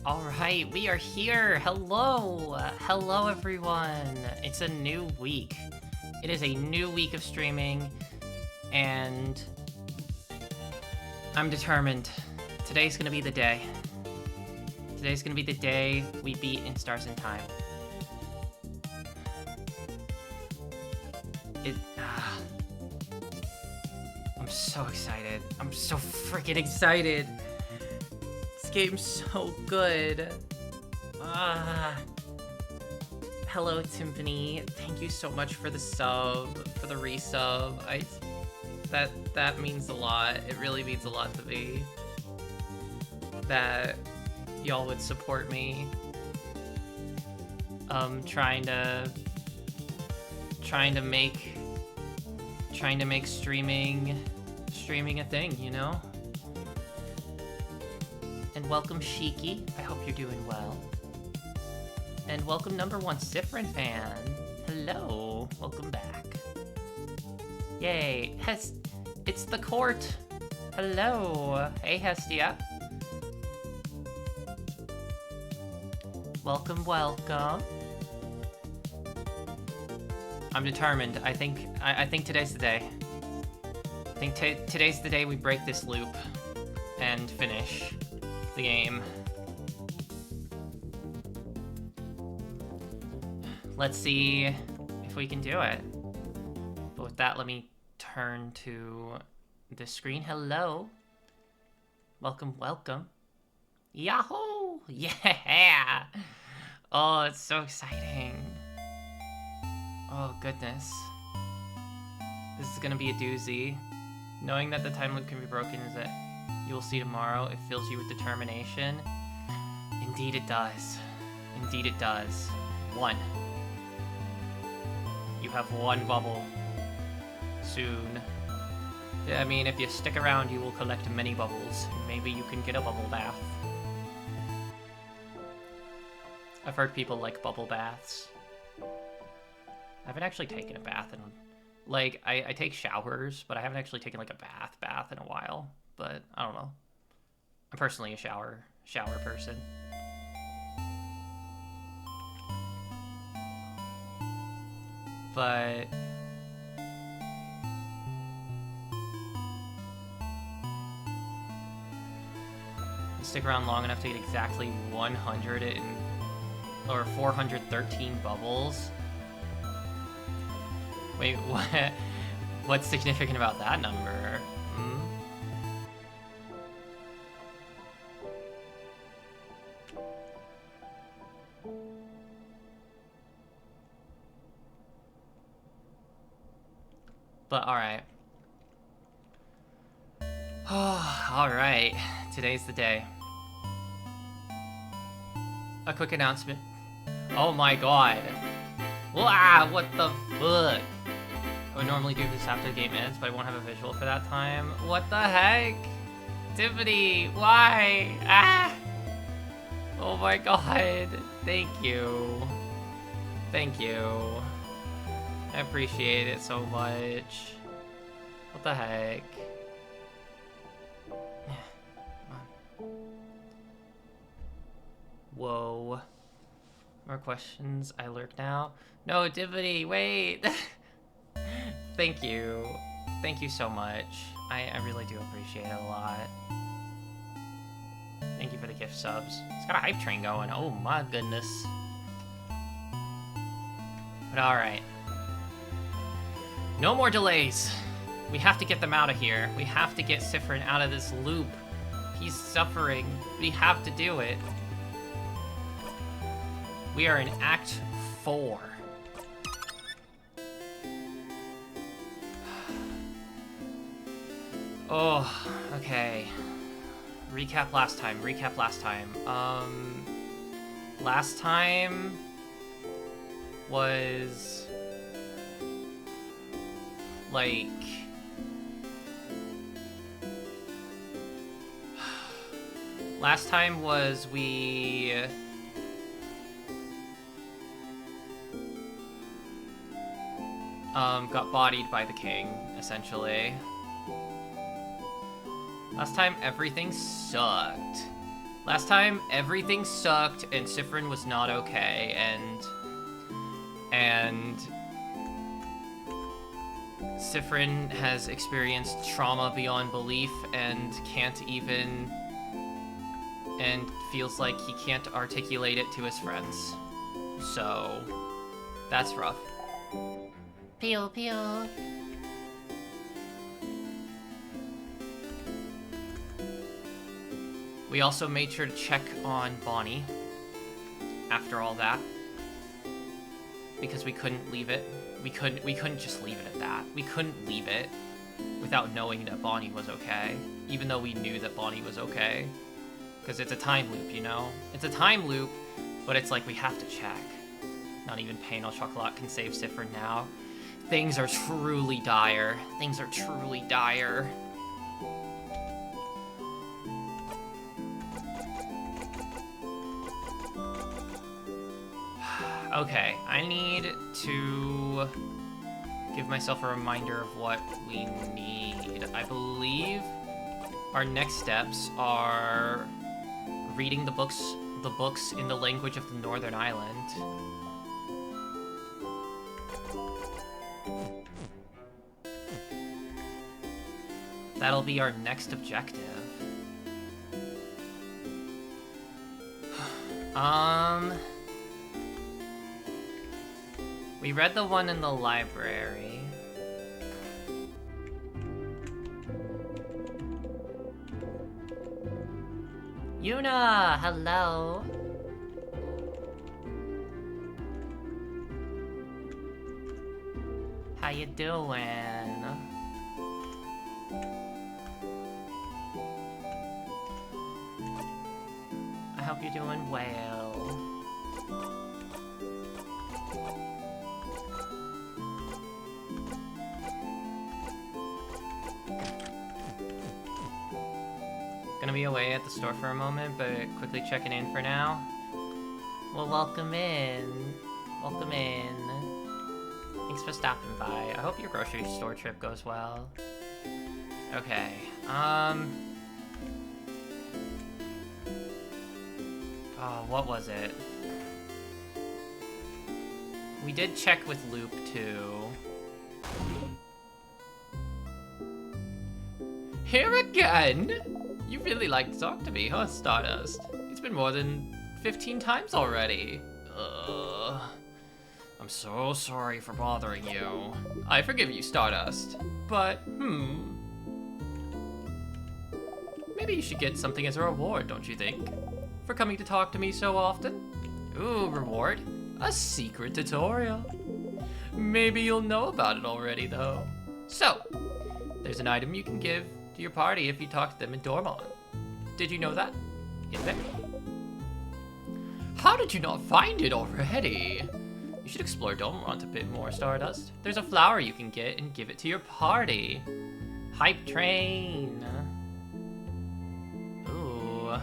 Alright, we are here! Hello! Hello everyone! It's a new week. It is a new week of streaming, and I'm determined. Today's gonna be the day. Today's gonna be the day we beat In Stars in Time. I'm so excited. I'm so freaking excited! This game's so good. Hello, Timpani. Thank you so much for the sub, for the resub. That means a lot. It really means a lot to me that y'all would support me. Trying to make streaming a thing, you know? And welcome, Shiki. I hope you're doing well. And welcome, number one Sifrin fan. Hello. Welcome back. Yay. It's the court. Hello. Hey, Hestia. Welcome, welcome. I'm determined. I think today's the day. I think today's the day we break this loop and finish the game. Let's see if we can do it. But with that, let me turn to the screen. Hello. Welcome, welcome. Yahoo! Yeah! Oh, it's so exciting. Oh, goodness. This is gonna be a doozy. Knowing that the time loop can be broken is that you will see tomorrow. It fills you with determination. Indeed it does. Indeed it does. One. You have one bubble. Soon. I mean, if you stick around, you will collect many bubbles. Maybe you can get a bubble bath. I've heard people like bubble baths. I haven't actually taken a bath in, like, I take showers, but I haven't actually taken like a bath in a while. But I don't know. I'm personally a shower person. But stick around long enough to get exactly 100 or 413 bubbles. Wait, what? What's significant about that number? Hmm? But alright. Alright. Today's the day. A quick announcement. Oh my god. Wow, what the fuck? I would normally do this after the game ends, but I won't have a visual for that time. What the heck? Tiffany, why? Ah! Oh my god. Thank you. Thank you. I appreciate it so much. What the heck? Whoa. More questions? I lurk now? No, Tiffany, wait! Thank you. Thank you so much. I really do appreciate it a lot. Thank you for the gift subs. It's got a hype train going. Oh my goodness. But alright. No more delays. We have to get them out of here. We have to get Siffrin out of this loop. He's suffering. We have to do it. We are in Act 4. Oh, okay. Recap last time. Last time was like last time was we got bodied by the king, essentially. Last time, everything sucked. Last time, everything sucked, and Siffrin was not okay, and Siffrin has experienced trauma beyond belief and can't even, and feels like he can't articulate it to his friends. So, that's rough. Pew pew. We also made sure to check on Bonnie after all that, because we couldn't leave it. We couldn't just leave it at that. We couldn't leave it without knowing that Bonnie was okay, even though we knew that Bonnie was okay. Because it's a time loop, you know? It's a time loop, but it's like we have to check. Not even Pain au Chocolat can save Siffrin now. Things are truly dire. Things are truly dire. Okay, I need to give myself a reminder of what we need. I believe our next steps are reading the books in the language of the Northern Island. That'll be our next objective. We read the one in the library. Yuna, hello. How you doing? I hope you're doing well. Gonna be away at the store for a moment, but quickly checking in for now. Well, welcome in. Welcome in. Thanks for stopping by. I hope your grocery store trip goes well. Okay, oh, what was it? We did check with Loop, too. Here again? You really like to talk to me, huh, Stardust? It's been more than 15 times already. I'm so sorry for bothering you. I forgive you, Stardust. But, maybe you should get something as a reward, don't you think? For coming to talk to me so often? Ooh, reward? A secret tutorial. Maybe you'll know about it already, though. So, there's an item you can give to your party if you talk to them in Dormont. Did you know that? Is there? How did you not find it already? You should explore Dormont a bit more, Stardust. There's a flower you can get and give it to your party. Hype train. Ooh.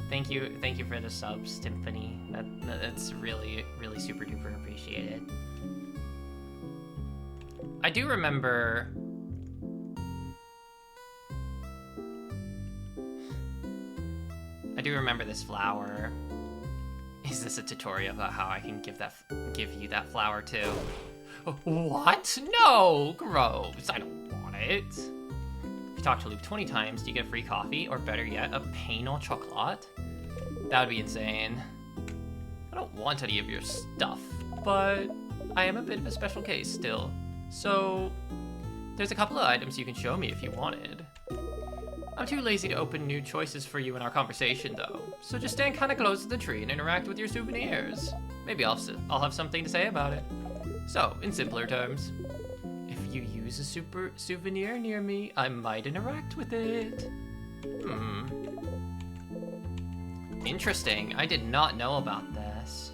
Thank you for the sub, Stimphony. That's really super duper appreciated. I do remember. This flower. Is this a tutorial about how I can give you that flower too? What? No, gross. I don't want it. If you talk to Loop 20 times, do you get a free coffee, or better yet, a pain au chocolat? That would be insane. I don't want any of your stuff, but I am a bit of a special case still. So, there's a couple of items you can show me if you wanted. I'm too lazy to open new choices for you in our conversation, though, so just stand kinda close to the tree and interact with your souvenirs. Maybe I'll have something to say about it. So, in simpler terms, if you use a souvenir near me, I might interact with it. Interesting. I did not know about this.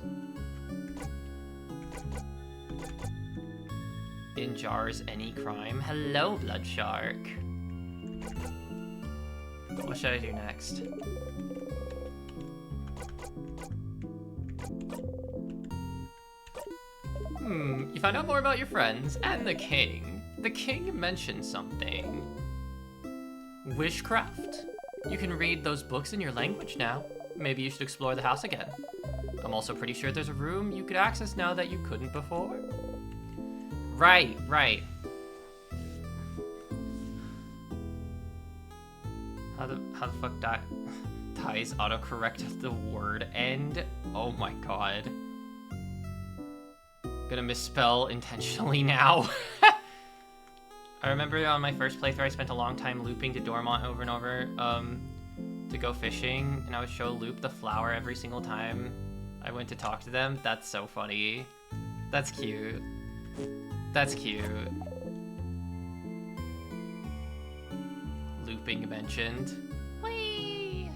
In jars, any crime? Hello, Blood Shark. What should I do next? You find out more about your friends and the king. The king mentioned something. Wishcraft? You can read those books in your language now. Maybe you should explore the house again. I'm also pretty sure there's a room you could access now that you couldn't before. Right. How the fuck Ties autocorrect the word end? Oh my god. Gonna misspell intentionally now. I remember on my first playthrough I spent a long time looping to Dormont over and over to go fishing, and I would show Loop the flower every single time I went to talk to them. That's so funny. That's cute. That's cute. Looping mentioned. Whee!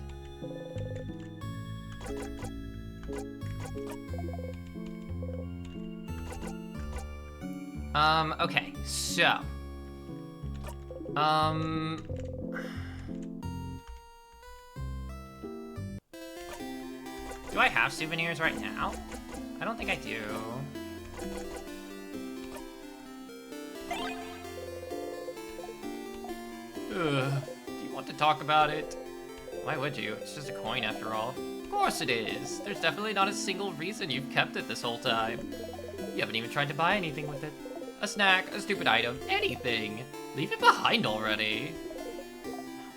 Okay, so. Do I have souvenirs right now? I don't think I do. Ugh. Do you want to talk about it? Why would you? It's just a coin after all. Of course it is. There's definitely not a single reason you've kept it this whole time. You haven't even tried to buy anything with it. A snack, a stupid item, anything. Leave it behind already.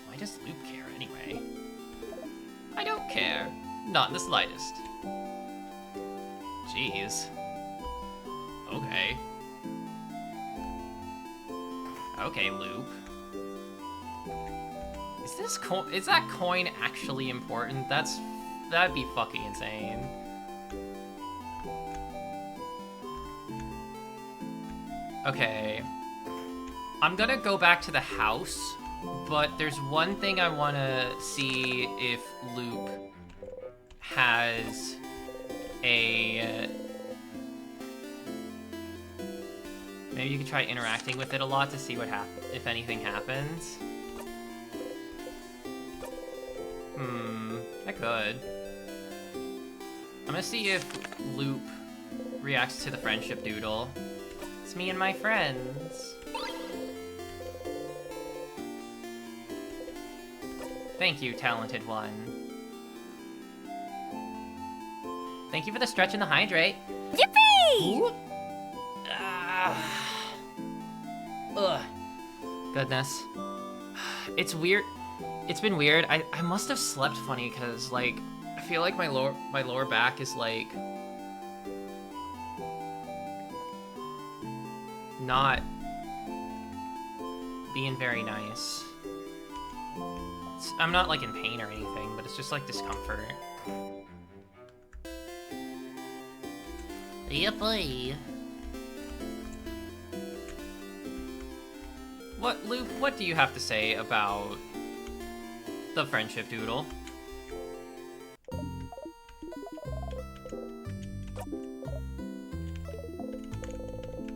Why does Loop care anyway? I don't care. Not in the slightest. Jeez. Okay. Okay, Loop. Is that coin actually important? That'd be fucking insane. Okay. I'm gonna go back to the house, but there's one thing I wanna see if Loop has a... Maybe you could try interacting with it a lot to see what if anything happens. I could. I'm gonna see if Loop reacts to the friendship doodle. It's me and my friends. Thank you, talented one. Thank you for the stretch and the hydrate. Yippee! Ugh. Goodness. It's weird. It's been weird. I must have slept funny because, like, I feel like my lower back is, like, not being very nice. I'm not, like, in pain or anything, but it's just, like, discomfort. Yippee! What, Loop, what do you have to say about the friendship doodle?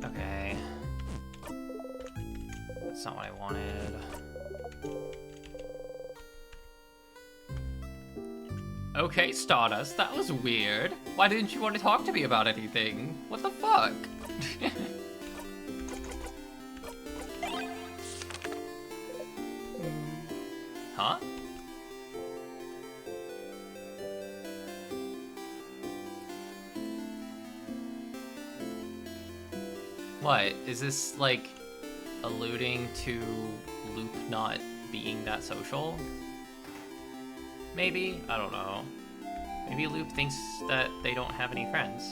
Okay. That's not what I wanted. Okay, Stardust, that was weird. Why didn't you want to talk to me about anything? What the fuck? Huh? What? Is this, like, alluding to Loop not being that social? Maybe? I don't know. Maybe Loop thinks that they don't have any friends,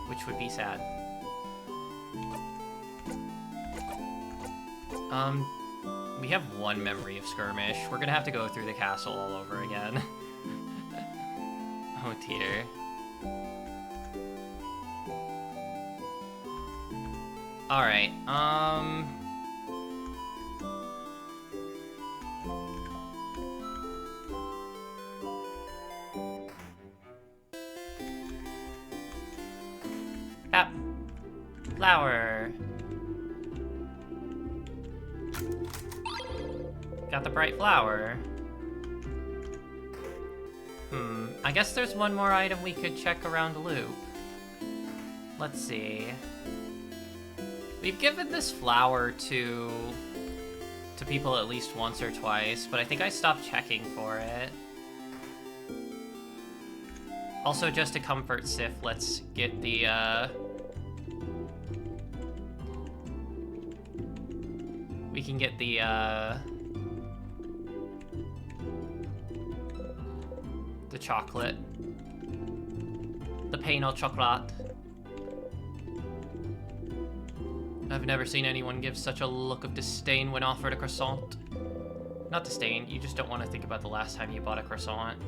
which would be sad. We have one memory of Skirmish. We're gonna have to go through the castle all over again. Oh dear. Alright, Tap. Flower. Got the bright flower. I guess there's one more item we could check around Loop. Let's see. We've given this flower to people at least once or twice, but I think I stopped checking for it. Also, just to comfort Sif, let's get the, we can get the, chocolate. The pain au chocolat. I've never seen anyone give such a look of disdain when offered a croissant. Not disdain, you just don't want to think about the last time you bought a croissant.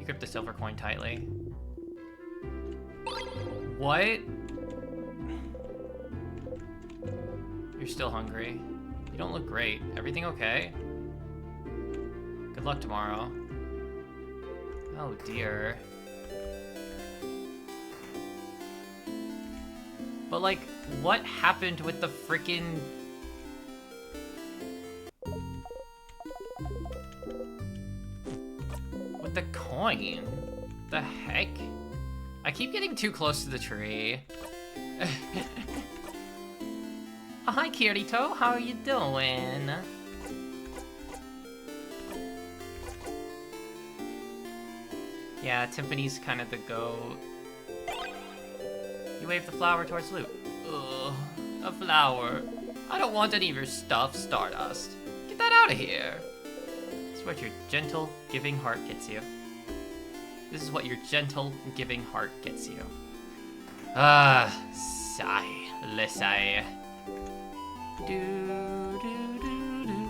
You grip the silver coin tightly. What? You're still hungry. You don't look great. Everything okay? Good luck tomorrow. Oh dear. But like, what happened with the frickin'... with the coin? The heck? I keep getting too close to the tree. Oh, hi Kirito, how are you doing? Yeah, Tiffany's kind of the goat. You wave the flower towards Loop. Ugh, a flower. I don't want any of your stuff, Stardust. Get that out of here. This is what your gentle, giving heart gets you. This is what your gentle, giving heart gets you. Ah, sigh, sigh. Do, do, do, do.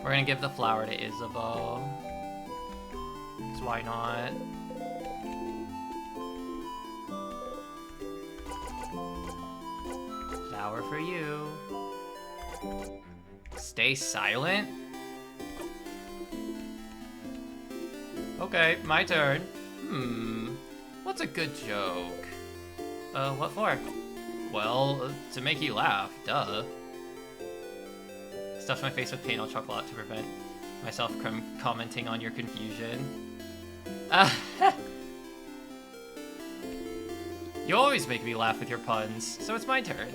We're gonna give the flower to Isabeau. So why not? Flower for you. Stay silent? Okay, my turn. What's a good joke? What for? Well, to make you laugh, duh. Stuffed my face with paint on chocolate to prevent myself from commenting on your confusion. You always make me laugh with your puns, so it's my turn.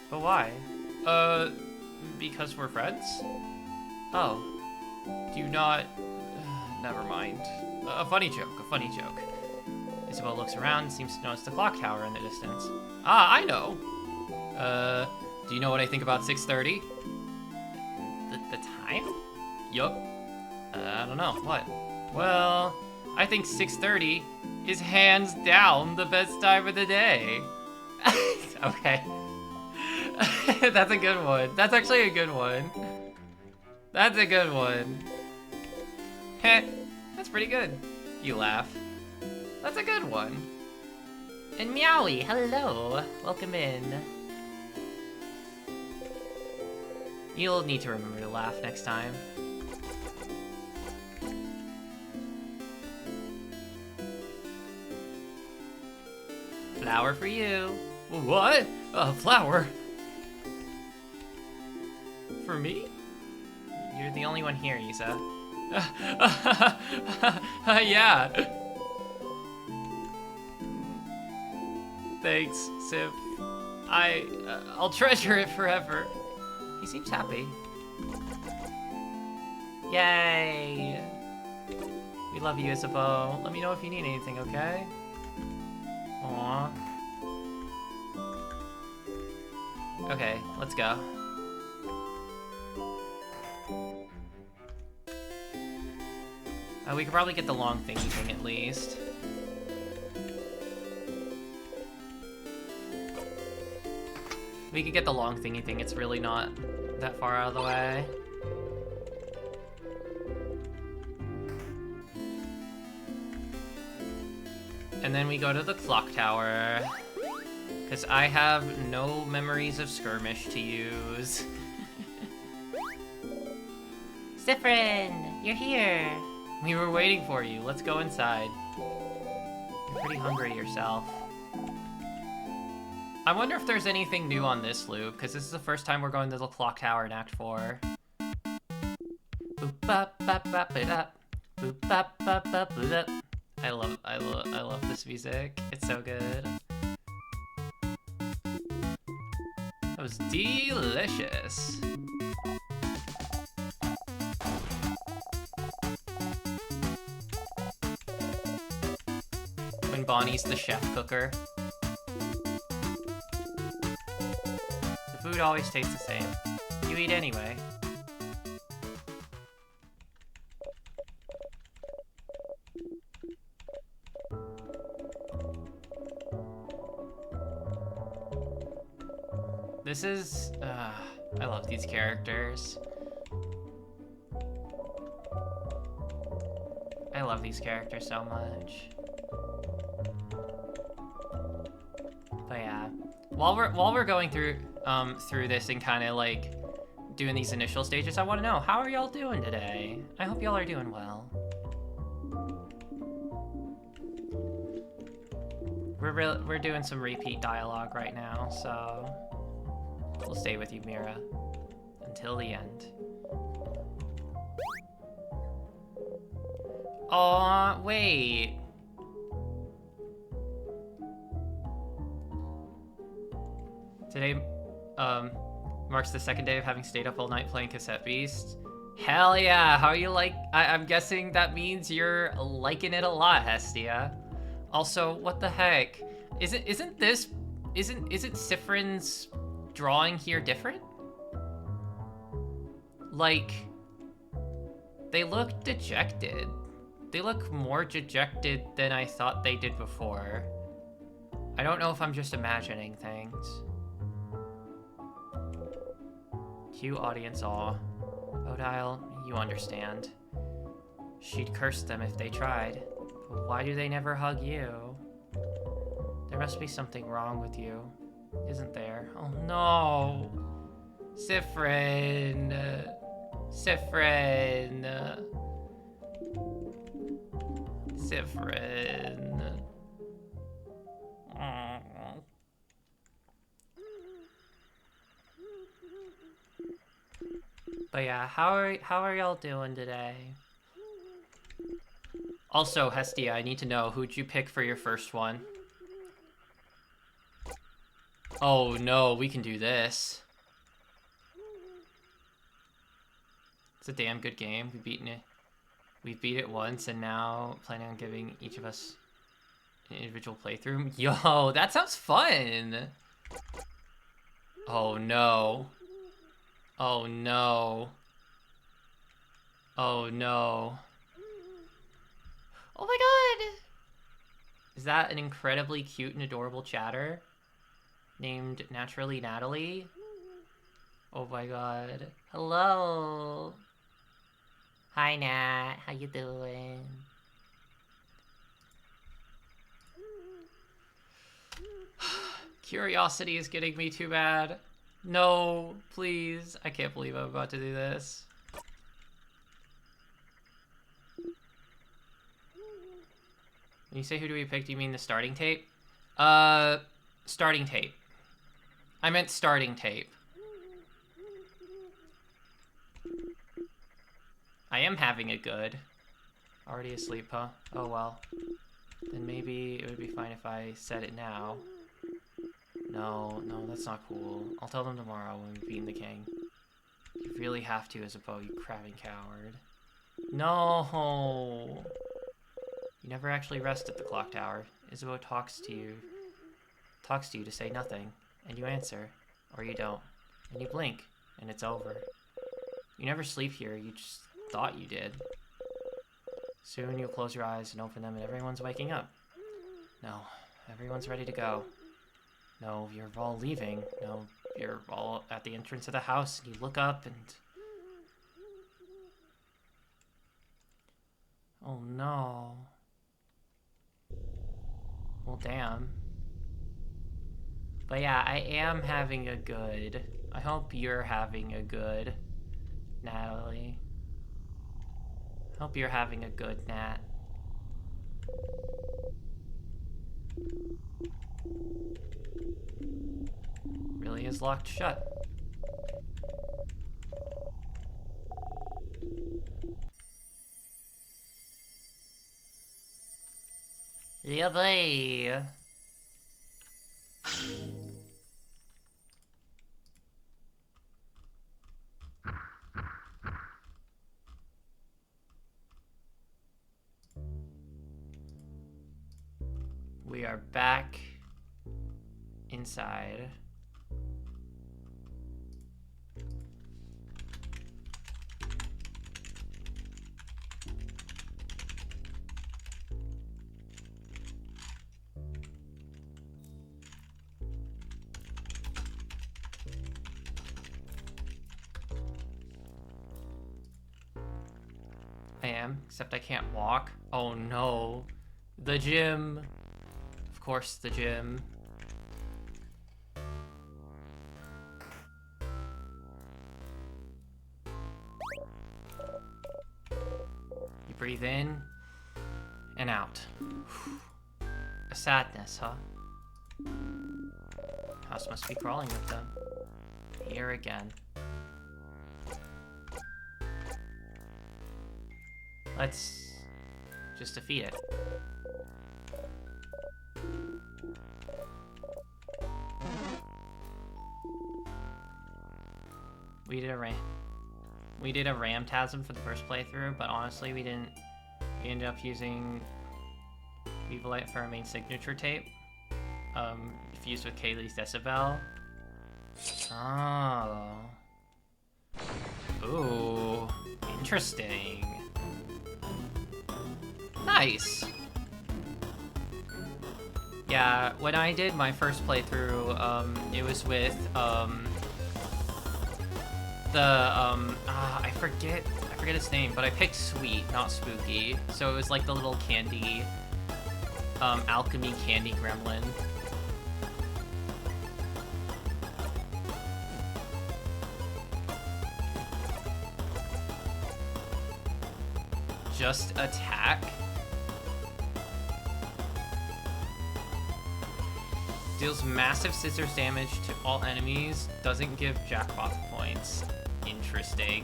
But why? Because we're friends? Oh. Do you not... never mind. A funny joke, a funny joke. Isabelle looks around and seems to notice the clock tower in the distance. Ah, I know! Do you know what I think about 6:30? The time? Yup. I don't know, what? Well, I think 6:30 is hands down the best time of the day. Okay. That's a good one. That's actually a good one. That's a good one. Heh, that's pretty good. You laugh. That's a good one. And Meowie, hello. Welcome in. You'll need to remember to laugh next time. Flower for you. What? A flower? For me? You're the only one here, Isa. Yeah. Thanks, Sif. I'll treasure it forever. He seems happy. Yay! We love you, Isabeau. Let me know if you need anything, okay? Aww. Okay, let's go. We could probably get the long thingy thing at least. We could get the long thingy thing, it's really not that far out of the way. And then we go to the clock tower. Because I have no memories of skirmish to use. Siffrin, you're here. We were waiting for you. Let's go inside. You're pretty hungry yourself. I wonder if there's anything new on this loop, because this is the first time we're going to the clock tower in Act 4. I love this music. It's so good. That was delicious. When Bonnie's the chef cooker. The food always tastes the same. You eat anyway. This is... I love these characters. I love these characters so much. But yeah, while we're going through this and kind of like doing these initial stages, I want to know, how are y'all doing today? I hope y'all are doing well. We're doing some repeat dialogue right now, so we'll stay with you, Mira, until the end. Aw, wait. Today, marks the second day of having stayed up all night playing Cassette Beast. Hell yeah, how you like... I'm guessing that means you're liking it a lot, Hestia. Also, what the heck? Isn't Siffrin's drawing here different? Like, they look dejected. They look more dejected than I thought they did before. I don't know if I'm just imagining things. Cue audience awe. Odile, you understand. She'd curse them if they tried. But why do they never hug you? There must be something wrong with you, isn't there? Oh no! Siffrin! Siffrin! Siffrin! Aw. But yeah, how are y'all doing today? Also, Hestia, I need to know, who'd you pick for your first one? Oh no, we can do this. It's a damn good game. We've beaten it. We've beat it once, and now planning on giving each of us an individual playthrough. Yo, that sounds fun! Oh no. Oh no. Oh no. Oh my god! Is that an incredibly cute and adorable chatter? Named Naturally Natalie? Oh my god. Hello! Hi Nat, how you doing? Curiosity is getting me too bad. No, please. I can't believe I'm about to do this. When you say who do we pick, do you mean the starting tape? Starting tape. I meant starting tape. I am having it good. Already asleep, huh? Oh well. Then maybe it would be fine if I said it now. No, that's not cool. I'll tell them tomorrow when we've beaten the king. You really have to, Isabeau, you crabbing coward. No! You never actually rest at the clock tower. Isabeau talks to you to say nothing, and you answer, or you don't, and you blink, and it's over. You never sleep here, you just thought you did. Soon you'll close your eyes and open them and everyone's waking up. No, everyone's ready to go. No, you're all leaving. No, you're all at the entrance of the house and you look up and... Oh no. Well, damn. But yeah, I am having a good. I hope you're having a good, Natalie. I hope you're having a good, Nat. Really is locked shut. Yeah, boy. We are back inside. I am, except I can't walk. Oh no. The gym. Of course, the gym. You breathe in and out. A sadness, huh? House must be crawling with them. Here again. Let's just defeat it. We did a Ramtasm for the first playthrough, but honestly we ended up using Vivalite for our main signature tape. Fused with Kaylee's Decibel. Oh. Ooh. Interesting. Nice. Yeah, when I did my first playthrough, it was with, I forget its name, but I picked Sweet, not Spooky. So it was like the little candy, alchemy candy gremlin. Just attack? Deals massive scissors damage to all enemies. Doesn't give jackpot points. Interesting.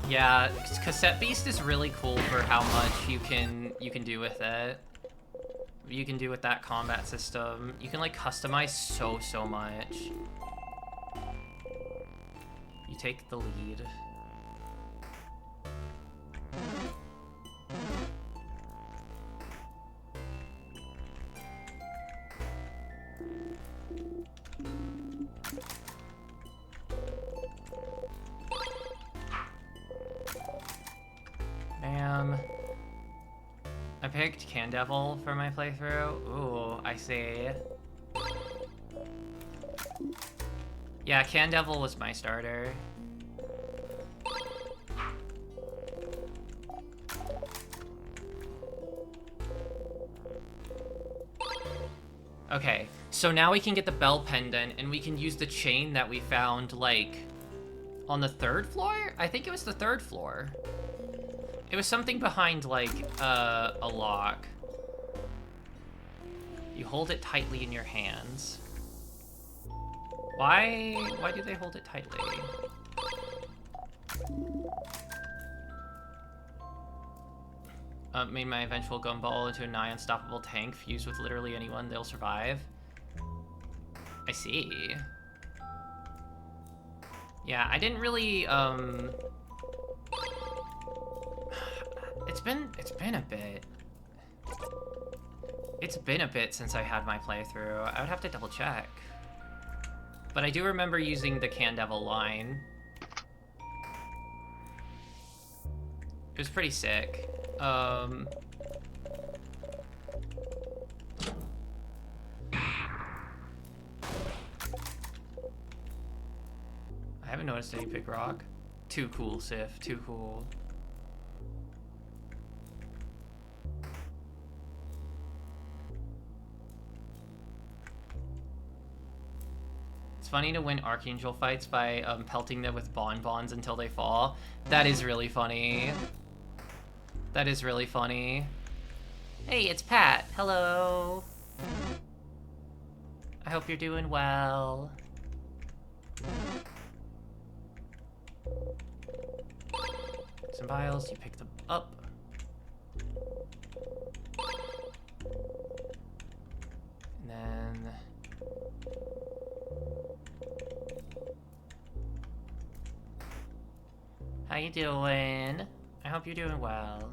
Yeah, Cassette Beast is really cool for how much you can do with it. You can do with that combat system. You can like customize so much. You take the lead. Bam. I picked Candevil for my playthrough. Ooh, I see. Yeah, Candevil was my starter. Okay, so now we can get the bell pendant, and we can use the chain that we found, like, on the 3rd floor? I think it was the 3rd floor. It was something behind, like, a lock. You hold it tightly in your hands. Why do they hold it tightly? Made my eventual gumball into a nigh unstoppable tank. Fused with literally anyone, they'll survive. I see. Yeah, I didn't really, It's been a bit. It's been a bit since I had my playthrough. I would have to double check. But I do remember using the Candevil line. It was pretty sick. I haven't noticed any big rock. Too cool, Sif. Too cool. It's funny to win Archangel fights by pelting them with bonbons until they fall. That is really funny. That is really funny. Hey, it's Pat. Hello. I hope you're doing well. Some vials, you pick them up. And then... How you doing? I hope you're doing well.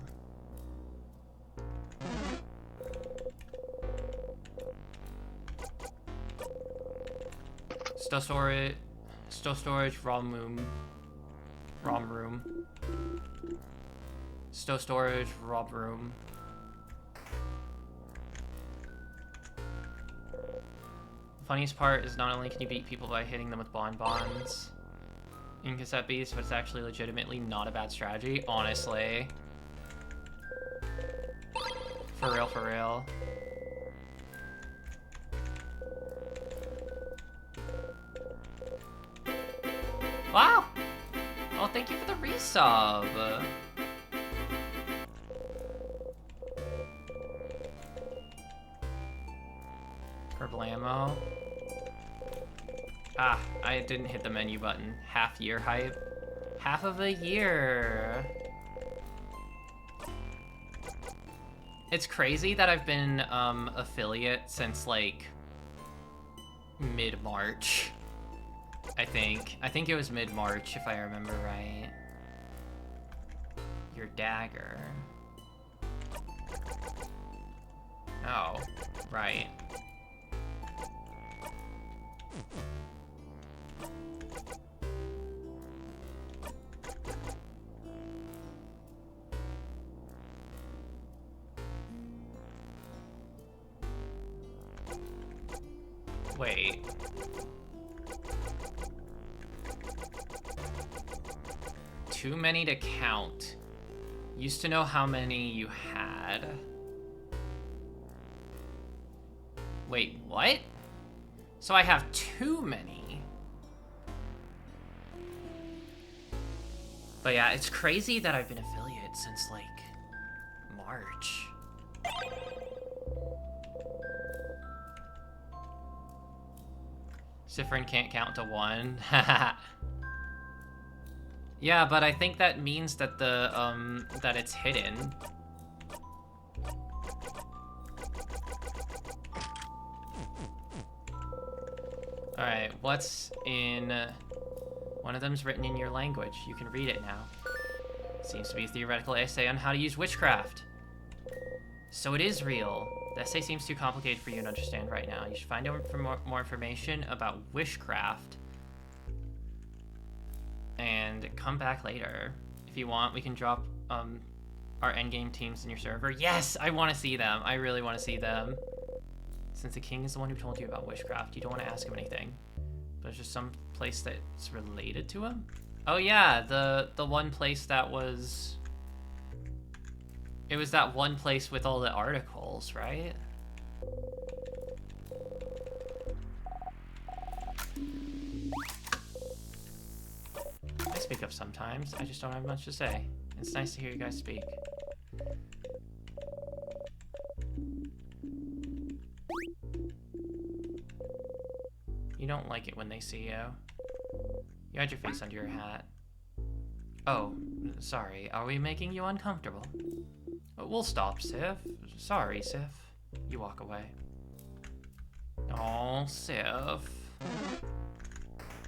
Storage, ROM room. Storage, ROM room. The funniest part is not only can you beat people by hitting them with bonbons in Cassette Beast, but it's actually legitimately not a bad strategy, honestly. For real, for real. Wow! Oh, thank you for the resub! Purple ammo. Ah, I didn't hit the menu button. Half year hype. Half of a year! It's crazy that I've been affiliate since like mid-March. I think it was mid-March if I remember right. Your dagger. Oh, right. Wait. Too many to count. Used to know how many you had. Wait, what? So I have too many. But yeah, it's crazy that I've been affiliate since, like, March. Sifrin can't count to 1. Yeah, but I think that means that that it's hidden. Alright, what's in... One of them's written in your language. You can read it now. Seems to be a theoretical essay on how to use witchcraft. So it is real. The essay seems too complicated for you to understand right now. You should find out for more information about witchcraft. And come back later. If you want, we can drop our endgame teams in your server. Yes, I want to see them. I really want to see them. Since the king is the one who told you about witchcraft, you don't want to ask him anything. But there's just some place that's related to him? Oh yeah, the one place that was... It was that one place with all the articles, right? I speak up sometimes, I just don't have much to say. It's nice to hear you guys speak. You don't like it when they see you. You had your face under your hat. Oh, sorry, are we making you uncomfortable? We'll stop, Sif. Sorry, Sif. You walk away. Oh, Sif.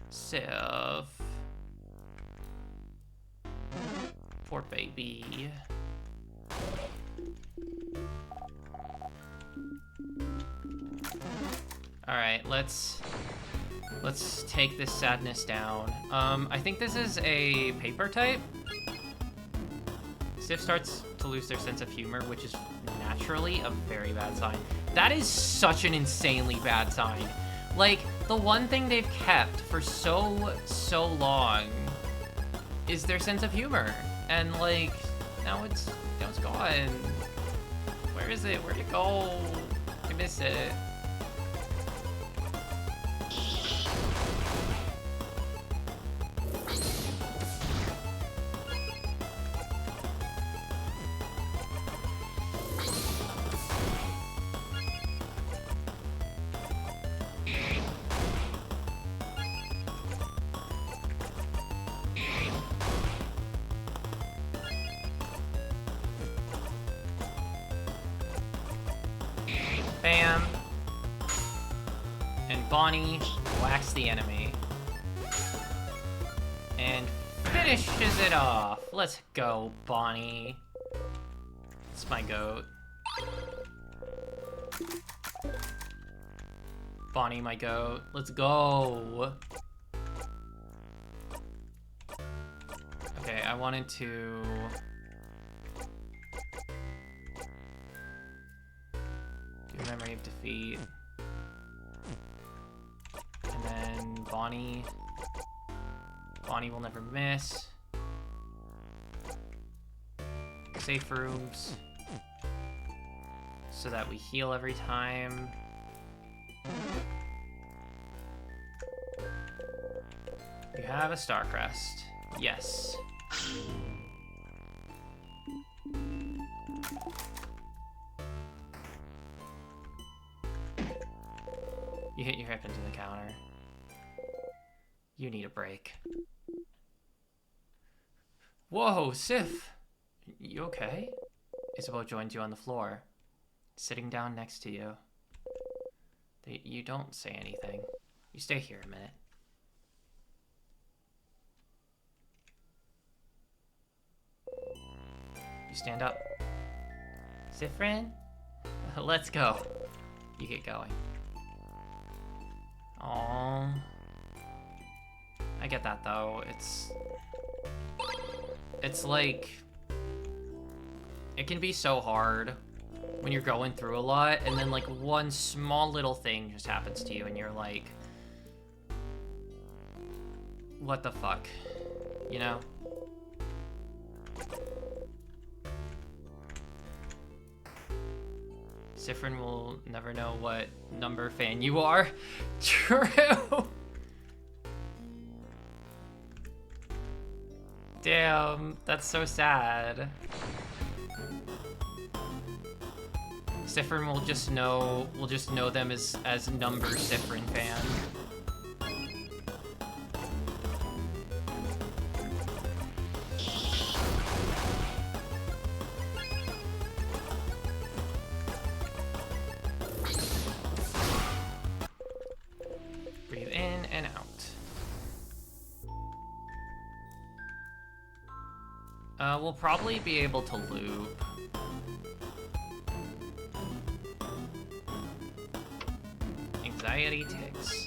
Sif. Poor baby. Alright, let's take this sadness down. I think this is a paper type. Sif starts to lose their sense of humor, which is naturally a very bad sign. That is such an insanely bad sign. Like, the one thing they've kept for so long is their sense of humor. And, like, now it's gone. Where is it? Where'd it go? I miss it. Bam. And Bonnie whacks the enemy. And finishes it off. Let's go, Bonnie. It's my goat. Bonnie, my goat. Let's go. Okay, I wanted to... do Memory of Defeat. And then Bonnie. Bonnie will never miss. Safe rooms. So that we heal every time. You have a Star Crest. Yes. You hit your hip into the counter. You need a break. Whoa, Sif! You okay? Isabel joins you on the floor, sitting down next to you. You don't say anything. You stay here a minute. You stand up. Sifrin? Let's go. You get going. Aww. I get that though. It's like... it can be so hard when you're going through a lot and then like one small little thing just happens to you and you're like... what the fuck? You know? Siffrin will never know what number fan you are. True. Damn, that's so sad. Siffrin will just know them as number Siffrin fan. Breathe in and out. We'll probably be able to loop. Anxiety ticks.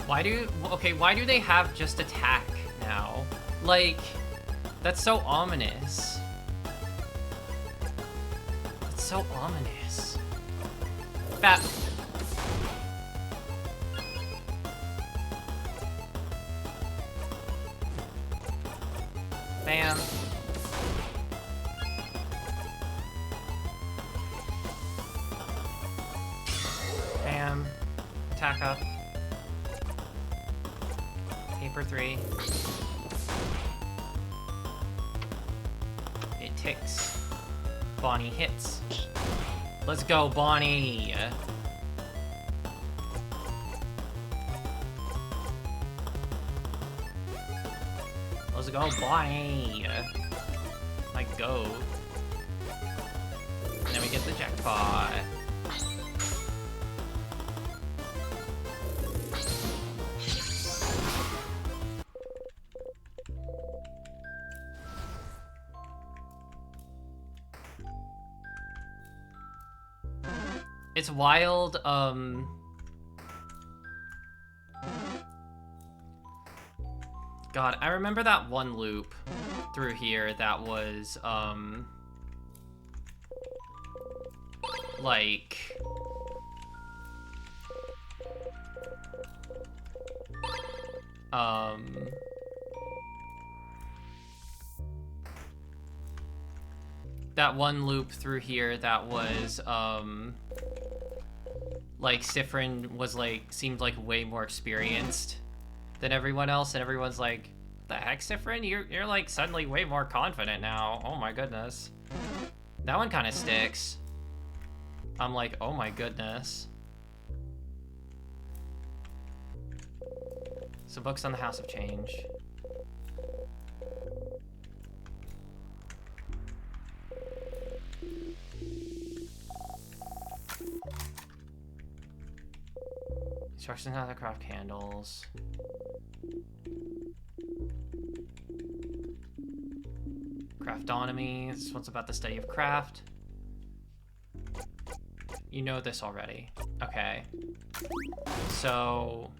Why do they have just attack now? Like, that's so ominous. It's so ominous. Bat. Bam. Bam. Attack up. Paper 3. It ticks. Bonnie hits. Let's go, Bonnie! Let's go, Bonnie! My goat. And then we get the jackpot. It's wild, God, I remember that one loop through here that was, like... that one loop through here that was, like, Siffrin was, like, seemed like way more experienced than everyone else, and everyone's like, what the heck, Siffrin? You're like, suddenly way more confident now. Oh my goodness. That one kind of sticks. I'm like, oh my goodness. So books on the House of Change. Instructions on how to craft candles. Craftonomy. This one's about the study of craft. You know this already. Okay. So,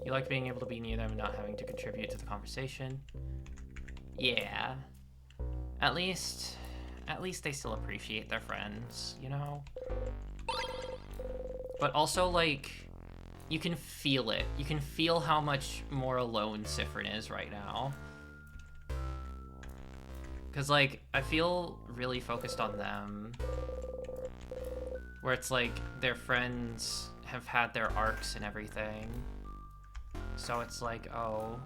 you like being able to be near them and not having to contribute to the conversation. Yeah. At least they still appreciate their friends, you know? But also, like, you can feel it. You can feel how much more alone Siffrin is right now. Because, like, I feel really focused on them. Where it's like, their friends have had their arcs and everything. So it's like, oh.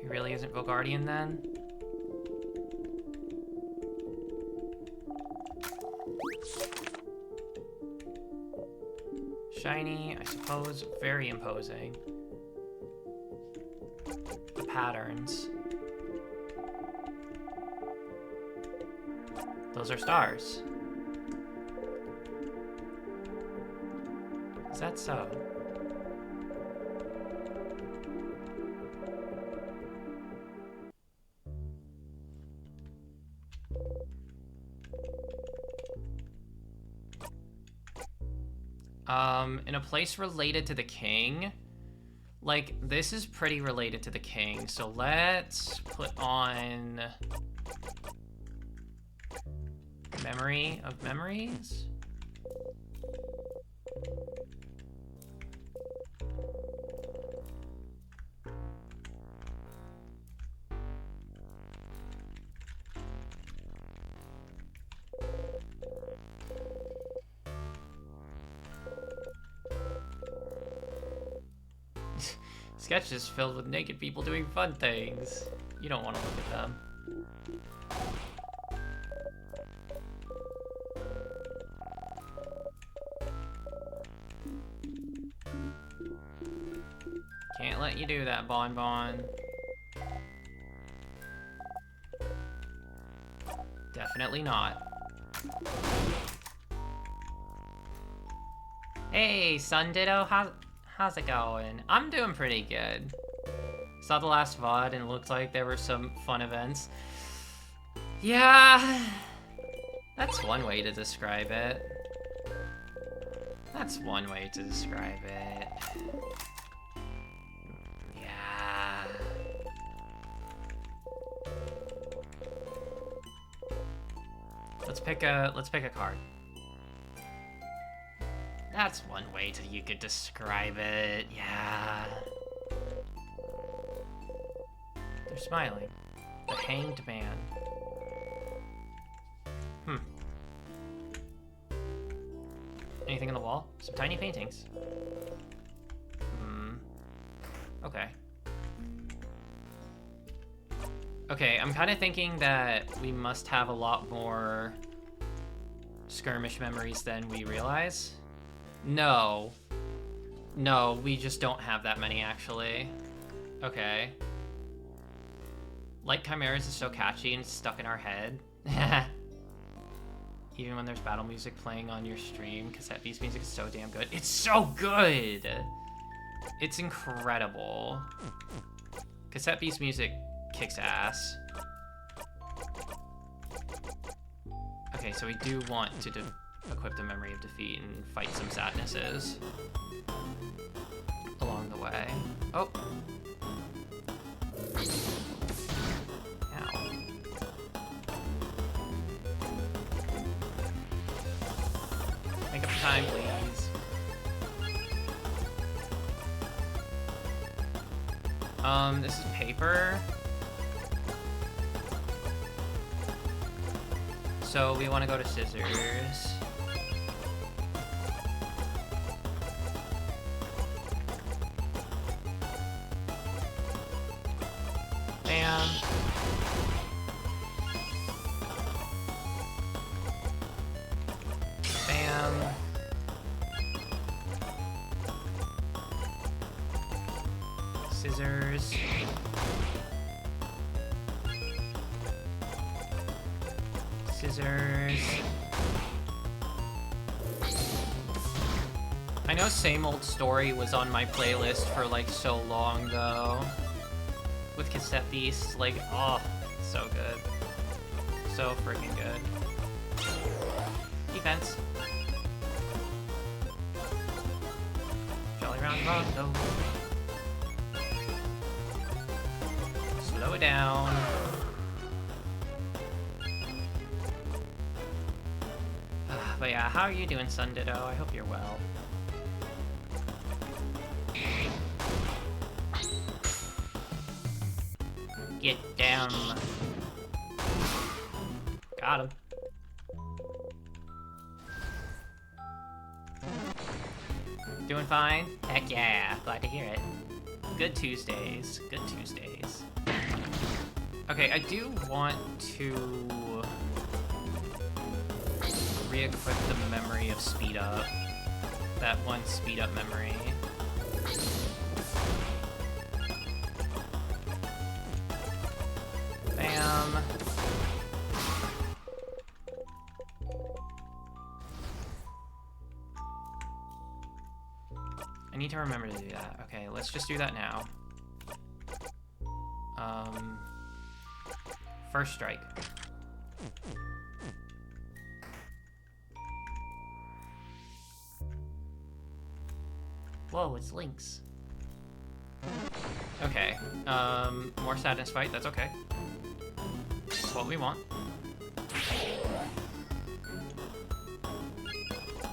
He really isn't Vogardian then? Shiny, I suppose, very imposing. The patterns. Those are stars. Is that so? In a place related to the king, like, this is pretty related to the king, so let's put on Memory of Memories. Sketches filled with naked people doing fun things. You don't want to look at them. Can't let you do that, Bon Bon. Definitely not. Hey, Sun Ditto, how's it going? I'm doing pretty good. Saw the last VOD and it looked like there were some fun events. Yeah, that's one way to describe it. That's one way to describe it. Yeah. Let's pick a card. That's one way you could describe it. Yeah. They're smiling. The Hanged Man. Anything on the wall? Some tiny paintings. Okay. Okay, I'm kind of thinking that we must have a lot more skirmish memories than we realize. No. No, we just don't have that many, actually. Okay. Light Chimeras is so catchy and it's stuck in our head. Even when there's battle music playing on your stream, Cassette Beast music is so damn good. It's so good! It's incredible. Cassette Beast music kicks ass. Okay, so we do want to equip the Memory of Defeat and fight some sadnesses along the way. Oh! Ow. Make up time, please. This is paper. So we want to go to scissors. Bam. Bam. Scissors. Scissors. I know Same Old Story was on my playlist for like so long though. With Cassette Beast, like, oh, so good. So freaking good. Defense. Jolly Rondo. Slow it down. But yeah, how are you doing, Sun Ditto? I hope you're well. Get down. Got him. Doing fine? Heck yeah, glad to hear it. Good Tuesdays. Good Tuesdays. Okay, I do want to re-equip the memory of speed up. That one speed up memory. Bam. I need to remember to do that. Okay, let's just do that now. First strike. Whoa, it's Lynx. Okay, more sadness fight, that's okay. That's what we want.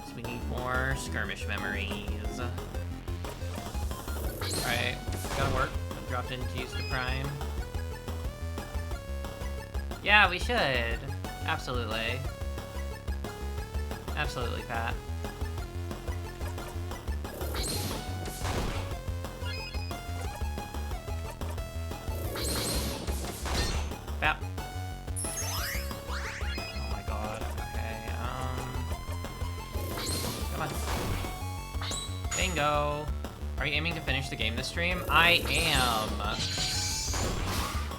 So we need more skirmish memories. Alright, gotta work. Dropped in G's to Prime. Yeah, we should. Absolutely. Absolutely, Pat. go. Are you aiming to finish the game this stream? I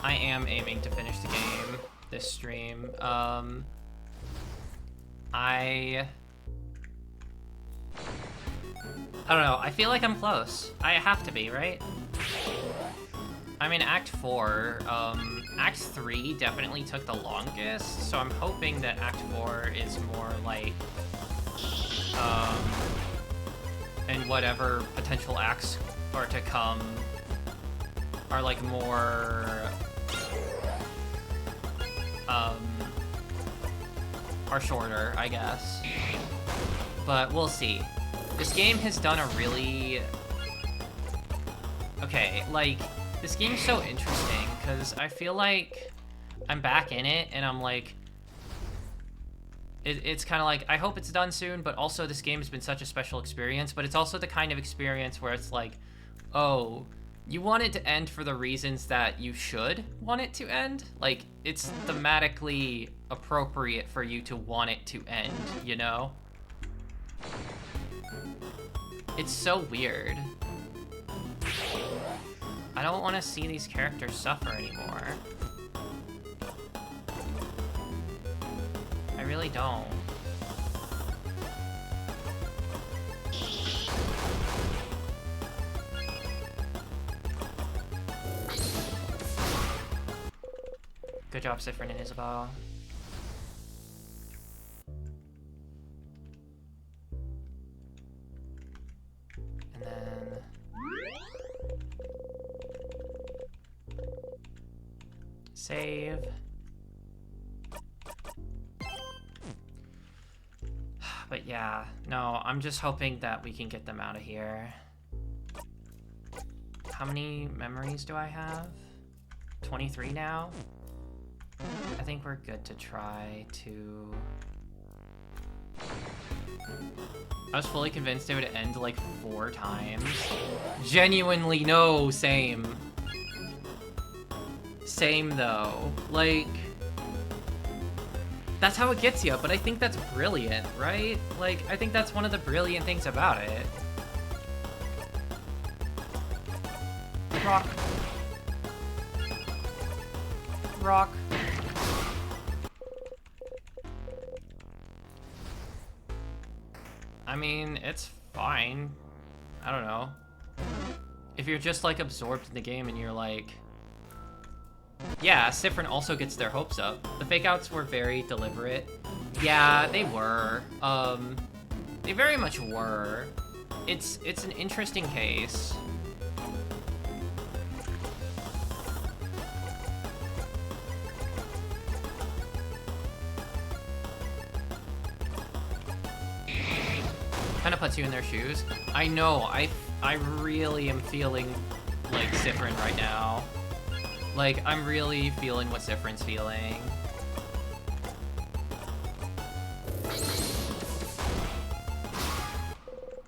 am aiming to finish the game this stream. I don't know. I feel like I'm close. I have to be, right? I'm in Act 4. Act 3 definitely took the longest, so I'm hoping that Act 4 is more like, and whatever potential acts are to come are like more, are shorter, I guess. But we'll see. This game has done a really... Okay, like, this game's so interesting, because I feel like I'm back in it, and I'm like... It's kind of like, I hope it's done soon, but also this game has been such a special experience, but it's also the kind of experience where it's like, oh, you want it to end for the reasons that you should want it to end? Like, it's thematically appropriate for you to want it to end, you know? It's so weird. I don't want to see these characters suffer anymore. I really don't. Good job, Siffrin and Isabel. And then... Save. But yeah, no, I'm just hoping that we can get them out of here. How many memories do I have? 23 now? I think we're good to try to... I was fully convinced it would end like 4 times. Genuinely, no, same. Same though. Like... That's how it gets you, but I think that's brilliant, right? Like, I think that's one of the brilliant things about it. Rock. Rock. I mean, it's fine. I don't know. If you're just, like, absorbed in the game and you're like... Yeah, Siffrin also gets their hopes up. The fake outs were very deliberate. Yeah, they were. They very much were. It's an interesting case. Kind of puts you in their shoes. I know, I really am feeling like Siffrin right now. Like, I'm really feeling what Siffrin's feeling.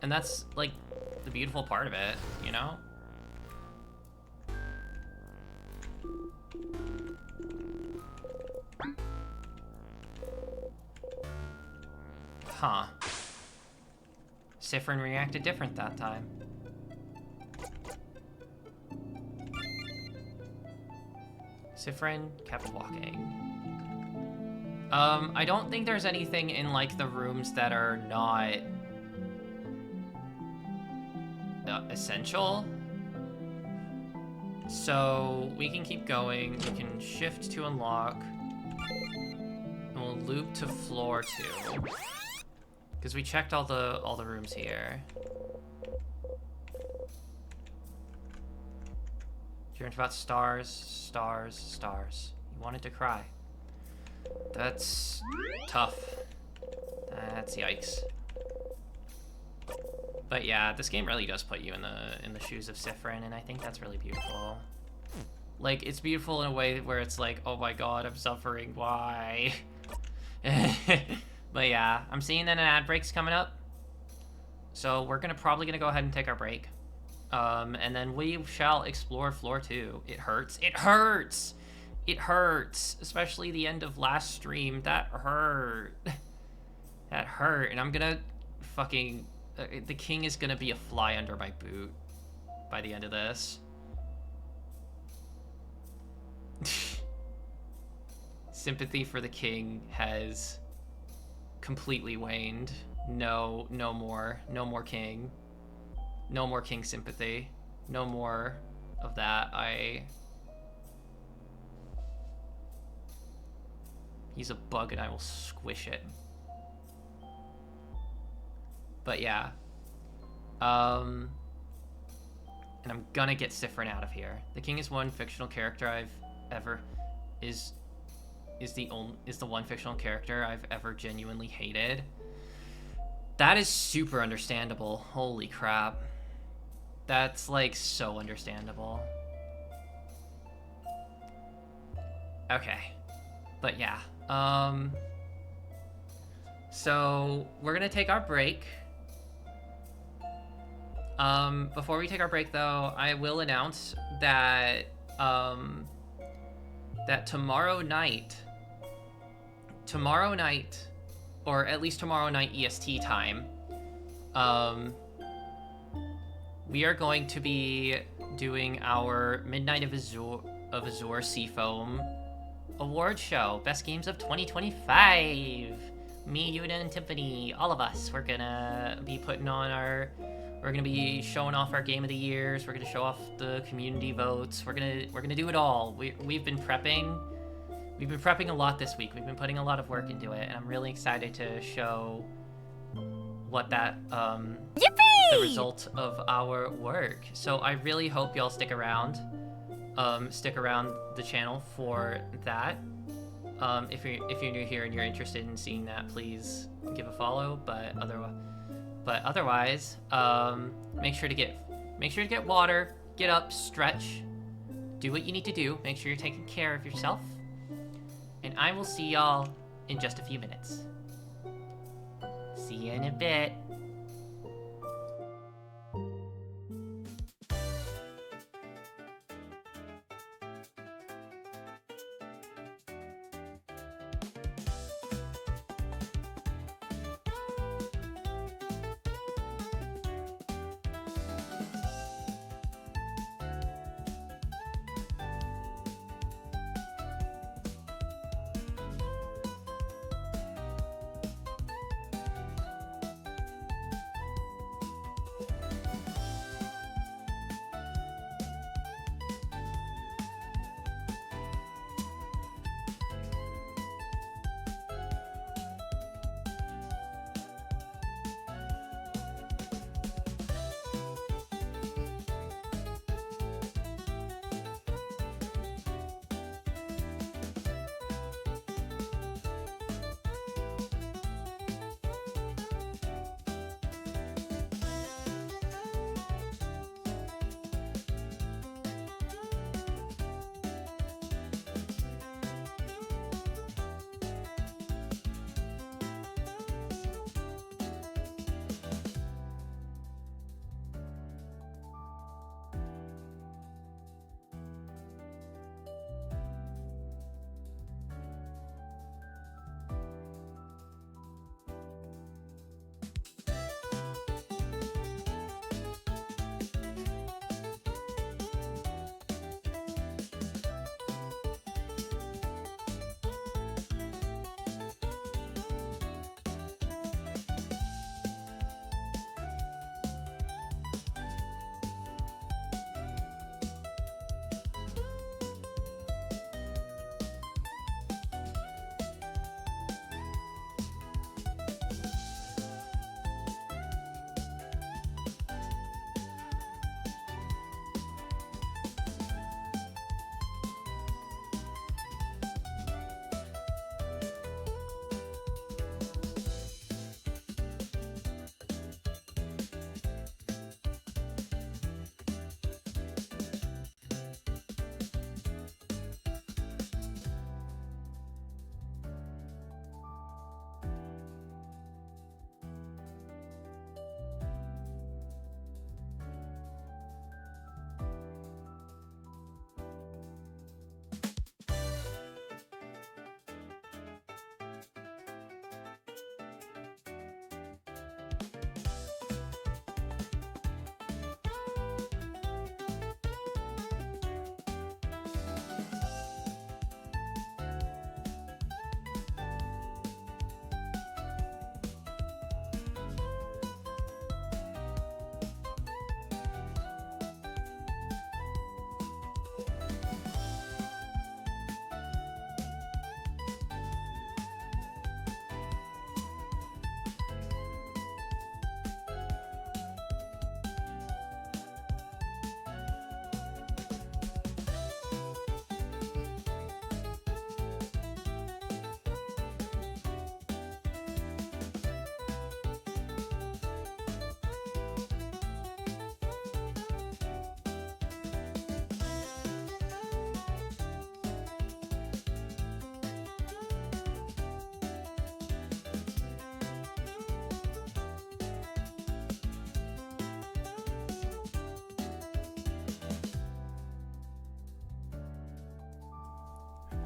And that's, like, the beautiful part of it, you know? Huh. Siffrin reacted different that time. Siffrin kept walking. I don't think there's anything in, like, the rooms that are not essential. So we can keep going. We can shift to unlock. And we'll loop to floor 2. Because we checked all the rooms here. You learned about stars, stars, stars. You wanted to cry. That's tough. That's yikes. But yeah, this game really does put you in the shoes of Siffrin, and I think that's really beautiful. Like, it's beautiful in a way where it's like, oh my god, I'm suffering, why? But yeah, I'm seeing that an ad break's coming up. So we're probably gonna go ahead and take our break. And then we shall explore floor 2. It hurts. It hurts! It hurts. Especially the end of last stream. That hurt. That hurt. And I'm gonna fucking The king is gonna be a fly under my boot by the end of this. Sympathy for the king has completely waned. No more king. No more king sympathy. No more of that. He's a bug and I will squish it. But yeah. And I'm gonna get Siffrin out of here. The king is one fictional character I've ever is the one fictional character I've ever genuinely hated. That is super understandable. Holy crap. That's like so understandable. Okay. But yeah. So we're gonna take our break. Before we take our break though, I will announce that that tomorrow night, or at least tomorrow night EST time, we are going to be doing our Midnight of Azure Seafoam award show. Best games of 2025. Me, Yuda, and Tiffany, all of us, we're gonna be we're gonna be showing off our game of the years. We're gonna show off the community votes. We're gonna do it all. We've been prepping. We've been prepping a lot this week. We've been putting a lot of work into it, and I'm really excited to show what that the result of our work. So I really hope y'all stick around the channel for that. If you're new here and you're interested in seeing that, please give a follow. But otherwise, make sure to get water, get up, stretch, do what you need to do. Make sure you're taking care of yourself. And I will see y'all in just a few minutes. See you in a bit.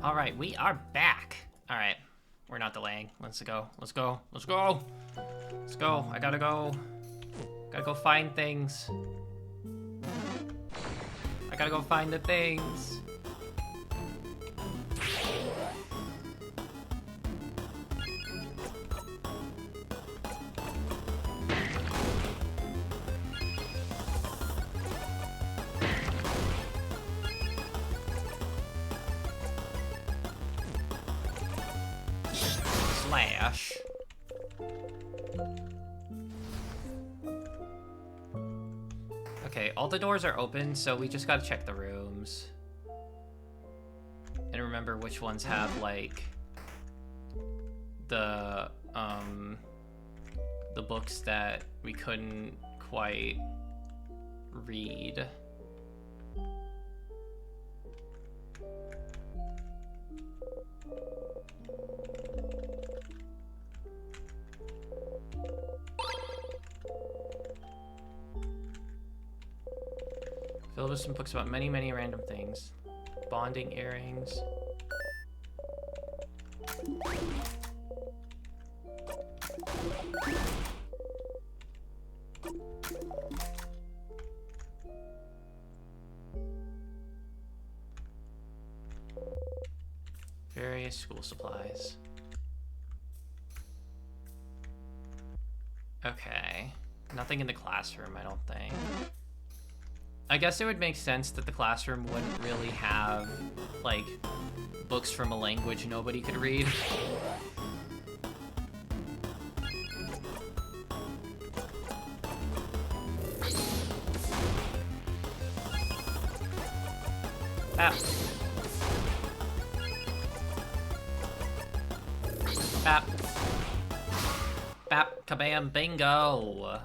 Alright, we are back. Alright, we're not delaying. Let's go. Let's go. Let's go. Let's go. I gotta go. Gotta go find things. I gotta go find the things. Slash. Okay, all the doors are open, so we just gotta check the rooms. And remember which ones have, like, the books that we couldn't quite read. Filled with some books about many, many random things. Bonding earrings. Various school supplies. Okay. Nothing in the classroom, I don't think. I guess it would make sense that the classroom wouldn't really have, like, books from a language nobody could read. Bap. Bap. Bap, kabam, bingo!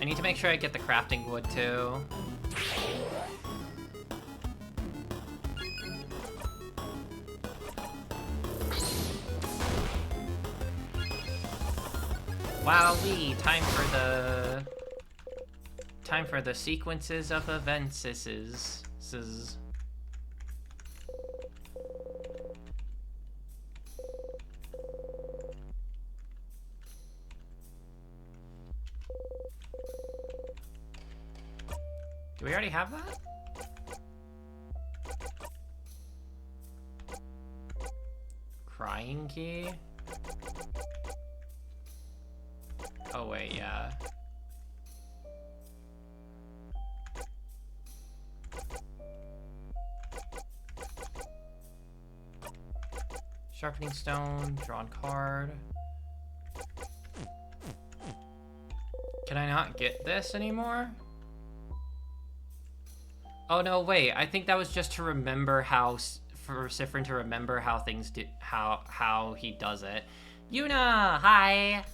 I need to make sure I get the crafting wood too. Wowee! Time for the sequences of events. This is. Do we already have that? Crying key? Oh wait, yeah. Sharpening stone, drawn card. Can I not get this anymore? Oh no, wait, I think that was just to remember how, for Siffrin to remember how things do, how he does it. Yuna, hi!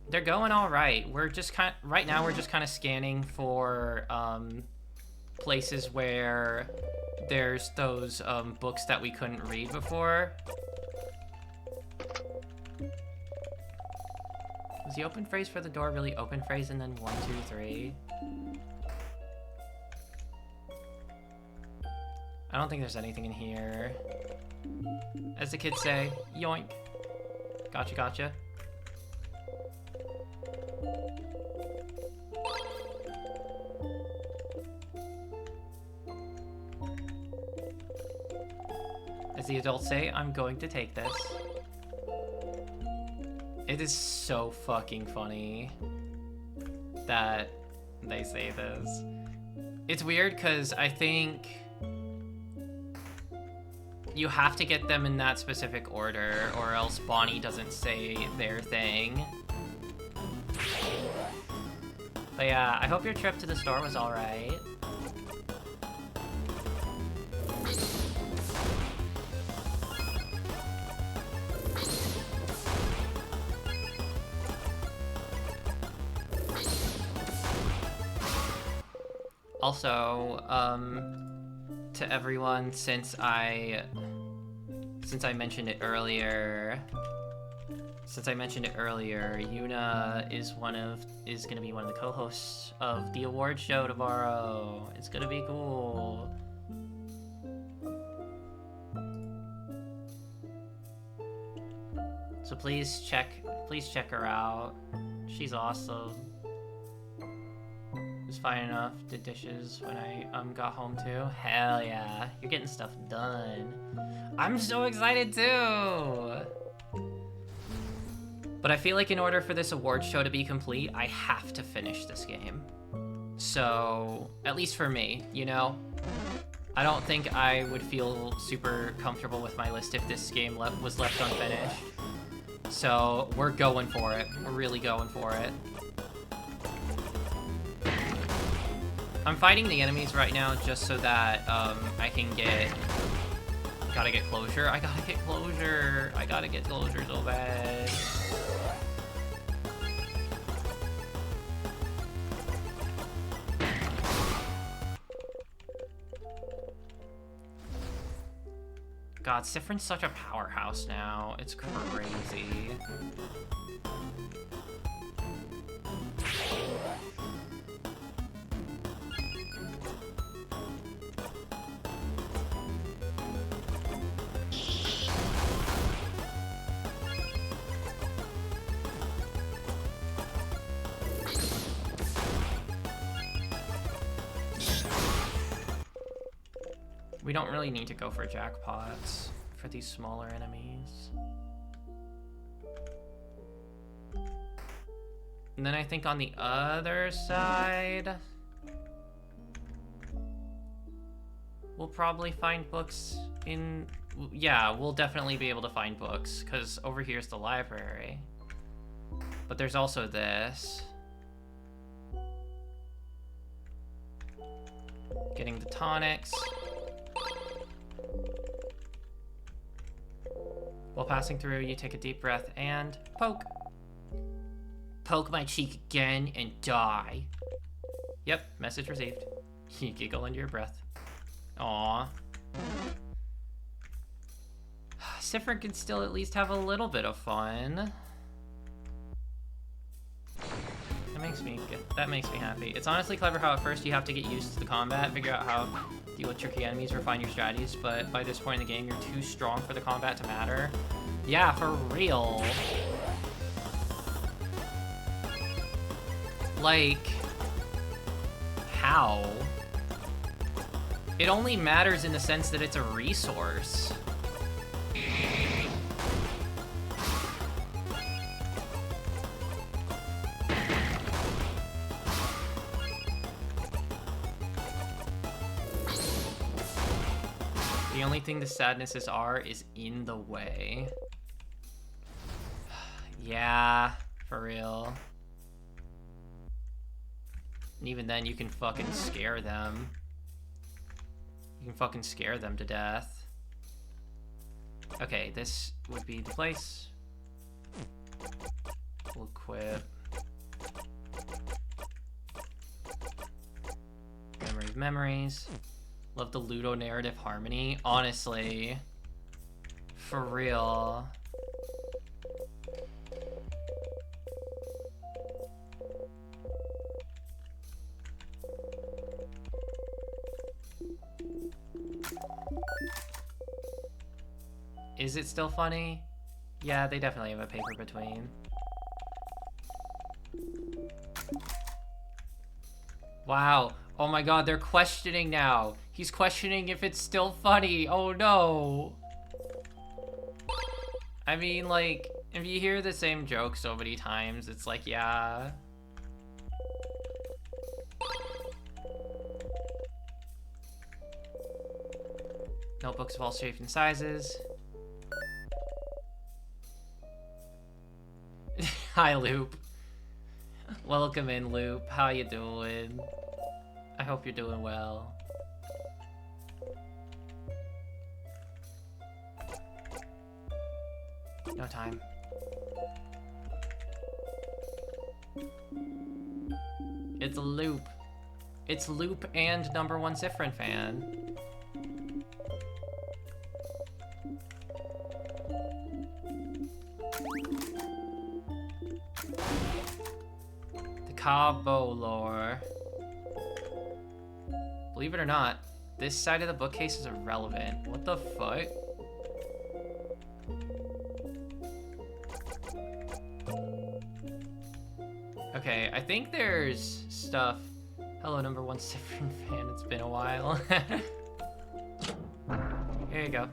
They're going all right. We're just right now we're just kind of scanning for places where there's those books that we couldn't read before. Was the open phrase for the door really open phrase and then 1, 2, 3? I don't think there's anything in here. As the kids say, yoink. Gotcha, gotcha. As the adults say, I'm going to take this. It is so fucking funny that they say this. It's weird because I think you have to get them in that specific order or else Bonnie doesn't say their thing. But yeah, I hope your trip to the store was alright. Also, to everyone since I mentioned it earlier. Yuna is gonna be one of the co-hosts of the award show tomorrow. It's gonna be cool. So please check her out. She's awesome. Was fine enough, did dishes when I got home too. Hell yeah, you're getting stuff done. I'm so excited too. But I feel like in order for this award show to be complete, I have to finish this game. So, at least for me, you know? I don't think I would feel super comfortable with my list if this game was left unfinished. So, we're going for it. We're really going for it. I'm fighting the enemies right now just so that I can get... Gotta get closure. I gotta get closure so bad. God, Siffrin's such a powerhouse now. It's crazy. We don't really need to go for jackpots for these smaller enemies. And then I think on the other side, we'll probably find books in... Yeah, we'll definitely be able to find books, because over here's the library. But there's also this. Getting the tonics. While passing through, you take a deep breath and poke. Poke my cheek again and die. Yep, message received. You giggle under your breath. Aww. Siffrin can still at least have a little bit of fun. That makes me happy. It's honestly clever how at first you have to get used to the combat, figure out how to deal with tricky enemies, refine your strategies, but by this point in the game, you're too strong for the combat to matter. Yeah, for real. Like, how? It only matters in the sense that it's a resource. The only thing the sadnesses are is in the way. Yeah, for real. And even then, you can fucking scare them. You can fucking scare them to death. Okay, this would be the place. We'll equip. Memories. Love the Ludo narrative harmony. Honestly. For real. Is it still funny? Yeah, they definitely have a paper between. Wow. Oh my god, they're questioning now. He's questioning if it's still funny. Oh no. I mean, like, if you hear the same joke so many times, it's like, yeah. Notebooks of all shapes and sizes. Hi, Loop. Welcome in, Loop. How you doing? I hope you're doing well. No time. It's Loop. It's Loop and #1 Siffrin fan. Cabolore. Believe it or not, this side of the bookcase is irrelevant. What the fuck? Okay, I think there's stuff. Hello, number one Sifrin fan. It's been a while. Here you go.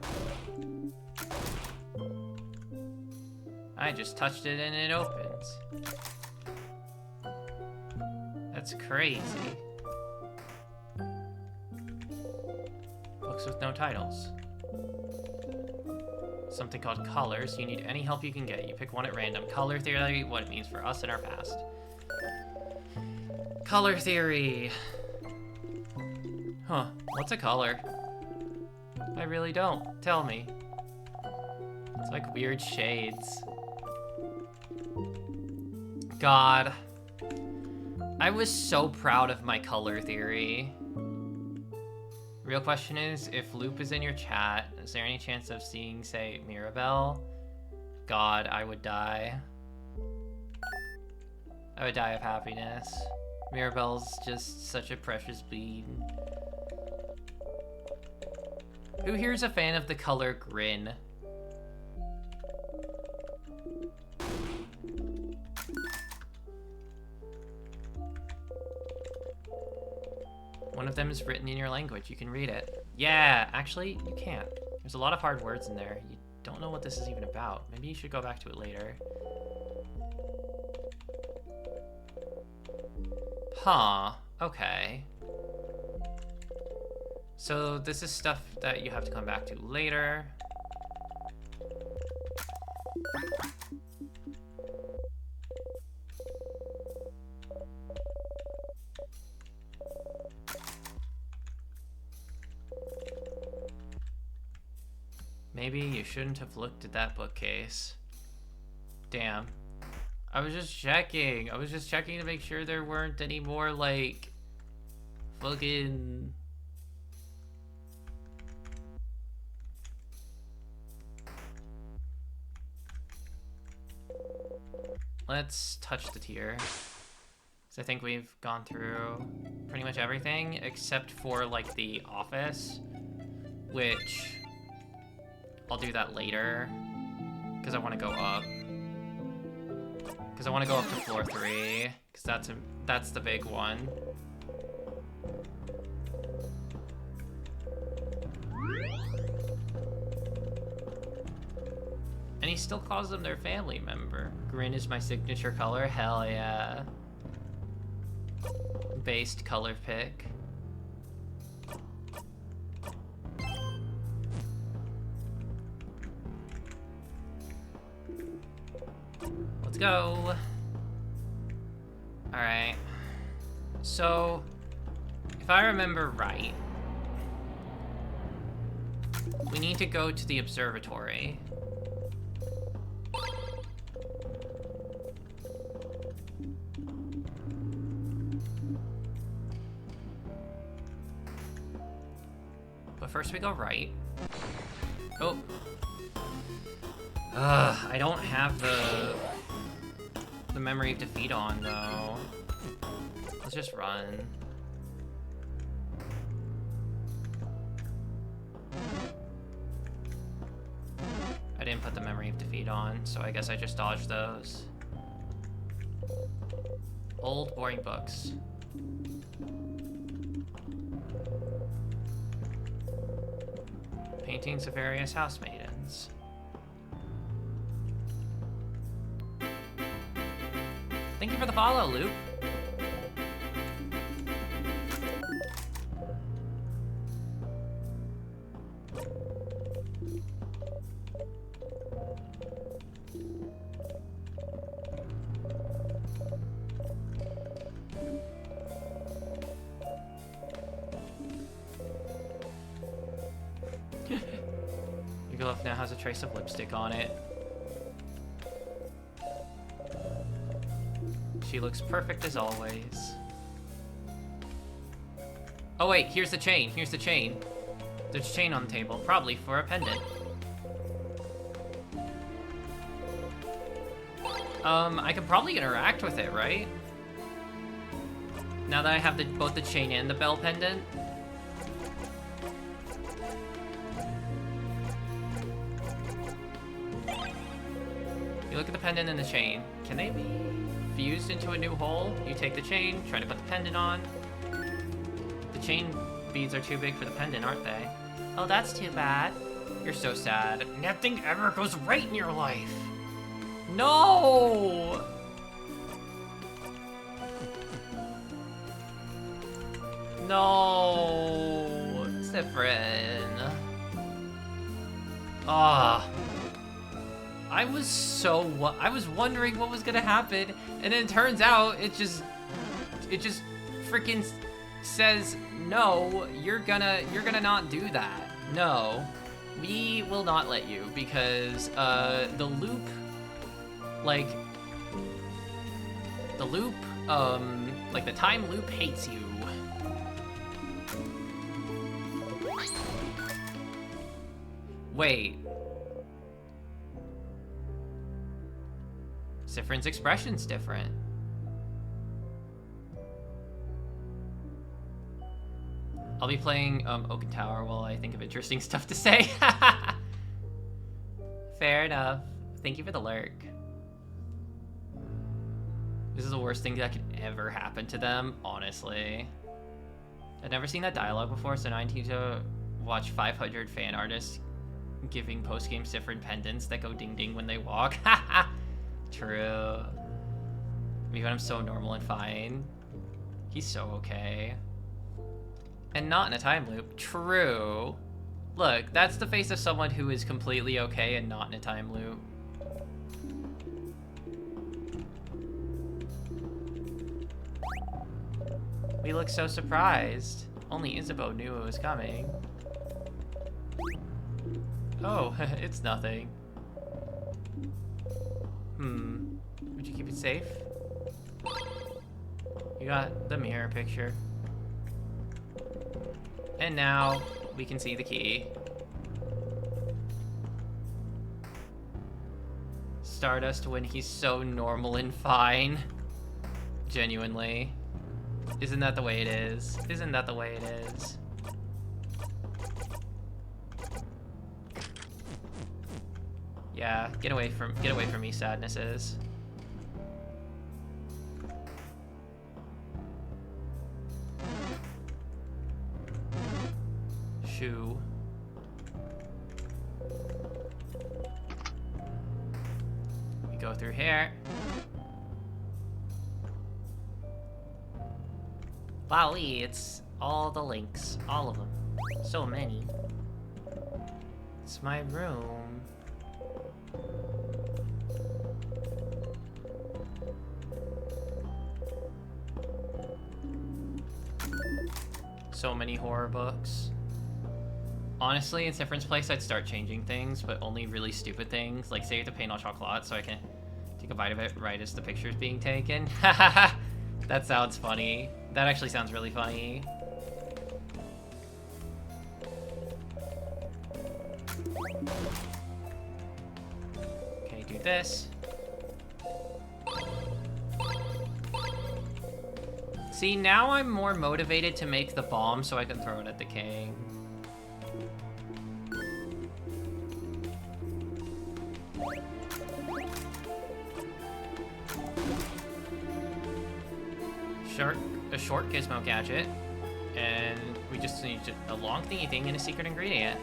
I just touched it and it opens. That's crazy. Books with no titles. Something called colors. You need any help you can get. You pick one at random. Color theory, what it means for us in our past. Color theory. Huh, what's a color? I really don't. Tell me. It's like weird shades. God. I was so proud of my color theory. Real question is, if Loop is in your chat, is there any chance of seeing, say, Mirabelle? God, I would die. I would die of happiness. Mirabelle's just such a precious bean. Who here is a fan of the color Grin? One of them is written in your language. You can read it. Yeah, actually, you can't. There's a lot of hard words in there. You don't know what this is even about. Maybe you should go back to it later. Huh. Okay. So this is stuff that you have to come back to later. Maybe you shouldn't have looked at that bookcase. Damn. I was just checking. I was just checking to make sure there weren't any more, like, fucking... Let's touch the tier. So I think we've gone through pretty much everything except for, like, the office, which I'll do that later because I want to go up. Because I want to go up to floor 3 because that's the big one. And he still calls them their family member. Grin is my signature color. Hell yeah. Based color pick. Let's go. Alright. So, if I remember right, we need to go to the observatory. But first we go right. Oh. I don't have the memory of defeat on, though. Let's just run. I didn't put the memory of defeat on, so I guess I just dodged those. Old, boring books. Paintings of various house maidens. Thank you for the follow, Luke. Your glove now has a trace of lipstick on it. She looks perfect as always. Oh wait, here's the chain. Here's the chain. There's a chain on the table, probably for a pendant. I could probably interact with it, right? now that I have both the chain and the bell pendant. You look at the pendant and the chain. Can they be fused into a new hole? You take the chain, try to put the pendant on. The chain beads are too big for the pendant, aren't they? Oh, that's too bad. You're so sad. Nothing ever goes right in your life. No! No, Siffrin. Ah. I was wondering what was gonna happen, and then it turns out it just freaking says, no, you're gonna not do that. No, we will not let you, because the loop, like the time loop hates you. Wait. Siffrin's expression's different. I'll be playing Oaken Tower while I think of interesting stuff to say. Fair enough. Thank you for the lurk. This is the worst thing that could ever happen to them, honestly. I've never seen that dialogue before, so now I need to watch 500 fan artists giving post-game Siffrin pendants that go ding-ding when they walk. True. Maybe I'm so normal and fine. He's so okay. And not in a time loop. True. Look, that's the face of someone who is completely okay and not in a time loop. We look so surprised. Only Isabeau knew it was coming. Oh, it's nothing. Would you keep it safe? You got the mirror picture. And now we can see the key. Stardust when he's so normal and fine. Genuinely. Isn't that the way it is? Isn't that the way it is? Yeah, get away from me, sadnesses. Shoe. We go through here. Wowee, it's all the links. All of them. So many. It's my room. So many horror books. Honestly, in Siffrin's place, I'd start changing things, but only really stupid things. Like, say you have to paint on chocolate so I can take a bite of it right as the picture's being taken. That sounds funny. That actually sounds really funny. Okay, do this. See, now I'm more motivated to make the bomb so I can throw it at the king. A short gizmo gadget, and we just need a long thingy thing and a secret ingredient.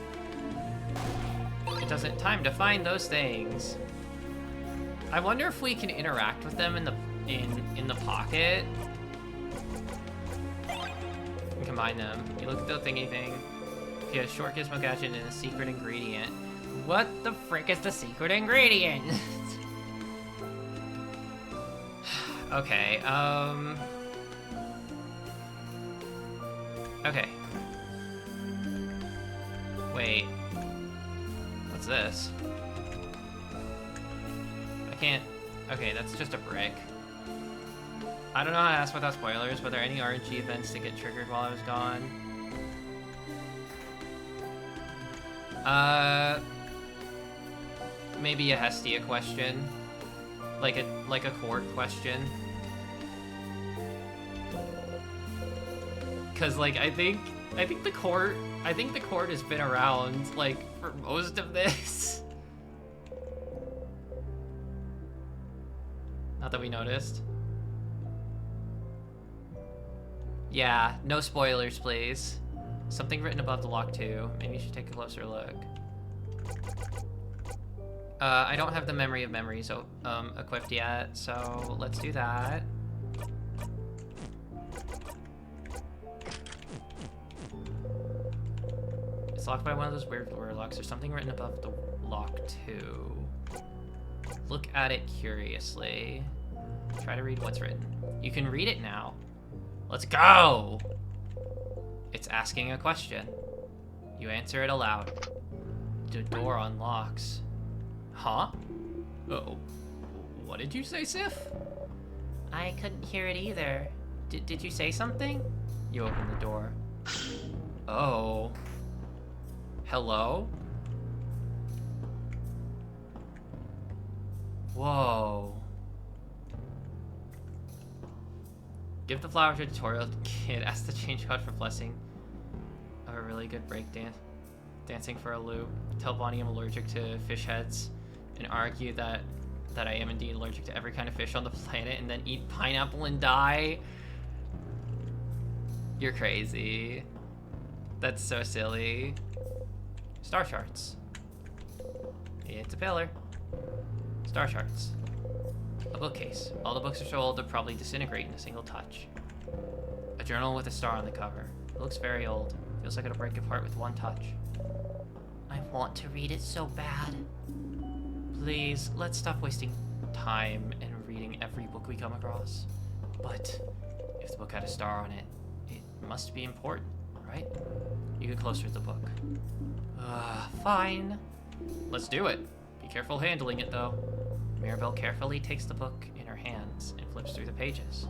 It doesn't time to find those things. I wonder if we can interact with them in the pocket. And combine them. You look at the thingy thing. You have a short gizmo gadget and a secret ingredient. What the frick is the secret ingredient? Okay, okay. Wait. What's this? I can't... Okay, that's just a brick. I don't know how to ask without spoilers. Were there any RNG events that get triggered while I was gone? Maybe a Hestia question. Like a court question. Cause like I think the court has been around like for most of this. Not that we noticed. Yeah, no spoilers, please. Something written above the lock too. Maybe you should take a closer look. I don't have the memory of memories equipped yet, so let's do that. It's locked by one of those weird door locks. There's something written above the lock too. Look at it curiously. Try to read what's written. You can read it now. Let's go! It's asking a question. You answer it aloud. The door unlocks. Huh? Uh-oh. What did you say, Sif? I couldn't hear it either. Did you say something? You open the door. Oh. Hello? Whoa. Give the flower to a tutorial kid. Ask the change code for blessing of a really good break dance. Dancing for a loop. Tell Bonnie I'm allergic to fish heads. And argue that I am indeed allergic to every kind of fish on the planet, and then eat pineapple and die. You're crazy. That's so silly. Star charts. It's a pillar. Star charts. A bookcase. All the books are so old they'll probably disintegrate in a single touch. A journal with a star on the cover. It looks very old. Feels like it'll break apart with one touch. I want to read it so bad. Please, let's stop wasting time and reading every book we come across. But if the book had a star on it, it must be important, right? You get closer to the book. Fine. Let's do it. Be careful handling it, though. Mirabelle carefully takes the book in her hands and flips through the pages.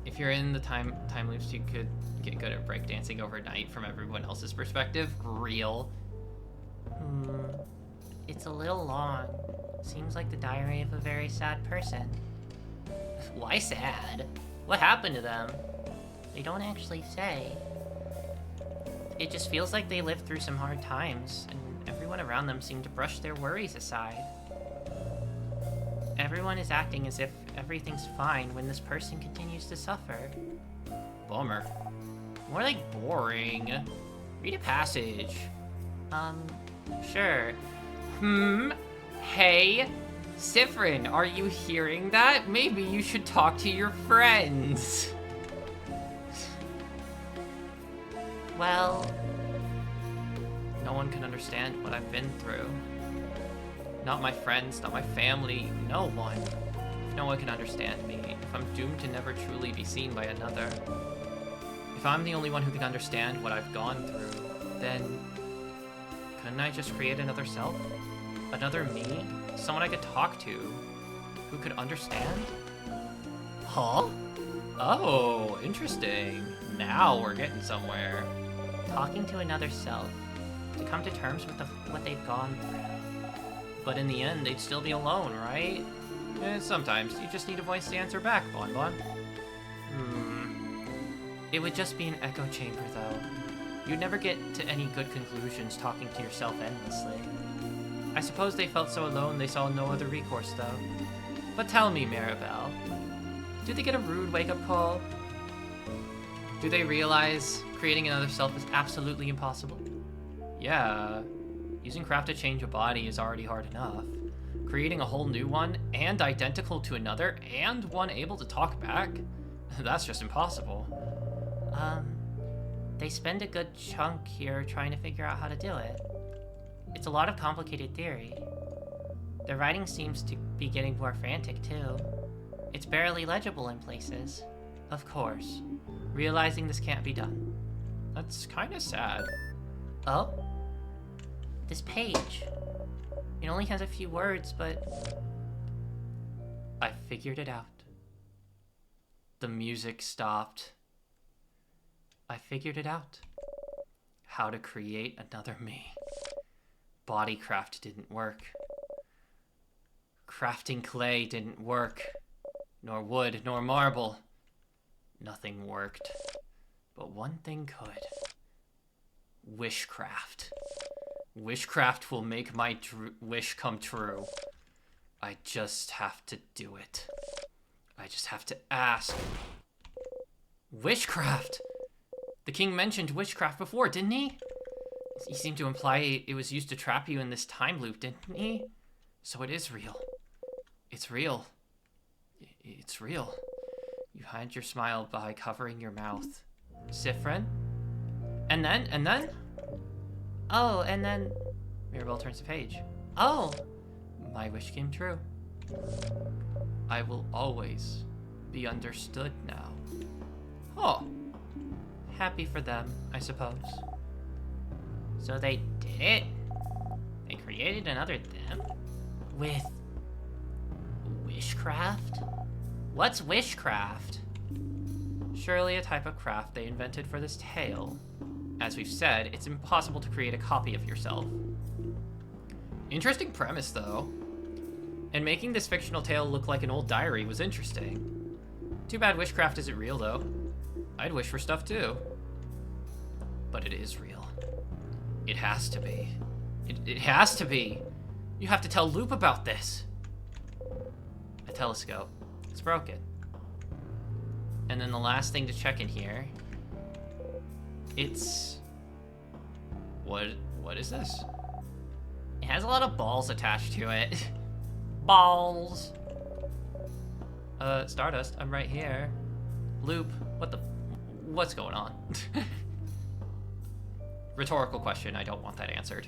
If you're in the time loops, you could get good at breakdancing overnight from everyone else's perspective. Real. It's a little long. Seems like the diary of a very sad person. Why sad? What happened to them? They don't actually say. It just feels like they lived through some hard times, and everyone around them seemed to brush their worries aside. Everyone is acting as if everything's fine when this person continues to suffer. Bummer. More like boring. Read a passage. Sure. Hey, Siffrin, are you hearing that? Maybe you should talk to your friends. Well, no one can understand what I've been through. Not my friends, not my family, no one. If no one can understand me, if I'm doomed to never truly be seen by another, if I'm the only one who can understand what I've gone through, then couldn't I just create another self? Another me? Someone I could talk to? Who could understand? Huh? Oh, interesting. Now we're getting somewhere. Talking to another self. To come to terms with what they've gone through. But in the end, they'd still be alone, right? Sometimes. You just need a voice to answer back, Bon Bon. It would just be an echo chamber, though. You'd never get to any good conclusions talking to yourself endlessly. I suppose they felt so alone they saw no other recourse, though. But tell me, Mirabelle, do they get a rude wake-up call? Do they realize creating another self is absolutely impossible? Yeah, using craft to change a body is already hard enough. Creating a whole new one, and identical to another, and one able to talk back? That's just impossible. They spend a good chunk here trying to figure out how to do it. It's a lot of complicated theory. The writing seems to be getting more frantic, too. It's barely legible in places. Of course. Realizing this can't be done. That's kinda sad. Oh? This page. It only has a few words, but... I figured it out. The music stopped. I figured it out. How to create another me. Bodycraft didn't work. Crafting clay didn't work. Nor wood, nor marble. Nothing worked. But one thing could. Wishcraft. Wishcraft will make my wish come true. I just have to do it. I just have to ask. Wishcraft! The king mentioned witchcraft before, didn't he? He seemed to imply it was used to trap you in this time loop, didn't he? So it is real. It's real. It's real. You hide your smile by covering your mouth. Siffrin? And then? Oh, and then... Mirabelle turns the page. Oh! My wish came true. I will always be understood now. Oh. Happy for them, I suppose. So they did it? They created another them? With... wishcraft? What's wishcraft? Surely a type of craft they invented for this tale. As we've said, it's impossible to create a copy of yourself. Interesting premise, though. And making this fictional tale look like an old diary was interesting. Too bad wishcraft isn't real, though. I'd wish for stuff, too. But it is real. It has to be. It has to be. You have to tell Loop about this. A telescope. It's broken. And then the last thing to check in here. It's... What is this? It has a lot of balls attached to it. Balls! Stardust, I'm right here. Loop, what's going on? Rhetorical question, I don't want that answered.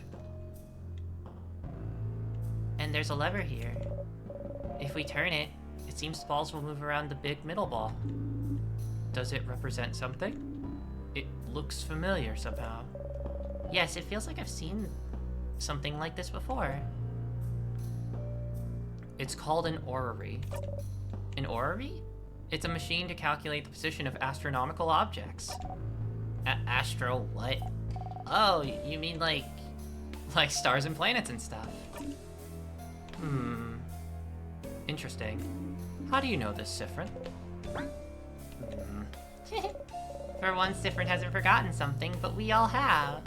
And there's a lever here. If we turn it, it seems balls will move around the big middle ball. Does it represent something? It looks familiar somehow. Yes, it feels like I've seen something like this before. It's called an orrery. An orrery? It's a machine to calculate the position of astronomical objects. Astro what? Oh, you mean like stars and planets and stuff. Interesting. How do you know this, Siffrin? For once, Siffrin hasn't forgotten something, but we all have.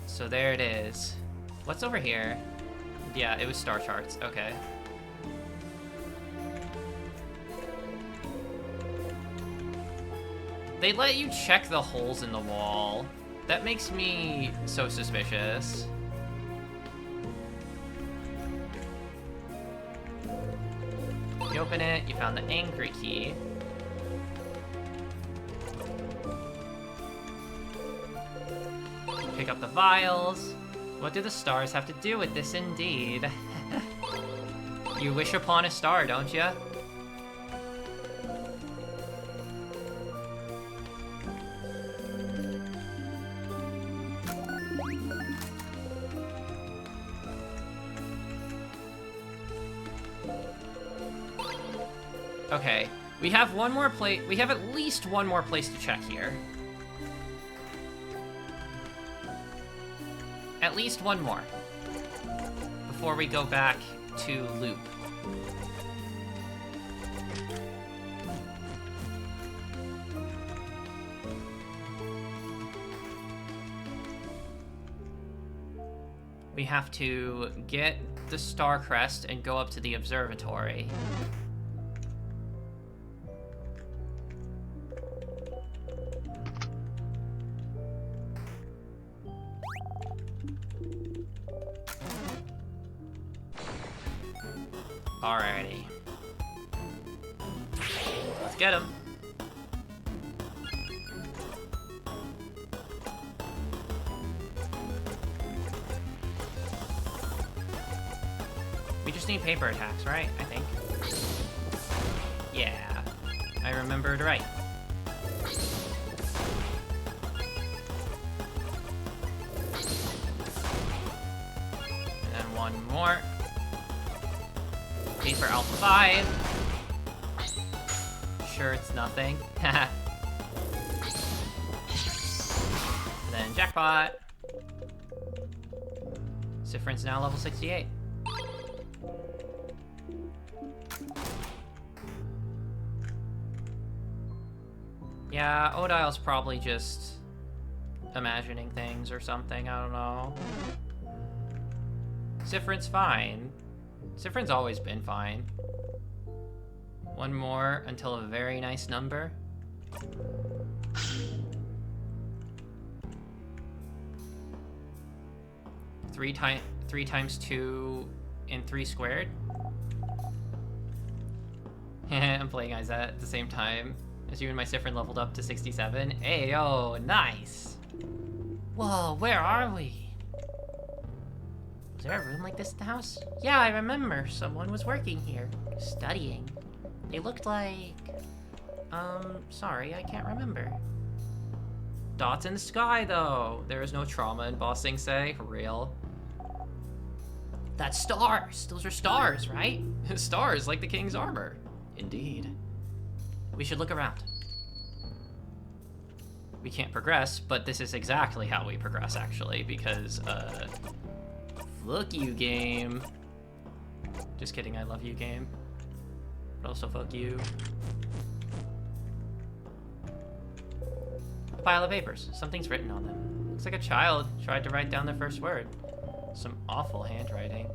So there it is. What's over here? Yeah, it was star charts. Okay. They let you check the holes in the wall. That makes me so suspicious. You open it, you found the angry key. Pick up the vials. What do the stars have to do with this, indeed? You wish upon a star, don't you? Okay, we have one more place. We have at least one more place to check here. At least one more. Before we go back to Loop. We have to get the Star Crest and go up to the observatory. Alrighty. Let's get him. We just need paper attacks, right? I think. Yeah. I remembered right. And then one more. For Alpha 5. Sure, it's nothing. And then jackpot. Siffrin's now level 68. Yeah, Odile's probably just imagining things or something, I don't know. Siffrin's fine. Siffrin's always been fine. One more until a very nice number. Three times 2 and 3 squared. I'm playing Isaac at the same time as you and my Siffrin leveled up to 67. Ayo, nice! Whoa, where are we? Was there a room like this in the house? Yeah, I remember. Someone was working here, studying. They looked like... sorry, I can't remember. Dots in the sky, though. There is no trauma in Ba Sing Se. Real. That's stars. Those are stars, right? Stars, like the king's armor. Indeed. We should look around. We can't progress, but this is exactly how we progress, actually, because, fuck you, game. Just kidding, I love you, game. But also, fuck you. A pile of papers. Something's written on them. Looks like a child tried to write down the first word. Some awful handwriting.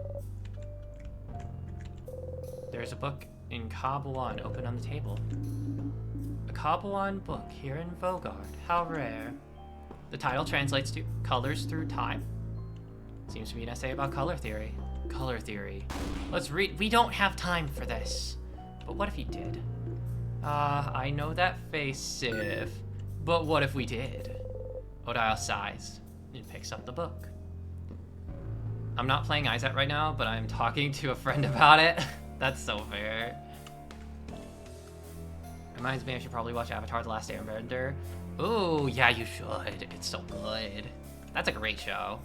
There's a book in Cabuan open on the table. A Cabuan book here in Vogard. How rare. The title translates to Colors Through Time. Seems to be an essay about color theory. Color theory. Let's read. We don't have time for this. But what if he did? I know that face, Sif. But what if we did? Odile sighs and picks up the book. I'm not playing Isaac right now, but I'm talking to a friend about it. That's so fair. Reminds me I should probably watch Avatar: The Last Airbender. Ooh, yeah, you should. It's so good. That's a great show.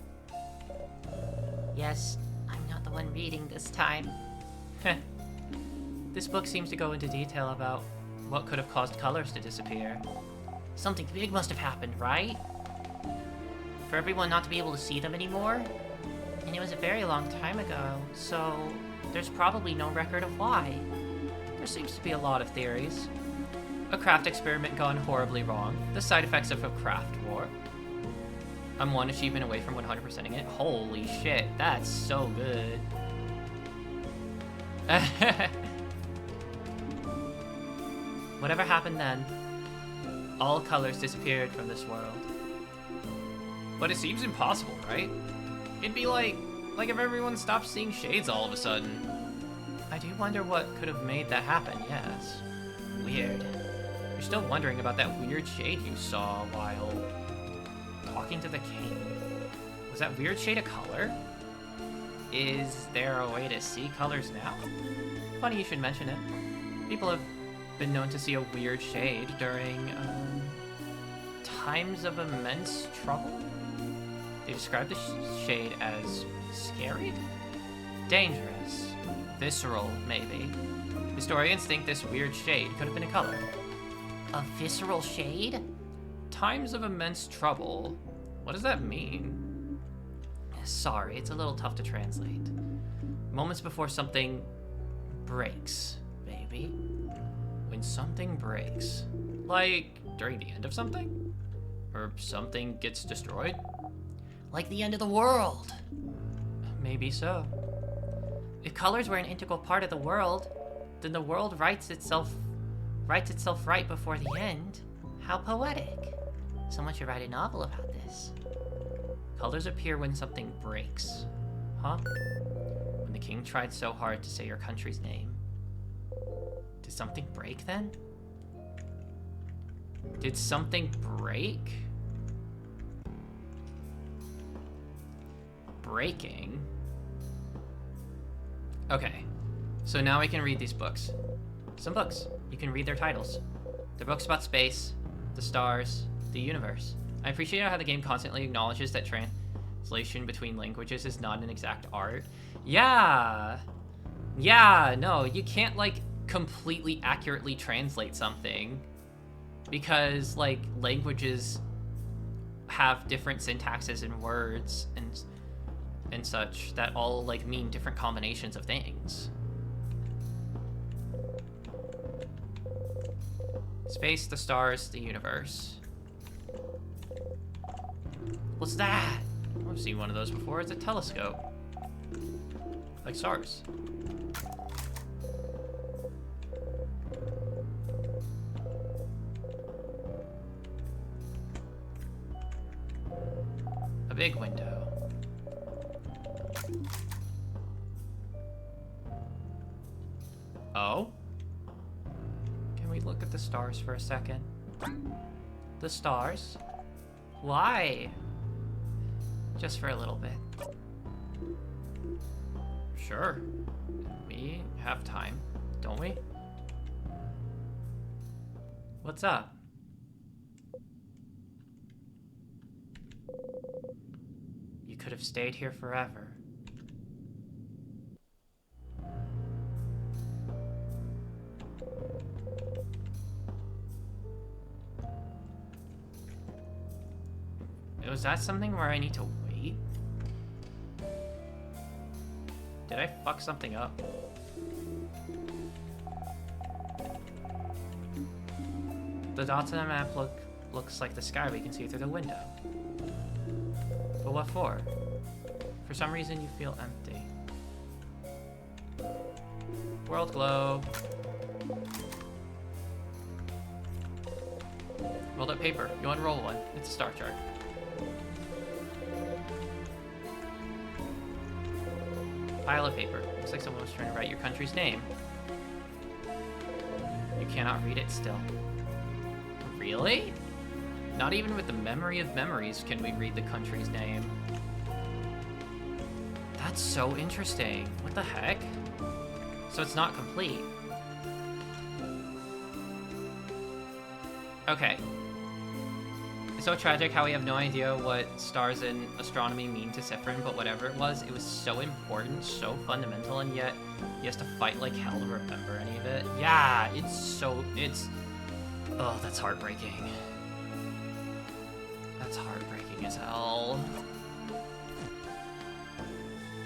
Yes, I'm not the one reading this time. This book seems to go into detail about what could have caused colors to disappear. Something big must have happened, right? For everyone not to be able to see them anymore? And it was a very long time ago, so there's probably no record of why. There seems to be a lot of theories. A craft experiment gone horribly wrong. The side effects of a craft war. I'm one achievement away from 100%ing it. Holy shit, that's so good. Whatever happened then, all colors disappeared from this world. But it seems impossible, right? It'd be like if everyone stopped seeing shades all of a sudden. I do wonder what could have made that happen, yes. Weird. You're still wondering about that weird shade you saw while talking to the king. Was that weird shade a color? Is there a way to see colors now? Funny you should mention it. People have been known to see a weird shade during times of immense trouble. They describe the shade as scary, dangerous, visceral, maybe. Historians think this weird shade could have been a color. A visceral shade? Times of immense trouble. What does that mean? Sorry, it's a little tough to translate. Moments before something breaks, maybe. When something breaks. Like during the end of something? Or something gets destroyed? Like the end of the world. Maybe so. If colors were an integral part of the world, then the world writes itself right before the end. How poetic. Someone should write a novel about this. Colors appear when something breaks. Huh? When the king tried so hard to say your country's name. Did something break then? Did something break? Breaking? Okay, so now we can read these books. Some books. You can read their titles. They're books about space, the stars, the universe. I appreciate how the game constantly acknowledges that translation between languages is not an exact art. Yeah! Yeah, no, you can't, like, completely accurately translate something. Because, like, languages have different syntaxes and words and such that all, like, mean different combinations of things. Space, the stars, the universe. What's that? I've seen one of those before. It's a telescope. Like stars. A big window. Oh? Can we look at the stars for a second? The stars? Why? Just for a little bit. Sure. We have time, don't we? What's up? You could have stayed here forever. Was that something where I need to wait? Did I fuck something up? The dots on the map looks like the sky we can see through the window. But what for? For some reason you feel empty. World globe. Rolled up paper. You unroll one. It's a star chart. Pile of paper. Looks like someone was trying to write your country's name. You cannot read it still. Really? Not even with the memory of memories can we read the country's name. That's so interesting. What the heck? So it's not complete. Okay. It's so tragic how we have no idea what stars in astronomy mean to Siffrin, but whatever it was so important, so fundamental, and yet he has to fight like hell to remember any of it. Yeah, oh, that's heartbreaking. That's heartbreaking as hell.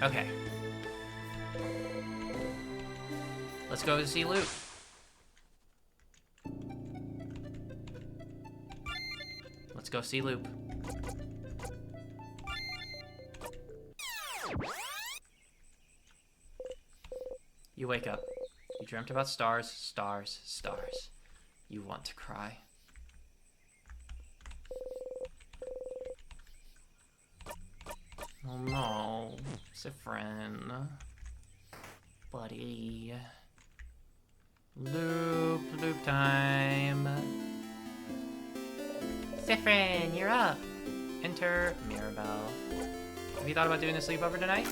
Okay. Let's go see Luke. Let's go see Loop. You wake up. You dreamt about stars, stars, stars. You want to cry. Oh no, Siffrin. Buddy. Loop time. Siffrin, you're up. Enter Mirabelle. Have you thought about doing a sleepover tonight?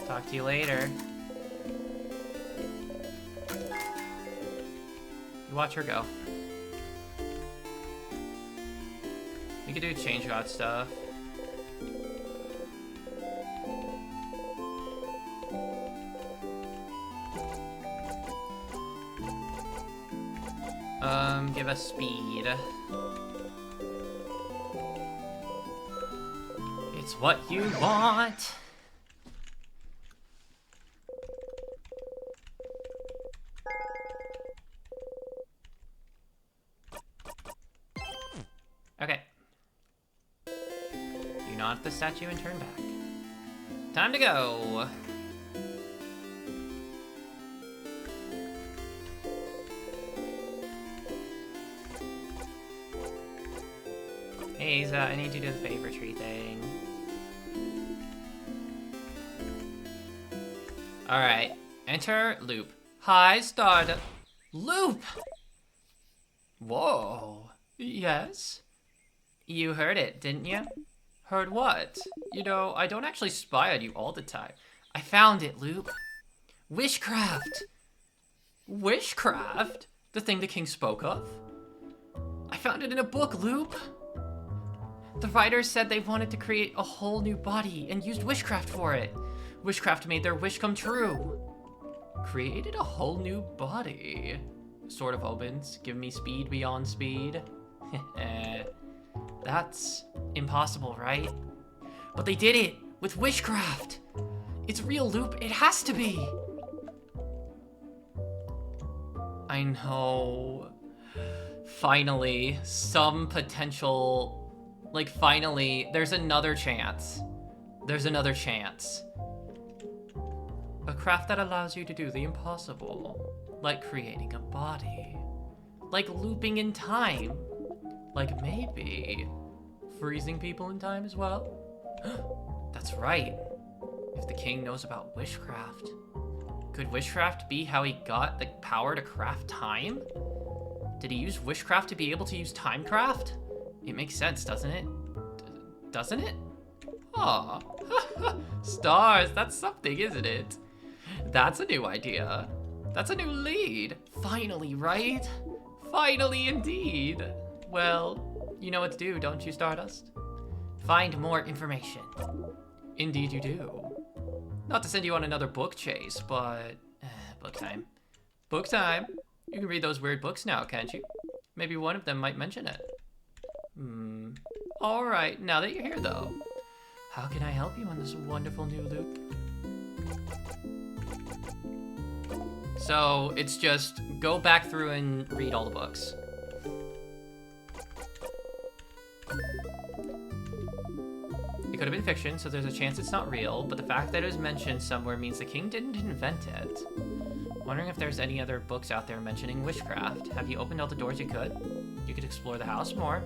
Talk to you later. You watch her go. We could do change god stuff. Give us speed. It's what you want. Okay. You nod at the statue and turn back. Time to go. Hey, Isa, I need you to do the favor tree thing. Alright. Enter Loop. Hi, Stardust. Loop! Whoa. Yes? You heard it, didn't you? Heard what? You know, I don't actually spy on you all the time. I found it, Loop. Wishcraft! Wishcraft? The thing the king spoke of? I found it in a book, Loop. The writers said they wanted to create a whole new body and used wishcraft for it. Wishcraft made their wish come true. Created a whole new body. Sword of Omens, give me speed beyond speed. That's impossible, right? But they did it with wishcraft. It's real, Loop. It has to be. I know. Finally, some potential... Like, finally, there's another chance. There's another chance. A craft that allows you to do the impossible. Like creating a body. Like looping in time. Like maybe freezing people in time as well. That's right. If the king knows about witchcraft, could witchcraft be how he got the power to craft time? Did he use witchcraft to be able to use timecraft? It makes sense, doesn't it? Doesn't it? Aw. Stars, that's something, isn't it? That's a new idea. That's a new lead. Finally, right? Finally indeed. Well, you know what to do, don't you, Stardust? Find more information. Indeed you do. Not to send you on another book chase, but... book time. Book time! You can read those weird books now, can't you? Maybe one of them might mention it. Alright, now that you're here, though, how can I help you on this wonderful new loop? So, it's just go back through and read all the books. It could have been fiction, so there's a chance it's not real, but the fact that it was mentioned somewhere means the king didn't invent it. Wondering if there's any other books out there mentioning witchcraft. Have you opened all the doors you could? You could explore the house more.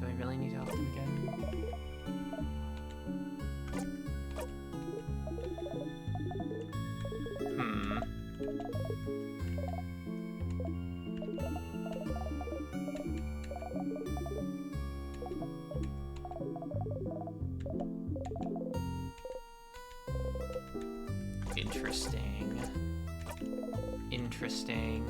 Do I really need to help them again? Interesting. Interesting.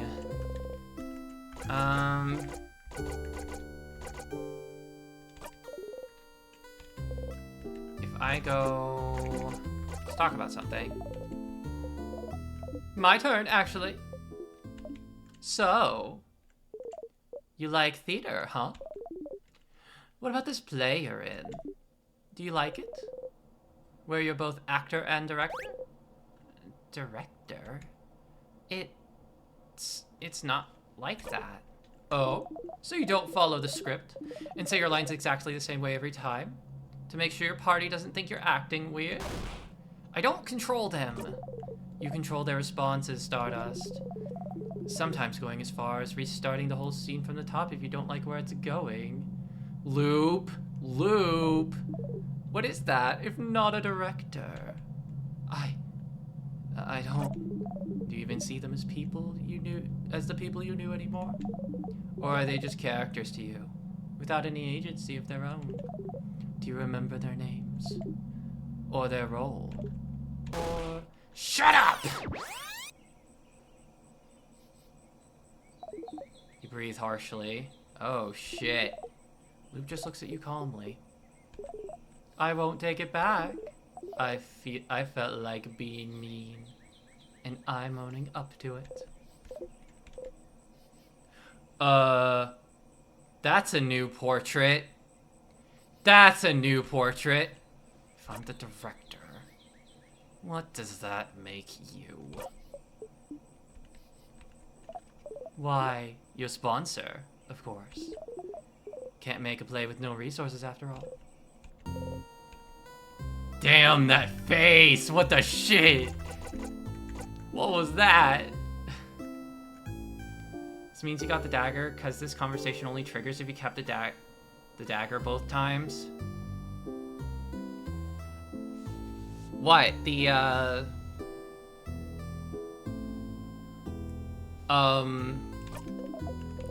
If I go... Let's talk about something. My turn, actually. So, you like theater, huh? What about this play you're in? Do you like it? Where you're both actor and director? Director? It's not like that. Oh? So you don't follow the script and say your lines exactly the same way every time? To make sure your party doesn't think you're acting weird? I don't control them. You control their responses, Stardust. Sometimes going as far as restarting the whole scene from the top if you don't like where it's going. Loop. Loop. What is that if not a director? I don't... Do you even see them as people you knew, as the people you knew anymore? Or are they just characters to you, without any agency of their own? Do you remember their names? Or their role? Or... Shut up! You breathe harshly. Oh, shit. Loop just looks at you calmly. I won't take it back. I felt like being mean. And I'm owning up to it. That's a new portrait. That's a new portrait. If I'm the director, what does that make you? Why, your sponsor, of course. Can't make a play with no resources after all. Damn, that face! What the shit? What was that? This means you got the dagger, because this conversation only triggers if you kept the dagger both times. What? The,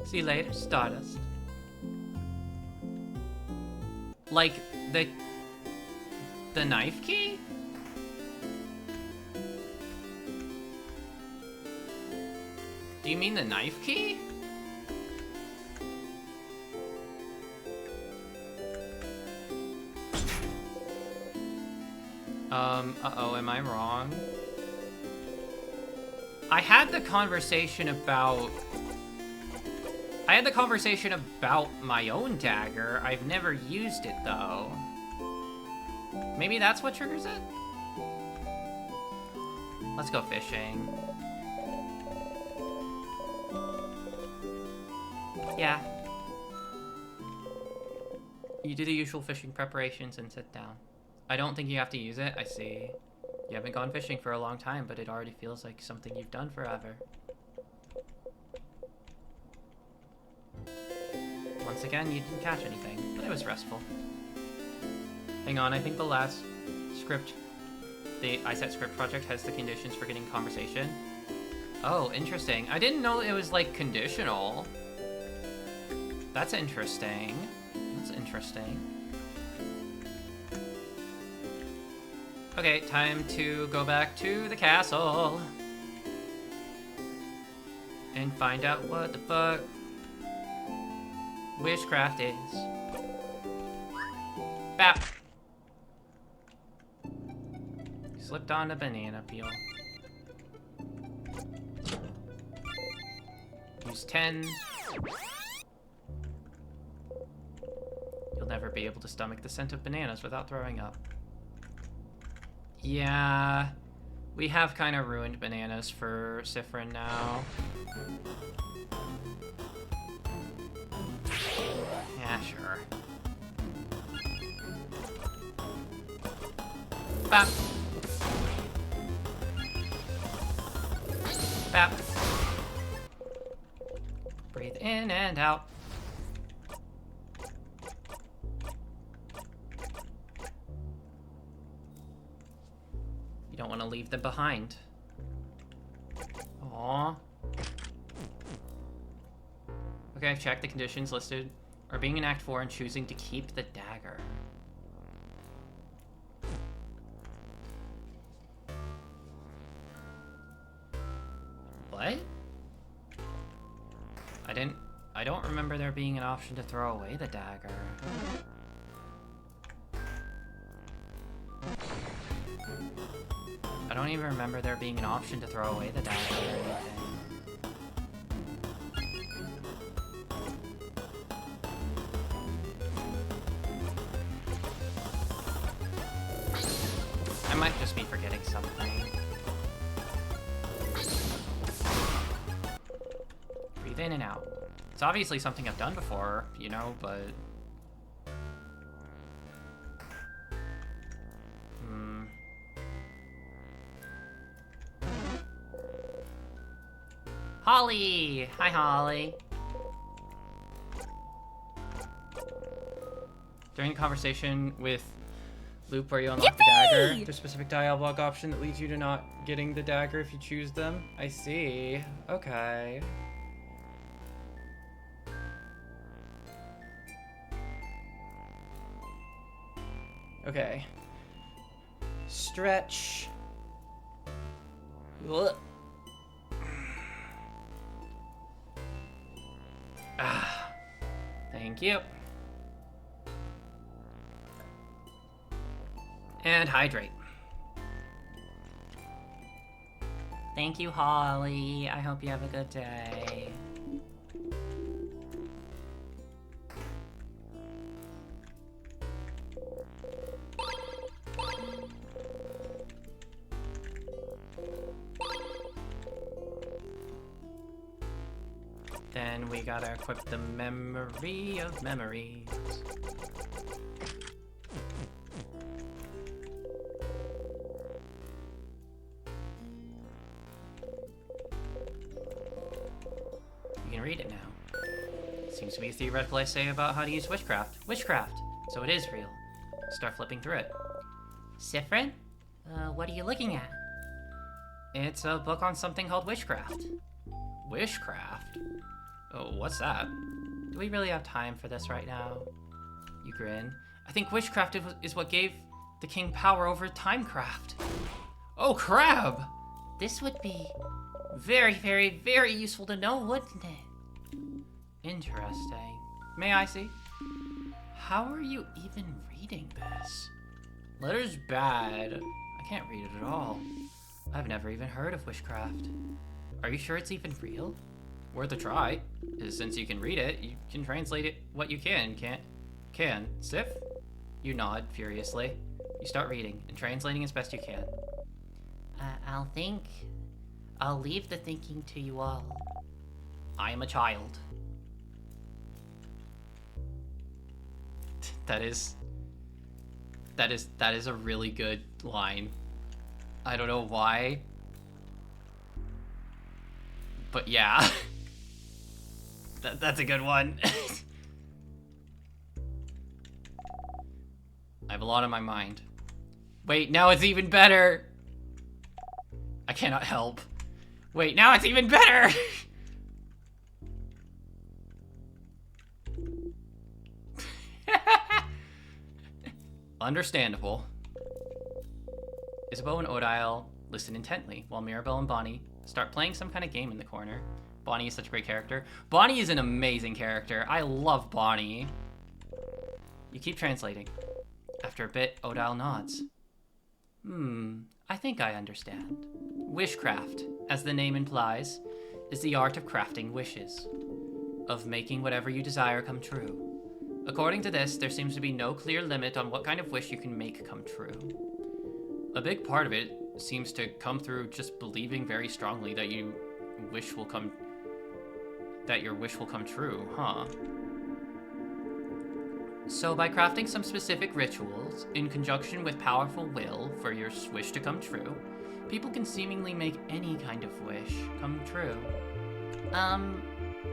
see you later, Stardust. Like, the knife key? Do you mean the knife key? Uh-oh, am I wrong? I had the conversation about my own dagger. I've never used it, though. Maybe that's what triggers it? Let's go fishing. Yeah. You do the usual fishing preparations and sit down. I don't think you have to use it. I see. You haven't gone fishing for a long time, but it already feels like something you've done forever. Once again, you didn't catch anything, but it was restful. Hang on, I think the last script, the iSet script project has the conditions for getting conversation. Oh, interesting. I didn't know it was, like, conditional. That's interesting. That's interesting. Okay, time to go back to the castle. And find out what the fuck witchcraft is. Bap! Slipped on a banana peel. Use 10. You'll never be able to stomach the scent of bananas without throwing up. Yeah, we have kind of ruined bananas for Siffrin now. Yeah, sure. Bap. Bap. Breathe in and out. You don't want to leave them behind. Aww. Okay, I've checked the conditions listed are being in Act 4 and choosing to keep the dagger. What? I don't remember there being an option to throw away the dagger. I don't even remember there being an option to throw away the dagger or anything. I might just be forgetting something. Breathe in and out. It's obviously something I've done before, you know, but... Holly! Hi, Holly. During the conversation with Loop where you unlock the dagger, there's a specific dialogue option that leads you to not getting the dagger if you choose them. I see. Okay. Okay. Stretch. Ugh. Ah. Thank you. And hydrate. Thank you, Holly. I hope you have a good day. Then we gotta equip the memory of memories. You can read it now. Seems to be a theoretical essay about how to use witchcraft. Witchcraft! So it is real. Start flipping through it. Siffrin? What are you looking at? It's a book on something called witchcraft. Witchcraft? Oh, what's that? Do we really have time for this right now? You grin. I think witchcraft is what gave the king power over Timecraft. Oh, crab! This would be very, very, very useful to know, wouldn't it? Interesting. May I see? How are you even reading this? Letter's bad. I can't read it at all. I've never even heard of wishcraft. Are you sure it's even real? Worth a try. Since you can read it, you can translate it what you can, can't? Can. Sif? You nod furiously. You start reading and translating as best you can. I'll think. I'll leave the thinking to you all. I am a child. That is a really good line. I don't know why. But yeah. That's a good one. I have a lot on my mind. Wait, now it's even better! I cannot help. Wait, now it's even better! Understandable. Isabeau and Odile listen intently, while Mirabelle and Bonnie start playing some kind of game in the corner. Bonnie is such a great character. Bonnie is an amazing character. I love Bonnie. You keep translating. After a bit, Odile nods. I think I understand. Wishcraft, as the name implies, is the art of crafting wishes. Of making whatever you desire come true. According to this, there seems to be no clear limit on what kind of wish you can make come true. A big part of it seems to come through just believing very strongly that your wish will come true, huh? So by crafting some specific rituals, in conjunction with powerful will for your wish to come true, people can seemingly make any kind of wish come true.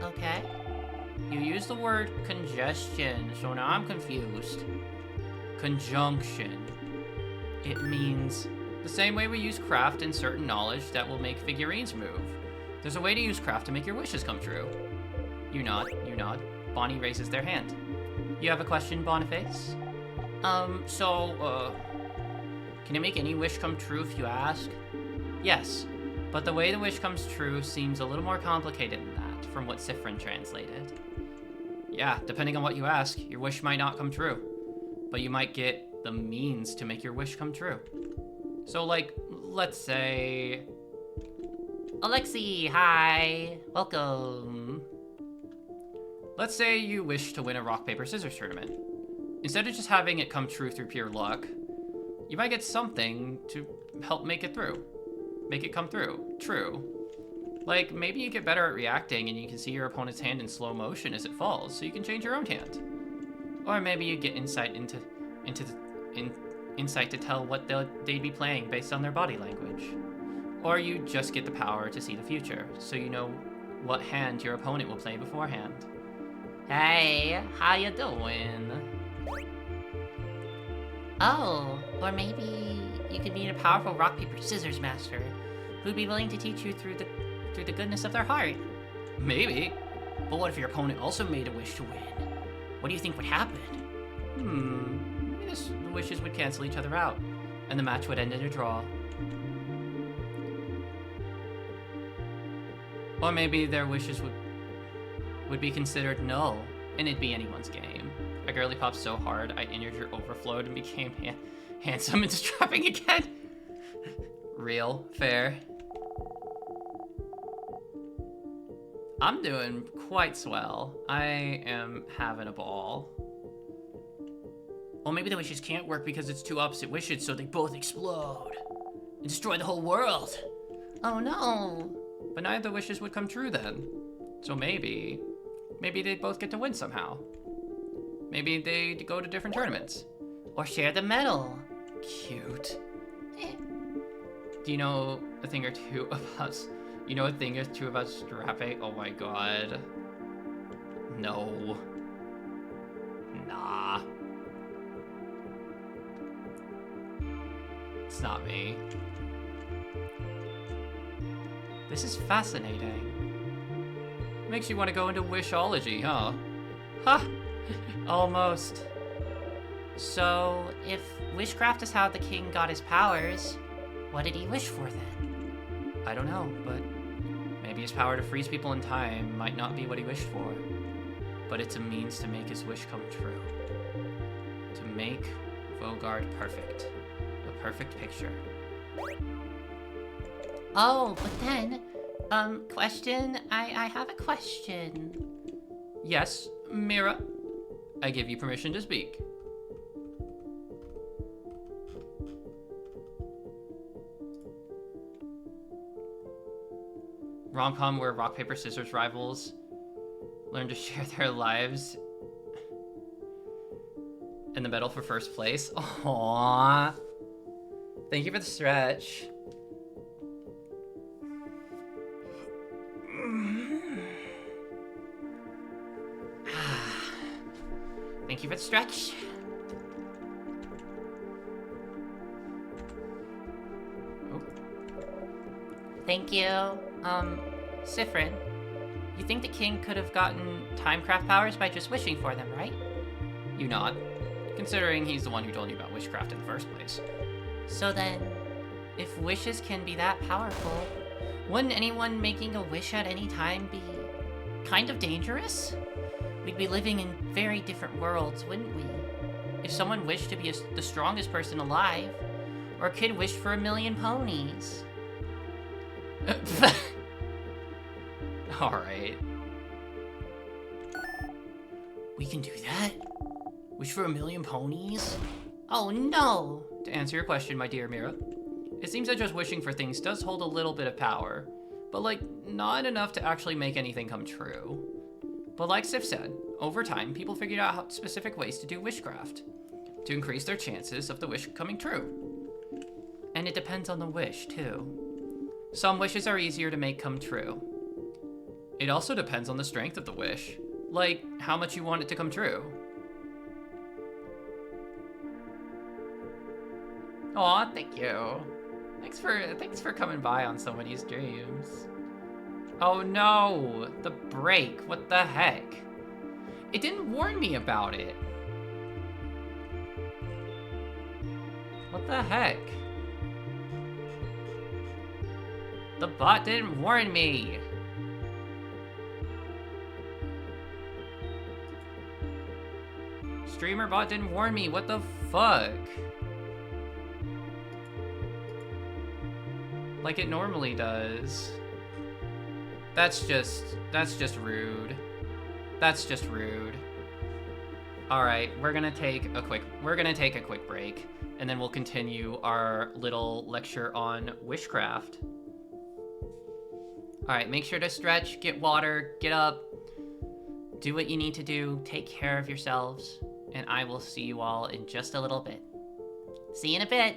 Okay. You use the word congestion, so now I'm confused. Conjunction. It means the same way we use craft in certain knowledge that will make figurines move. There's a way to use craft to make your wishes come true. You nod, you nod. Bonnie raises their hand. You have a question, Boniface? Can you make any wish come true if you ask? Yes, but the way the wish comes true seems a little more complicated than that, from what Siffrin translated. Yeah, depending on what you ask, your wish might not come true, but you might get the means to make your wish come true. So, like, let's say... Alexi, hi! Welcome! Let's say you wish to win a rock, paper, scissors tournament. Instead of just having it come true through pure luck, you might get something to help make it through. Make it come through. True. Like, maybe you get better at reacting and you can see your opponent's hand in slow motion as it falls, so you can change your own hand. Or maybe you get insight insight to tell what they'd be playing based on their body language. Or you just get the power to see the future, so you know what hand your opponent will play beforehand. Hey, how you doing? Oh, or maybe you could meet a powerful rock, paper, scissors master who'd be willing to teach you through the goodness of their heart. Maybe. But what if your opponent also made a wish to win? What do you think would happen? I guess the wishes would cancel each other out, and the match would end in a draw. Or maybe their wishes would be considered null, and it'd be anyone's game. A girly popped so hard, I energy overflowed and became handsome and strapping again. Real, fair. I'm doing quite swell. I am having a ball. Well, maybe the wishes can't work because it's two opposite wishes, so they both explode and destroy the whole world. Oh no. But neither of the wishes would come true then. So maybe they'd both get to win somehow. Maybe they'd go to different tournaments. Or share the medal. Cute. Do you know a thing or two about... strapping? Oh my god. No. Nah. It's not me. This is fascinating. Makes you want to go into wishology, huh? Ha! Almost. So, if wishcraft is how the king got his powers, what did he wish for then? I don't know, but maybe his power to freeze people in time might not be what he wished for. But it's a means to make his wish come true. To make Vaugarde perfect. perfect picture. Oh, but then, question? I have a question. Yes, Mira. I give you permission to speak. Rom-com where rock, paper, scissors rivals learn to share their lives in the battle for first place. Aww. Thank you for the stretch. Thank you for the stretch. Oh. Thank you. Siffrin, you think the king could have gotten timecraft powers by just wishing for them, right? You nod, considering he's the one who told you about witchcraft in the first place. So then, if wishes can be that powerful, wouldn't anyone making a wish at any time be kind of dangerous? We'd be living in very different worlds, wouldn't we? If someone wished to be the strongest person alive, or a kid wished for 1,000,000 ponies. Alright. We can do that? Wish for 1,000,000 ponies? Oh no! To answer your question, my dear Mira, it seems that just wishing for things does hold a little bit of power, but like, not enough to actually make anything come true. But like Sif said, over time, people figured out specific ways to do wishcraft, to increase their chances of the wish coming true. And it depends on the wish, too. Some wishes are easier to make come true. It also depends on the strength of the wish, like how much you want it to come true. Aw, thank you. Thanks for coming by on so many streams. Oh no, the break, what the heck? It didn't warn me about it. What the heck? The bot didn't warn me. Streamer bot didn't warn me, what the fuck? Like it normally does. That's just rude. That's just rude. All right, we're gonna take a quick break, and then we'll continue our little lecture on wishcraft. All right, make sure to stretch, get water, get up, do what you need to do, take care of yourselves, and I will see you all in just a little bit. See you in a bit.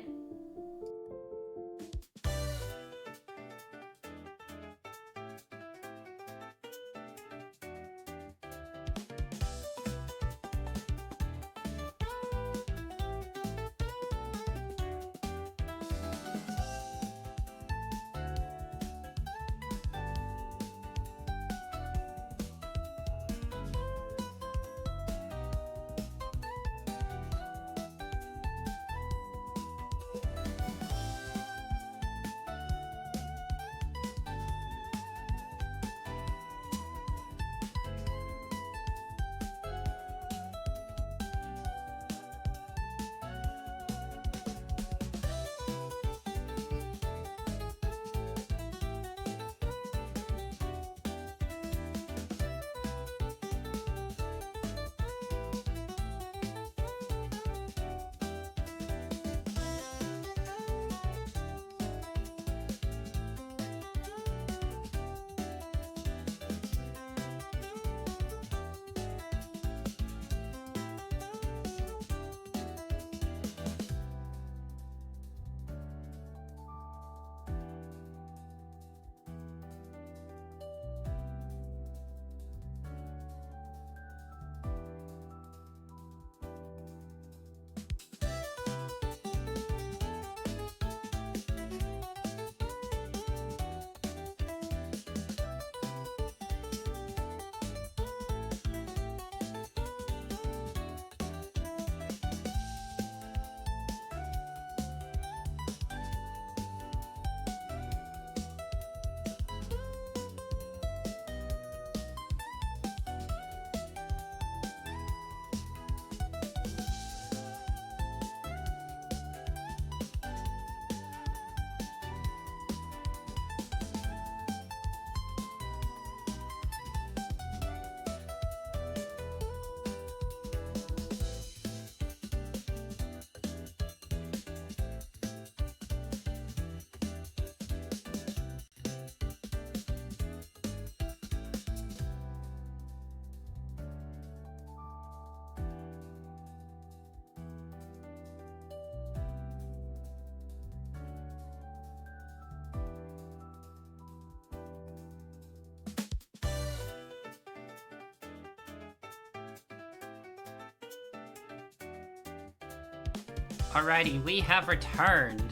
Alrighty, we have returned.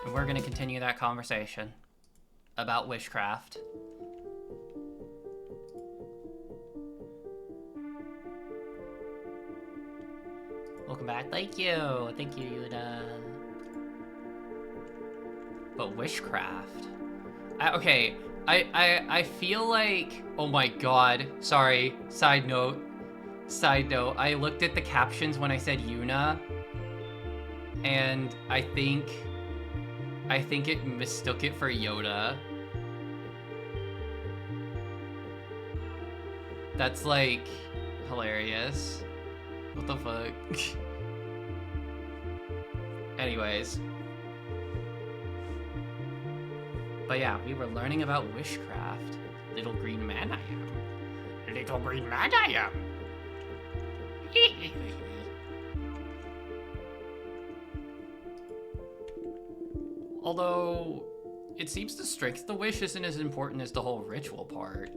And we're gonna continue that conversation about witchcraft. Welcome back. Thank you. Thank you, Yuna. But witchcraft. I feel like, oh my god. Sorry. Side note. I looked at the captions when I said Yuna, and I think it mistook it for Yoda. That's like hilarious. What the fuck? Anyways. But yeah, we were learning about witchcraft. Little green man I am. Little green man I am. Although, it seems the strength of the wish isn't as important as the whole ritual part.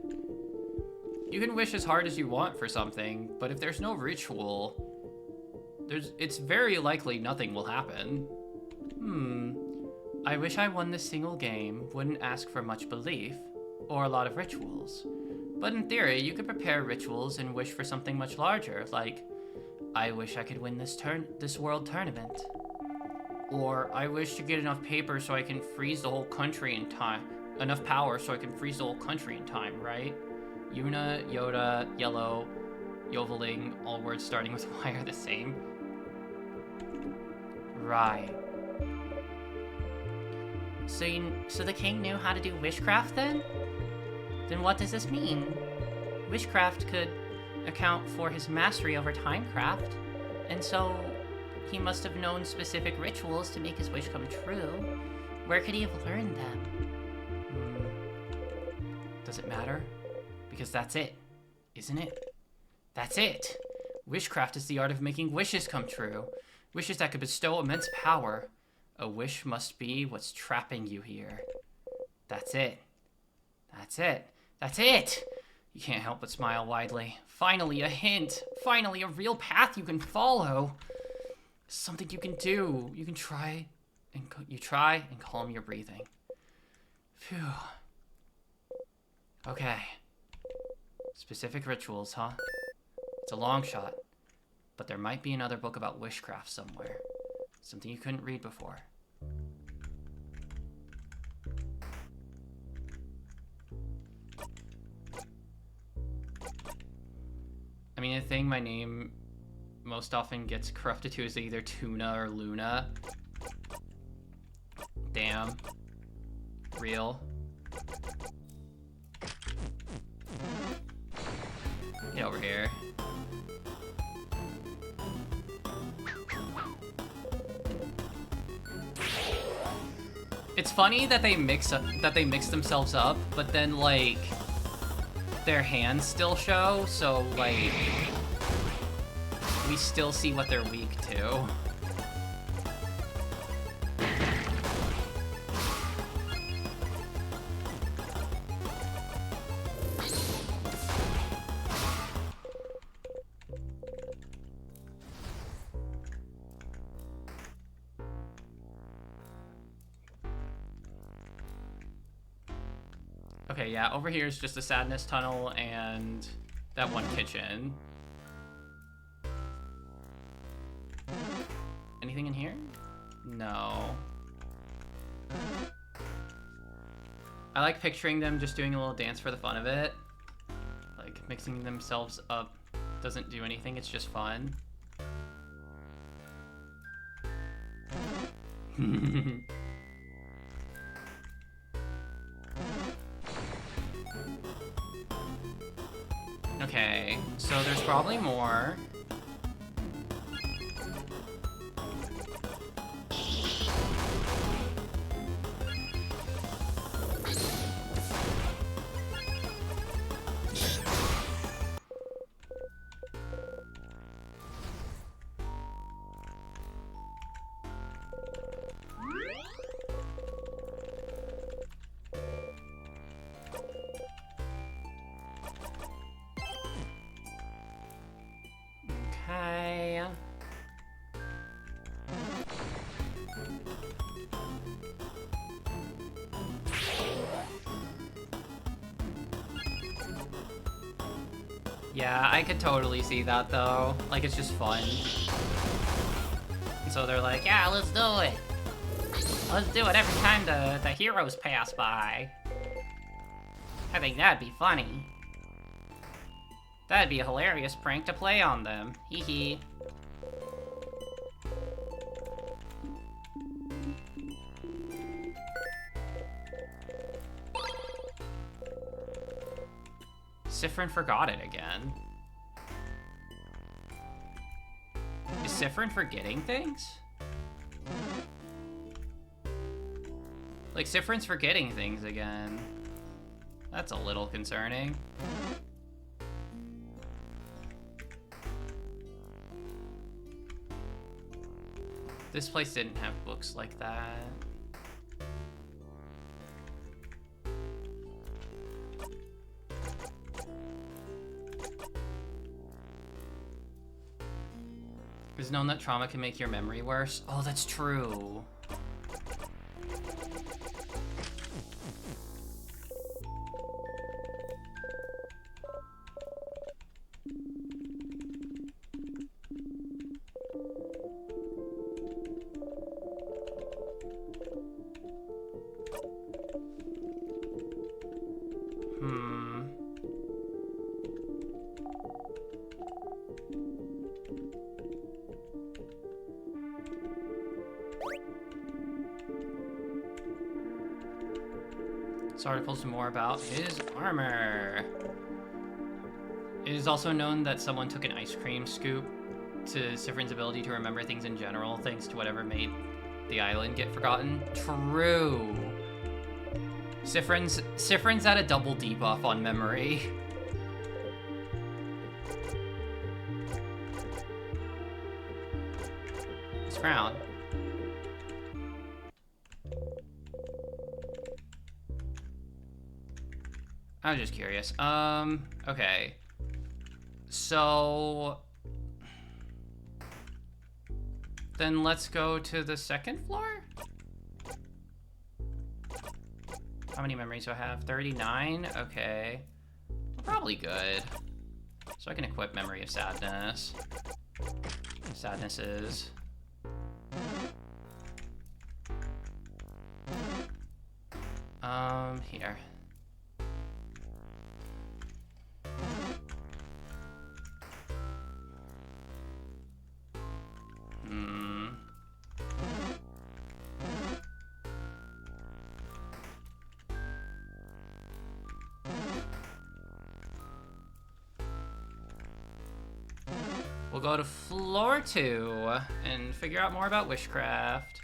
You can wish as hard as you want for something, but if there's no ritual, it's very likely nothing will happen. I wish I won this single game, wouldn't ask for much belief, or a lot of rituals. But in theory, you could prepare rituals and wish for something much larger, like, I wish I could win this world tournament. Or, I wish to get enough paper so I can freeze the whole country in time. Enough power so I can freeze the whole country in time, right? Yuna, Yoda, Yellow, Yoveling, all words starting with Y are the same. Right. So the king knew how to do witchcraft then? Then what does this mean? Witchcraft could account for his mastery over timecraft, and so he must have known specific rituals to make his wish come true. Where could he have learned them? Does it matter? Because that's it, isn't it? That's it! Witchcraft is the art of making wishes come true. Wishes that could bestow immense power. A wish must be what's trapping you here. That's it. That's it. That's it! You can't help but smile widely. Finally, a hint. Finally, a real path you can follow. Something you can do. You can try and calm your breathing. Phew. Okay. Specific rituals, huh? It's a long shot, but there might be another book about witchcraft somewhere. Something you couldn't read before. I mean, the thing my name most often gets corrupted to is either Tuna or Luna. Damn. Real. Get over here. It's funny that they mix themselves up, but then like their hands still show, so like we still see what they're weak to. Okay, yeah, over here is just the sadness tunnel and that one kitchen. Anything in here? No. I like picturing them just doing a little dance for the fun of it. Like, mixing themselves up doesn't do anything, it's just fun. Okay, so there's probably more. Yeah, I could totally see that though. Like, it's just fun. And so they're like, yeah, let's do it. Let's do it every time the heroes pass by. I think that'd be funny. That'd be a hilarious prank to play on them. Hee hee. Siffrin forgot it again. Is Siffrin forgetting things? Like, Siffrin's forgetting things again. That's a little concerning. This place didn't have books like that. It's known that trauma can make your memory worse. Oh, that's true. This article's more about his armor. It is also known that someone took an ice cream scoop to Siffrin's ability to remember things in general, thanks to whatever made the island get forgotten. True. Siffrin's at a double debuff on memory. His crown. I was just curious. Okay. So then let's go to the second floor? How many memories do I have? 39? Okay. Probably good. So I can equip Memory of Sadness. Sadness is... here. We'll go to floor 2 and figure out more about witchcraft.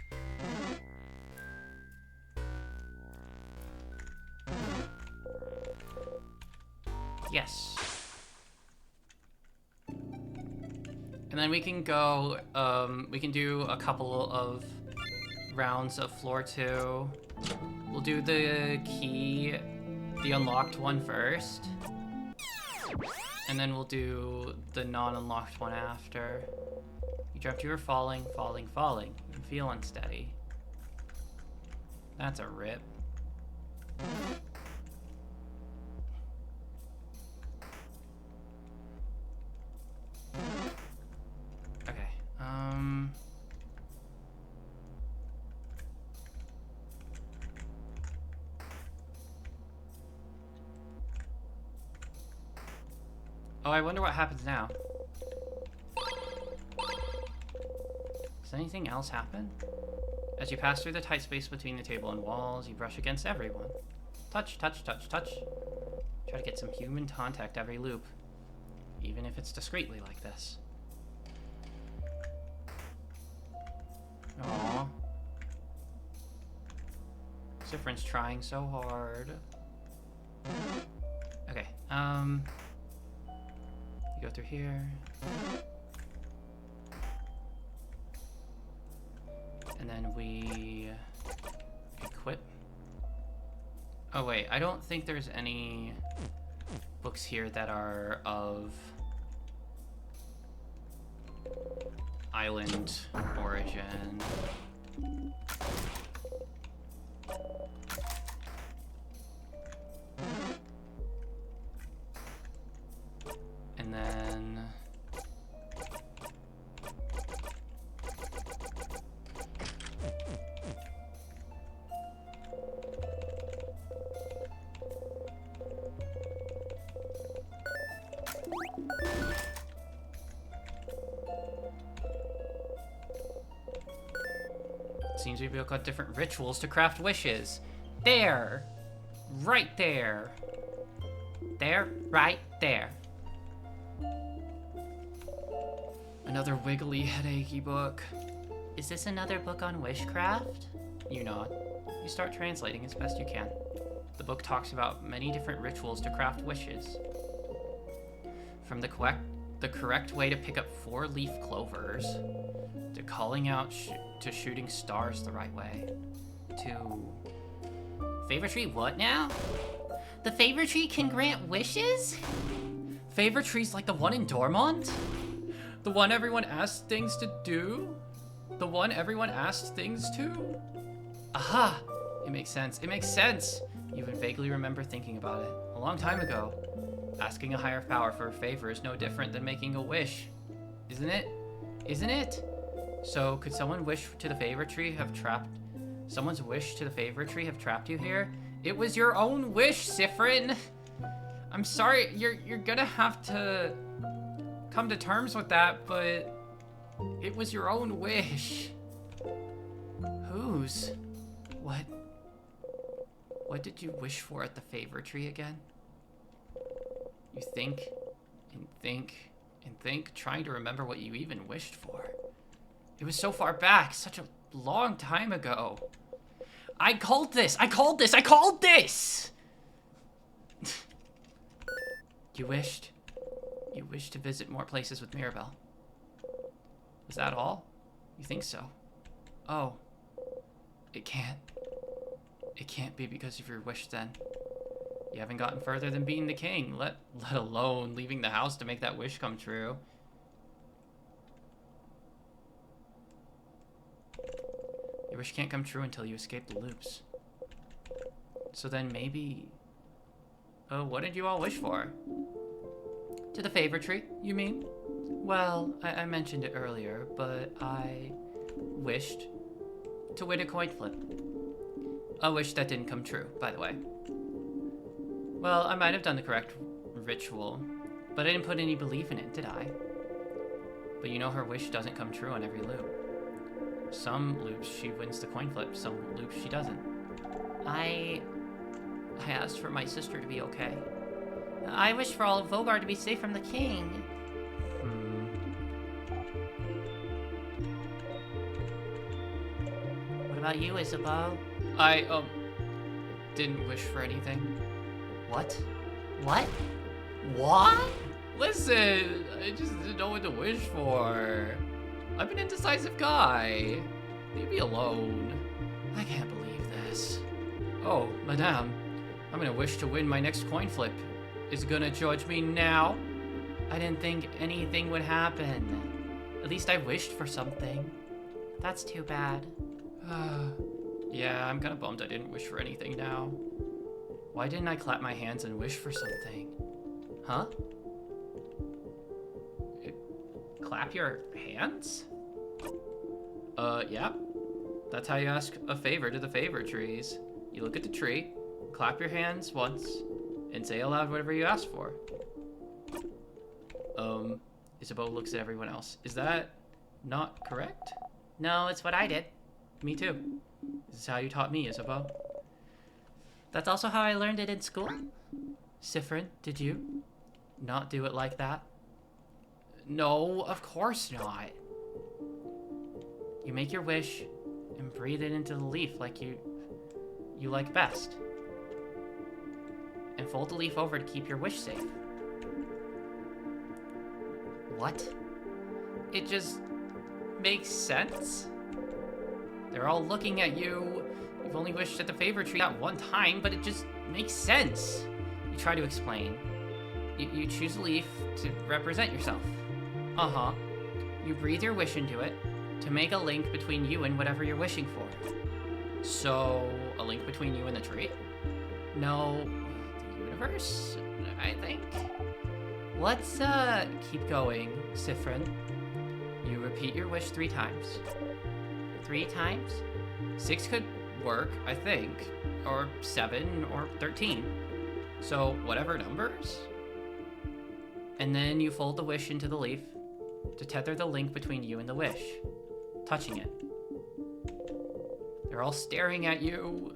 Yes. And then we can go, we can do a couple of rounds of floor 2. We'll do the key, the unlocked one first. And then we'll do the non-unlocked one after. You dreamt you were falling, falling, falling. You feel unsteady. That's a rip. Okay, oh, I wonder what happens now. Does anything else happen? As you pass through the tight space between the table and walls, you brush against everyone. Touch, touch, touch, touch. Try to get some human contact every loop, even if it's discreetly like this. Aww. Siffrin's trying so hard. Okay, you go through here. And then we equip. Oh wait, I don't think there's any books here that are of island origin. And seems we've got different rituals to craft wishes. There! Right there! There, right there. Another wiggly, headachy book. Is this another book on wishcraft? You nod. You start translating as best you can. The book talks about many different rituals to craft wishes. From the correct way to pick up 4-leaf clovers, to calling out to shooting stars the right way, to... Favor tree what now? The favor tree can grant wishes? Favor trees like the one in Dormont? The one everyone asked things to do? The one everyone asked things to? Aha! It makes sense. It makes sense! You even vaguely remember thinking about it. A long time ago. Asking a higher power for a favor is no different than making a wish. Isn't it? Isn't it? So, could someone wish to the favor tree have trapped... Someone's wish to the favor tree have trapped you here? It was your own wish, Siffrin! I'm sorry, you're gonna have to come to terms with that, but... It was your own wish. Whose? What did you wish for at the favor tree again? You think, and think, and think, trying to remember what you even wished for. It was so far back, such a long time ago. I called this! I called this! I called this! You wished to visit more places with Mirabelle. Was that all? You think so? Oh. It can't be because of your wish then. You haven't gotten further than being the king, let alone leaving the house to make that wish come true. Your wish can't come true until you escape the loops. So then maybe... Oh, what did you all wish for? To the favor tree, you mean? Well, I mentioned it earlier, but I wished to win a coin flip. A wish that didn't come true, by the way. Well, I might have done the correct ritual, but I didn't put any belief in it, did I? But you know her wish doesn't come true on every loop. Some loops she wins the coin flip, some loops she doesn't. I asked for my sister to be okay. I wish for all of Vogar to be safe from the king. What about you, Isabeau? I, didn't wish for anything. What? What? What? Listen, I just didn't know what to wish for. I'm an indecisive guy. Leave me alone. I can't believe this. Oh, madame, I'm gonna wish to win my next coin flip. Is gonna judge me now? I didn't think anything would happen. At least I wished for something. That's too bad. Yeah, I'm kinda bummed I didn't wish for anything now. Why didn't I clap my hands and wish for something? Huh? Clap your hands? Yeah. That's how you ask a favor to the favor trees. You look at the tree, clap your hands once, and say aloud whatever you ask for. Isabeau looks at everyone else. Is that not correct? No, it's what I did. Me too. This is how you taught me, Isabeau. That's also how I learned it in school. Siffrin, did you not do it like that? No, of course not. You make your wish and breathe it into the leaf like you like best. And fold the leaf over to keep your wish safe. What? It just makes sense? They're all looking at you. You've only wished at the favor tree that one time, but it just makes sense. You try to explain. You choose a leaf to represent yourself. Uh-huh. You breathe your wish into it to make a link between you and whatever you're wishing for. So, a link between you and the tree? No, the universe, I think. Let's, keep going, Siffrin. You repeat your wish 3 times. 3 times? 6 could work, I think. Or 7, or 13. So, whatever numbers. And then you fold the wish into the leaf to tether the link between you and the wish, touching it. They're all staring at you.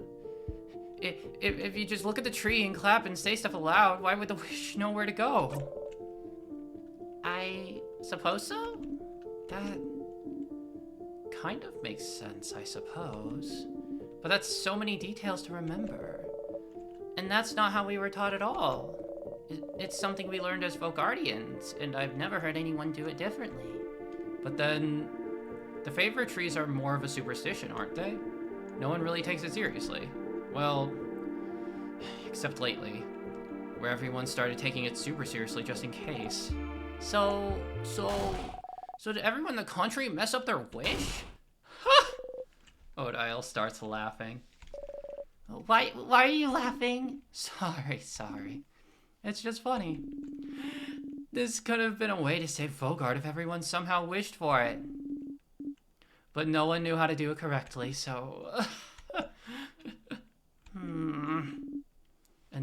If you just look at the tree and clap and say stuff aloud, why would the wish know where to go? I suppose so? That kind of makes sense, I suppose. But that's so many details to remember. And that's not how we were taught at all. It's something we learned as Volgardians, and I've never heard anyone do it differently. But then, the favorite trees are more of a superstition, aren't they? No one really takes it seriously. Well, except lately, where everyone started taking it super seriously just in case. So did everyone in the country mess up their wish? Odile starts laughing. Why are you laughing? Sorry. It's just funny. This could have been a way to save Vaugarde if everyone somehow wished for it. But no one knew how to do it correctly, so... And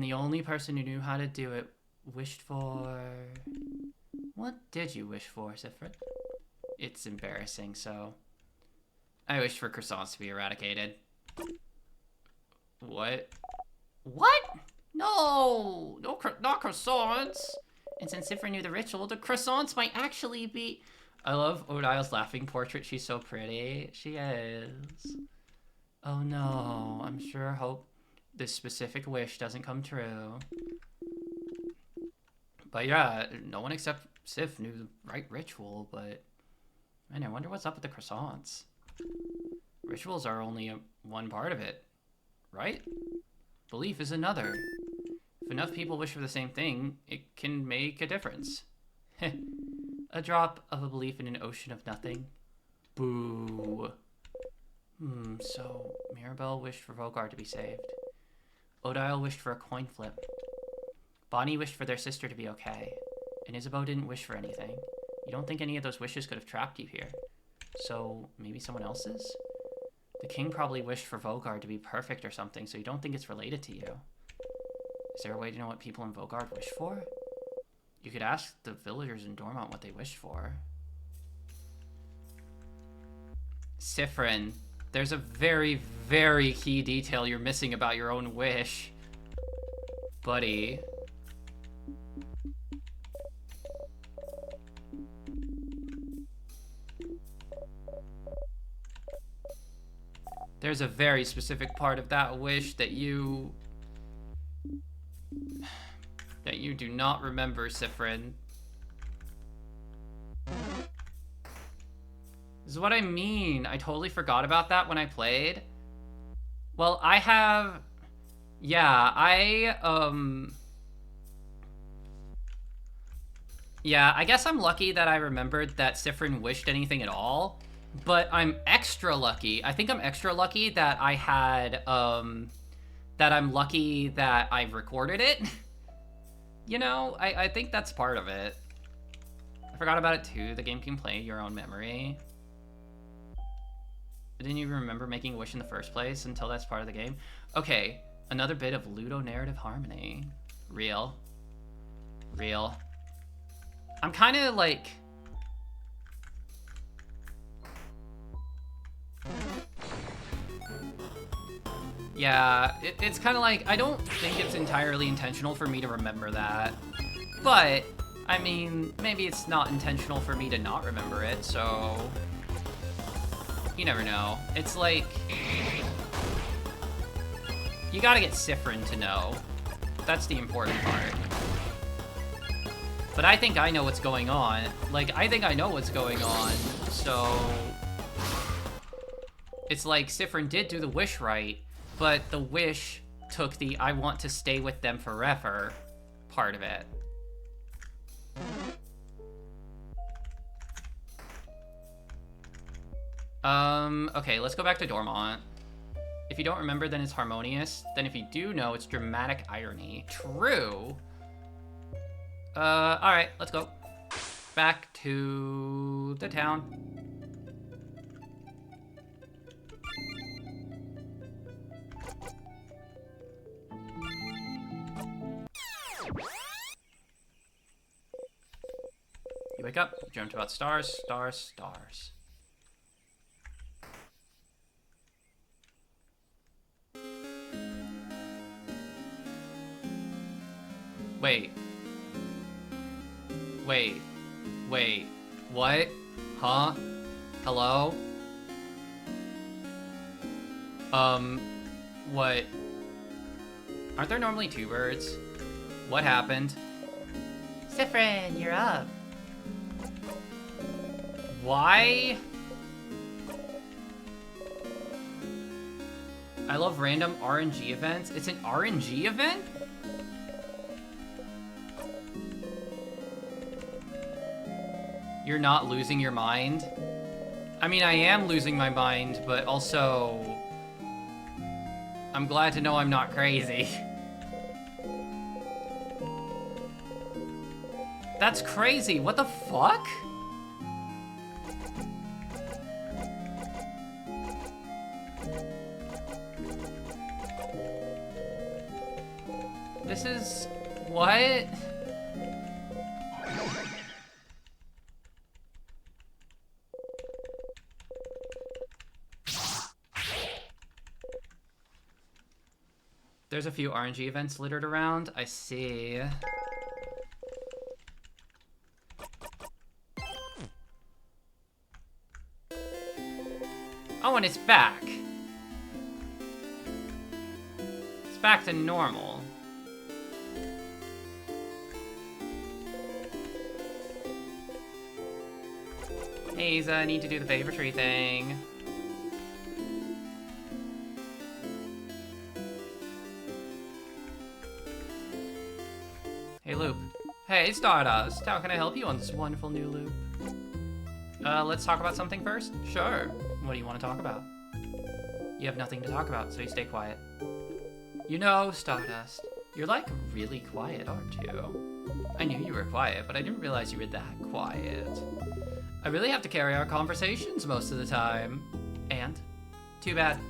the only person who knew how to do it wished for... What did you wish for, Siffred? It's embarrassing, so... I wished for croissants to be eradicated. What? What? No! Not croissants! And since Siffred knew the ritual, the croissants might actually be... I love Odile's laughing portrait. She's so pretty. She is. Oh no. I'm sure hope this specific wish doesn't come true. But yeah, no one except Sif knew the right ritual, but... Man, I wonder what's up with the croissants. Rituals are only one part of it, right? Belief is another. If enough people wish for the same thing, it can make a difference. A drop of a belief in an ocean of nothing. Boo. So Mirabelle wished for Vaugarde to be saved. Odile wished for a coin flip. Bonnie wished for their sister to be okay. And Isabeau didn't wish for anything. You don't think any of those wishes could have trapped you here. So maybe someone else's? The king probably wished for Vaugarde to be perfect or something, so you don't think it's related to you. Is there a way to know what people in Vaugarde wish for? You could ask the villagers in Dormont what they wished for. Siffrin, there's a very, very key detail you're missing about your own wish. Buddy. There's a very specific part of that wish that you do not remember, Siffrin. This is what I mean. I totally forgot about that when I played. Well, I have... Yeah, Yeah, I guess I'm lucky that I remembered that Siffrin wished anything at all. But I'm extra lucky. I think I'm extra lucky that I had, that I'm lucky that I recorded it. You know, I think that's part of it. I forgot about it too. The game can play your own memory. I didn't even remember making a wish in the first place until that's part of the game. Okay, another bit of ludonarrative harmony. Real. I'm kind of like... Yeah, it's kind of like, I don't think it's entirely intentional for me to remember that. But, I mean, maybe it's not intentional for me to not remember it, so... You never know. It's like... You gotta get Siffrin to know. That's the important part. But I think I know what's going on. Like, I think I know what's going on, so... It's like Siffrin did do the wish right, but the wish took the I want to stay with them forever part of it. Okay, let's go back to Dormont. If you don't remember, then it's harmonious. Then if you do know, it's dramatic irony. True. Alright, let's go. Back to the town. You wake up, dreamt about stars. Wait. Wait. Wait. What? Huh? Hello? What? Aren't there normally 2 birds? What happened? Siffrin, you're up. Why? I love random RNG events. It's an RNG event? You're not losing your mind? I mean, I am losing my mind, but also... I'm glad to know I'm not crazy. That's crazy. What the fuck? This is... what? There's a few RNG events littered around. I see. Oh, and it's back. It's back to normal. Hey, I need to do the favor tree thing. Hey, Loop. Hey, Stardust. How can I help you on this wonderful new loop? Let's talk about something first? Sure. What do you want to talk about? You have nothing to talk about, so you stay quiet. You know, Stardust, you're like really quiet, aren't you? I knew you were quiet, but I didn't realize you were that quiet. I really have to carry our conversations most of the time. And? Too bad.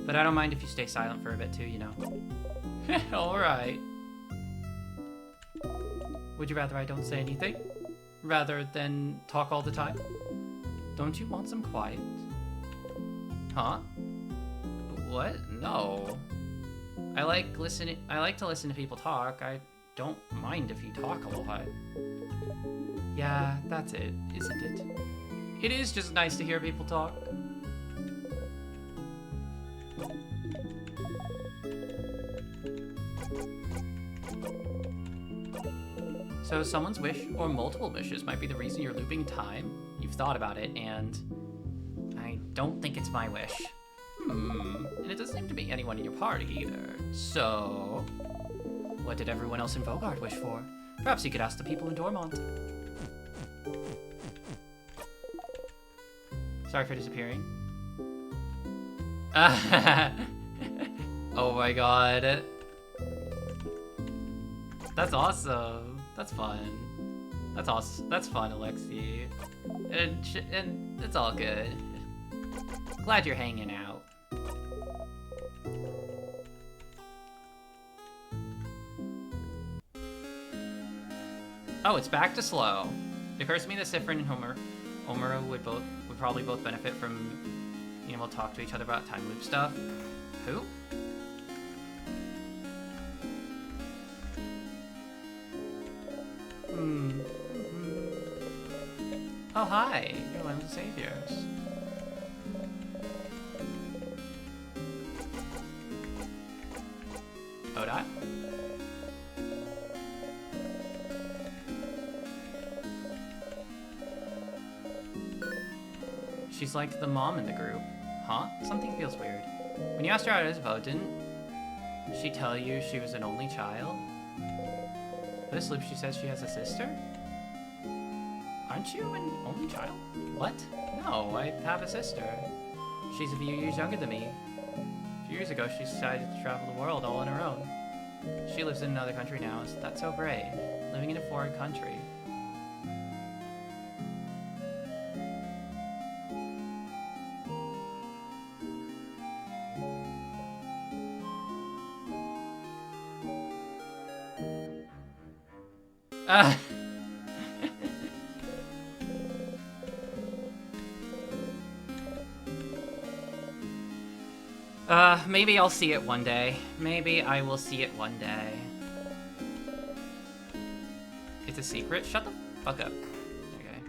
But I don't mind if you stay silent for a bit too, you know. Alright. Would you rather I don't say anything? Rather than talk all the time? Don't you want some quiet? Huh? What? No. I like to listen to people talk. I don't mind if you talk a lot. Yeah, that's it, isn't it? It is just nice to hear people talk. So someone's wish, or multiple wishes, might be the reason you're looping time. You've thought about it, and I don't think it's my wish. And it doesn't seem to be anyone in your party either. So, what did everyone else in Vaugarde wish for? Perhaps you could ask the people in Dormont. Sorry for disappearing. Oh my god. That's awesome. That's fun. That's awesome. That's fun, Alexi. And it's all good. Glad you're hanging out. Oh, it's back to slow. It occurs to me that Siffrin and Homura would probably both benefit from being able to talk to each other about time loop stuff. Who? Oh, hi. You're one of the saviors. Oda? She's like the mom in the group. Huh? Something feels weird. When you asked her out as Vo, didn't she tell you she was an only child? For this loop, she says she has a sister? Aren't you an only child? What? No, I have a sister. She's a few years younger than me. A few years ago, she decided to travel the world all on her own. She lives in another country now. Is that so brave? Living in a foreign country. Maybe I'll see it one day. Maybe I will see it one day. It's a secret? Shut the fuck up. Okay.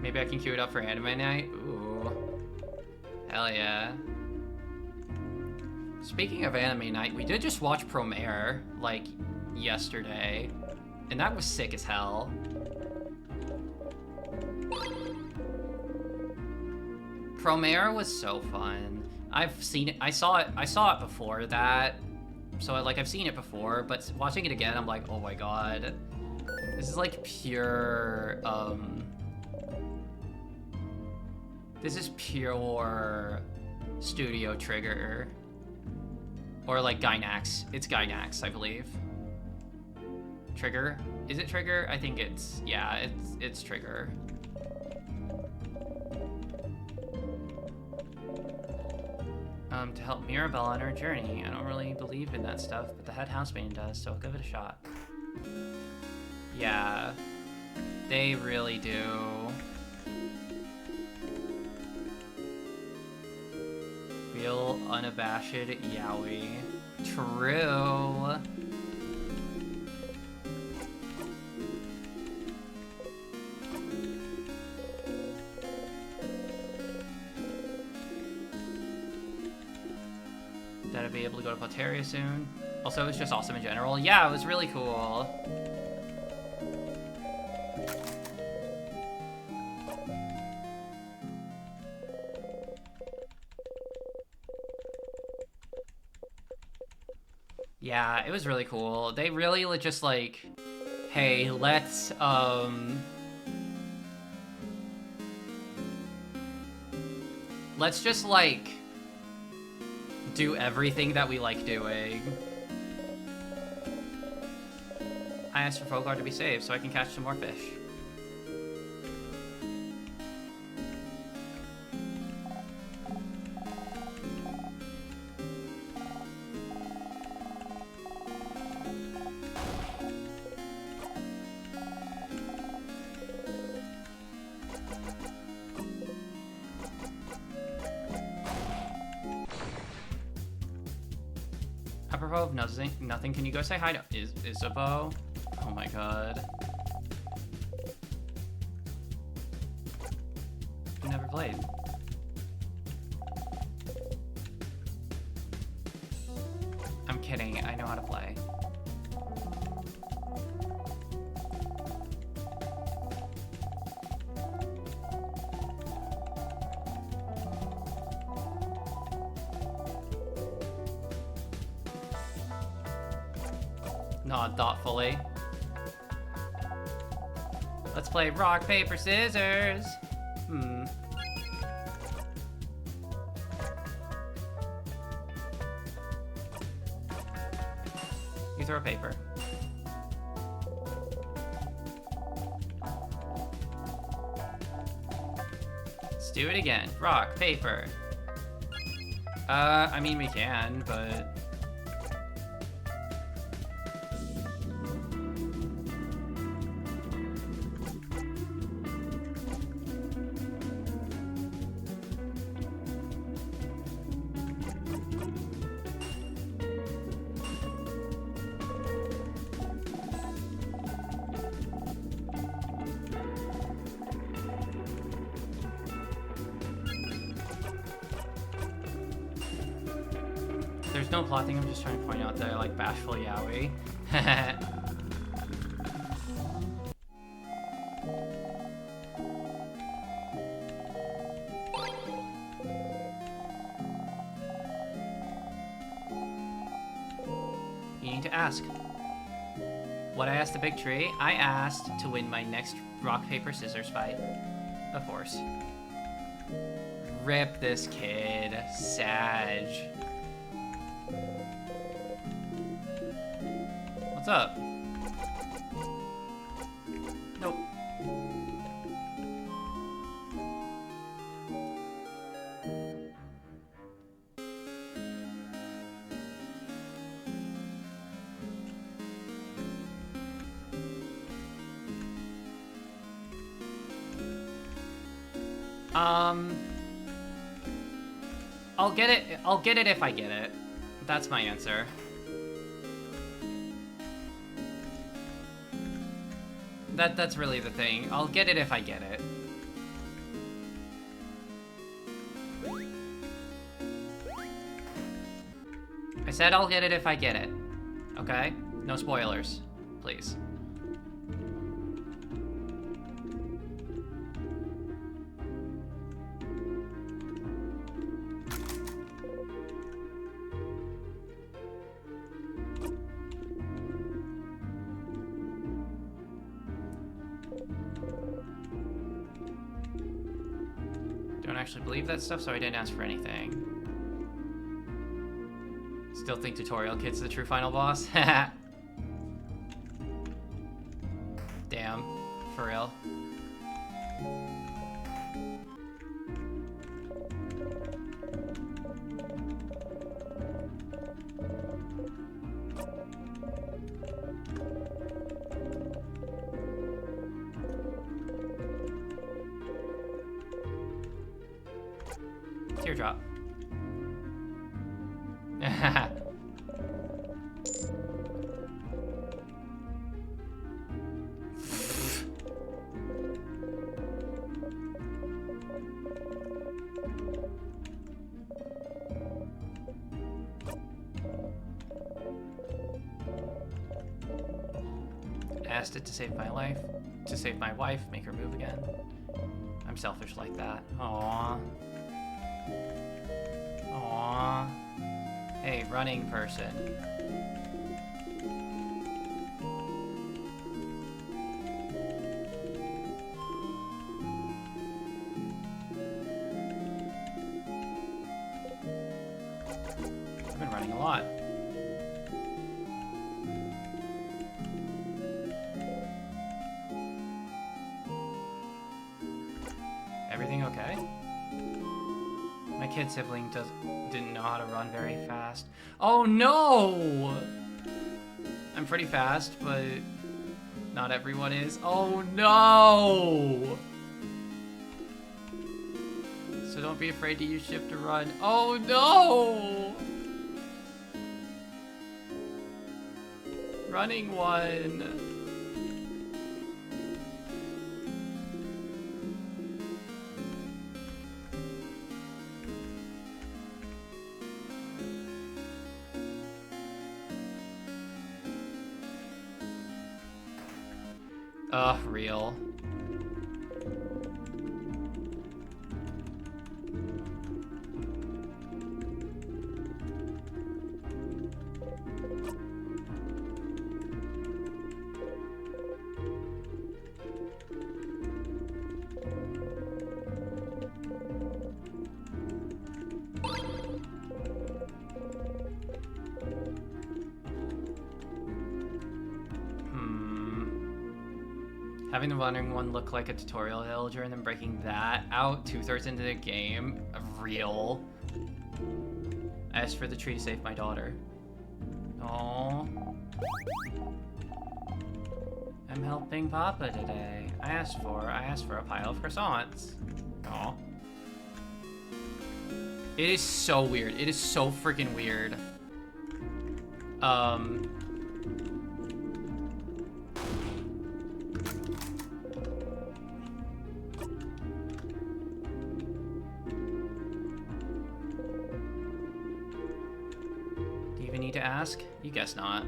Maybe I can queue it up for anime night? Ooh. Hell yeah. Speaking of anime night, we did just watch Promare, like, yesterday. And that was sick as hell. Promare was so fun. I've seen it, I saw it before that. So, like, I've seen it before, but watching it again, I'm like, oh my god. This is like pure, this is pure Studio Trigger. Or like Gainax. It's Gainax, I believe. Trigger? Is it Trigger? I think it's, yeah, it's Trigger. To help Mirabelle on her journey. I don't really believe in that stuff, but the head housemaiden does, so I'll give it a shot. Yeah, they really do. Real unabashed yaoi. True. That'll be able to go to Poteria soon. Also, it was just awesome in general. Yeah, it was really cool. Yeah, it was really cool. They really just like, hey, let's just like do everything that we like doing. I asked for Fogar to be saved so I can catch some more fish. Apropos of nothing, can you go say hi to Isabeau? Oh my god. You never played. I'm kidding, I know how to play. Nod thoughtfully. Let's play rock, paper, scissors. You throw paper. Let's do it again. Rock, paper. I mean, we can, but... There's no plotting, I'm just trying to point out that I like bashful yaoi. You need to ask. What I asked the big tree? I asked to win my next rock, paper, scissors fight. Of course. Rip this kid. Sag. What's up? Nope. I'll get it if I get it. That's my answer. That's really the thing. I'll get it if I get it. I said I'll get it if I get it. Okay? No spoilers, please. Don't actually believe that stuff, so I didn't ask for anything. Still think Tutorial Kid's the true final boss? Damn. For real. Teardrop. Asked it to save my life, to save my wife, make her move again. I'm selfish like that. Aww. Aww. Hey, running person. I've been running a lot. Everything okay? My kid sibling didn't know how to run very fast. Oh no! I'm pretty fast, but not everyone is. Oh no! So don't be afraid to use shift to run. Oh no! Running one. Real. Having the running one look like a tutorial villager and then breaking that out 2/3 into the game, real. I asked for the tree to save my daughter. Aww. I'm helping Papa today. I asked for a pile of croissants. Aww. It is so weird. It is so freaking weird. Need to ask? You guess not.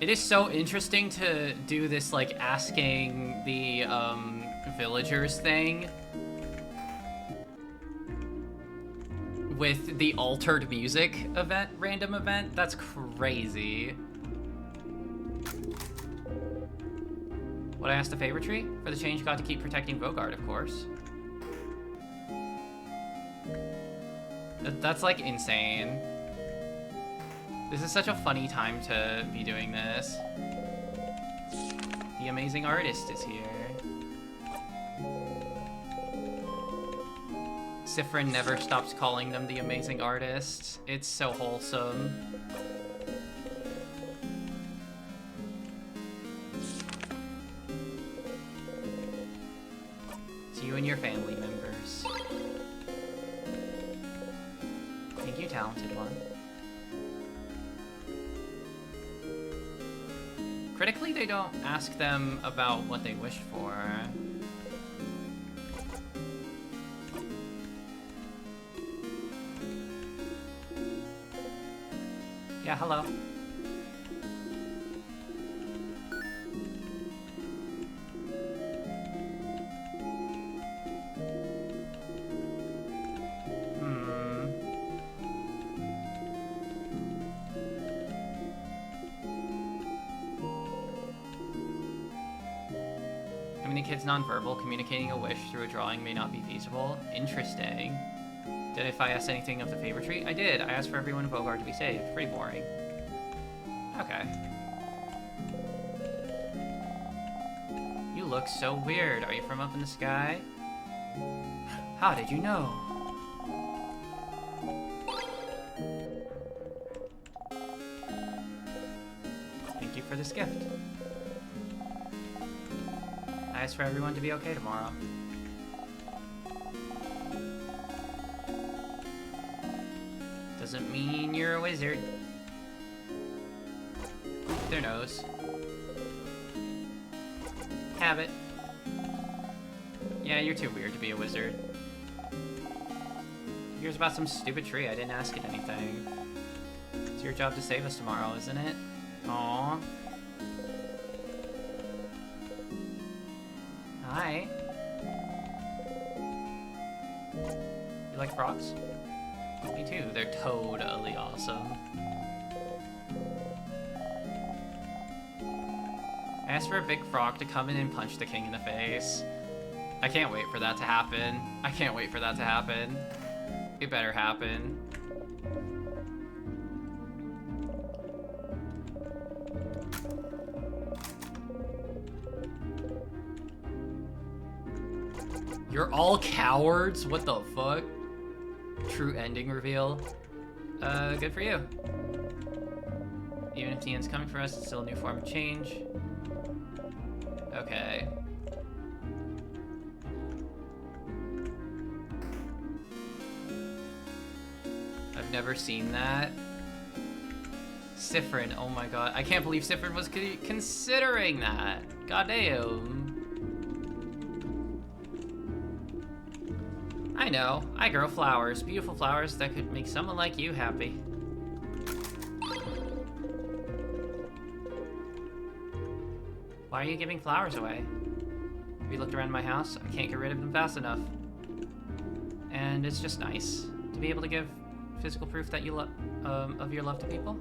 It is so interesting to do this, like, asking the villagers thing with the altered music event, random event. That's crazy. Would I ask the favor tree? For the change, got to keep protecting Vogard, of course. That's like insane. This is such a funny time to be doing this. The amazing artist is here. Siffrin never stops calling them the amazing artist. It's so wholesome. You and your family members. Thank you, talented one. Critically, they don't ask them about what they wish for. Yeah, hello. Kid's nonverbal, communicating a wish through a drawing may not be feasible. Interesting. Did I ask anything of the favor tree? I did. I asked for everyone in Bogard to be saved. Pretty boring. Okay. You look so weird. Are you from up in the sky? How did you know? Thank you for this gift. I asked for everyone to be okay tomorrow. Doesn't mean you're a wizard. Their nose. Habit. Yeah, you're too weird to be a wizard. Here's about some stupid tree. I didn't ask it anything. It's your job to save us tomorrow, isn't it? Aww. Hi. You like frogs? Me too. They're totally awesome. I asked for a big frog to come in and punch the king in the face. I can't wait for that to happen. I can't wait for that to happen. It better happen. You're all cowards? What the fuck? True ending reveal. Good for you. Even if the end's coming for us, it's still a new form of change. Okay. I've never seen that. Siffrin, oh my god. I can't believe Siffrin was considering that. Goddamn. I know. I grow flowers. Beautiful flowers that could make someone like you happy. Why are you giving flowers away? Have you looked around my house? I can't get rid of them fast enough. And it's just nice to be able to give physical proof that you of your love to people.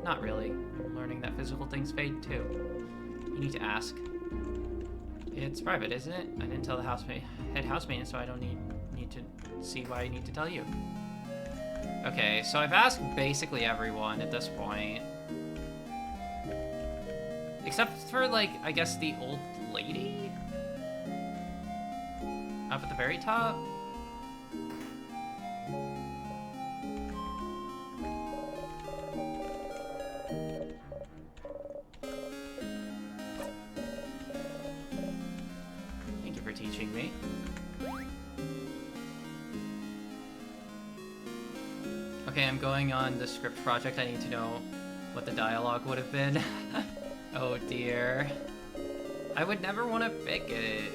Not really. I'm learning that physical things fade too. You need to ask. It's private, isn't it? I didn't tell the head housemaid, so I don't need to see why I need to tell you. Okay, so I've asked basically everyone at this point. Except for, like, I guess the old lady? Up at the very top? Thank you for teaching me. Okay, I'm going on the script project. I need to know what the dialogue would have been. Oh dear. I would never want to pick it.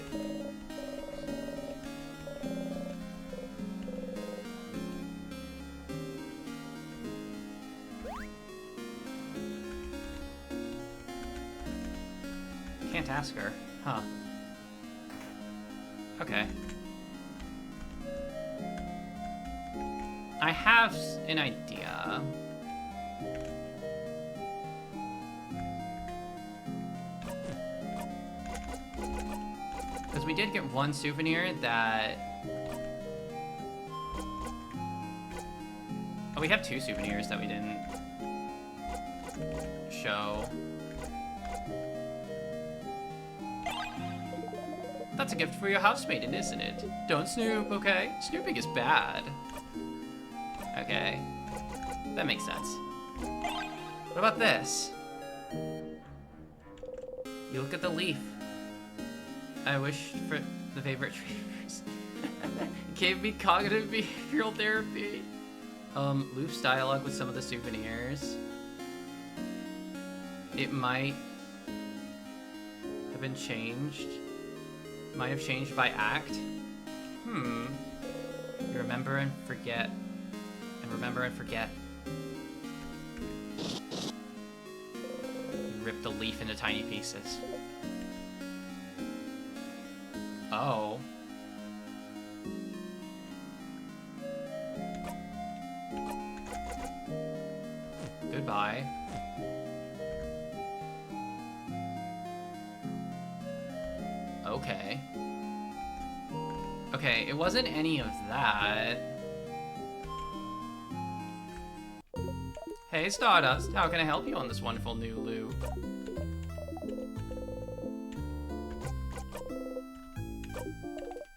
Can't ask her. Huh. Okay. I have an idea. Because we did get one souvenir that... Oh, we have two souvenirs that we didn't show. That's a gift for your housemaiden, isn't it? Don't snoop, okay? Snooping is bad. Okay. That makes sense. What about this? You look at the leaf. I wish for the favorite triggers. Gave me cognitive behavioral therapy. Loop's dialogue with some of the souvenirs. It might have been changed. Might have changed by act. You remember and forget. And remember and forget. You rip the leaf into tiny pieces. Oh. Goodbye. Okay. Okay, it wasn't any of that. Hey, Stardust, how can I help you on this wonderful new loop?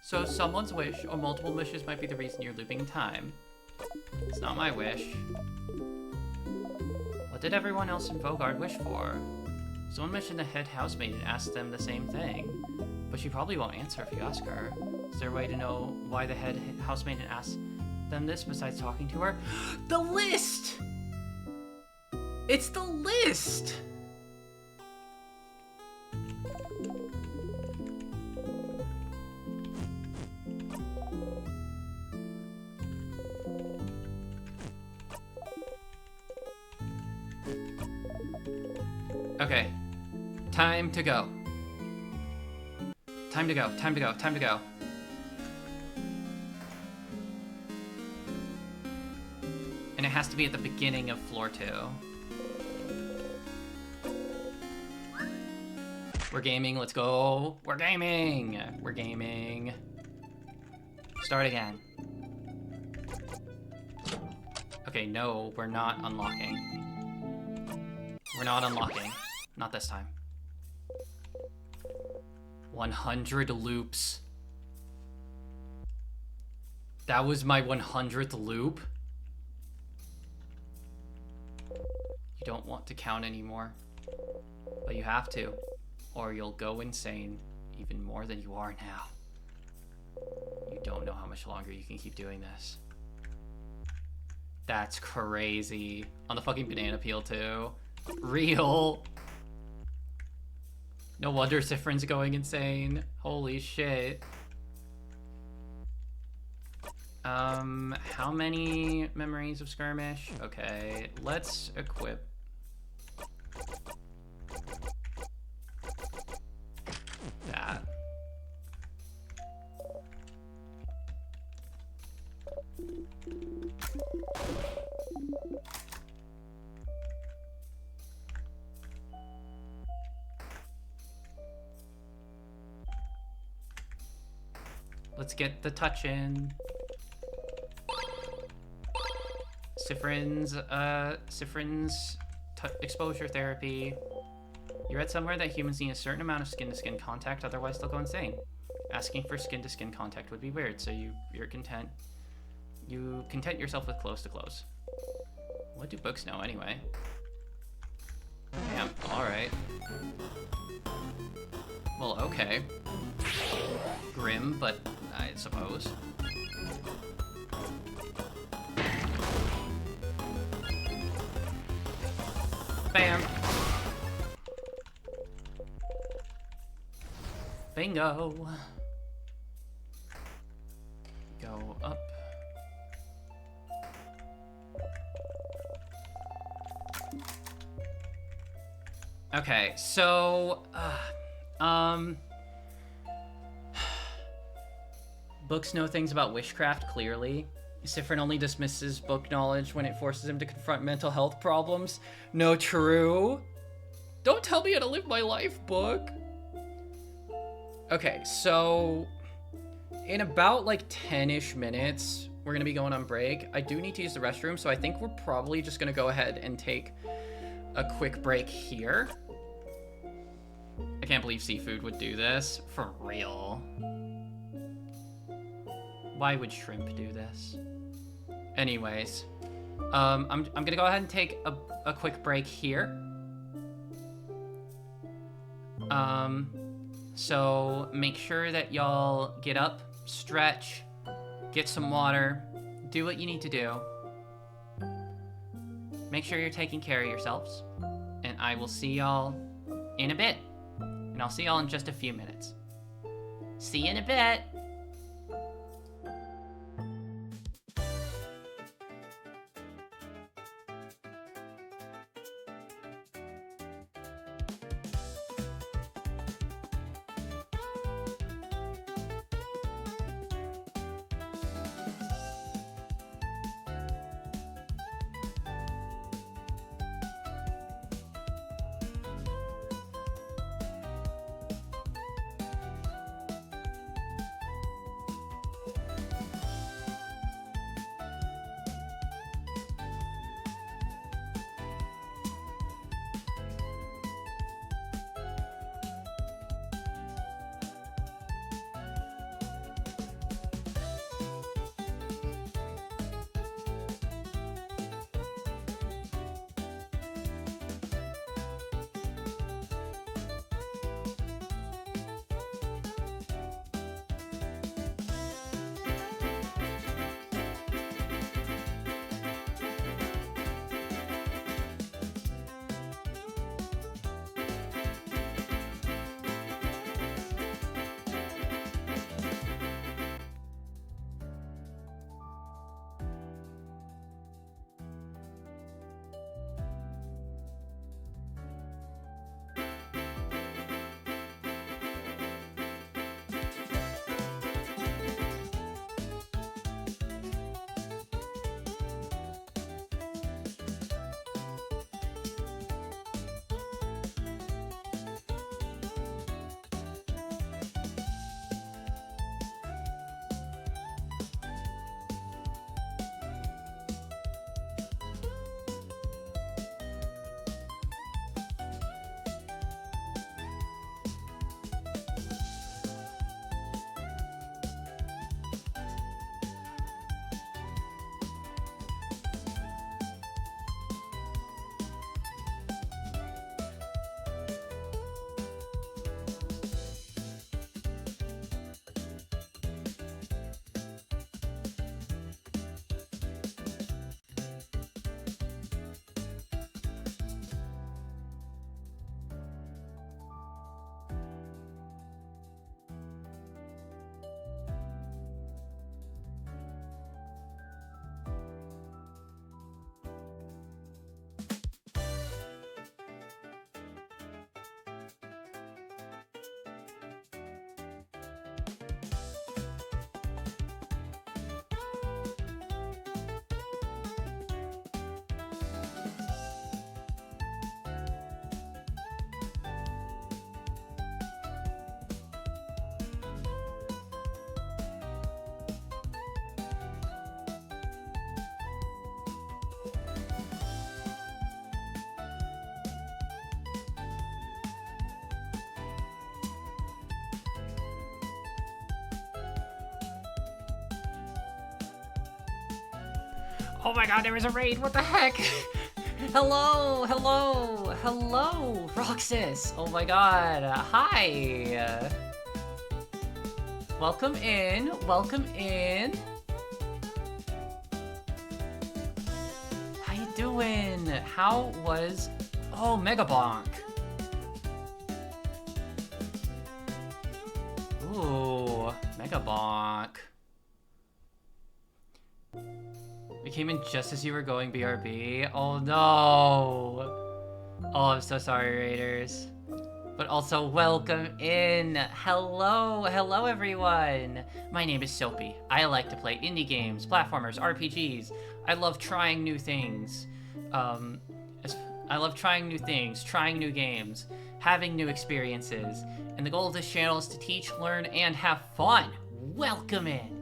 So someone's wish or multiple wishes might be the reason you're looping time. It's not my wish. What did everyone else in Vaugarde wish for? Someone mentioned the head housemaid and asked them the same thing, but she probably won't answer if you ask her. Is there a way to know why the head housemaid asked them this besides talking to her? The list! It's the list! Okay. Time to go. Time to go, time to go, time to go. And it has to be at the beginning of floor 2. We're gaming, let's go. We're gaming! We're gaming. Start again. Okay, no, we're not unlocking. We're not unlocking. Not this time. 100 loops. That was my 100th loop. You don't want to count anymore, but you have to, or you'll go insane even more than you are now. You don't know how much longer you can keep doing this. That's crazy. On the fucking banana peel too. Real. No wonder Sifrin's going insane. Holy shit. How many memories of skirmish? Okay, let's equip. That. Let's get the touch in. Sifrin's exposure therapy. You read somewhere that humans need a certain amount of skin-to-skin contact, otherwise they'll go insane. Asking for skin-to-skin contact would be weird, so you content yourself with close-to-close. What do books know anyway? Damn, alright. Well, okay. Grim, but I suppose. Bam! Bingo! Go up. Okay, so, books know things about witchcraft, clearly. Sifrin only dismisses book knowledge when it forces him to confront mental health problems. No, true. Don't tell me how to live my life, book. Okay, so in about like 10-ish minutes, we're gonna be going on break. I do need to use the restroom, so I think we're probably just gonna go ahead and take a quick break here. I can't believe Seafood would do this. For real. Why would shrimp do this? Anyways, I'm gonna go ahead and take a quick break here. So make sure that y'all get up, stretch, get some water, do what you need to do. Make sure you're taking care of yourselves. And I will see y'all in a bit. And I'll see y'all in just a few minutes. See you in a bit. Oh my god, there was a raid, what the heck? Hello, hello, hello, Roxas. Oh my god, hi. Welcome in, welcome in. How you doing? How was, oh, Megabonk. Ooh, Megabonk. We came in just as you were going BRB. Oh no! Oh, I'm so sorry, Raiders. But also, welcome in! Hello! Hello, everyone! My name is Soapy. I like to play indie games, platformers, RPGs. I love trying new things. I love trying new things, trying new games, having new experiences. And the goal of this channel is to teach, learn, and have fun! Welcome in!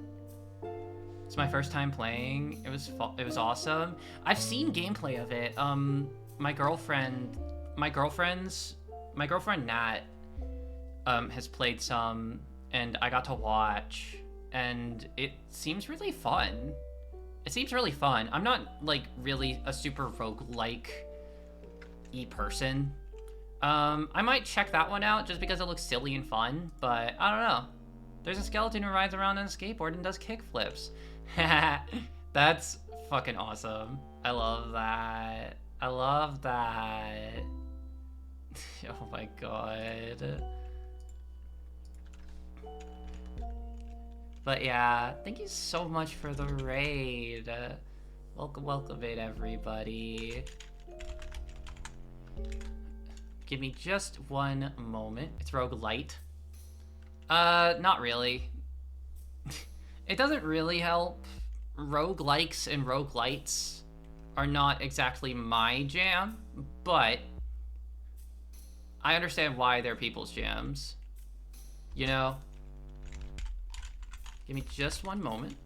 It's my first time playing. It was awesome. I've seen gameplay of it. My girlfriend Nat has played some, and I got to watch, and it seems really fun. I'm not like really a super roguelike-y person. I might check that one out just because it looks silly and fun, but I don't know. There's a skeleton who rides around on a skateboard and does kickflips. That's fucking awesome. I love that. I love that. Oh my god. But yeah, thank you so much for the raid. Welcome, welcome in, everybody. Give me just one moment. It's roguelite. Not really. It doesn't really help. Roguelikes and roguelites are not exactly my jam, but I understand why they're people's jams. You know? Give me just one moment.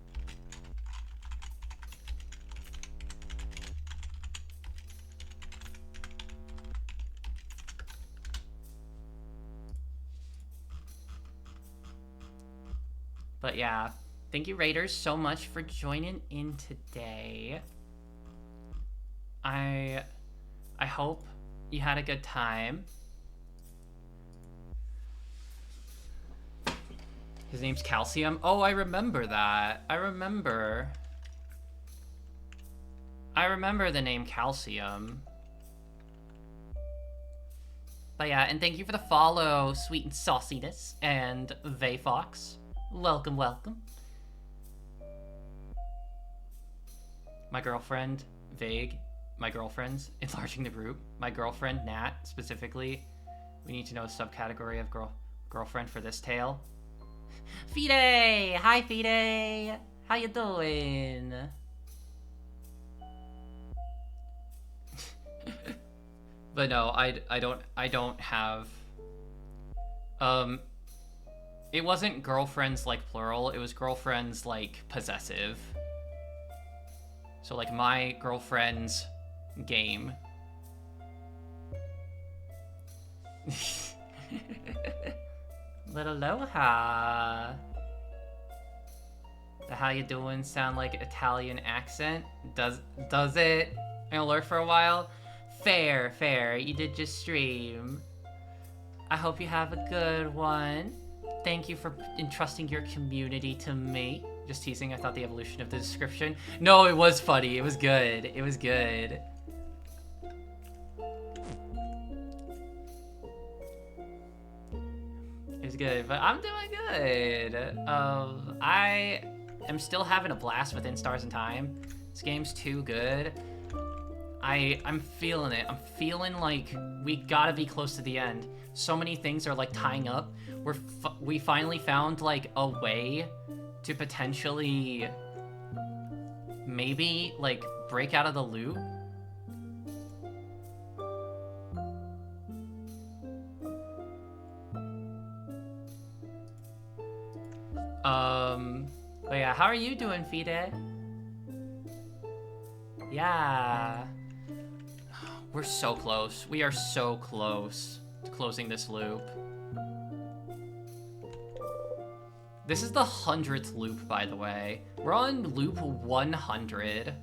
But yeah, thank you Raiders so much for joining in today. I hope you had a good time. His name's Calcium. Oh, I remember that. I remember the name Calcium. But yeah, and thank you for the follow, Sweet and Sauciness and Vayfox. Welcome, welcome. My girlfriend, Vague. My girlfriends, enlarging the group. My girlfriend, Nat, specifically. We need to know a subcategory of girlfriend for this tale. Fide! Hi, Fide! How you doing? But no, I don't have... It wasn't girlfriends like plural, it was girlfriends like possessive. So like my girlfriend's game. But aloha. The how you doing sound like Italian accent? Does it? I'm gonna lurk for a while. Fair. You did just stream. I hope you have a good one. Thank you for entrusting your community to me. Just teasing, I thought the evolution of the description. No, it was funny. It was good. It was good. It was good, but I'm doing good. I am still having a blast within Stars and Time. This game's too good. I'm feeling it. I'm feeling like we gotta be close to the end. So many things are like tying up. We finally found like a way to potentially maybe like break out of the loop. But yeah, how are you doing, Fide? Yeah. We're so close. We are so close to closing this loop. This is the 100th loop, by the way. We're on loop 100.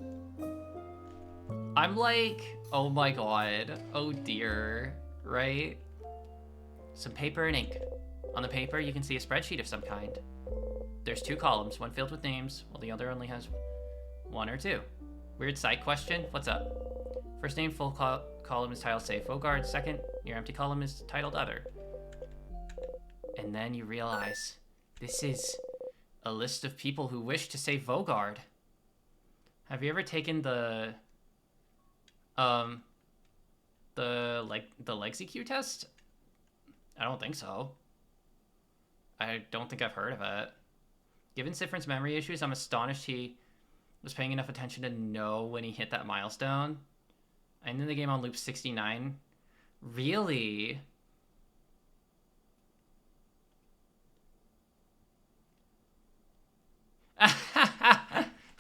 I'm like, oh my god. Oh dear. Right? Some paper and ink. On the paper, you can see a spreadsheet of some kind. There's two columns, one filled with names, while the other only has one or two. Weird side question, what's up? First name, full column is titled Say Vaugarde. Second, your empty column is titled Other. And then you realize, this is a list of people who wish to say Vaugarde. Have you ever taken the LexIQ test? I don't think so. I don't think I've heard of it. Given Sifrin's memory issues, I'm astonished he was paying enough attention to know when he hit that milestone. I ended the game on loop 69. Really?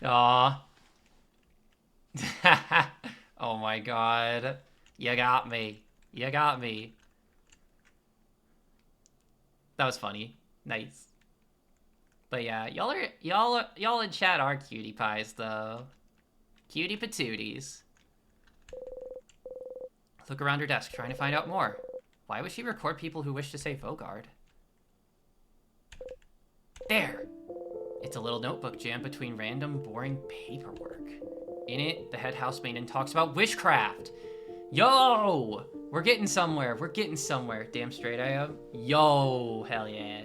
Aw. Oh my god. You got me. You got me. That was funny. Nice. But yeah, y'all in chat are cutie pies though. Cutie patooties. Look around her desk, trying to find out more. Why would she record people who wish to save Vaugarde? There! It's a little notebook jammed between random, boring paperwork. In it, the head housemaiden talks about witchcraft. Yo! We're getting somewhere. We're getting somewhere. Damn straight I am. Yo! Hell yeah.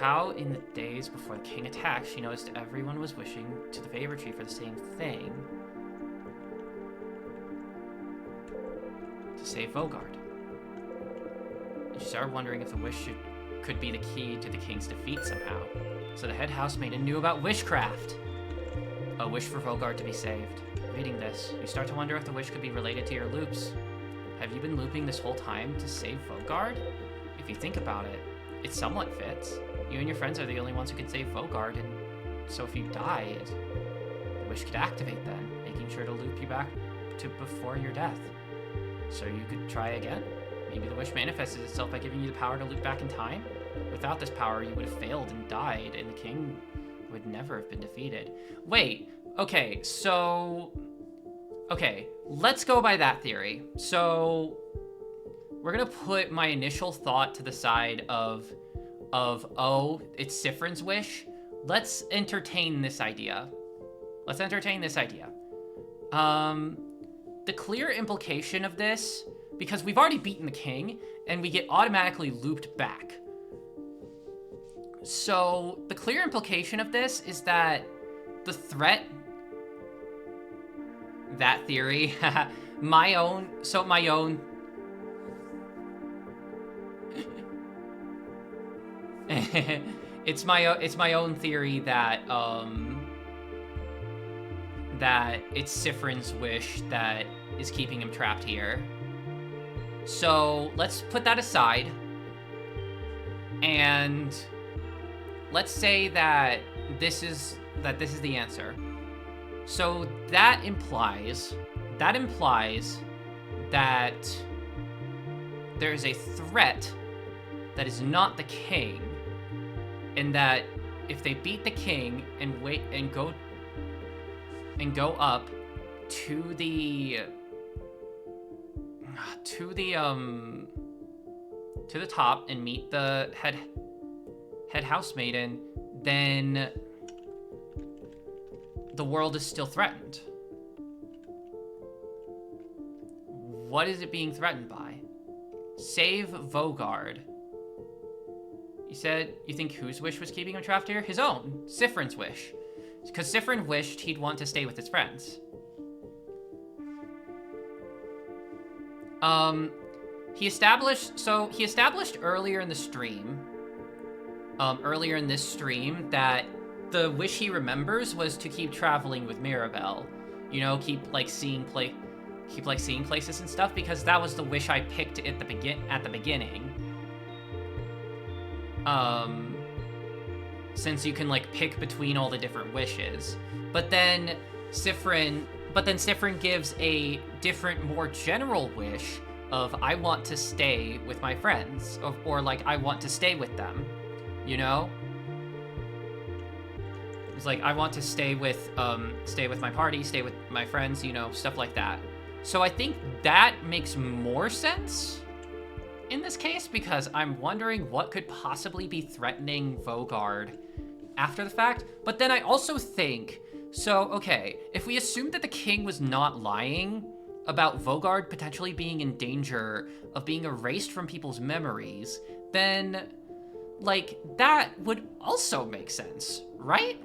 How in the days before the king attacked, she noticed everyone was wishing to the favor tree for the same thing. To save Vaugarde. And she started wondering if the wish could be the key to the king's defeat somehow. So the head housemaiden knew about witchcraft. A wish for Vaugarde to be saved. Reading this, you start to wonder if the wish could be related to your loops. Have you been looping this whole time to save Vaugarde? If you think about it, it somewhat fits. You and your friends are the only ones who can save Vaugarde, and so if you died, the wish could activate then, making sure to loop you back to before your death. So you could try again. Maybe the wish manifested itself by giving you the power to loop back in time? Without this power, you would have failed and died, and the king would never have been defeated. Wait, okay, so... Okay, let's go by that theory. So, we're gonna put my initial thought to the side of oh, it's Siffrin's wish. Let's entertain this idea. Let's entertain this idea. The clear implication of this, because we've already beaten the king, and we get automatically looped back. So, the clear implication of this is that the threat... That theory, my own... it's my own theory that that it's Siffrin's wish that is keeping him trapped here. So let's put that aside, and let's say that this is the answer. So that implies that there is a threat that is not the king, and that if they beat the king and wait and go up to the top and meet the head housemaiden, then the world is still threatened. What is it being threatened by? Save Vaugarde. You said you think whose wish was keeping him trapped here? His own. Siffrin's wish. Because Siffrin wished he'd want to stay with his friends. He established earlier in the stream, that the wish he remembers was to keep traveling with Mirabelle. You know, keep seeing places and stuff, because that was the wish I picked at the beginning. Since you can pick between all the different wishes. But then Siffrin gives a different, more general wish of I want to stay with my friends, or I want to stay with them, you know? It's I want to stay with my party, stay with my friends, you know, stuff like that. So I think that makes more sense in this case, because I'm wondering what could possibly be threatening Vaugarde after the fact. But then I also think, so, okay, if we assume that the king was not lying about Vaugarde potentially being in danger of being erased from people's memories, then, that would also make sense, right?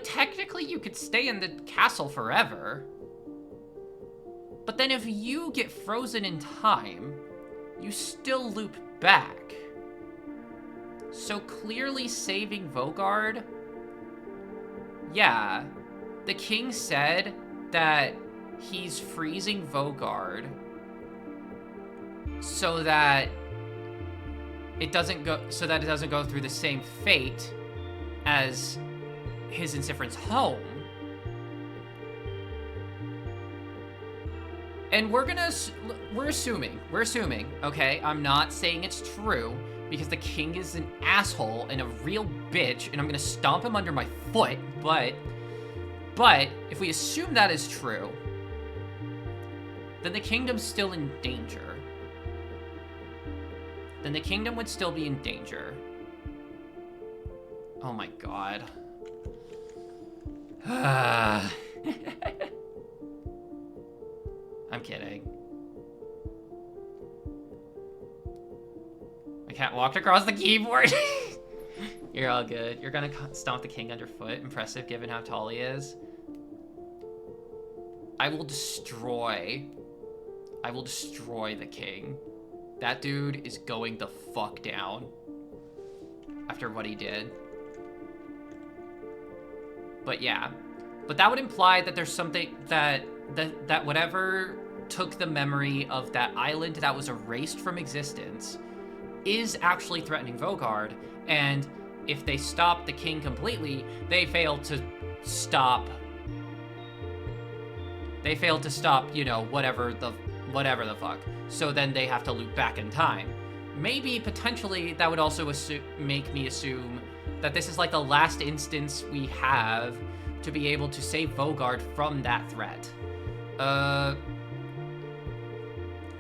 Technically you could stay in the castle forever. But then if you get frozen in time, you still loop back. So clearly saving Vaugarde, yeah, the king said that he's freezing Vaugarde so that it doesn't go through the same fate as his and Siffrin's home. And we're assuming, okay? I'm not saying it's true, because the king is an asshole and a real bitch, and I'm gonna stomp him under my foot, but But if we assume that is true, then the kingdom's still in danger. Then the kingdom would still be in danger. Oh my god. I'm kidding. My cat walked across the keyboard. You're all good. You're gonna stomp the king underfoot. Impressive given how tall he is. I will destroy the king. That dude is going the fuck down after what he did. But yeah. But that would imply that there's something that whatever took the memory of that island that was erased from existence is actually threatening Vaugarde, and if they stop the king completely, they fail to stop, you know, whatever the fuck. So then they have to loop back in time. Maybe, potentially, that would also make me assume that this is like the last instance we have to be able to save Vaugarde from that threat.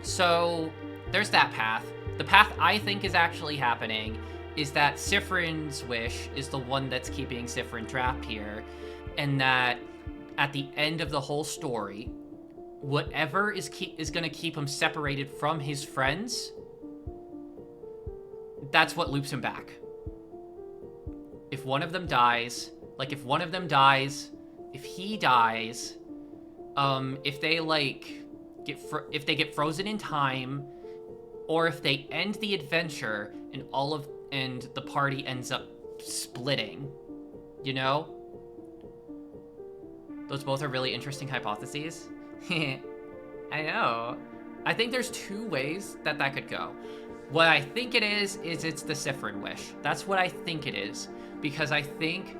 So there's that path. The path I think is actually happening is that Siffrin's wish is the one that's keeping Siffrin trapped here, and that at the end of the whole story, whatever is gonna keep him separated from his friends, that's what loops him back. If one of them dies, if he dies, if they if they get frozen in time, or if they end the adventure and the party ends up splitting, you know? Those both are really interesting hypotheses. I know. I think there's two ways that could go. What I think it is it's the Siffrin wish. That's what I think it is. Because I think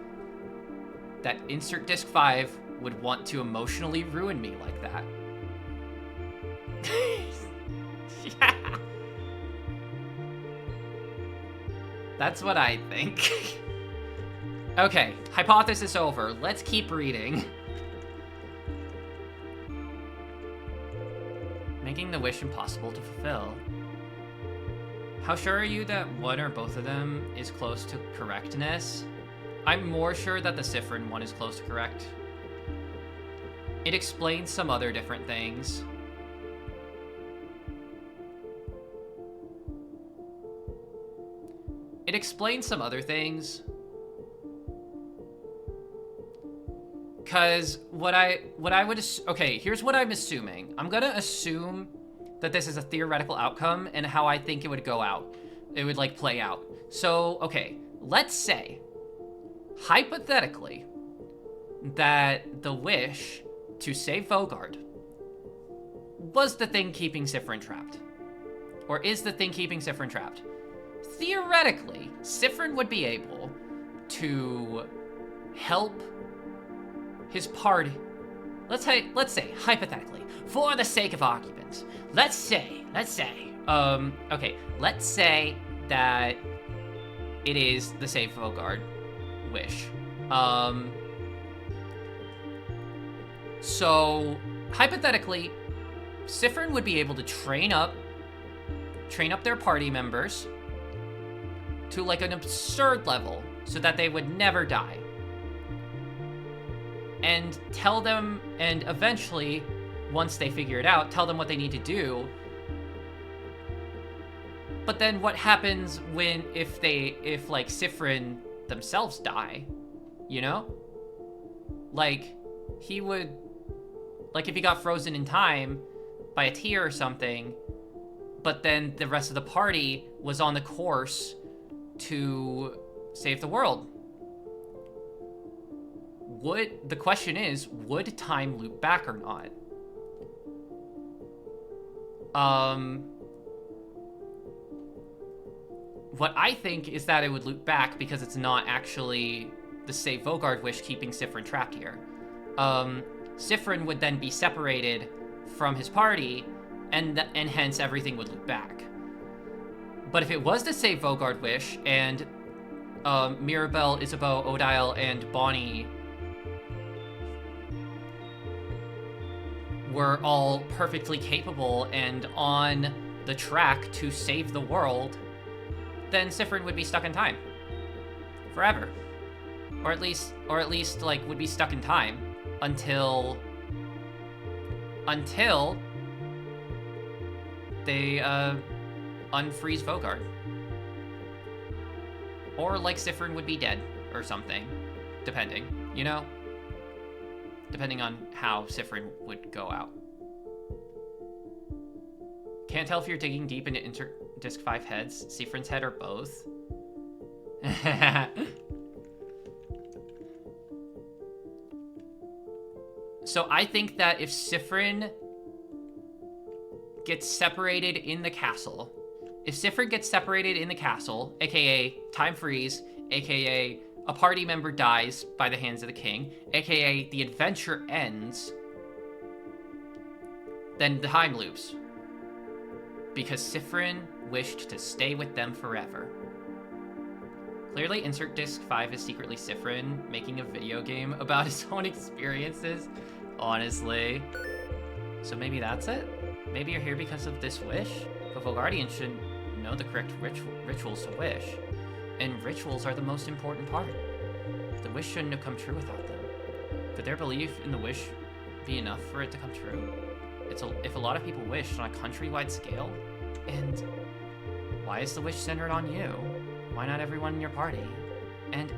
that Insert Disc 5 would want to emotionally ruin me like that. Yeah. That's what I think. Okay, hypothesis over. Let's keep reading. Making the wish impossible to fulfill. How sure are you that one or both of them is close to correctness? I'm more sure that the Siffrin one is close to correct. It explains some other different things. It explains some other things. Cause what I would, okay, here's what I'm assuming. I'm gonna assume that this is a theoretical outcome and how I think it would go out. It would play out. So, okay, let's say, hypothetically, that the wish to save Vaugarde was the thing keeping Siffrin trapped. Or is the thing keeping Siffrin trapped. Theoretically, Siffrin would be able to help his party. Let's say, hypothetically, for the sake of argument, let's say, okay, let's say that it is the Save Vaugarde wish. So, hypothetically, Siffrin would be able to train up their party members to an absurd level so that they would never die. And tell them, and eventually, once they figure it out, tell them what they need to do. But then what happens if Siffrin themselves die, you know? He would, if he got frozen in time by a tear or something, but then the rest of the party was on the course to save the world. The question is, would time loop back or not? What I think is that it would loop back because it's not actually the Save Vaugarde wish keeping Siffrin trapped here. Siffrin would then be separated from his party, and hence everything would loop back. But if it was the Save Vaugarde wish, and Mirabelle, Isabeau, Odile, and Bonnie were all perfectly capable and on the track to save the world, then Siffrin would be stuck in time. Forever. Or at least, like, would be stuck in time until they, unfreeze Vogard. Or, like, Siffrin would be dead or something. Depending, you know? Depending on how Siffrin would go out. Can't tell if you're digging deep into Disc 5 heads, Siffrin's head, or both. So I think that if Siffrin gets separated in the castle, aka time freeze, aka a party member dies by the hands of the king, aka the adventure ends, then the time loops. Because Siffrin wished to stay with them forever. Clearly, Insert Disc 5 is secretly Siffrin making a video game about his own experiences. Honestly. So maybe that's it? Maybe you're here because of this wish? But Vogardians should know the correct rituals to wish. And rituals are the most important part. The wish shouldn't have come true without them. Could their belief in the wish be enough for it to come true? If a lot of people wished on a countrywide scale? And why is the wish centered on you? Why not everyone in your party? And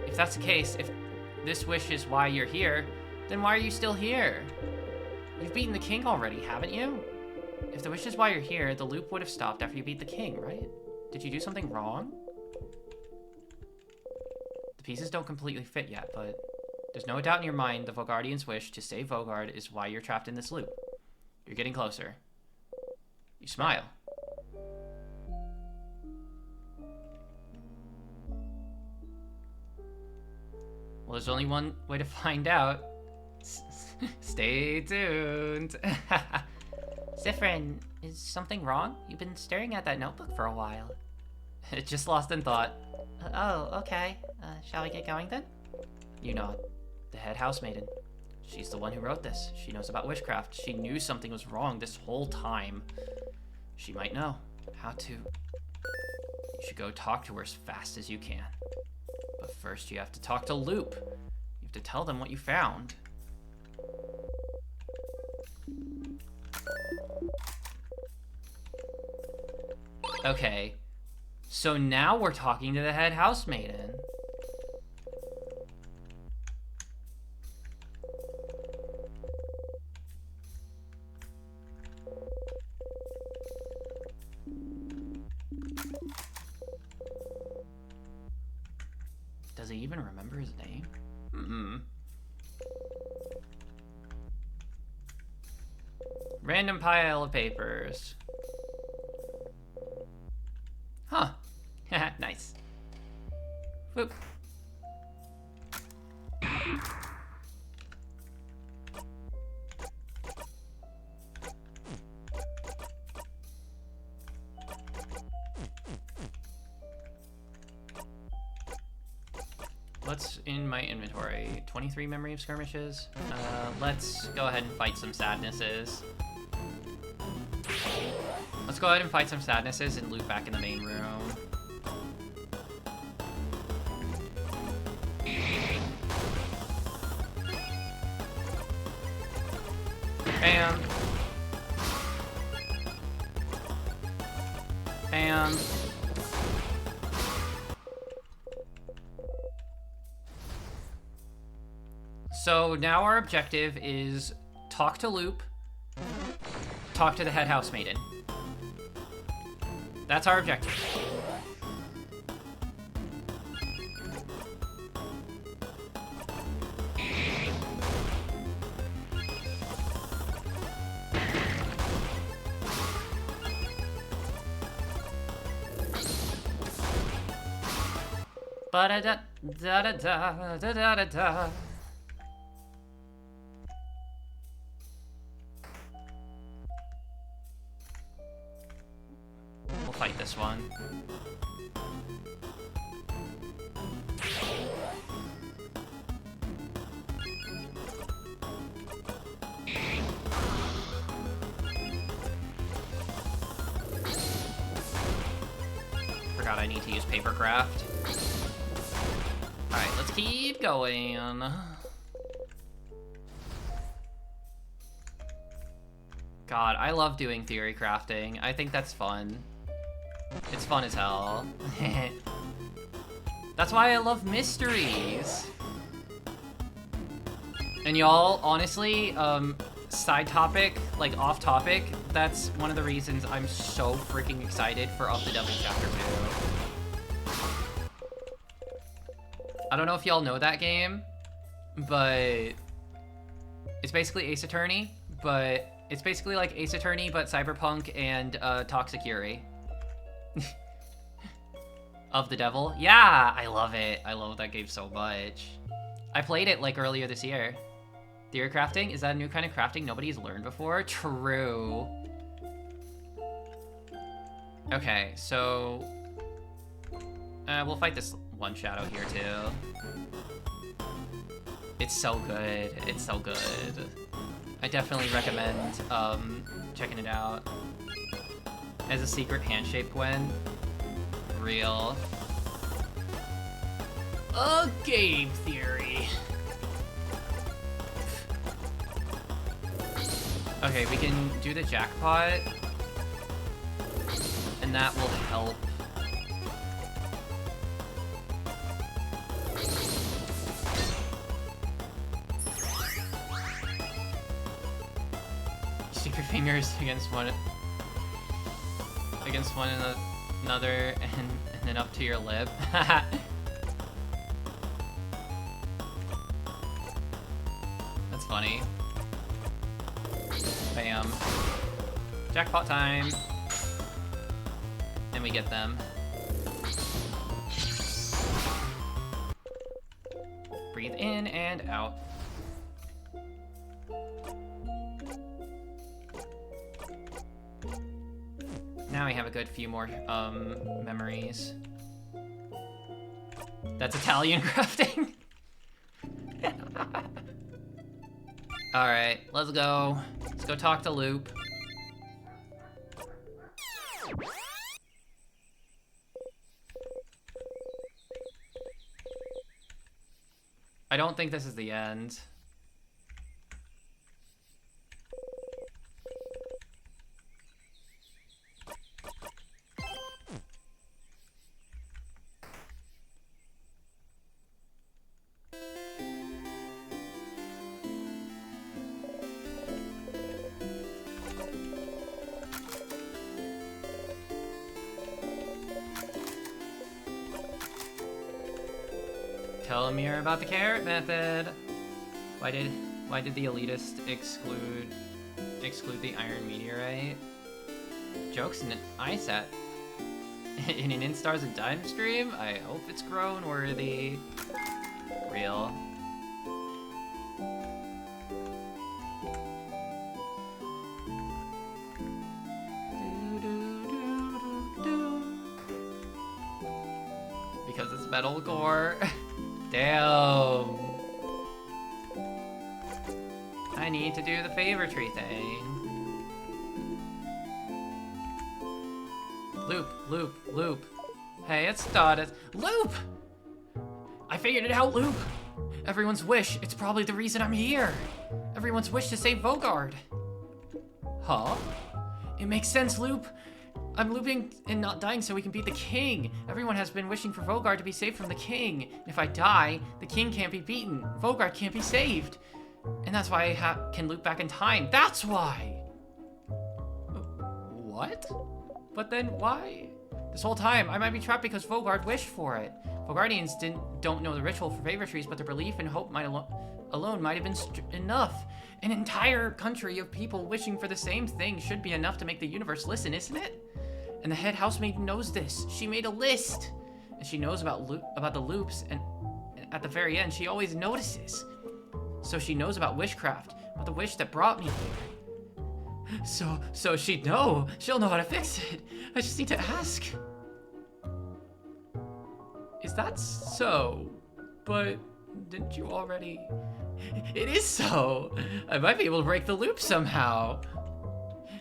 if that's the case, if this wish is why you're here, then why are you still here? You've beaten the king already, haven't you? If the wish is why you're here, the loop would have stopped after you beat the king, right? Did you do something wrong? The pieces don't completely fit yet, but there's no doubt in your mind the Vogardian's wish to save Vogard is why you're trapped in this loop. You're getting closer. You smile. Well, there's only one way to find out. Stay tuned. Siffrin, is something wrong? You've been staring at that notebook for a while. It just lost in thought. Oh, okay. Shall we get going then? You nod. The head housemaiden. She's the one who wrote this. She knows about witchcraft. She knew something was wrong this whole time. She might know how to. You should go talk to her as fast as you can. But first you have to talk to Loop. You have to tell them what you found. Okay, so now we're talking to the head housemaiden. Does he even remember his name? Random pile of papers. Huh. Nice. Whoop. What's in my inventory? 23 memory of skirmishes. Let's go ahead and fight some sadnesses. Let's go ahead and fight some sadnesses and loot back in the main room. Bam. Bam. So now our objective is talk to Loop, talk to the head housemaiden. That's our objective. Ba-da-da-da-da-da-da-da-da. We'll fight this one. forgot I need to use papercraft. Alright, let's keep going. God, I love doing theory crafting. I think that's fun. It's fun as hell. That's why I love mysteries. And y'all, honestly, side topic, like off topic, that's one of the reasons I'm so freaking excited for Of the Devil Chapter 2. I don't know if y'all know that game, but it's basically Ace Attorney, but it's basically like Ace Attorney, but Cyberpunk and Toxic Yuri. Of the Devil. Yeah, I love it. I love that game so much. I played it like earlier this year. Theory crafting? Is that a new kind of crafting nobody's learned before? True. Okay, so we'll fight this one shadow here too. It's so good. It's so good. I definitely recommend checking it out. As a secret handshake Gwen. Real. A game theory. Okay, we can do the jackpot, and that will help. Stick your fingers against one another, and then up to your lip. That's funny. Bam. Jackpot time. And we get them. Breathe in and out. Now we have a good few more memories. That's Italian crafting. Alright, let's go. Let's go talk to Loop. I don't think this is the end. Tell Amir about the carrot method. Why did the elitist exclude the iron meteorite? Jokes in an ISAT. In an Instars and Dime stream? I hope it's grown worthy. Real. Because it's metalcore. Damn. I need to do the favor tree thing. Loop. Hey, it's Dotted. Loop! I figured it out, Loop. Everyone's wish. It's probably the reason I'm here. Everyone's wish to save Vogard. Huh? It makes sense, Loop. I'm looping and not dying so we can beat the king. Everyone has been wishing for Vogard to be saved from the king. And if I die, the king can't be beaten. Vogard can't be saved. And that's why I can loop back in time. That's why! What? But then why? This whole time, I might be trapped because Vogard wished for it. Vogardians don't know the ritual for favor trees, but their belief and hope alone might have been enough. An entire country of people wishing for the same thing should be enough to make the universe listen, isn't it? And the head housemaid knows this. She made a list. And she knows about the loops, and at the very end, she always notices. So she knows about wishcraft, about the wish that brought me here. So she'll know how to fix it. I just need to ask. Is that so? But didn't you already? It is so. I might be able to break the loop somehow.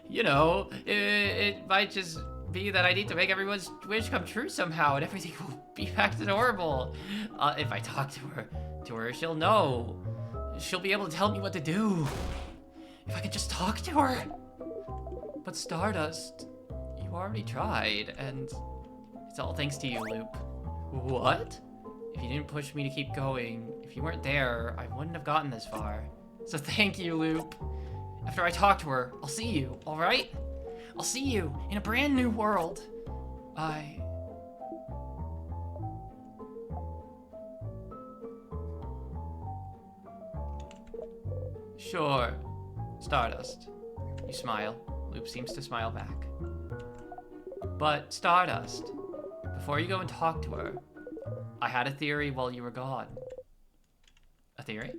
You know, it might just be that I need to make everyone's wish come true somehow, and everything will be back to normal. If I talk to her, she'll know. She'll be able to tell me what to do. If I could just talk to her. But Stardust, you already tried, and it's all thanks to you, Loop. What? If you didn't push me to keep going, if you weren't there, I wouldn't have gotten this far. So thank you, Loop. After I talk to her, I'll see you, alright? I'll see you in a brand new world. Sure. Stardust. You smile. Loop seems to smile back. But, Stardust, before you go and talk to her, I had a theory while you were gone. A theory?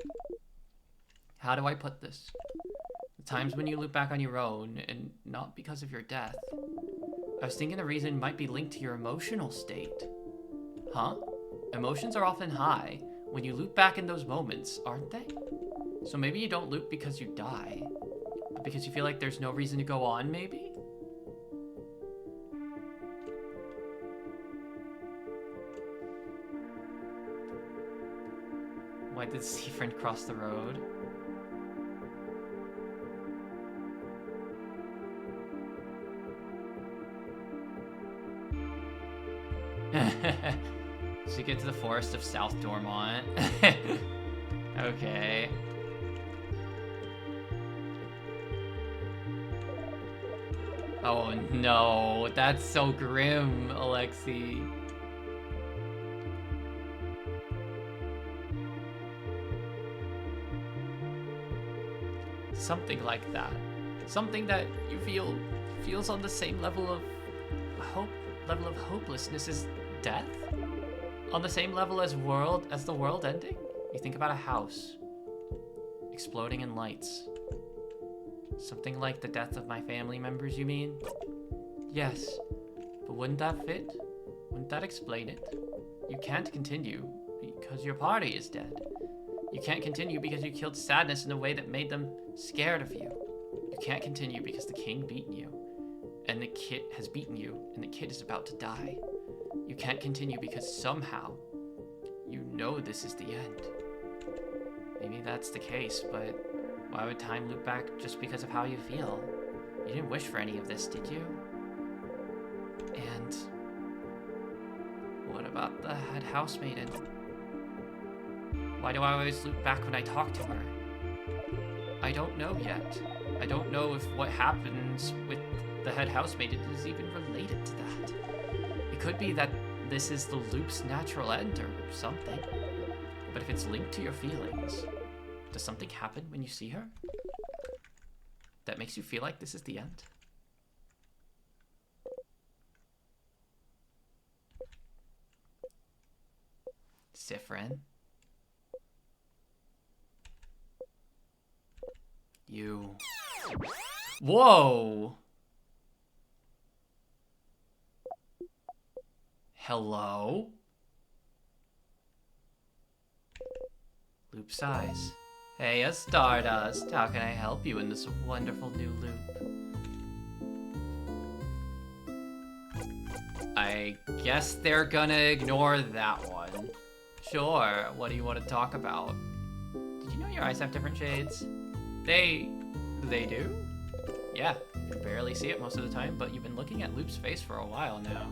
How do I put this? The times when you loop back on your own, and not because of your death. I was thinking the reason might be linked to your emotional state. Huh? Emotions are often high when you loop back in those moments, aren't they? So maybe you don't loop because you die, but because you feel like there's no reason to go on, maybe? Why did Seafriend cross the road? So you get to the forest of South Dormont. Okay. Oh no, that's so grim, Alexi. Something like that. Something that you feels on the same level of hopelessness as death? On the same level as the world ending? You think about a house exploding in lights. Something like the death of my family members, you mean? Yes, but wouldn't that fit? Wouldn't that explain it? You can't continue because your party is dead. You can't continue because you killed Sadness in a way that made them scared of you. You can't continue because the king beat you, and the kid has beaten you, and the kid is about to die. You can't continue because somehow you know this is the end. Maybe that's the case, but why would time loop back just because of how you feel? You didn't wish for any of this, did you? And what about the head housemaiden? Why do I always loop back when I talk to her? I don't know yet. I don't know if what happens with the head housemaiden is even related to that. It could be that this is the loop's natural end or something. But if it's linked to your feelings, does something happen when you see her that makes you feel like this is the end? Sifrin? You... Whoa! Hello? Loop sighs. Hey, a Stardust. How can I help you in this wonderful new loop? I guess they're gonna ignore that one. Sure, what do you want to talk about? Did you know your eyes have different shades? They do? Yeah, you can barely see it most of the time, but you've been looking at Loop's face for a while now.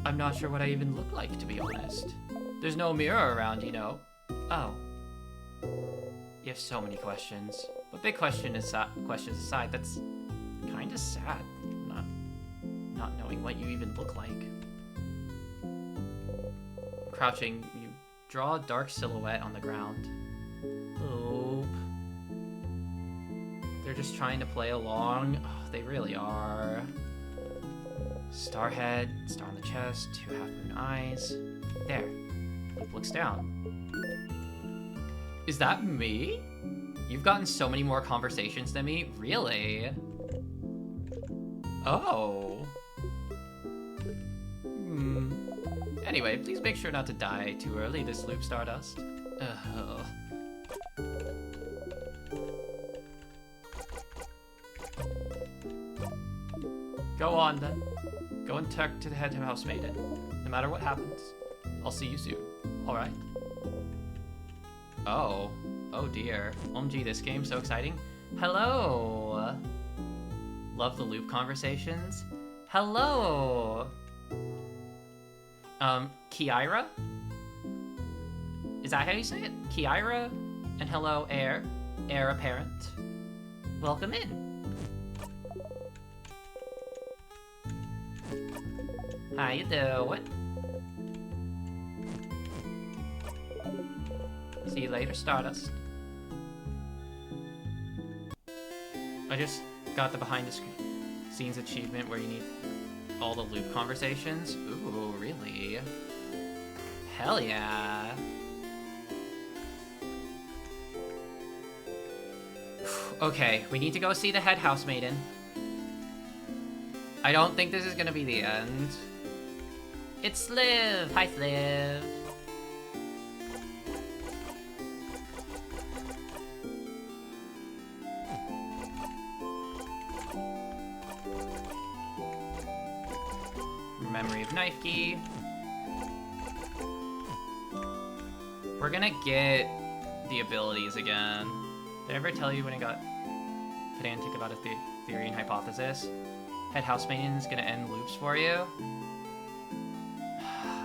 I'm not sure what I even look like, to be honest. There's no mirror around, you know. Oh. You have so many questions. But big questions aside, that's kind of sad. Not knowing what you even look like. Crouching, you draw a dark silhouette on the ground. Loop. They're just trying to play along. Oh, they really are. Star head, star on the chest, two half-moon eyes. There. Loop looks down. Is that me? You've gotten so many more conversations than me? Really? Oh. Anyway, please make sure not to die too early this loop, Stardust. Ugh. Go on then. Go and talk to the head housemaiden. No matter what happens, I'll see you soon. Alright? Oh. Oh dear. OMG, this game's so exciting. Hello! Love the loop conversations. Hello! Kiira? Is that how you say it? Kiira? And hello, Heir. Heir apparent. Welcome in. How you doing? See you later, Stardust. I just got the behind the scenes achievement where you need all the loop conversations. Ooh, really? Hell yeah. Okay, we need to go see the head housemaiden. I don't think this is gonna be the end. It's Sliv! Hi, Sliv! Memory of Knife Key. We're gonna get the abilities again. Did I ever tell you when I got pedantic about a theory and hypothesis? Head housemaiden's gonna end loops for you.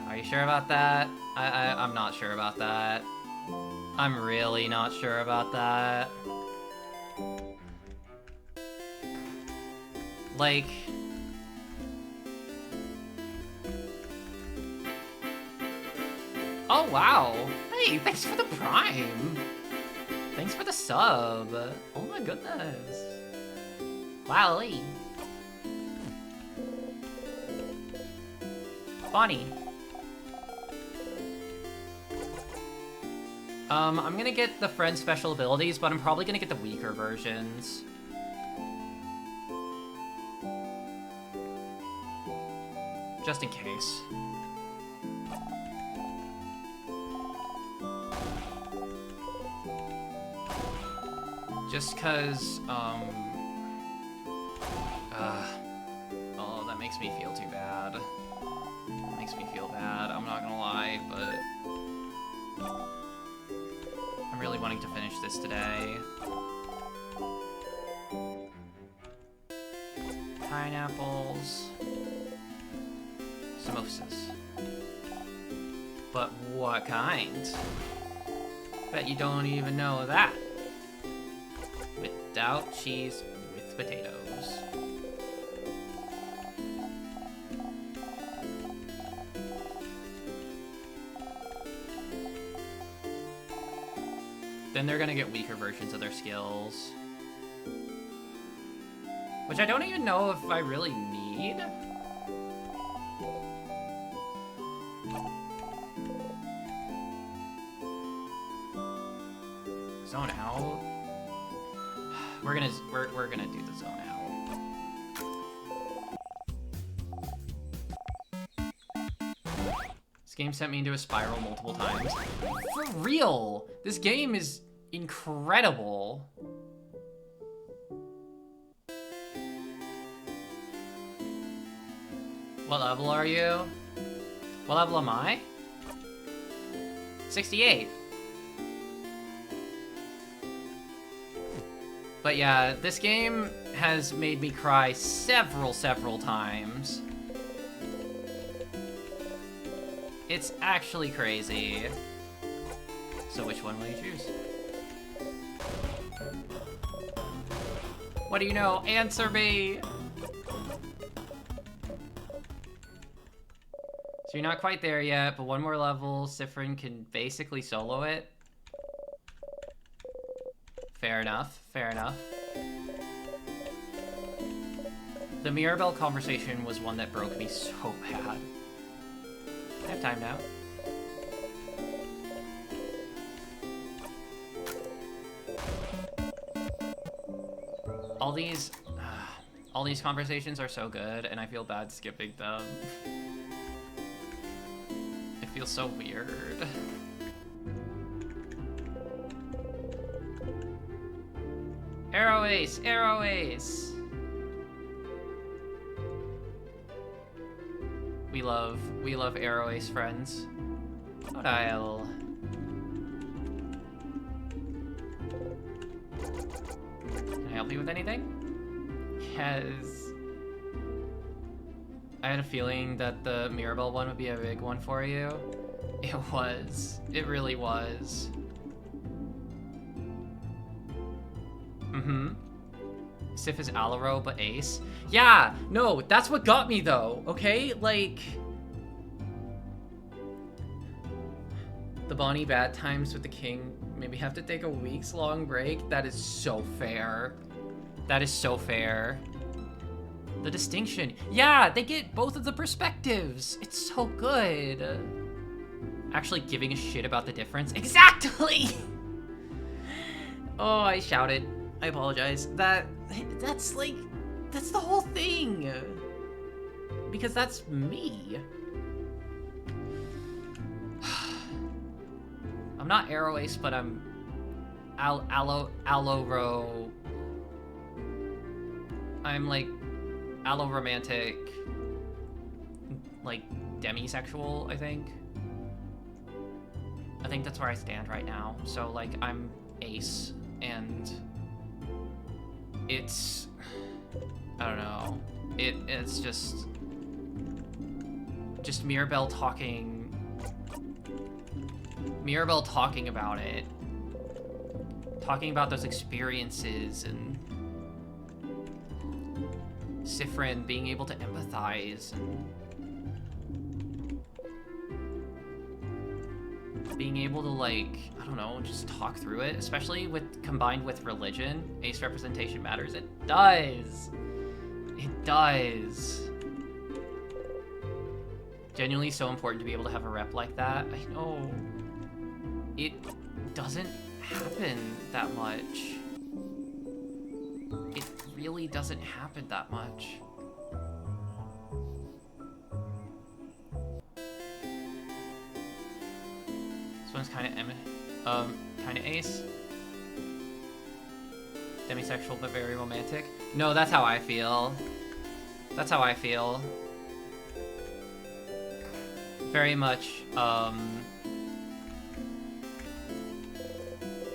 Are you sure about that? I'm not sure about that. I'm really not sure about that. Like... Oh, wow. Hey, thanks for the Prime. Thanks for the sub. Oh my goodness. Wowly. Bonnie. I'm gonna get the friend special abilities, but I'm probably gonna get the weaker versions. Just in case. Just cause, oh, that makes me feel too bad. That makes me feel bad, I'm not gonna lie, but... I'm really wanting to finish this today. Pineapples. Samosas. But what kind? Bet you don't even know that. Without cheese, with potatoes. Then they're gonna get weaker versions of their skills. Which I don't even know if I really need. Zone out. We're gonna do the zone out. This game sent me into a spiral multiple times. For real! This game is incredible. What level are you? What level am I? 68. But yeah, this game has made me cry several times. It's actually crazy. So which one will you choose? What do you know? Answer me! So you're not quite there yet, but one more level, Siffrin can basically solo it. Fair enough, fair enough. The Mirabelle conversation was one that broke me so bad. I have time now. All these conversations are so good, and I feel bad skipping them. It feels so weird. Arrow Ace! Arrow Ace! love Arrow Ace friends. But I'll... Can I help you with anything? Yes. I had a feeling that the Mirabelle one would be a big one for you. It was. It really was. Mm-hmm. Sif is Alaro, but Ace. Yeah, no, that's what got me though, okay? Like... The Bonnie bad times with the king maybe have to take a week's long break. That is so fair. That is so fair. The distinction. Yeah, they get both of the perspectives. It's so good. Actually giving a shit about the difference. Exactly! Oh, I shouted. I apologize. That's like, that's the whole thing. Because that's me. I'm not Arrow Ace, but I'm Allo-ro. I'm like allo-romantic, like demisexual, I think. I think that's where I stand right now. So like I'm Ace, and it's, I don't know. It's just Mirabelle talking about it. Talking about those experiences, and Siffrin being able to empathize, and being able to, like, I don't know, just talk through it, especially combined with religion. Ace representation matters. It does. It does. Genuinely so important to be able to have a rep like that. I know. It doesn't happen that much. It really doesn't happen that much. This one's kind of Ace. Demisexual but very romantic. No, that's how I feel. That's how I feel. Very much,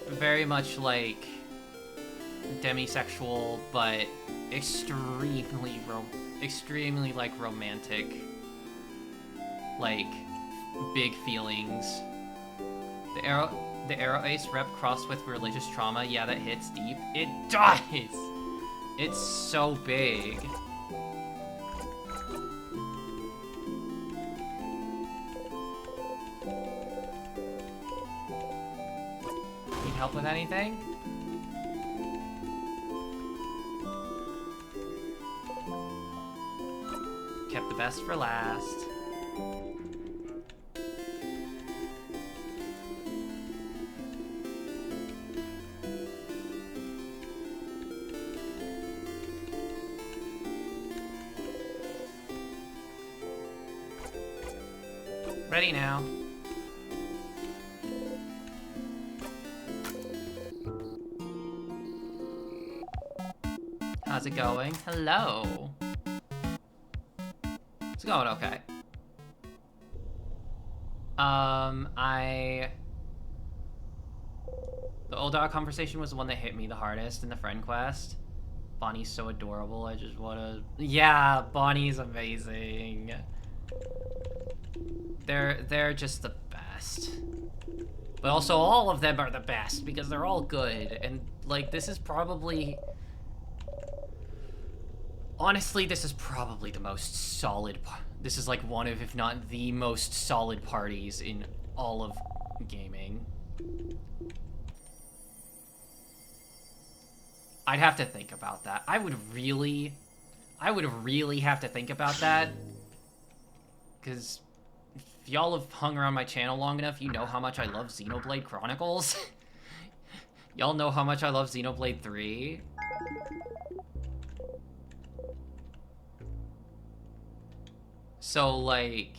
very much like demisexual, but extremely like romantic, like big feelings. The Arrow Ace rep crossed with religious trauma. Yeah, that hits deep. It does. It's so big. Need help with anything? Kept the best for last. Ready now. How's it going? Hello. It's going okay. The old dog conversation was the one that hit me the hardest in the friend quest. Bonnie's so adorable, I just wanna... Yeah, Bonnie's amazing. They're just the best. But also all of them are the best because they're all good. And like this is probably... Honestly, this is probably the most solid... This is like one of, if not the most solid parties in all of gaming. I'd have to think about that. I would really have to think about that. Because if y'all have hung around my channel long enough, you know how much I love Xenoblade Chronicles. Y'all know how much I love Xenoblade 3. So, like...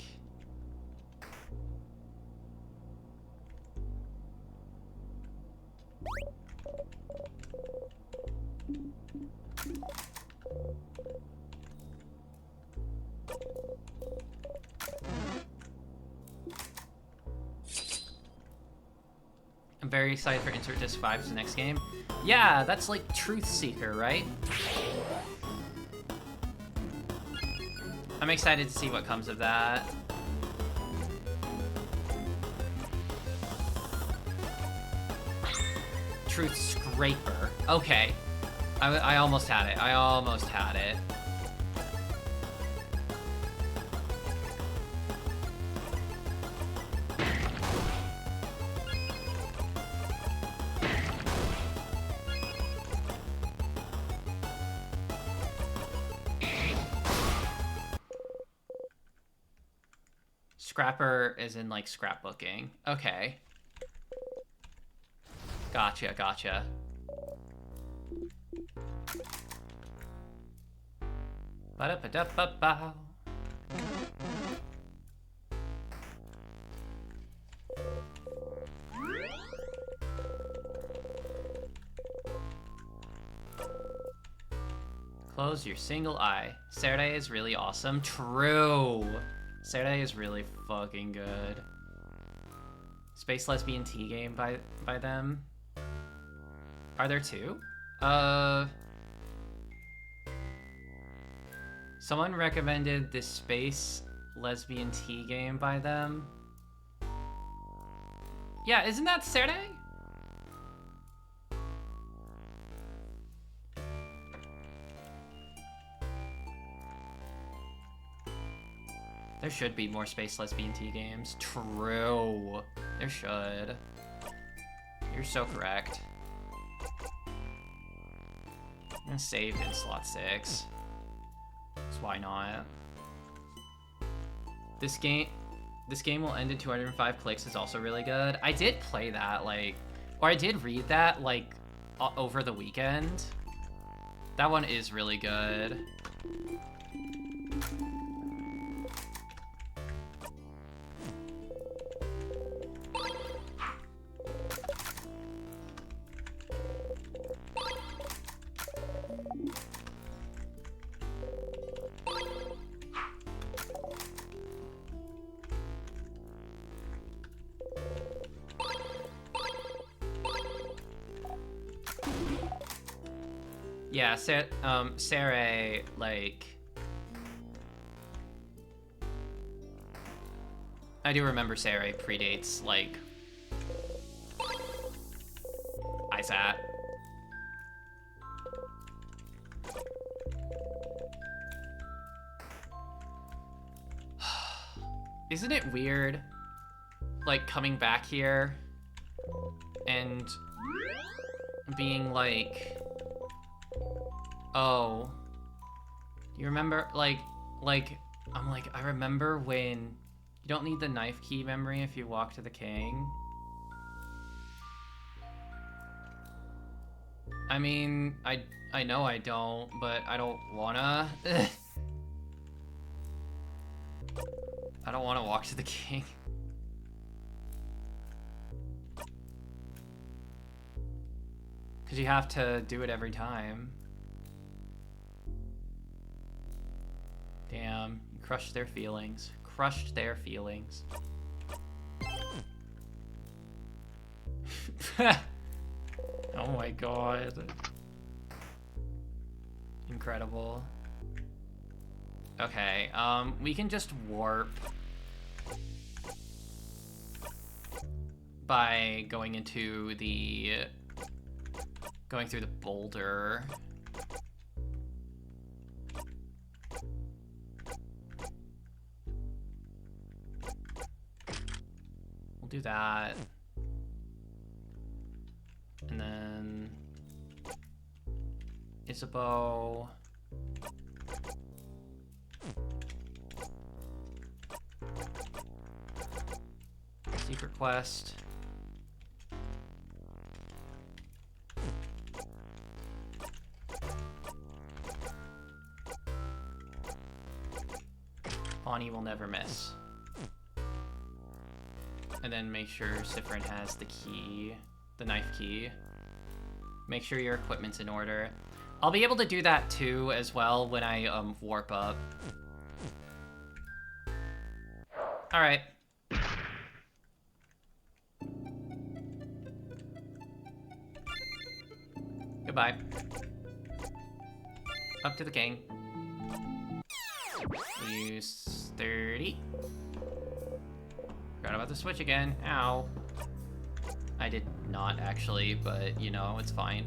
I'm very excited for Insert Disc 5's next game. Yeah, that's like Truth Seeker, right? I'm excited to see what comes of that. Truth Scraper. Okay. I almost had it. I almost had it. Scrapper is in, like, scrapbooking. Okay. Gotcha, gotcha. Ba-da-ba-da-ba-bow. Close your single eye. Serde is really awesome. True. Serde is really fucking good. Space Lesbian Tea game by them. Are there two? Someone recommended this Space Lesbian Tea game by them. Yeah, isn't that Serde? There should be more Space Lesbian Tea games. True. There should. You're so correct. I'm gonna save in slot 6. So why not? This game will end in 205 clicks is also really good. I did play that, like, or I did read that, like, over the weekend. That one is really good. Yeah, Sere, like... I do remember Sere predates, like... ISAT. Isn't it weird, like, coming back here and being like... Oh, you remember, like, I'm like, I remember when you don't need the knife key memory if you walk to the king. I mean, I know I don't, but I don't wanna. I don't wanna walk to the king. Because you have to do it every time. Damn, you crushed their feelings. Crushed their feelings. Oh my god. Incredible. Okay, we can just warp by going into the... going through the boulder. We'll do that. And then... Isabeau. Secret quest. Bonnie will never miss. And then make sure Siffrin has the key, the knife key. Make sure your equipment's in order. I'll be able to do that too as well when I warp up. All right. Goodbye. Up to the king. Use 30. Forgot about the switch again. Ow. I did not actually, but you know, it's fine.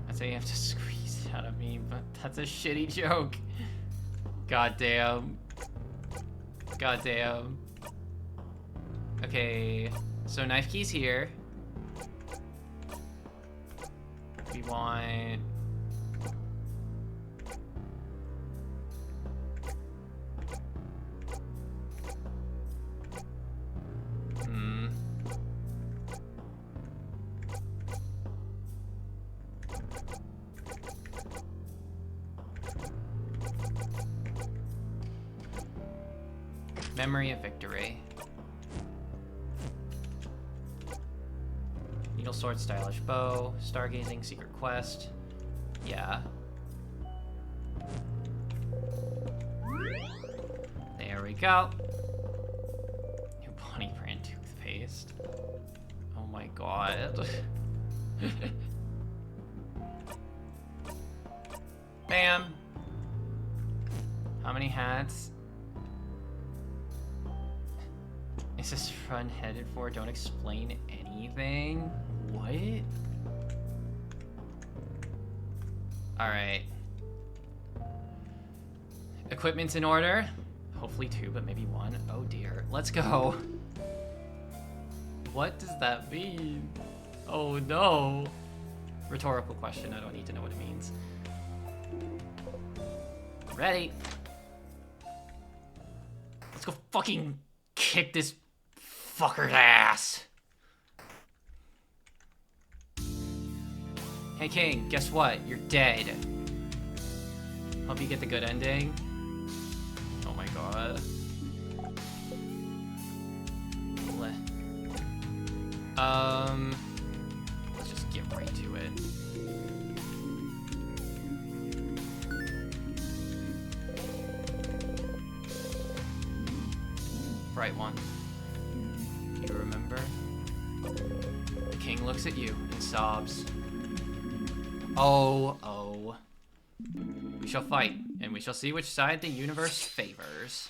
I'd say you have to squeeze it out of me, but that's a shitty joke. Goddamn. Goddamn. Okay, so knife key's here. We want... Memory of Victory. Needle Sword, Stylish Bow, Stargazing, Secret Quest. Yeah. There we go. New Bonnie brand toothpaste. Oh my god. Bam. How many hats? Is this run headed for? Don't explain anything? What? Alright. Equipment's in order. Hopefully 2, but maybe 1. Oh dear. Let's go. What does that mean? Oh no. Rhetorical question. I don't need to know what it means. Ready. Let's go fucking kick this fucker's ass. Hey King, guess what? You're dead. Hope you get the good ending. Oh my god. Let's just get right to it. Right one. You remember? The king looks at you and sobs. Oh, oh. We shall fight, and we shall see which side the universe favors.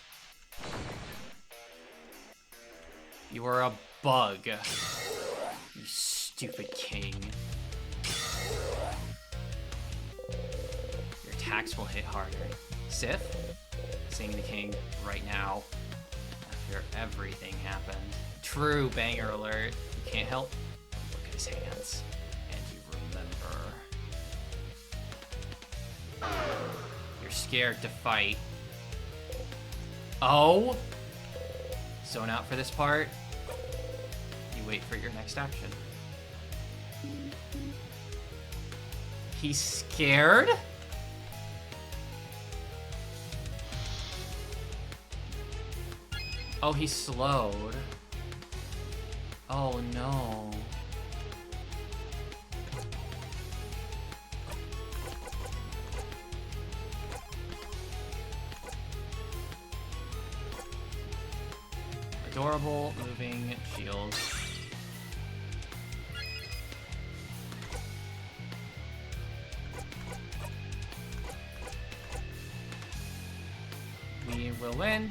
You are a bug. You stupid king. Your attacks will hit harder. Sif? Seeing the king right now. After everything happened. True, banger alert. You can't help but look at his hands. And you remember. You're scared to fight. Oh? Zone out for this part. You wait for your next action. He's scared? Oh, he slowed. Oh no. Adorable moving shields. We will win.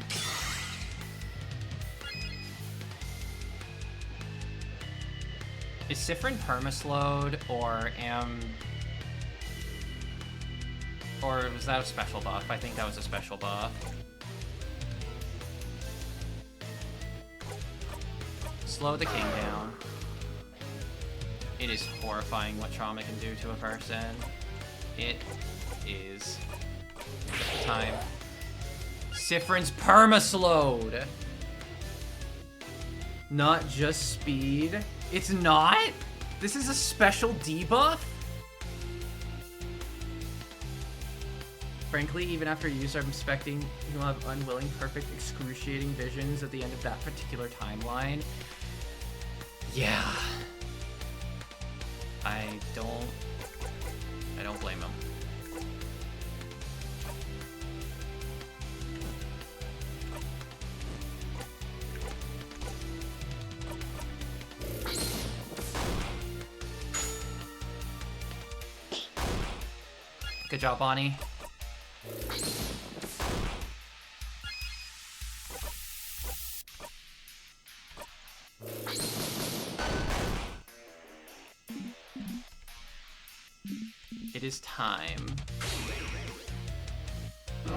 Is Siffrin permaslowed, or was that a special buff? I think that was a special buff. Slow the king down. It is horrifying what trauma can do to a person. It is time. Siffrin's permaslowed. Not just speed. It's not? This is a special debuff? Frankly, even after use, I'm expecting you'll have unwilling, perfect, excruciating visions at the end of that particular timeline. Yeah. I don't blame him. Good job, Bonnie. It is time to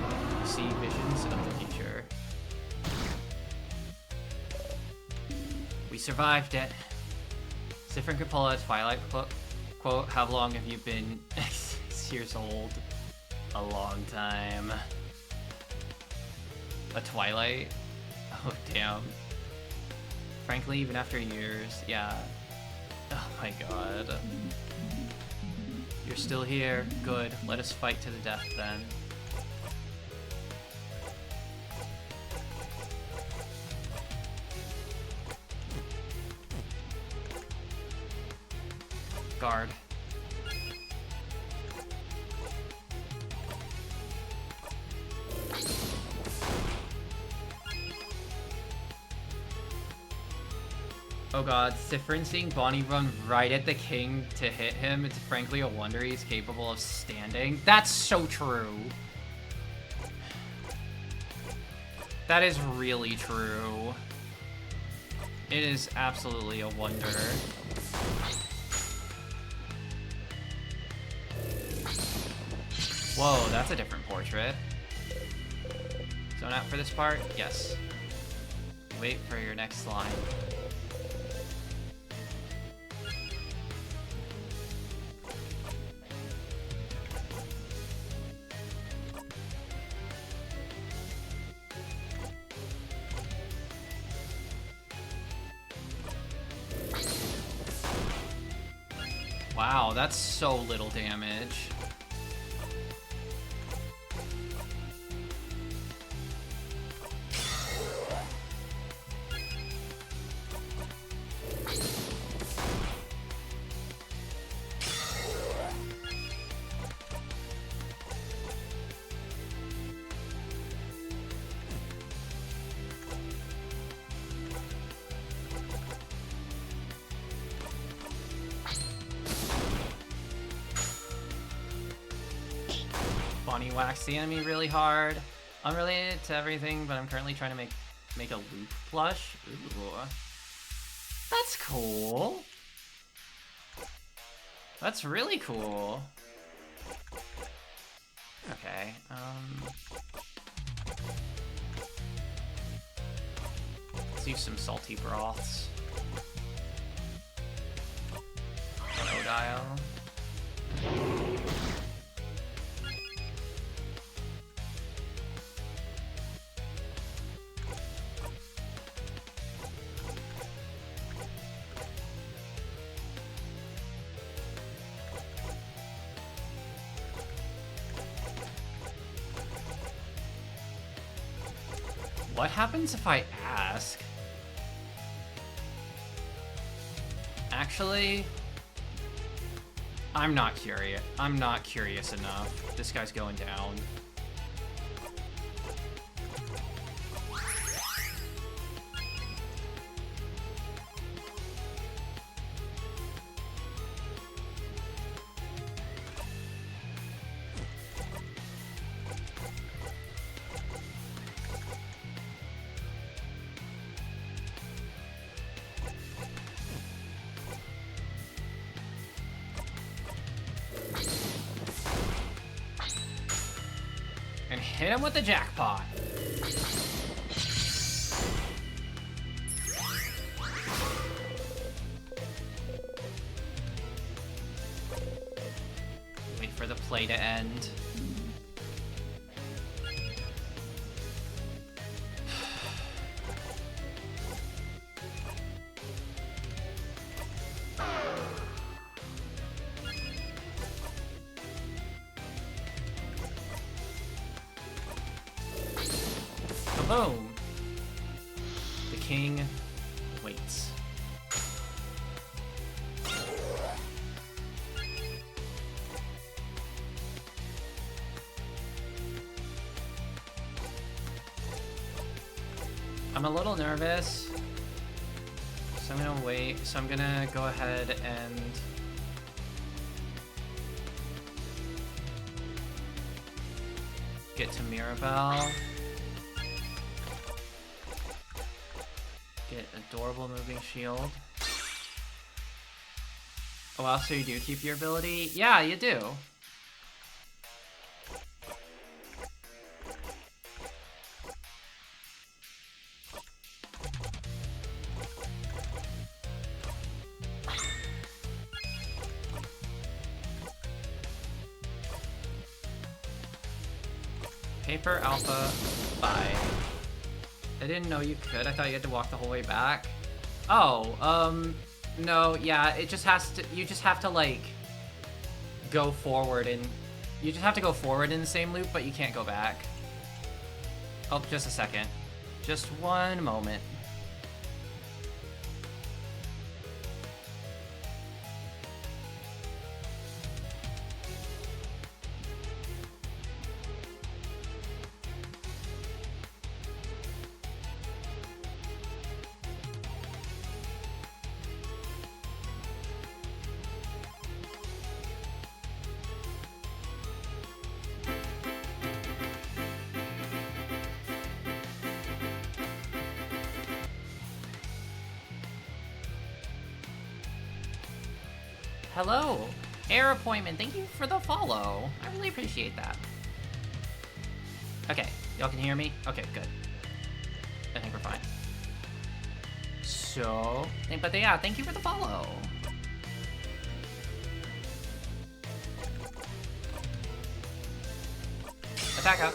see visions of the future. We survived it. Sifrin could pull out a Twilight quote, how long have you been 6 years old? A long time. A Twilight? Oh, damn. Frankly, even after years, yeah. Oh my god. You're still here. Good. Let us fight to the death then. Guard. Oh god, Sifrin seeing Bonnie run right at the king to hit him, it's frankly a wonder he's capable of standing. That's so true. That is really true. It is absolutely a wonder. Whoa, that's a different portrait. Zone out for this part? Yes. Wait for your next line. Wow, that's so little damage. Bonnie whacks the enemy really hard. Unrelated to everything, but I'm currently trying to make a loop plush. Ooh. That's cool. That's really cool. Okay, let's use some salty broths. Hello, Dial. What happens if I ask? Actually, I'm not curious. I'm not curious enough. This guy's going down. And hit him with the jackpot. Wait for the play to end. Boom! The king waits. I'm a little nervous, so I'm gonna wait. So I'm gonna go ahead and get to Mirabelle. Get adorable moving shield. Oh, wow, so you do keep your ability? Yeah, you do. Paper Alpha 5. I didn't know you could. I thought you had to walk the whole way back. Oh, no, yeah, it just has to, you just have to, like, go forward and, you just have to go forward in the same loop, but you can't go back. Oh, just a second. Just one moment. Hello, Air Appointment. Thank you for the follow. I really appreciate that. Okay, y'all can hear me? Okay, good. I think we're fine. So, but yeah, thank you for the follow. Attack up.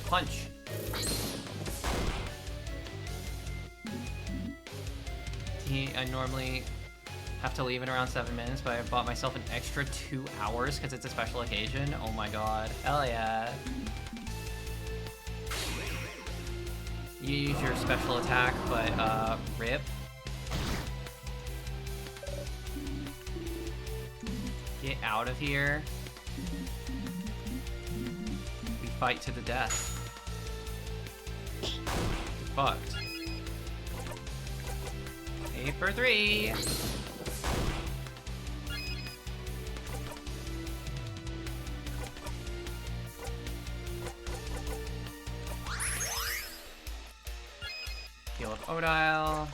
Punch. I normally have to leave in around 7 minutes, but I bought myself an extra 2 hours because it's a special occasion. Oh my god. Hell yeah. You use your special attack, but, rip. Get out of here. We fight to the death. Fucked. Paper 3. Heal up Odile.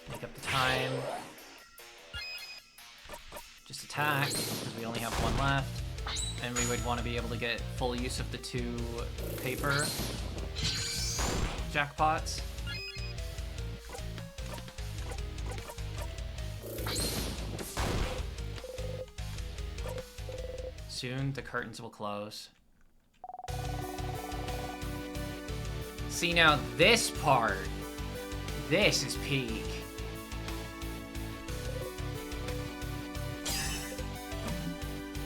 Make up the time. Just attack, because we only have one left. And we would want to be able to get full use of the 2 paper jackpots. Soon the curtains will close. See, now this part, this is peak.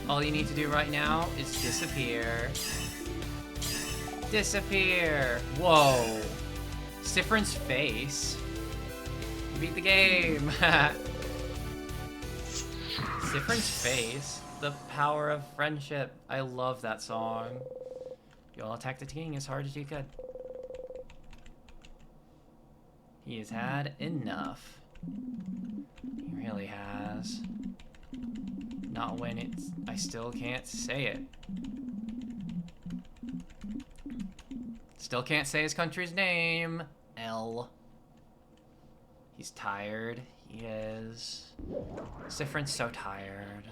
All you need to do right now is disappear. Disappear! Whoa. Siffrin's face. You beat the game! Siffrin's face. The power of friendship. I love that song. You all attack the king as hard as you could. He has had enough. He really has. Not when it's... I still can't say it. Still can't say his country's name. L. He's tired. He is. Siffrin's so tired.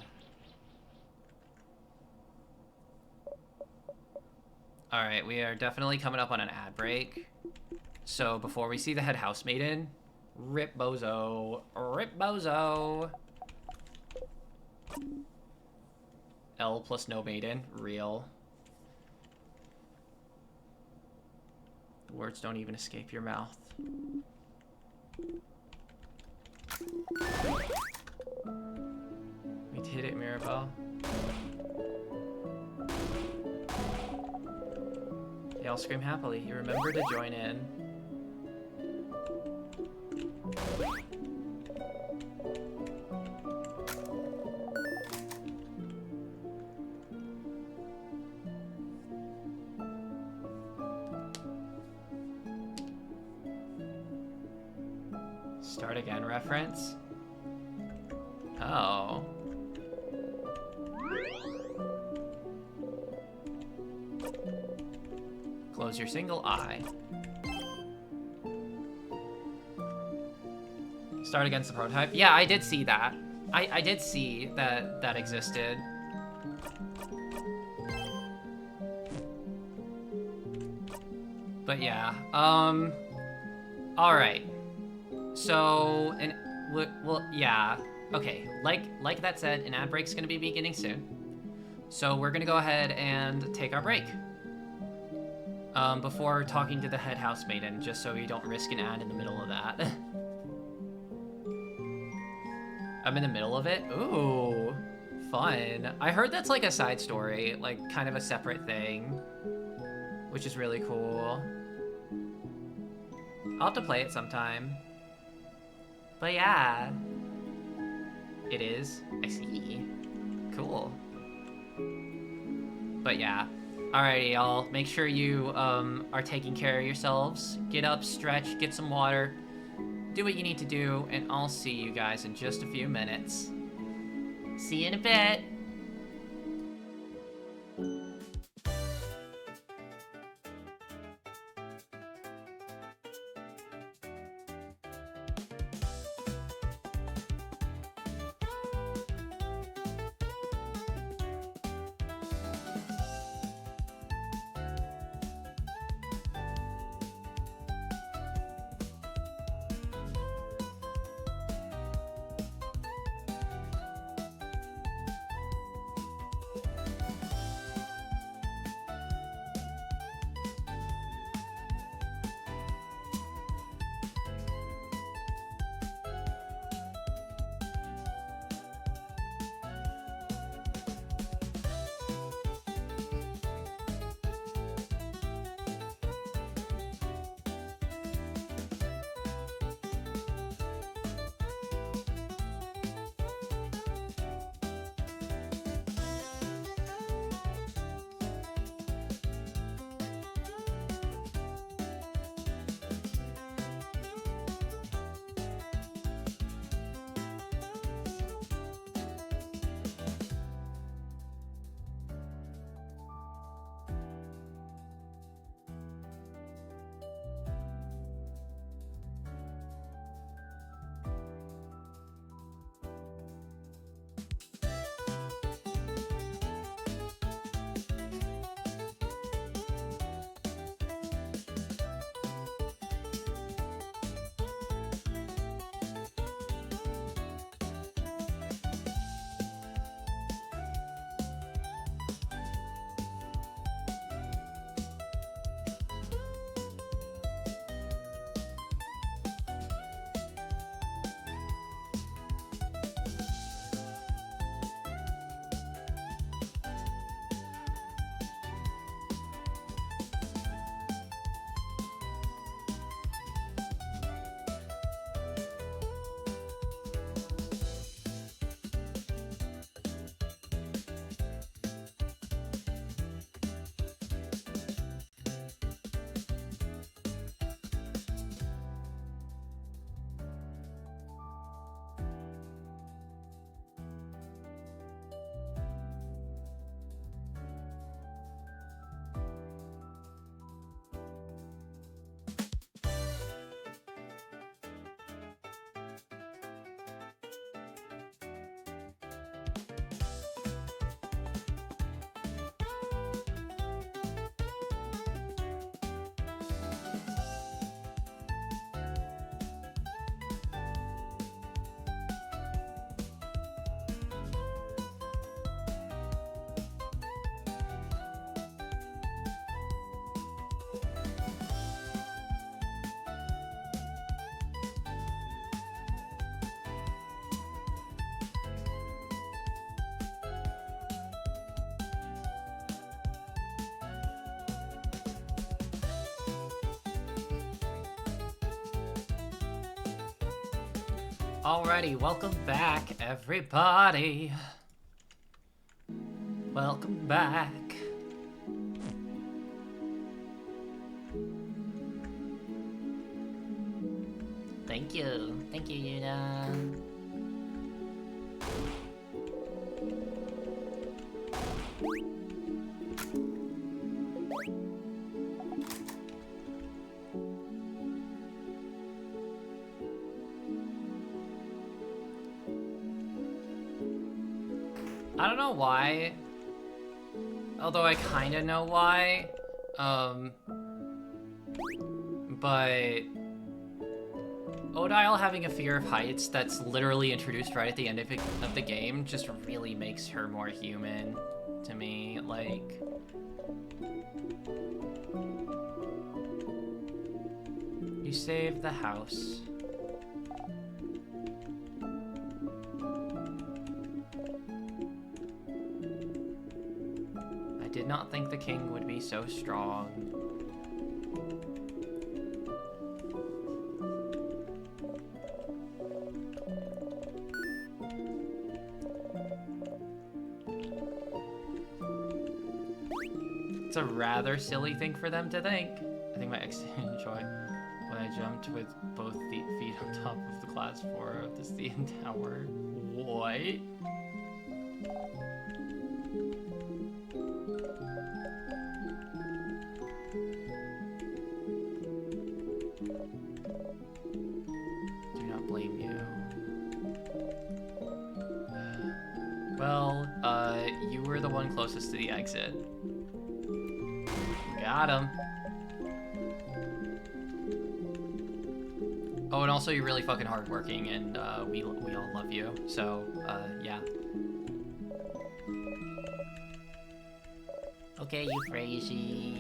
Alright, we are definitely coming up on an ad break. So before we see the head housemaiden, rip bozo. Rip bozo. L plus no maiden. Real. Words don't even escape your mouth. We did it, Mirabelle. They all scream happily. You remember to join in. Start again reference? Oh. Close your single eye. Start against the prototype. Yeah, I did see that. I did see that that existed. But yeah, all right. So, well, yeah. Okay, like that said, an ad break's gonna be beginning soon. So we're gonna go ahead and take our break. Before talking to the head housemaiden, just so we don't risk an ad in the middle of that. I'm in the middle of it? Ooh, fun. I heard that's like a side story, like kind of a separate thing, which is really cool. I'll have to play it sometime. But yeah. It is? I see. Cool. But yeah. Alrighty, y'all. Make sure you are taking care of yourselves. Get up, stretch, get some water. Do what you need to do, and I'll see you guys in just a few minutes. See you in a bit. Alrighty, welcome back, everybody. Welcome back. Thank you. Thank you, Yuda. I don't know why, although I kind of know why, but Odile having a fear of heights that's literally introduced right at the end of the game just really makes her more human to me, like... You saved the house. I did not think the king would be so strong. It's a rather silly thing for them to think. I think my ex didn't enjoy when I jumped with both feet on top of the class 4 of the CN Tower. What? Do not blame you. Well, you were the one closest to the exit. Got him. Oh, and also you're really fucking hardworking, and we all love you. So, yeah. Okay, you crazy.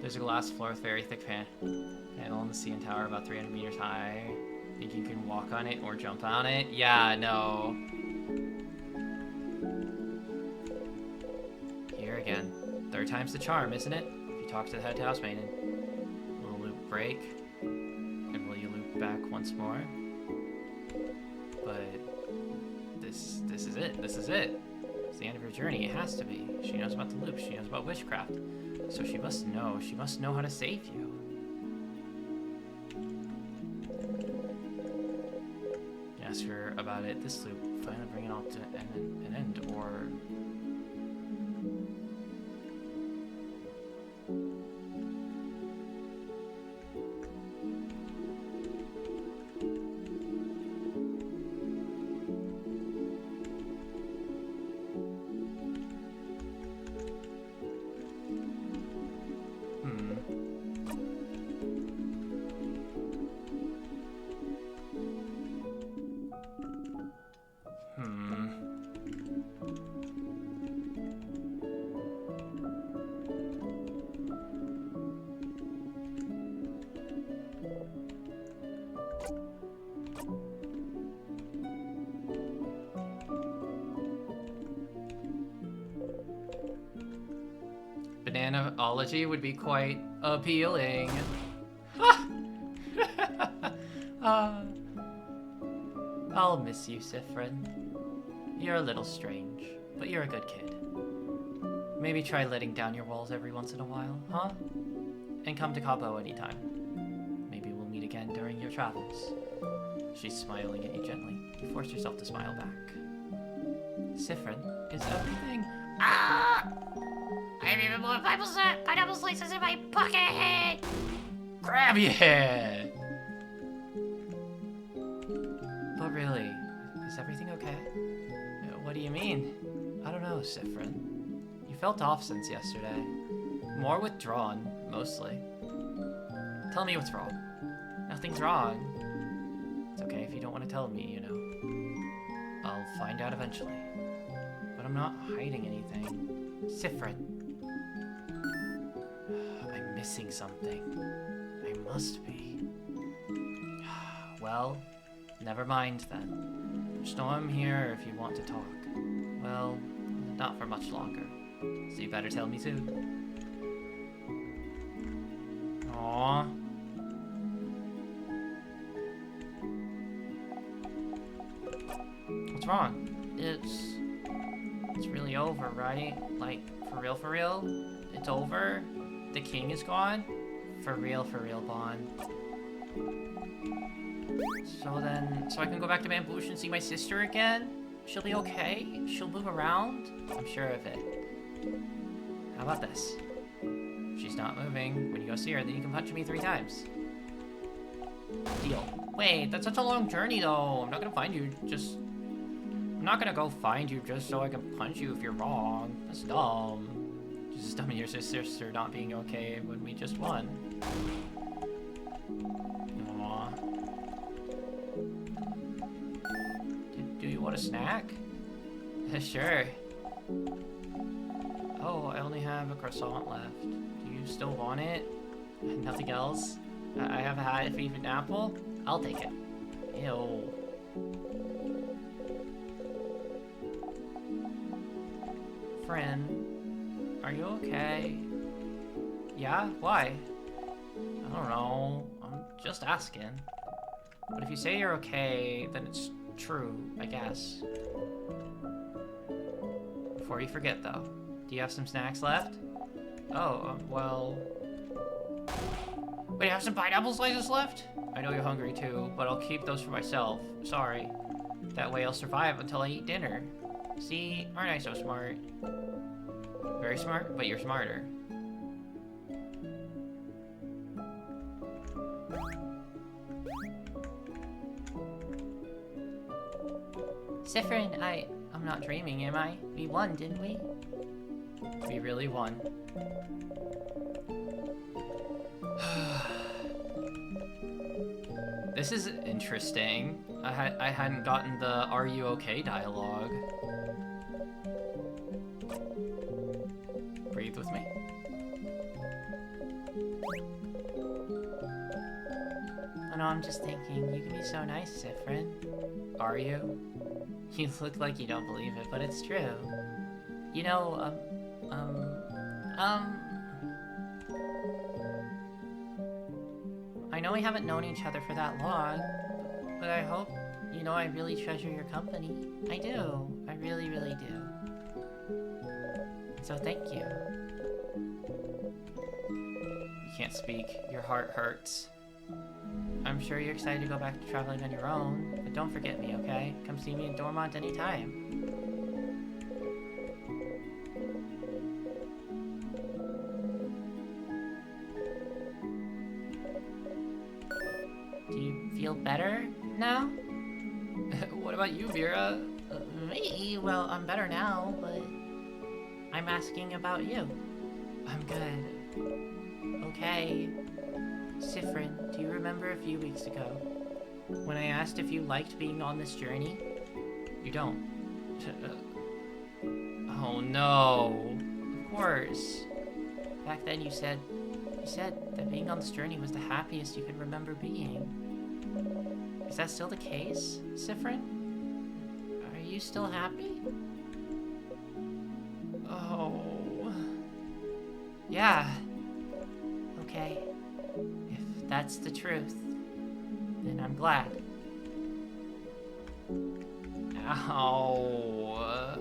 There's a glass floor with very thick panel in the CN Tower about 300 meters high. Think you can walk on it or jump on it? Yeah, no. Here again. Third time's the charm, isn't it? If you talk to the head housemaiden. Will the loop break? And will you loop back once more? But this is it. This is it. It's the end of her journey. It has to be. She knows about the loop. She knows about witchcraft. So she must know. She must know how to save you. You ask her about it. This loop finally bring it all to an end, or... Bananaology would be quite appealing. I'll miss you, Siffrin. You're a little strange, but you're a good kid. Maybe try letting down your walls every once in a while, huh? And come to Cabo anytime. Maybe we'll meet again during your travels. She's smiling at you gently. You force yourself to smile back. Siffrin, is everything... Ah! I have even more pineapple slices in my pocket! Grab your head! But really, is everything okay? What do you mean? I don't know, Siffrin. You felt off since yesterday. More withdrawn, mostly. Tell me what's wrong. Nothing's wrong. It's okay if you don't want to tell me, you know. I'll find out eventually. But I'm not hiding anything. Siffrin. I'm missing something. I must be. Well, never mind then. Just know I'm here if you want to talk. Well, not for much longer. So you better tell me too. Aww. What's wrong? It's really over, right? Like, for real? It's over? The king is gone? For real, Bond. So I can go back to Bamboosh and see my sister again? She'll be okay? She'll move around? I'm sure of it. How about this? If she's not moving, when you go see her, then you can punch me 3 times. Deal. Wait, that's such a long journey though. I'm not gonna find you just... I'm not gonna go find you just so I can punch you if you're wrong. That's dumb. Just as dumb as your sister not being okay when we just won. Aww. Do you want a snack? Sure. Oh, I only have a croissant left. Do you still want it? Nothing else? I have a half-eaten apple? I'll take it. Ew. Friend, are you okay? Yeah? Why? I don't know. I'm just asking. But if you say you're okay, then it's true, I guess. Before you forget, though, do you have some snacks left? Oh, well... Wait, you have some pineapple slices left? I know you're hungry too, but I'll keep those for myself. Sorry. That way I'll survive until I eat dinner. See? Aren't I so smart? Very smart, but you're smarter. Siffrin, I'm not dreaming, am I? We won, didn't we? We really won. This is interesting. I hadn't gotten the "Are you okay?" dialogue. Breathe with me. Oh no, I'm just thinking, you can be so nice, Siffrin. Are you? You look like you don't believe it, but it's true. You know, I know we haven't known each other for that long, but I hope you know I really treasure your company. I do. I really do. So thank you. You can't speak. Your heart hurts. I'm sure you're excited to go back to traveling on your own, but don't forget me, okay? Come see me in Dormont anytime. Do you feel better now? What about you, Vera? Me? Well, I'm better now, but I'm asking about you. I'm good. Okay. Siffrin, do you remember a few weeks ago when I asked if you liked being on this journey? You don't. Oh no. Of course. Back then you said that being on this journey was the happiest you could remember being. Is that still the case, Siffrin? Are you still happy? Oh. Yeah. Okay. If that's the truth, then I'm glad. Ow.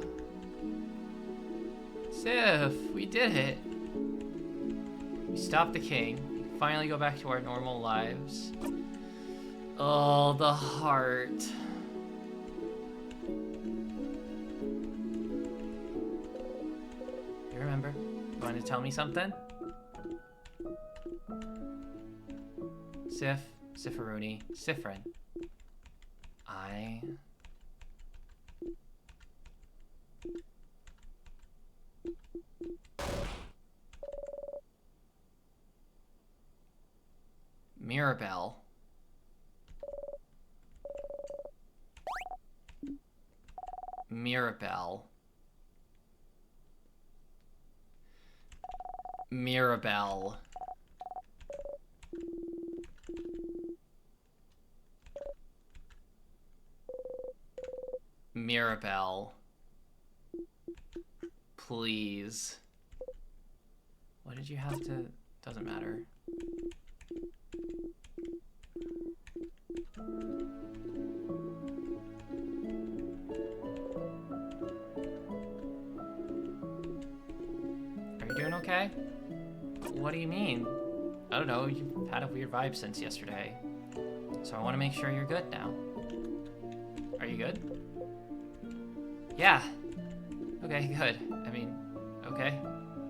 Sif, we did it. We stopped the king. We can finally go back to our normal lives. Oh, the heart. You remember? You want to tell me something? Sifferoony, Siffrin. Mirabelle. Mirabelle. Mirabelle. Mirabelle. Please. What did you have to... Doesn't matter. okay? What do you mean? I don't know, you've had a weird vibe since yesterday. So I want to make sure you're good now. Are you good? Yeah. Okay, good. I mean, okay,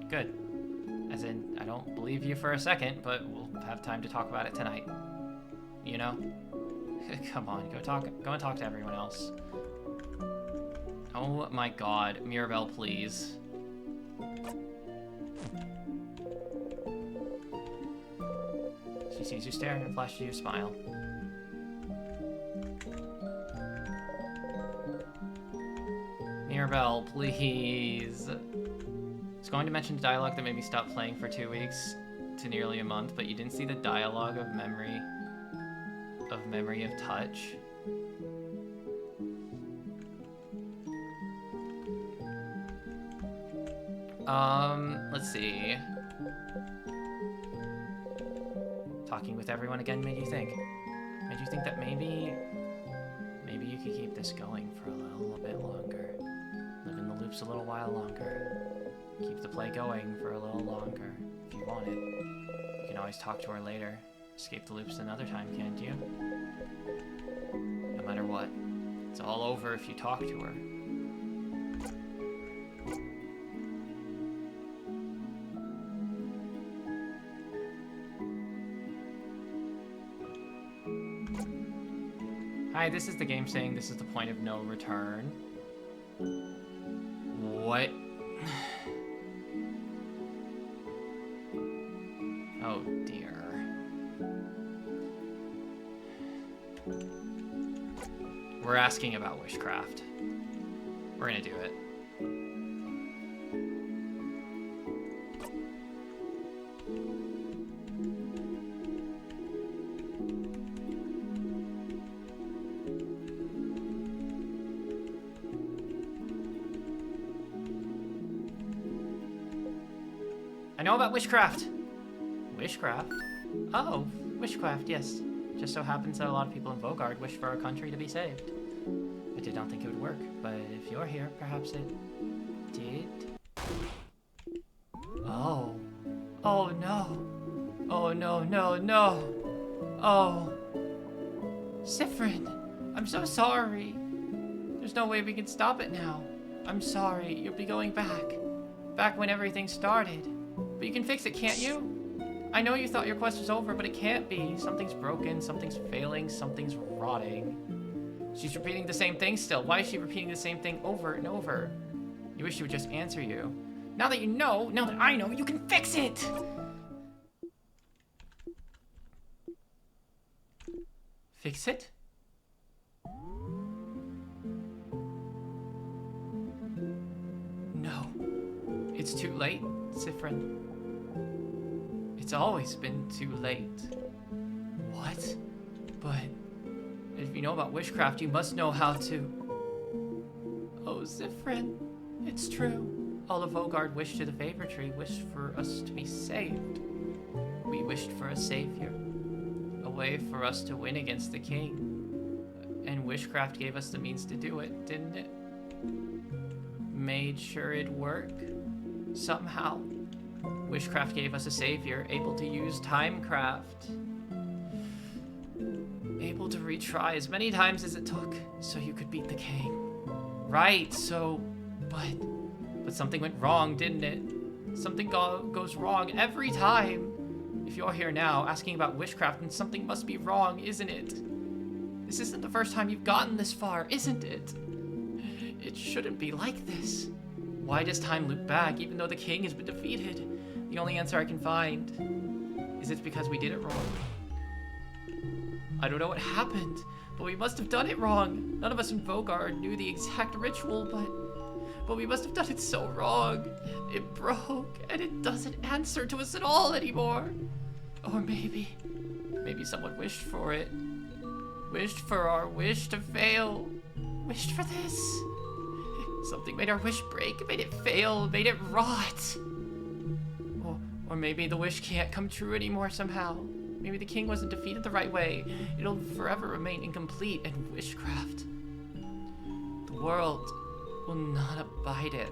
good. As in, I don't believe you for a second, but we'll have time to talk about it tonight. You know? Come on, go and talk to everyone else. Oh my god, Mirabelle, please. She sees you stare and flashes you a smile. Mirabelle, please. I was going to mention dialogue that made me stop playing for 2 weeks to nearly a month, but you didn't see the dialogue of memory of touch. Let's see. Talking with everyone again made you think that maybe you could keep this going for a little bit longer. Live in the loops a little while longer. Keep the play going for a little longer if you want it. You can always talk to her later. Escape the loops another time, can't you? No matter what, it's all over if you talk to her. Hi, this is the game saying this is the point of no return. What? Oh dear. We're asking about witchcraft. We're gonna do it. I know about witchcraft. Witchcraft? Oh, witchcraft, yes. Just so happens that a lot of people in Vaugarde wish for our country to be saved. I did not think it would work, but if you're here, perhaps it did? Oh. Oh no. Oh no, no, no. Oh. Siffrin, I'm so sorry. There's no way we can stop it now. I'm sorry, you'll be going back. Back when everything started. But you can fix it, can't you? I know you thought your quest was over, but it can't be. Something's broken, something's failing, something's rotting. She's repeating the same thing still. Why is she repeating the same thing over and over? You wish she would just answer you. Now that you know, now that I know, you can fix it! Fix it? No. It's too late, Siffrin. It's always been too late. What? But if you know about witchcraft, you must know how to... Oh, Siffrin, it's true. All of Vaugarde wished to the Favor Tree, wished for us to be saved. We wished for a savior. A way for us to win against the king. And witchcraft gave us the means to do it, didn't it? Made sure it'd work. Somehow. Witchcraft gave us a savior, able to use Timecraft. Able to retry as many times as it took, so you could beat the king. Right, so... But something went wrong, didn't it? Something goes wrong every time. If you're here now, asking about witchcraft, then something must be wrong, isn't it? This isn't the first time you've gotten this far, isn't it? It shouldn't be like this. Why does time loop back, even though the king has been defeated? The only answer I can find is it's because we did it wrong. I don't know what happened, but we must have done it wrong. None of us in Vaugarde knew the exact ritual, but we must have done it so wrong. It broke, and it doesn't answer to us at all anymore. Or maybe someone wished for it. Wished for our wish to fail. Wished for this. Something made our wish break, made it fail, made it rot. Or maybe the wish can't come true anymore somehow. Maybe the king wasn't defeated the right way. It'll forever remain incomplete, and witchcraft, the world will not abide it.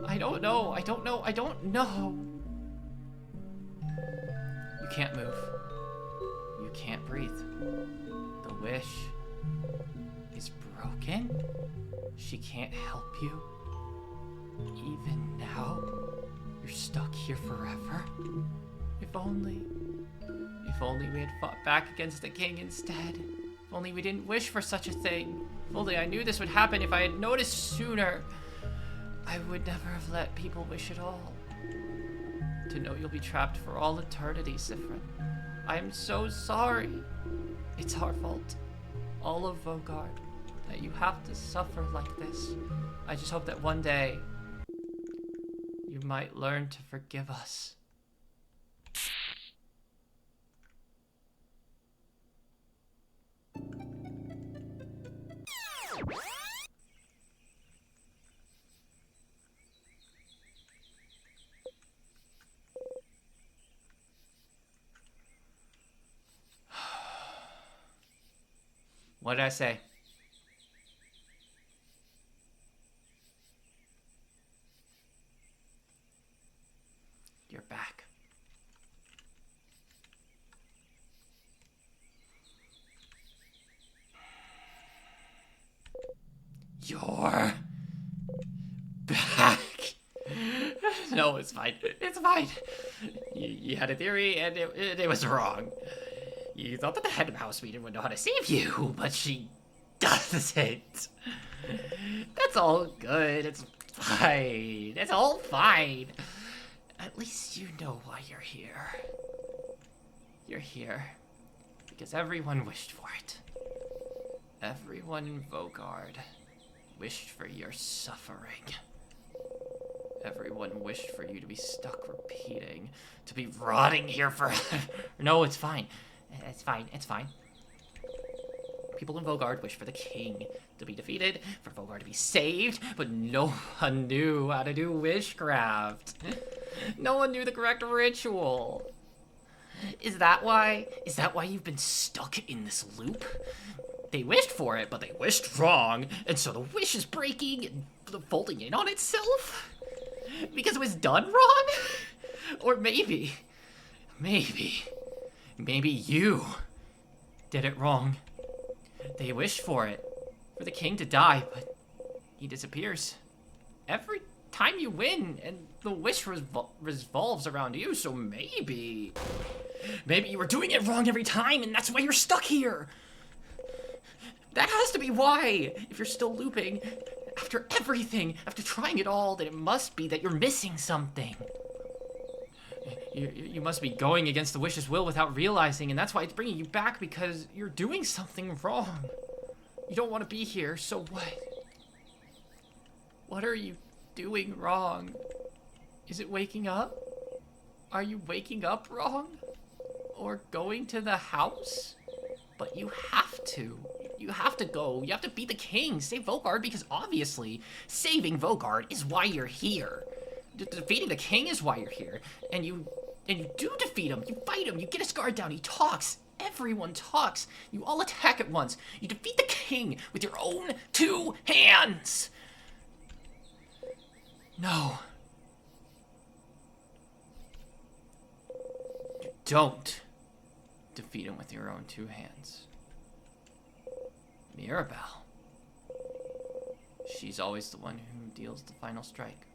I don't know. You can't move. You can't breathe. The wish is broken. She can't help you. Even now, you're stuck here forever. If only we had fought back against the king instead. If only we didn't wish for such a thing. If only I knew this would happen. If I had noticed sooner, I would never have let people wish at all. To know you'll be trapped for all eternity, Siffrin. I am so sorry. It's our fault. All of Vogard. That you have to suffer like this. I just hope that one day you might learn to forgive us. What did I say? You're back. You're back. No, it's fine. It's fine. You had a theory and it was wrong. You thought that the head of House Meeting would know how to save you, but she doesn't. That's all good. It's fine. It's all fine. At least you know why you're here. You're here because everyone wished for it. Everyone in Vogard wished for your suffering. Everyone wished for you to be stuck repeating, to be rotting here forever. No, it's fine. It's fine. It's fine. People in Vogard wish for the king to be defeated, for Vogard to be saved, but no one knew how to do witchcraft. No one knew the correct ritual. Is that why you've been stuck in this loop? They wished for it, but they wished wrong, and so the wish is breaking and folding in on itself? Because it was done wrong? Or maybe you did it wrong. They wished for it, for the king to die, but he disappears. Every time you win, and the wish revolves around you, so maybe you were doing it wrong every time, and that's why you're stuck here. That has to be why. If you're still looping, after everything, after trying it all, then it must be that you're missing something. You must be going against the wish's will without realizing, and that's why it's bringing you back, because you're doing something wrong. You don't want to be here, so what? What are you doing wrong? Is it waking up? Are you waking up wrong? Or going to the house? But you have to. You have to go. You have to beat the king. Save Vogard, because obviously saving Vogard is why you're here. Defeating the king is why you're here. And you do defeat him. You fight him. You get his guard down. He talks. Everyone talks. You all attack at once. You defeat the king with your own 2 hands. No. You don't defeat him with your own 2 hands. Mirabelle. She's always the one who deals the final strike.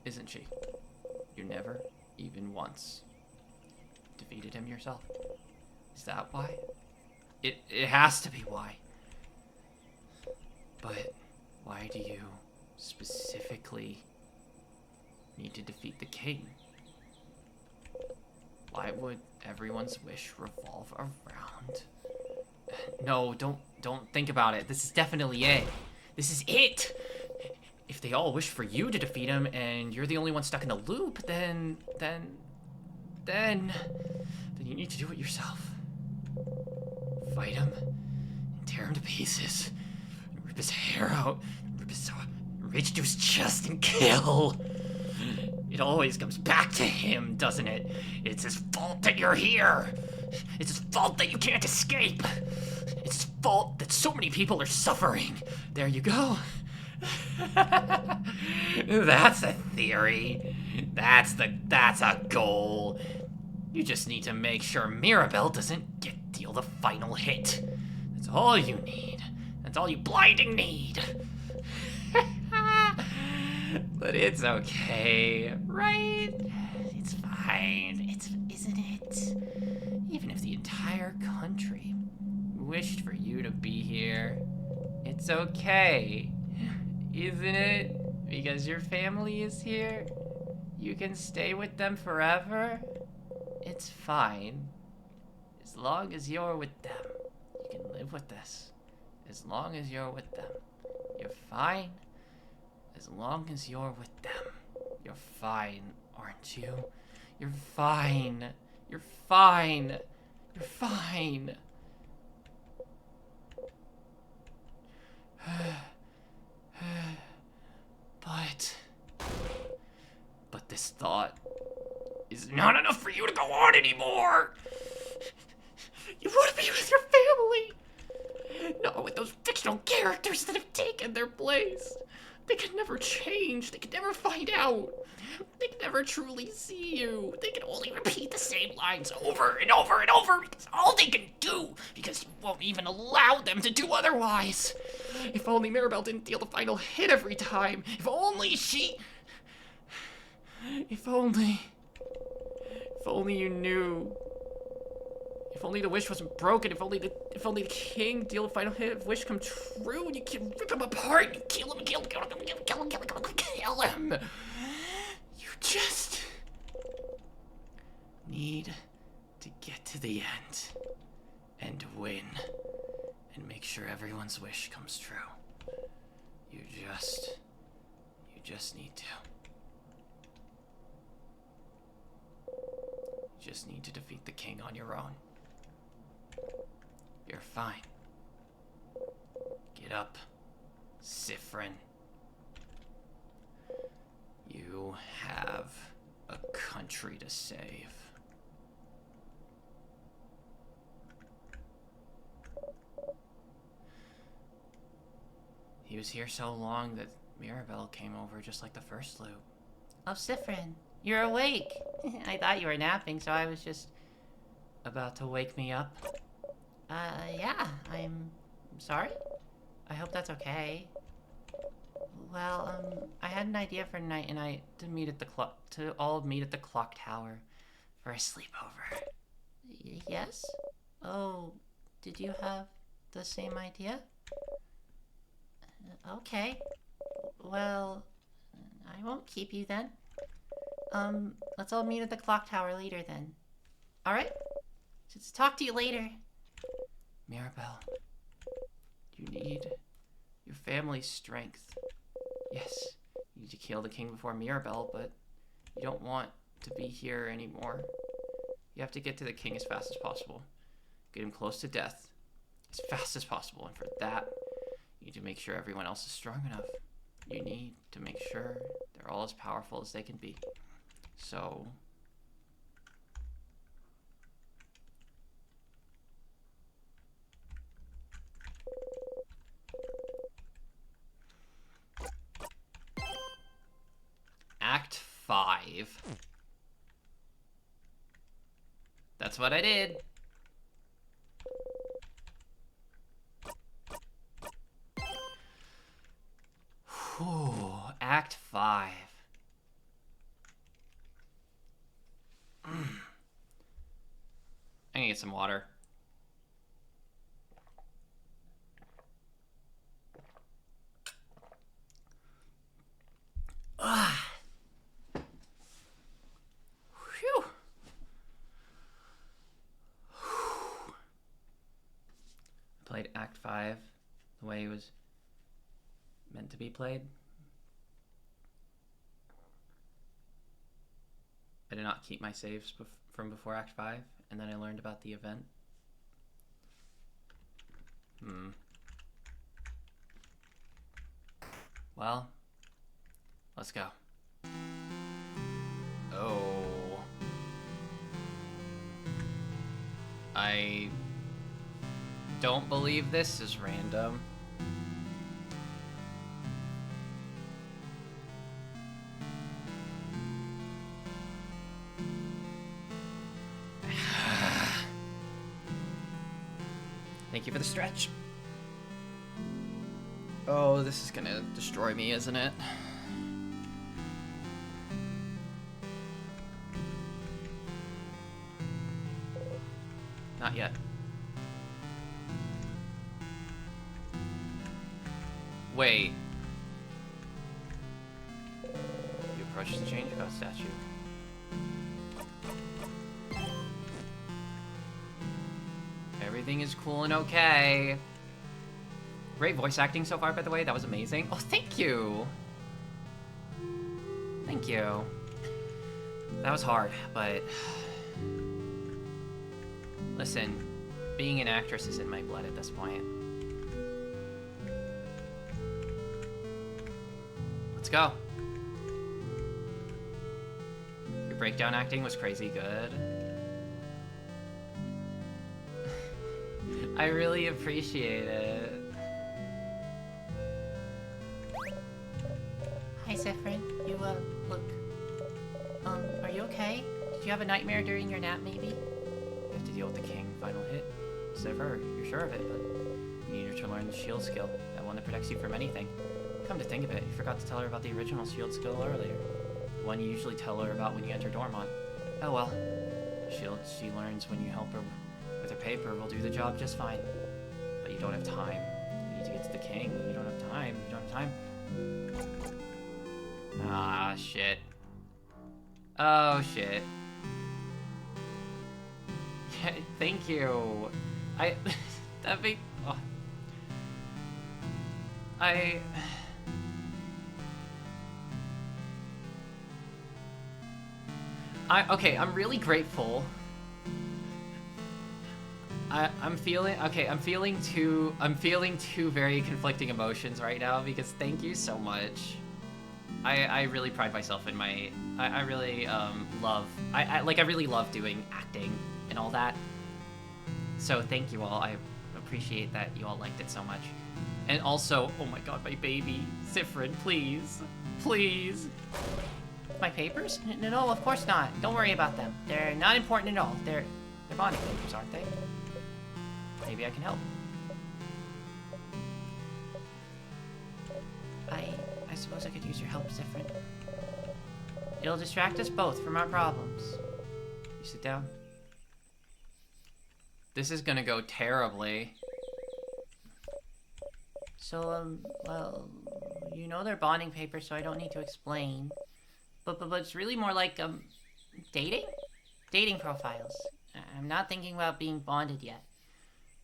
Isn't she? You never, even once, defeated him yourself. Is that why? It has to be why. But why do you specifically need to defeat the king? Why would everyone's wish revolve around? No, don't think about it. This is definitely it. This is it! If they all wish for you to defeat him and you're the only one stuck in the loop, then you need to do it yourself. Fight him and tear him to pieces. Rip his hair out, reach to his chest and kill. It always comes back to him, doesn't it? It's his fault that you're here. It's his fault that you can't escape. It's his fault that so many people are suffering. There you go. That's a theory. That's a goal. You just need to make sure Mirabelle doesn't deal the final hit. That's all you need. That's all you blinding need. But it's okay, right? It's fine. Isn't it? Even if the entire country wished for you to be here, it's okay. Isn't it? Because your family is here. You can stay with them forever. It's fine. As long as you're with them, you can live with this. As long as you're with them, you're fine. As long as you're with them, you're fine, aren't you? You're fine. You're fine. You're fine. But this thought is not enough for you to go on anymore. You want to be with your family. Not with those fictional characters that have taken their place. They can never change. They can never find out. They can never truly see you. They can only repeat the same lines over and over and over because all they can do, because you won't even allow them to do otherwise. If only Mirabelle didn't deal the final hit every time. If only she... If only you knew. If only the wish wasn't broken. If only the king deal the final hit of wish come true. And you can rip him apart. You kill him. Kill him. You just need to get to the end and win and make sure everyone's wish comes true. You just need to. You just need to defeat the king on your own. You're fine. Get up, Siffrin. You have a country to save. He was here so long that Mirabelle came over just like the first loop. Oh, Siffrin, you're awake. I thought you were napping, so I was just about to wake me up. Yeah, I'm sorry. I hope that's okay. Well, I had an idea for tonight, and to all meet at the clock tower for a sleepover. Yes? Oh, did you have the same idea? Okay. Well, I won't keep you then. Let's all meet at the clock tower later then. Alright? Let's talk to you later. Mirabelle, you need your family's strength. Yes, you need to kill the king before Mirabelle, but you don't want to be here anymore. You have to get to the king as fast as possible. Get him close to death as fast as possible, and for that, you need to make sure everyone else is strong enough. You need to make sure they're all as powerful as they can be. So... Act 5. That's what I did. Whew, Act 5. I'm gonna get some water. Ah. Phew. Played Act 5 the way it was meant to be played. I did not keep my saves from before Act 5, and then I learned about the event. Well, let's go. Oh. I don't believe this is random. Thank you for the stretch. Oh, this is gonna destroy me, isn't it? Not yet. Wait. You approach the Change God statue. Everything is cool and okay. Great voice acting so far, by the way. That was amazing. Oh, thank you. Thank you. That was hard, but... Listen, being an actress is in my blood at this point. Let's go. Your breakdown acting was crazy good. I really appreciate it. Hi, Zephyrin. You, look... are you okay? Did you have a nightmare during your nap, maybe? You have to deal with the king. Final hit. Zephyr, you're sure of it, but you need her to learn the shield skill. That one that protects you from anything. Come to think of it, you forgot to tell her about the original shield skill earlier. The one you usually tell her about when you enter Dormont. Oh well. The shield she learns when you help her with her paper will do the job just fine. But you don't have time. You need to get to the king. You don't have time. You don't have time. Ah, shit. Oh, shit. Yeah, thank you. That'd be... Oh. Okay, I'm really grateful. I'm feeling two very conflicting emotions right now because thank you so much. I really pride myself in my, I really really love doing acting and all that. So thank you all. I appreciate that you all liked it so much. And also, oh my god, my baby, Zephyrin, please, please. My papers? No, of course not. Don't worry about them. They're not important at all. They're bonding papers, aren't they? Maybe I can help. I suppose I could use your help, Zephyrin. It'll distract us both from our problems. You sit down. This is gonna go terribly. So, well, you know they're bonding papers, so I don't need to explain. But it's really more like, dating? Dating profiles. I'm not thinking about being bonded yet.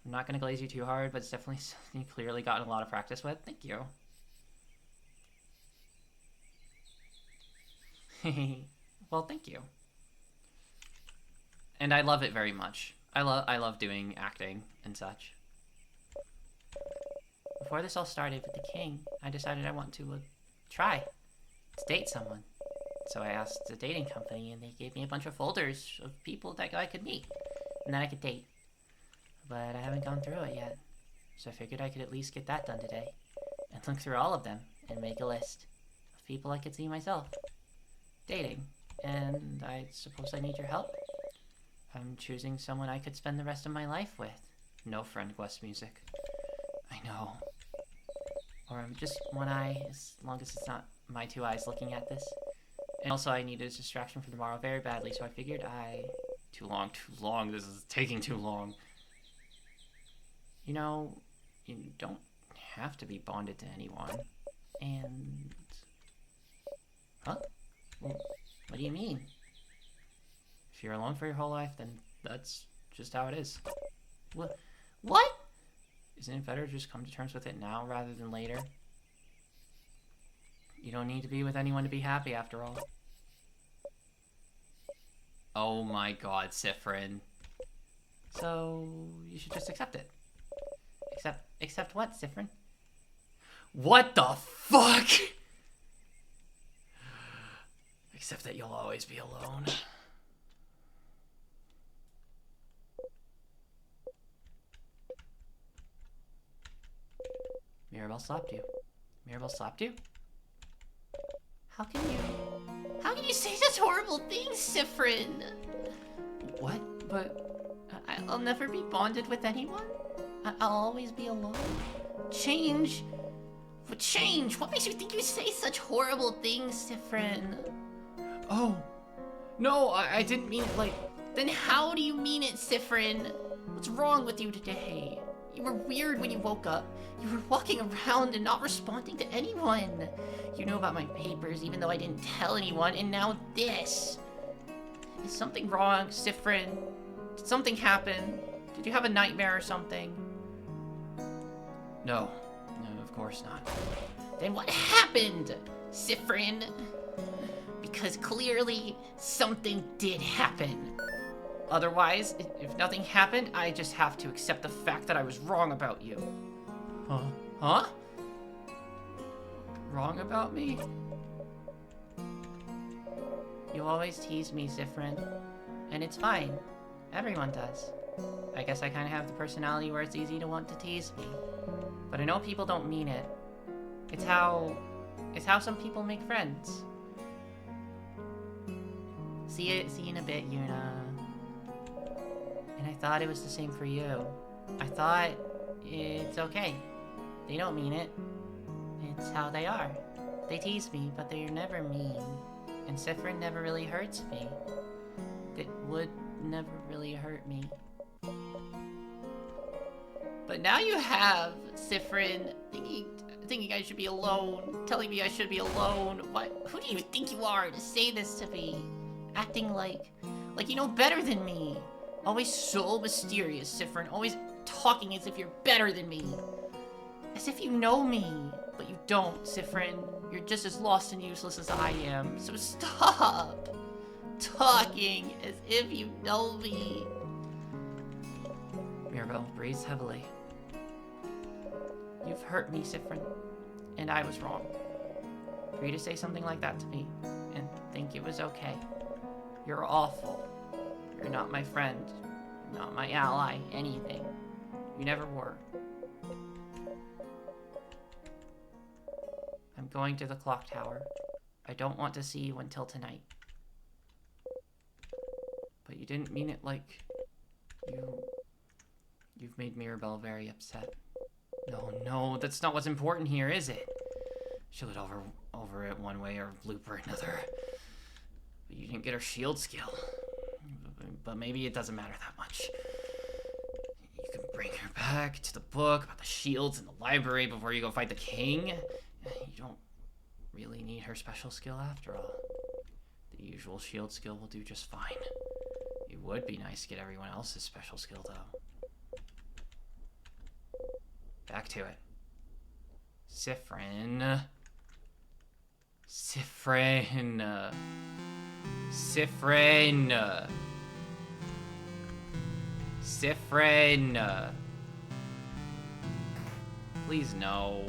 I'm not gonna glaze you too hard, but it's definitely something you've clearly gotten a lot of practice with. Thank you. Well, thank you. And I love it very much. I love doing acting and such. Before this all started with the king, I decided I want to try to date someone. So I asked a dating company, and they gave me a bunch of folders of people that I could meet and that I could date. But I haven't gone through it yet, so I figured I could at least get that done today and look through all of them and make a list of people I could see myself dating. And I suppose I need your help. I'm choosing someone I could spend the rest of my life with. No friend quest music. I know. Or just one eye, as long as it's not my two eyes looking at this. And also I need a distraction for tomorrow very badly, so I figured Too long, this is taking too long. You know, you don't have to be bonded to anyone. And... Huh? Well, what do you mean? If you're alone for your whole life, then that's just how it is. What? Isn't it better to just come to terms with it now rather than later? You don't need to be with anyone to be happy, after all. Oh my god, Zephyrin. So, you should just accept it. Accept what, Zephyrin? What the fuck? Except that you'll always be alone. Mirabelle slapped you. Mirabelle slapped you? How can you say such horrible things, Zephyrin? What? But I'll never be bonded with anyone? I'll always be alone? Change? What change? What makes you think you say such horrible things, Sifrin? Oh, no, I didn't mean it like... Then how do you mean it, Sifrin? What's wrong with you today? You were weird when you woke up. You were walking around and not responding to anyone. You knew about my papers even though I didn't tell anyone, and now this. Is something wrong, Sifrin? Did something happen? Did you have a nightmare or something? No, of course not. Then what happened, Sifrin? Because clearly something did happen. Otherwise, if nothing happened, I just have to accept the fact that I was wrong about you. Huh? Wrong about me? You always tease me, Sifrin. And it's fine. Everyone does. I guess I kind of have the personality where it's easy to want to tease me. But I know people don't mean it. It's how some people make friends. See you in a bit, Yuna. And I thought it was the same for you. I thought it's okay. They don't mean it. It's how they are. They tease me, but they're never mean. And Sifrin never really hurts me. It would never really hurt me. But now you have Sifrin thinking I should be alone, telling me I should be alone. Who do you think you are to say this to me? Acting like you know better than me. Always so mysterious, Sifrin. Always talking as if you're better than me. As if you know me, but you don't, Sifrin. You're just as lost and useless as I am. So stop talking as if you know me. Mirabelle breathes heavily. You've hurt me, Sifrin, and I was wrong. For you to say something like that to me and think it was okay. You're awful. You're not my friend. You're not my ally, anything. You never were. I'm going to the clock tower. I don't want to see you until tonight. But you didn't mean it like... You've made Mirabelle very upset. No, that's not what's important here, is it? She'll get over it one way or blooper another. But you didn't get her shield skill. But maybe it doesn't matter that much. You can bring her back to the book about the shields in the library before you go fight the king. You don't really need her special skill after all. The usual shield skill will do just fine. It would be nice to get everyone else's special skill, though. Back to it. Sifrin. Please, no.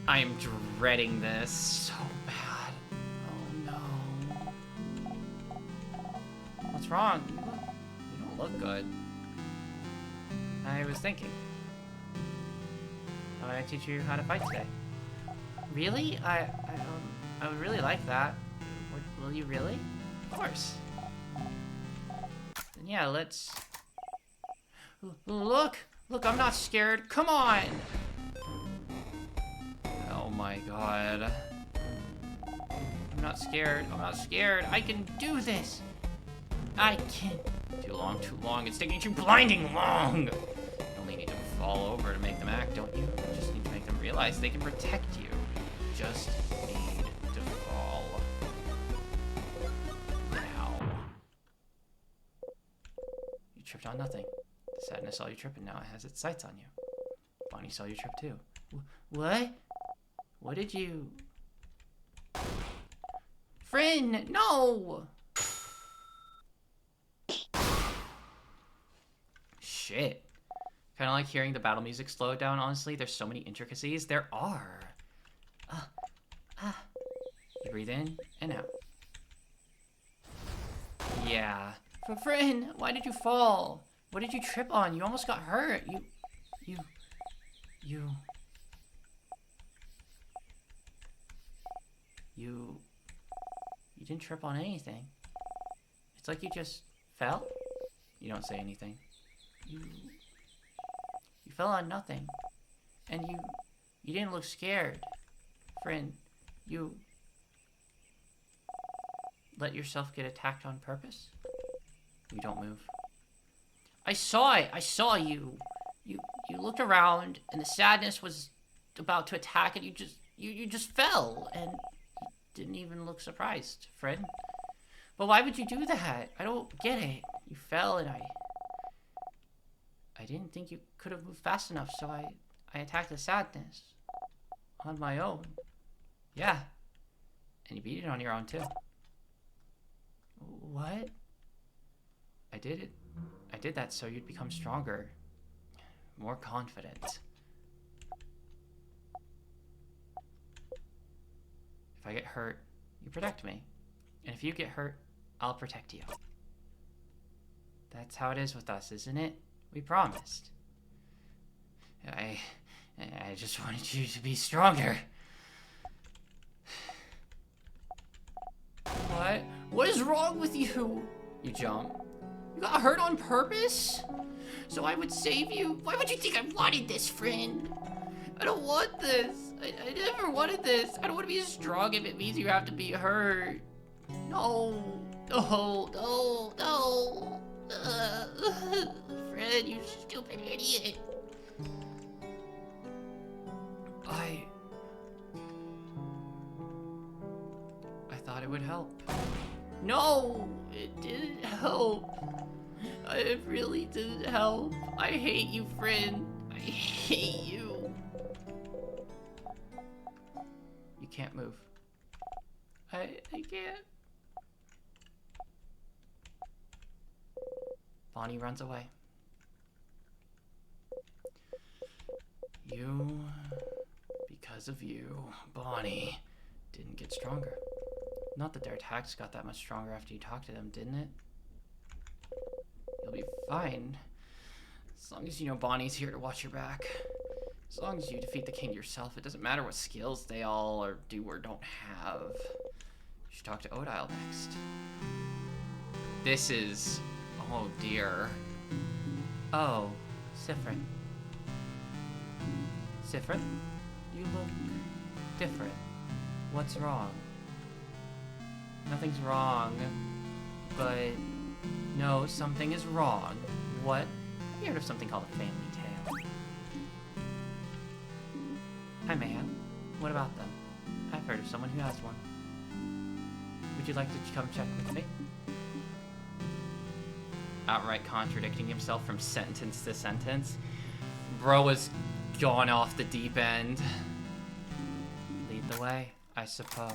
I am dreading this so bad. Oh no. What's wrong? You don't look good. I was thinking. How would I teach you how to fight today? Really? I would really like that. Will you really? Of course. Then yeah, let's... Look, I'm not scared. Come on! Oh my god. I'm not scared. I can do this. I can. Too long. It's taking too blinding long. You only need to fall over to make them act, don't you? You just need to make them realize they can protect you. You just need to fall. Now. You tripped on nothing. Sadness saw you tripping, now it has its sights on you. Bonnie saw you trip too. What? What did you... Friend, no! Shit. Kind of like hearing the battle music slow down, honestly. There's so many intricacies. There are. You breathe in and out. Yeah. But friend, why did you fall? What did you trip on? You almost got hurt. You didn't trip on anything. It's like you just fell. You don't say anything. You fell on nothing. And you didn't look scared. Friend, you let yourself get attacked on purpose? You don't move. I saw it. I saw you. You looked around and the sadness was about to attack and you just fell and you didn't even look surprised, friend. But why would you do that? I don't get it. You fell and I didn't think you could have moved fast enough, so I attacked the sadness on my own. Yeah. And you beat it on your own too. What? I did it. I did that so you'd become stronger. More confident. If I get hurt, you protect me. And if you get hurt, I'll protect you. That's how it is with us, isn't it? We promised. I just wanted you to be stronger. What? What is wrong with you? You jump. You got hurt on purpose? So I would save you? Why would you think I wanted this, friend? I don't want this. I never wanted this. I don't want to be strong if it means you have to be hurt. No. No. No. No. Fred, you stupid idiot. I thought it would help. No, it didn't help. It really didn't help. I hate you, friend. I hate you. You can't move. I can't. Bonnie runs away. Because of you, Bonnie didn't get stronger. Not that their attacks got that much stronger after you talked to them, didn't it? You'll be fine. As long as you know Bonnie's here to watch your back. As long as you defeat the king yourself, it doesn't matter what skills they all do or don't have. You should talk to Odile next. This is... oh dear. Oh, Siffrin. Siffrin? You look different. What's wrong? Nothing's wrong. But no, something is wrong. What? Have you heard of something called a family tale? Hi, man. What about them? I've heard of someone who has one. Would you like to come check with me? Outright contradicting himself from sentence to sentence. Bro was gone off the deep end. Lead the way, I suppose.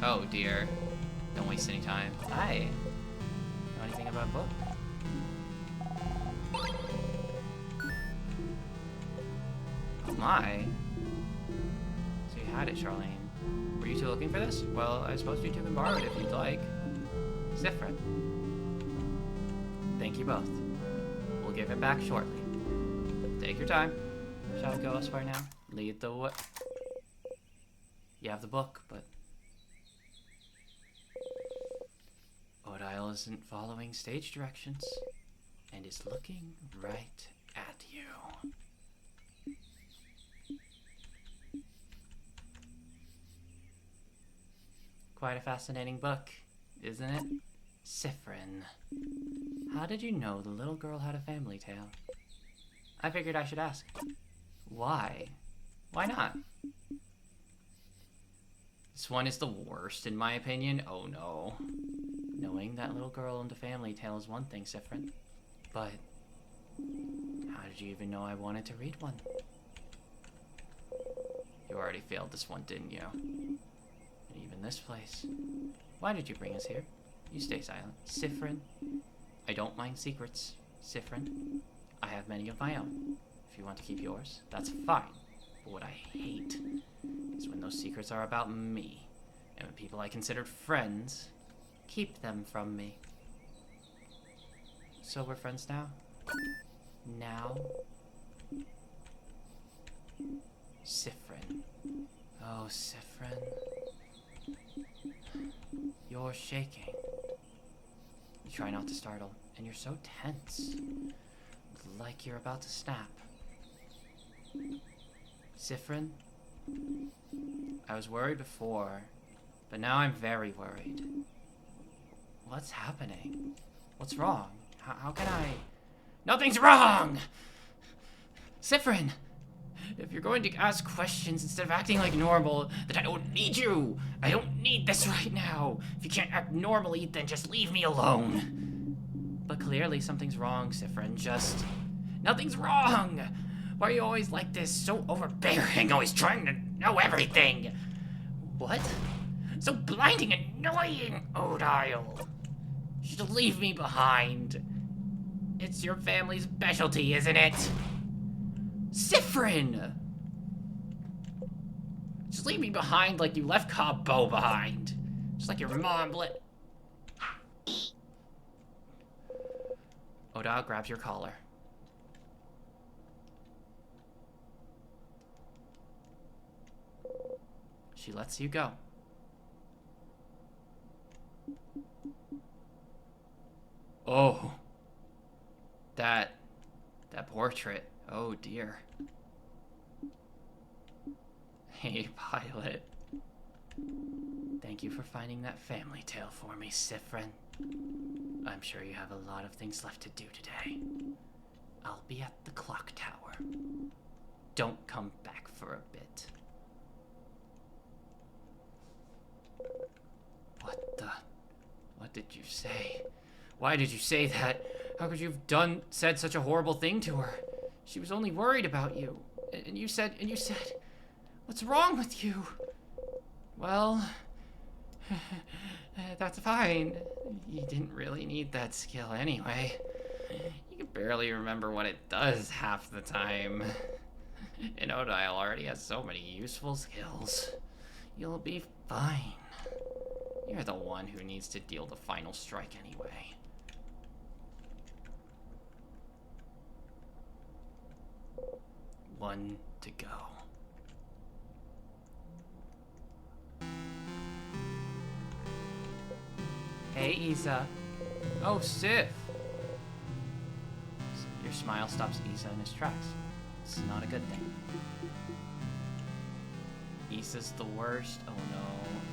Oh dear. Don't waste any time. Hi. Know anything about a book? Oh my. So you had it, Charlene. Were you two looking for this? Well, I suppose you two can borrow it if you'd like. Siffrin. Thank you both. We'll give it back shortly. Take your time. Shall I go as far now? Lead the way. You have the book, but Odile isn't following stage directions and is looking right at you. Quite a fascinating book, isn't it? Siffrin. How did you know the little girl had a family tale? I figured I should ask. Why? Why not? This one is the worst, in my opinion. Oh no. Knowing that little girl owned a family tale is one thing, Siffrin. But how did you even know I wanted to read one? You already failed this one, didn't you? And even this place. Why did you bring us here? You stay silent. Siffrin. I don't mind secrets, Siffrin. I have many of my own. If you want to keep yours, that's fine. But what I hate is when those secrets are about me. And when people I considered friends keep them from me. So we're friends now? Now? Siffrin. Oh, Siffrin. You're shaking. You try not to startle, and you're so tense. Like you're about to snap. Siffrin, I was worried before, but now I'm very worried. What's happening? What's wrong? How can I... Nothing's wrong! Siffrin! If you're going to ask questions instead of acting like normal, then I don't need you! I don't need this right now! If you can't act normally, then just leave me alone! But clearly something's wrong, Siffrin. Just... Nothing's wrong! Why are you always like this? So overbearing, always trying to know everything! What? So blinding and annoying, Odile! You should leave me behind. It's your family's specialty, isn't it? Siffrin! Just leave me behind like you left Cabot behind. Just like your mom Odile grabs your collar. She lets you go. Oh. That portrait. Oh dear. Hey, Pilot. Thank you for finding that family tale for me, Siffrin. I'm sure you have a lot of things left to do today. I'll be at the clock tower. Don't come back for a bit. What did you say? Why did you say that? How could you have said such a horrible thing to her? She was only worried about you. And you said, what's wrong with you? Well, that's fine. You didn't really need that skill anyway. You can barely remember what it does half the time. And Odile already has so many useful skills. You'll be fine. You're the one who needs to deal the final strike anyway. One to go. Hey, Isa. Oh, Sif. Your smile stops Isa in his tracks. It's not a good thing. Isa's the worst. Oh no.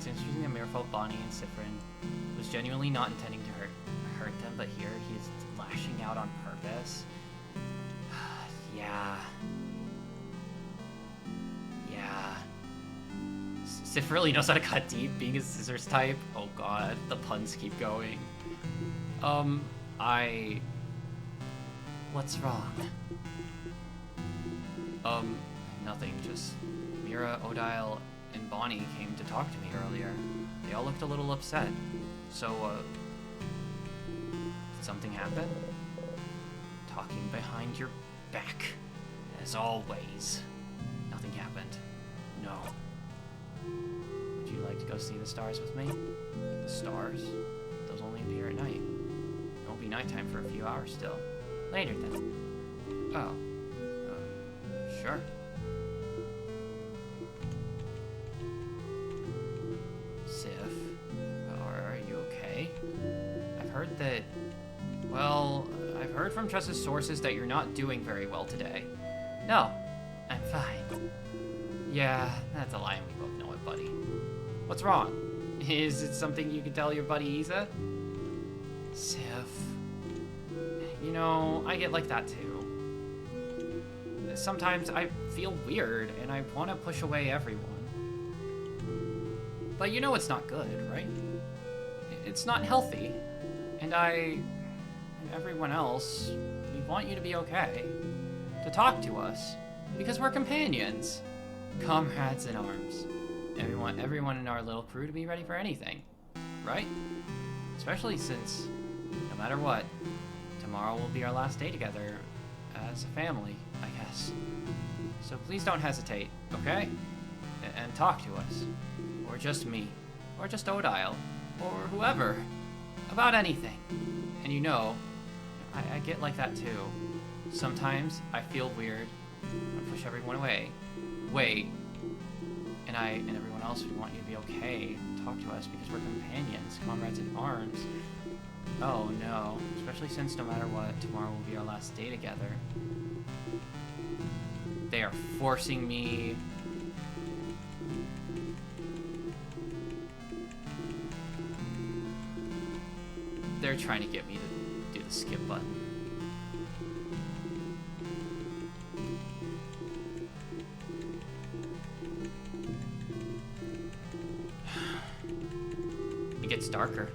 Since using a Merfolk, Bonnie and Siffrin was genuinely not intending to hurt them, but here he's lashing out on purpose. Yeah. Sif really knows how to cut deep, being a scissors type. Oh god, the puns keep going. What's wrong? Nothing, just Mira, Odile, and Bonnie came to talk to me earlier. They all looked a little upset. So, did something happen? Talking behind your back. As always. Nothing happened. No. Would you like to go see the stars with me? The stars? Those only appear at night. It won't be nighttime for a few hours still. Later then. Oh. Sure. Sif, are you okay? I've heard that... Well, I've heard from trusted sources that you're not doing very well today. No, I'm fine. Yeah, that's a lie and we both know it, buddy. What's wrong? Is it something you could tell your buddy Isa? Sif... You know, I get like that too. Sometimes I feel weird and I want to push away everyone. But you know it's not good, right? It's not healthy. And and everyone else, we want you to be okay. To talk to us. Because we're companions. Comrades in arms. And we want everyone in our little crew to be ready for anything. Right? Especially since, no matter what, tomorrow will be our last day together as a family, I guess. So please don't hesitate, okay? And talk to us. Or just me. Or just Odile. Or whoever. About anything. And you know, I get like that too. Sometimes I feel weird. I push everyone away. Wait. And I and everyone else, we want you to be okay. Talk to us because we're companions, comrades in arms. Oh no. Especially since no matter what, tomorrow will be our last day together. They are forcing me. They're trying to get me to do the skip button. It gets darker.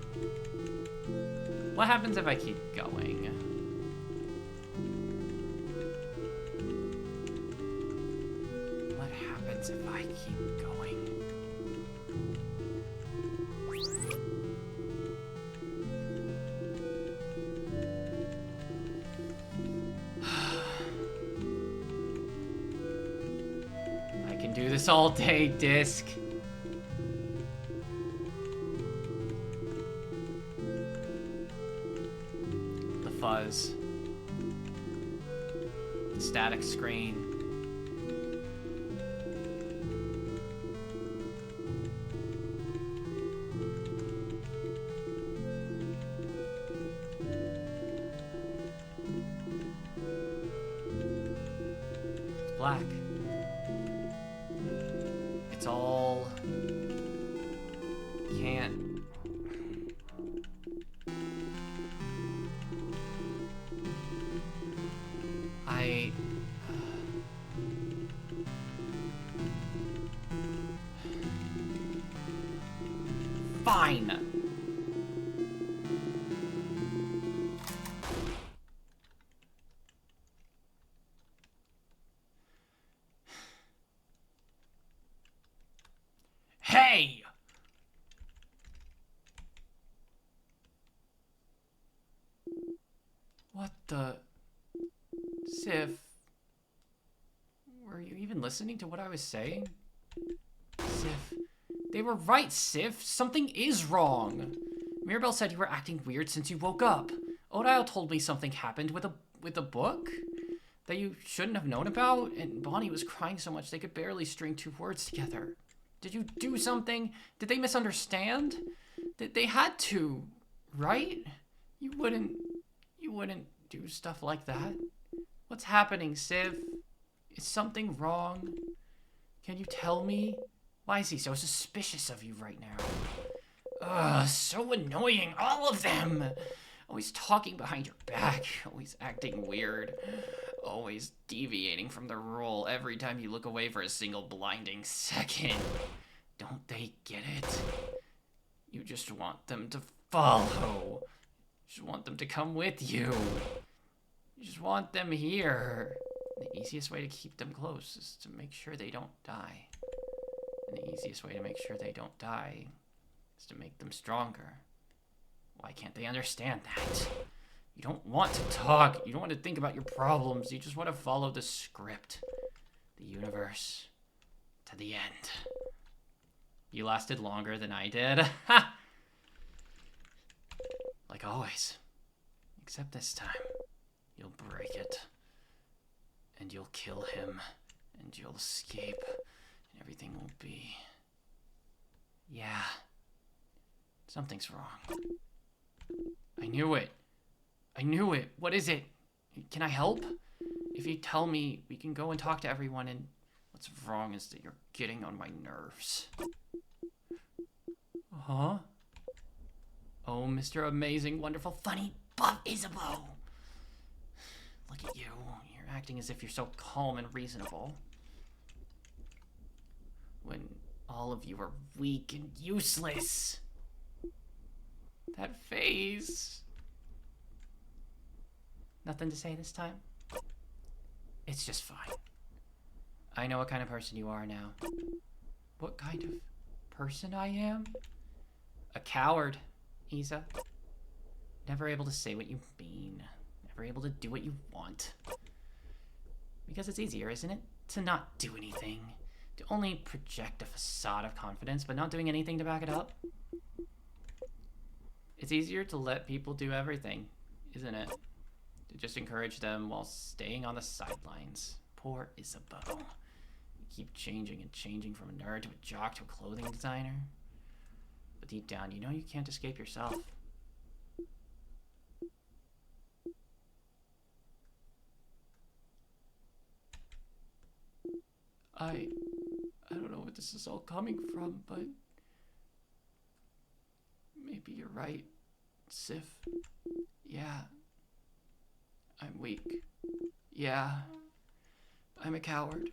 What happens if I keep going? What happens if I keep going? I can do this all day, Disc. The fuzz. The static screen. Black. It's all... Can't... I... Fine! Hey! What the... Sif? Were you even listening to what I was saying? Sif. They were right, Sif. Something is wrong. Mirabelle said you were acting weird since you woke up. Odile told me something happened with a book that you shouldn't have known about, and Bonnie was crying so much they could barely string two words together. Did you do something? Did they misunderstand? They had to, right? You wouldn't do stuff like that. What's happening, Sif? Is something wrong? Can you tell me? Why is he so suspicious of you right now? Ugh, so annoying, all of them! Always talking behind your back, always acting weird, always deviating from the rule every time you look away for a single blinding second. Don't they get it? You just want them to follow. You just want them to come with you. You just want them here. The easiest way to keep them close is to make sure they don't die. And the easiest way to make sure they don't die is to make them stronger. Why can't they understand that? You don't want to talk. You don't want to think about your problems. You just want to follow the script. The universe. To the end. You lasted longer than I did. Ha! Like always. Except this time. You'll break it. And you'll kill him. And you'll escape. And everything will be... Yeah. Something's wrong. I knew it. I knew it. What is it? Can I help? If you tell me, we can go and talk to everyone, and what's wrong is that you're getting on my nerves. Huh? Oh, Mr. Amazing, Wonderful, Funny, Buff Isabeau. Look at you. You're acting as if you're so calm and reasonable. When all of you are weak and useless. That face. Nothing to say this time? It's just fine. I know what kind of person you are now. What kind of person I am? A coward, Isa. Never able to say what you mean. Never able to do what you want. Because it's easier, isn't it? To not do anything. To only project a facade of confidence, but not doing anything to back it up. It's easier to let people do everything, isn't it? To just encourage them while staying on the sidelines. Poor Isabeau. keep changing and changing from a nerd to a jock to a clothing designer. But deep down, you know you can't escape yourself. I don't know what this is all coming from, but maybe you're right, Sif. Yeah. I'm weak. Yeah. I'm a coward.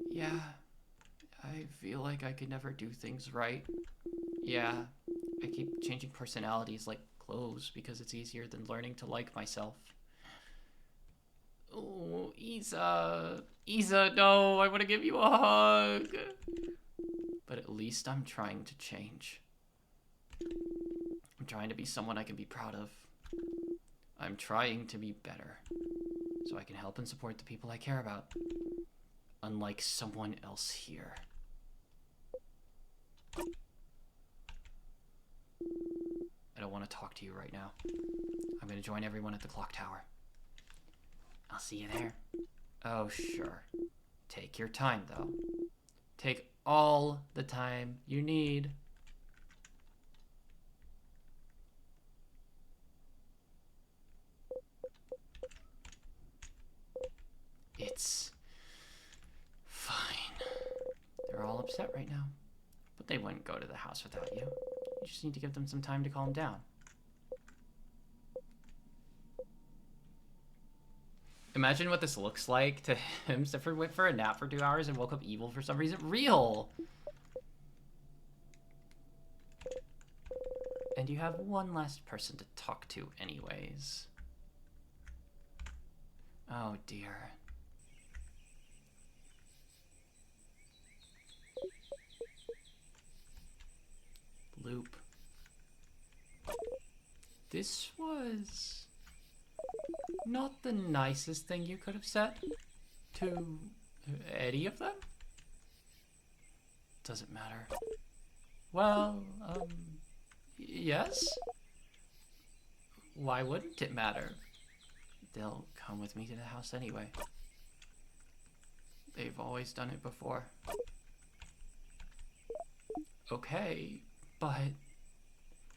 Yeah. I feel like I could never do things right. Yeah. I keep changing personalities like clothes because it's easier than learning to like myself. Oh, Isa. Isa, no, I want to give you a hug. But at least I'm trying to change. I'm trying to be someone I can be proud of. I'm trying to be better, so I can help and support the people I care about. Unlike someone else here. I don't want to talk to you right now. I'm going to join everyone at the clock tower. I'll see you there. Oh, sure. Take your time, though. Take all the time you need. It's fine. They're all upset right now. But they wouldn't go to the house without you. You just need to give them some time to calm down. Imagine what this looks like to him. Sifrid went for a nap for 2 hours and woke up evil for some reason. Real! And you have one last person to talk to anyways. Oh dear. Loop. This was not the nicest thing you could have said to any of them? Doesn't matter. Well, yes? Why wouldn't it matter? They'll come with me to the house anyway. They've always done it before. Okay, but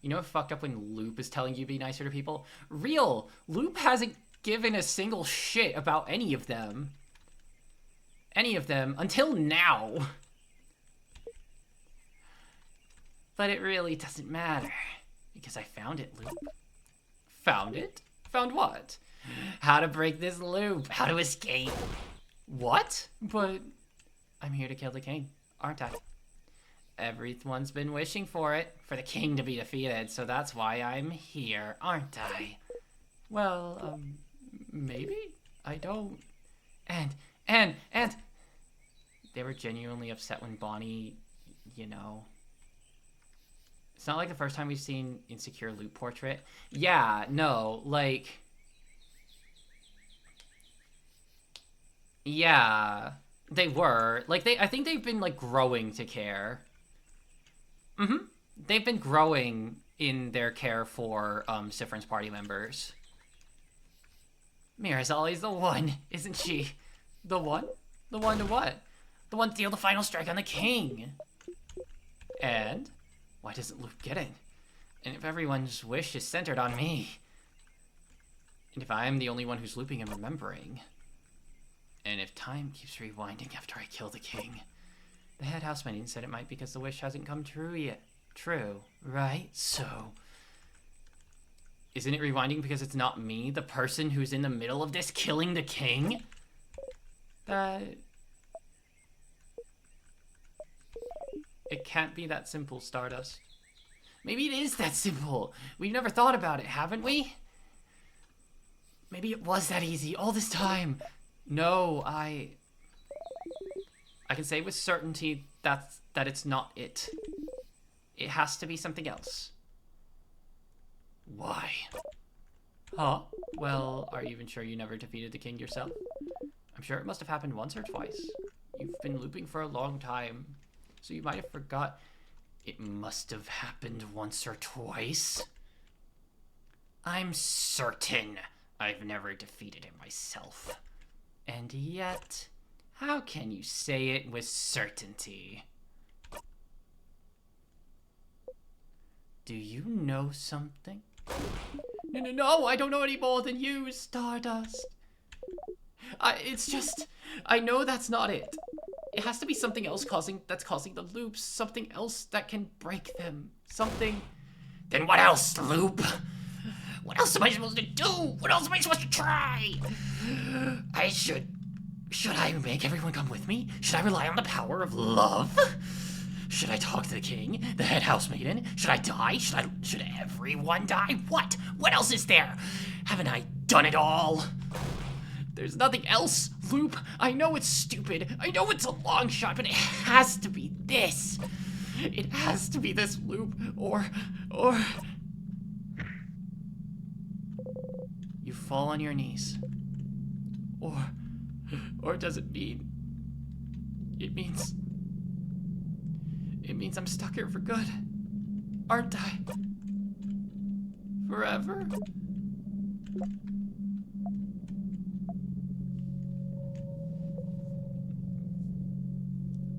you know what fucked up when Loop is telling you to be nicer to people? Real! Loop hasn't given a single shit about any of them. Any of them until now. But it really doesn't matter. Because I found it, Loop. Found it? Found what? How to break this loop. How to escape. What? But I'm here to kill the king, aren't I? Everyone's been wishing for it, for the king to be defeated, so that's why I'm here, aren't I? Well, maybe? I don't. And they were genuinely upset when Bonnie, you know. It's not like the first time we've seen Insecure Loop portrait. Yeah, no, like. Yeah, they were. Like, I think they've been, like, growing to care. Mm-hmm. They've been growing in their care for, Sifrin's party members. Mira's always the one, isn't she? The one? The one to what? The one to deal the final strike on the king. And? Why doesn't Luke get it? And if everyone's wish is centered on me? And if I'm the only one who's looping and remembering? And if time keeps rewinding after I kill the king? The head housemaiden said it might because the wish hasn't come true yet. True, right? So, isn't it rewinding because it's not me, the person who's in the middle of this, killing the king? It can't be that simple, Stardust. Maybe it is that simple. We've never thought about it, haven't we? Maybe it was that easy all this time. No, I can say with certainty that it's not it. It has to be something else. Why? Huh? Well, are you even sure you never defeated the king yourself? I'm sure it must have happened once or twice. You've been looping for a long time, so you might have forgot. It must have happened once or twice. I'm certain I've never defeated him myself. And yet, How can you say it with certainty? Do you know something? No, I don't know any more than you, Stardust. It's just, I know that's not it. It has to be something else that's causing the loops, something else that can break them, something. Then what else, Loop? What else am I supposed to do? What else am I supposed to try? Should I make everyone come with me? Should I rely on the power of love? Should I talk to the king, the head housemaiden? Should I die? Should everyone die? What? What else is there? Haven't I done it all? There's nothing else, Loop. I know it's stupid. I know it's a long shot, but it has to be this. It has to be this, Loop, or... You fall on your knees. Or does it mean... It means I'm stuck here for good. Aren't I? Forever?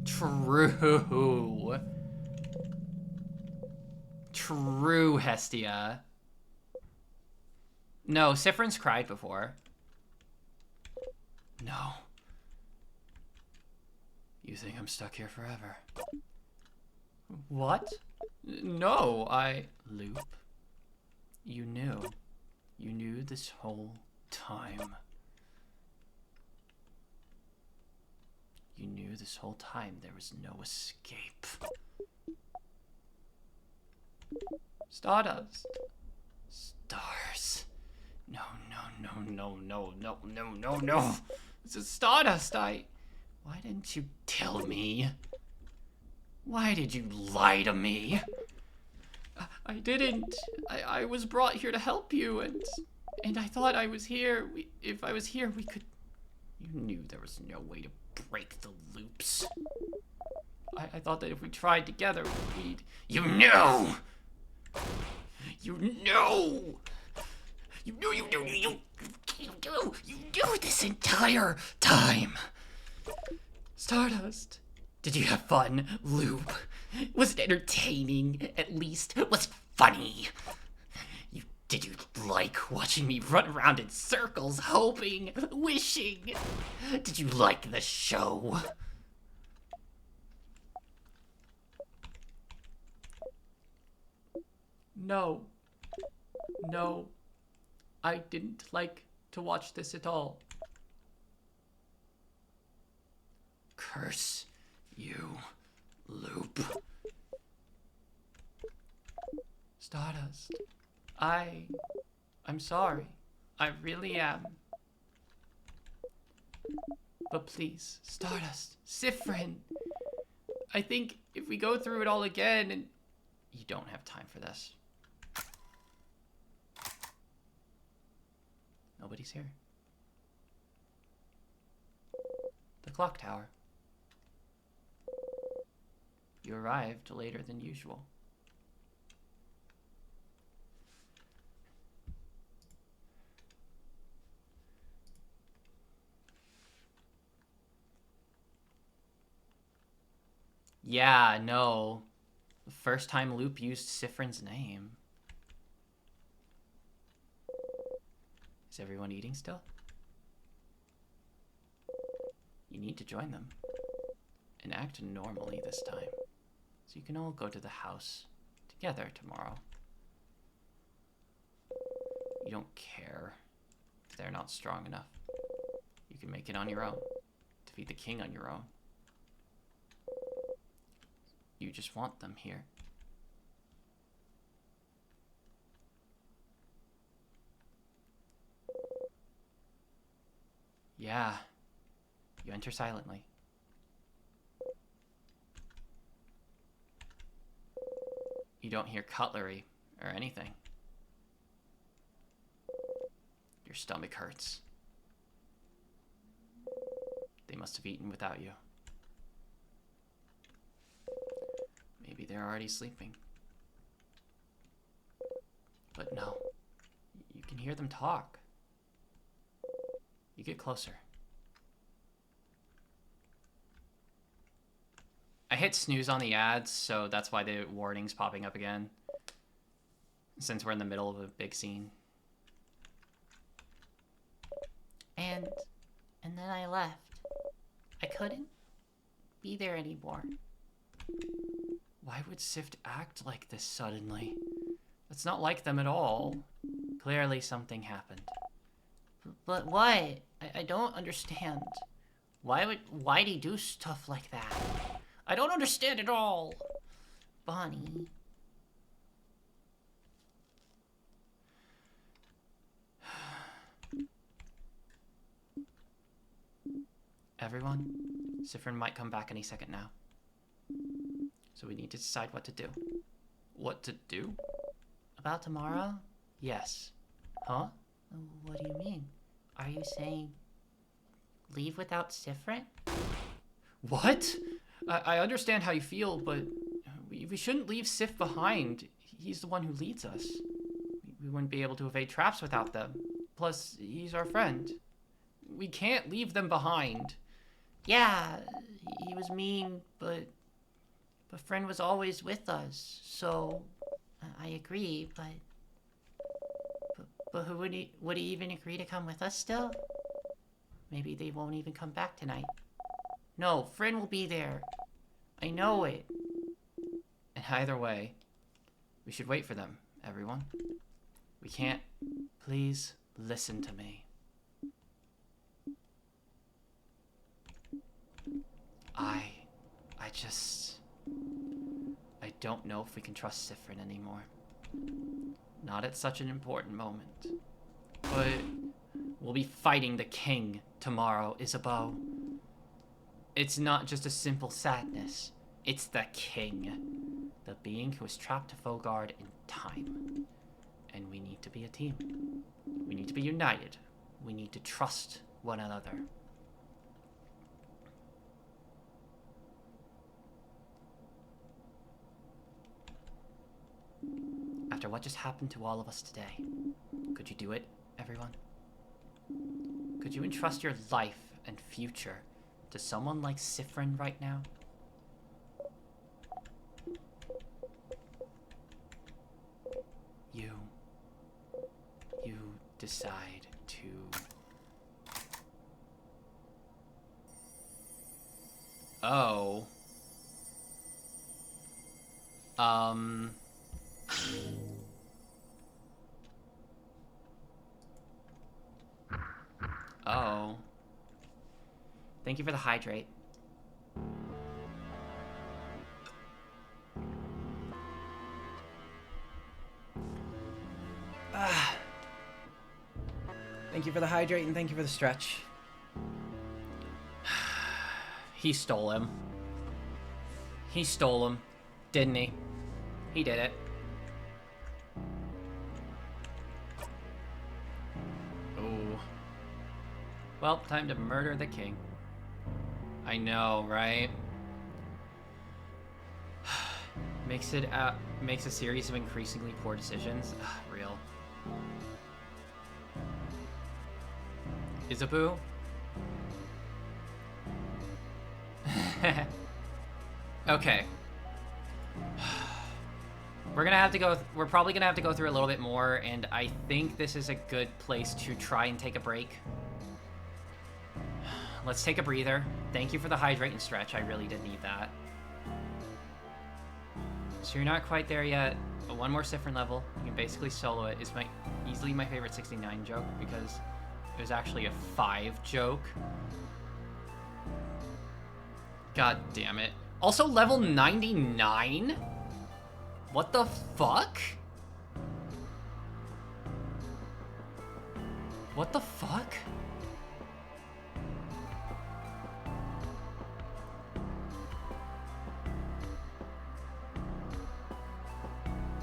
True. True, Hestia. No, Siffrin's cried before. No. You think I'm stuck here forever? What? No, Loop. You knew. You knew this whole time. You knew this whole time there was no escape. Stardust. Stars. No. This is Stardust. Why didn't you tell me? Why did you lie to me? I didn't. I was brought here to help you, and I thought I was here. If I was here, we could... You knew there was no way to break the loops. I thought that if we tried together, we'd... You knew! You knew! You knew this entire time! Stardust, did you have fun, Loop? Was it entertaining, at least? Was it funny? Did you like watching me run around in circles, hoping, wishing? Did you like the show? No. No. I didn't like to watch this at all. Curse you, Loop. Stardust. I'm sorry. I really am. But please, Stardust, Siffrin. I think if we go through it all again and... You don't have time for this. Nobody's here. The clock tower. You arrived later than usual. Yeah, no. The first time Loop used Siffrin's name. Is everyone eating still? You need to join them. And act normally this time. So you can all go to the house together tomorrow. You don't care if they're not strong enough. You can make it on your own. Defeat the king on your own. You just want them here. Yeah. You enter silently. You don't hear cutlery or anything. Your stomach hurts. They must have eaten without you. Maybe they're already sleeping. But no. You can hear them talk. You get closer. I hit snooze on the ads, so that's why the warning's popping up again. Since we're in the middle of a big scene. And then I left. I couldn't be there anymore. Why would Sift act like this suddenly? It's not like them at all. Clearly something happened. But what? I don't understand. Why'd he do stuff like that? I don't understand at all. Bonnie. Everyone, Siffrin might come back any second now. So we need to decide what to do. What to do? About tomorrow? Yes. Huh? What do you mean? Are you saying leave without Siffrin? What? I understand how you feel, but we shouldn't leave Sif behind. He's the one who leads us. We wouldn't be able to evade traps without them. Plus, he's our friend. We can't leave them behind. Yeah, he was mean, but Friend was always with us, so I agree, but who would he even agree to come with us still? Maybe they won't even come back tonight. No, Friend will be there. I know it. And either way, we should wait for them, everyone. We can't. Please listen to me. I don't know if we can trust Siffrin anymore. Not at such an important moment. But we'll be fighting the king tomorrow, Isabeau. It's not just a simple sadness. It's the king. The being who was trapped to Faughard in time. And we need to be a team. We need to be united. We need to trust one another. After what just happened to all of us today, could you do it, everyone? Could you entrust your life and future to someone like Siffrin right now? You decide to... Oh. Oh. Thank you for the hydrate. Thank you for the hydrate and thank you for the stretch. He stole him. He stole him, didn't he? He did it. Oh. Well, time to murder the king. I know, right? Makes a series of increasingly poor decisions. Ugh, real. Isabeau? Okay. We're probably gonna have to go through a little bit more, and I think this is a good place to try and take a break. Let's take a breather. Thank you for the hydrate and stretch. I really did need that. So you're not quite there yet, but one more Siffrin level. You can basically solo it. It's easily my favorite 69 joke because it was actually a 5 joke. God damn it. Also level 99? What the fuck? What the fuck?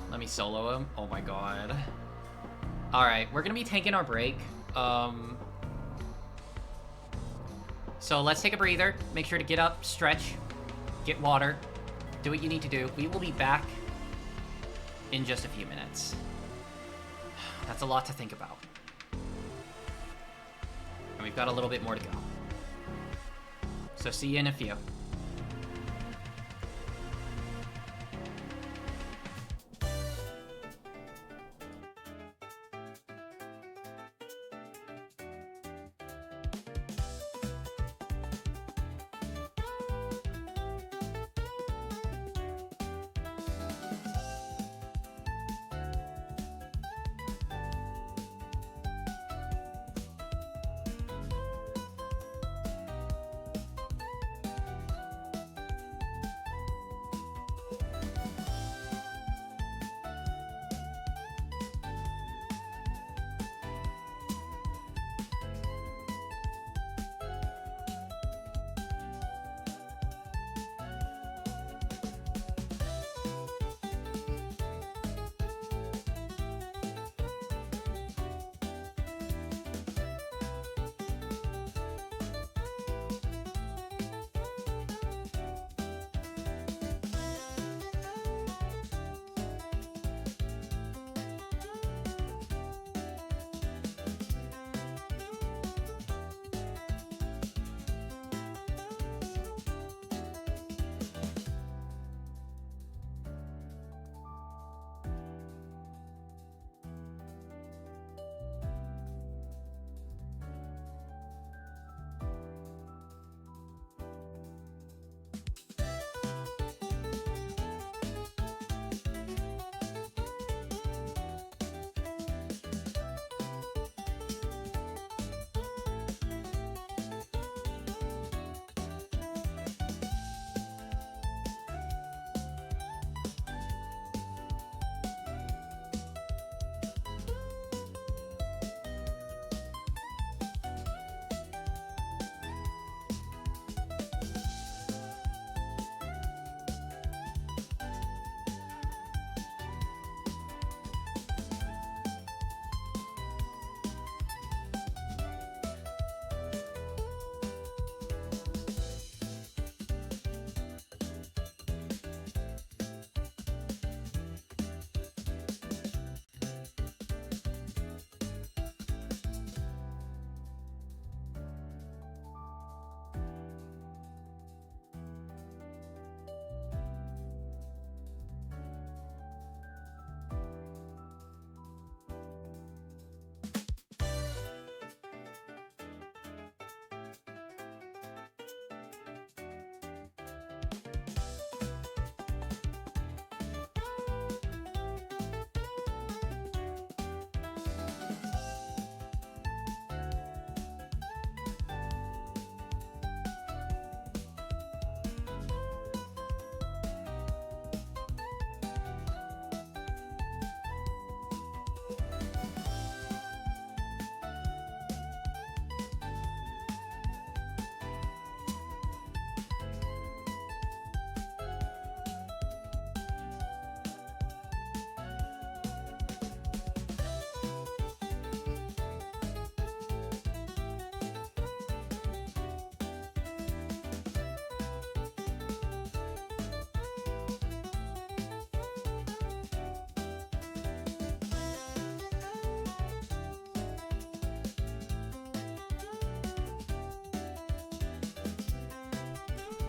Let me solo him. Oh my god. Alright, we're gonna be taking our break. So let's take a breather. Make sure to get up, stretch, get water, do what you need to do. We will be back in just a few minutes. That's a lot to think about. And we've got a little bit more to go. So see you in a few.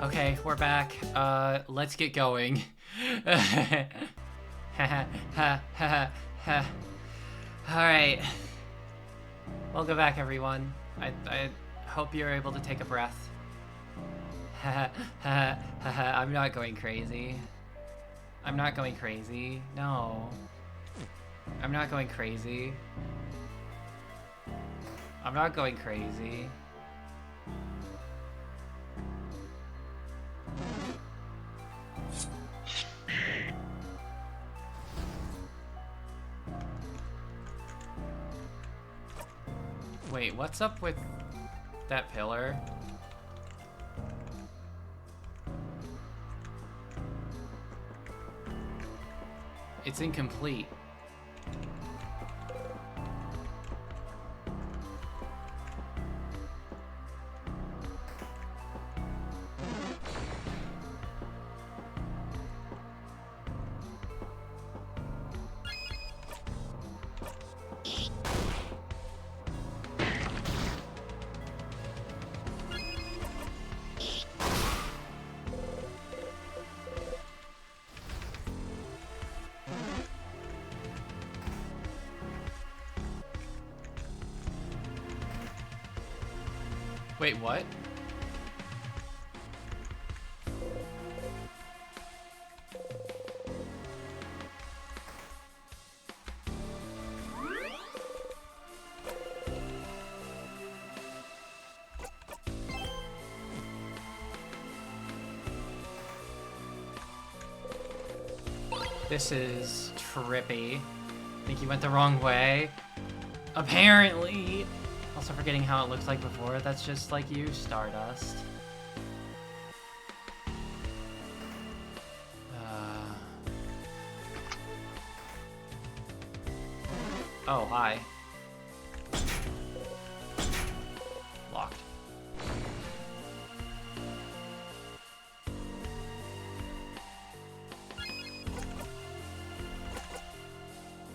Okay, we're back. Let's get going. Alright. Welcome back, everyone. I hope you're able to take a breath. I'm not going crazy. I'm not going crazy. No. I'm not going crazy. I'm not going crazy. Wait, what's up with that pillar? It's incomplete. Wait, what? This is trippy. Think you went the wrong way? Apparently! Also forgetting how it looked like before, that's just like you, Stardust. Oh, hi. Locked.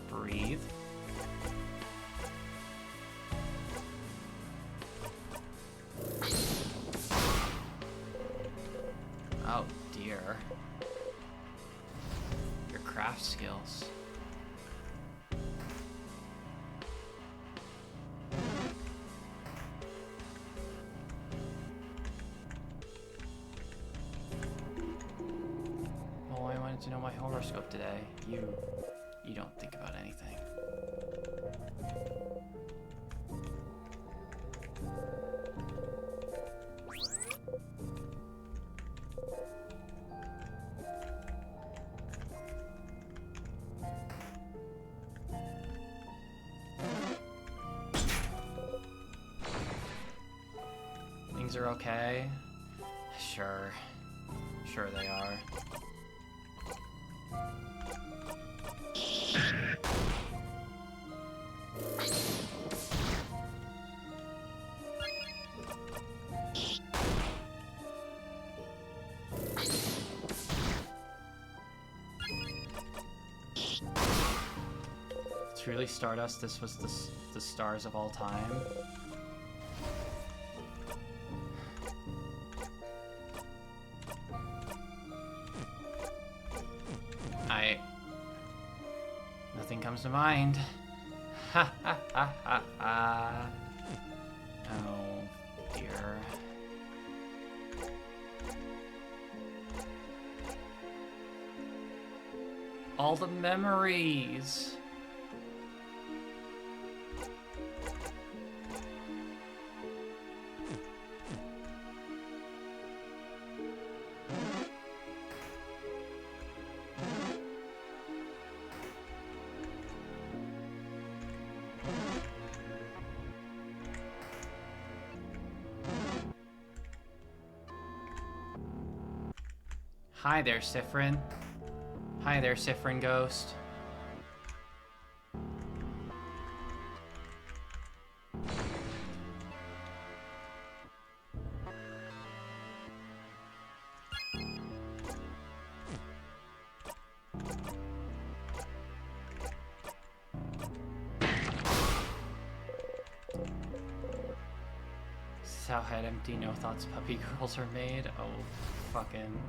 Breathe. Oh dear. Your craft skills. Well, I wanted to know my horoscope today. You don't think about anything. Things are okay? Sure. Sure they are. It's really Stardust. This was the stars of all time. Nothing comes to mind. Ha ha ha ha ha. Oh dear. All the memories. Hi there, Sifrin. Hi there, Sifrin Ghost. how head empty, no thoughts puppy girls are made. Oh, fucking.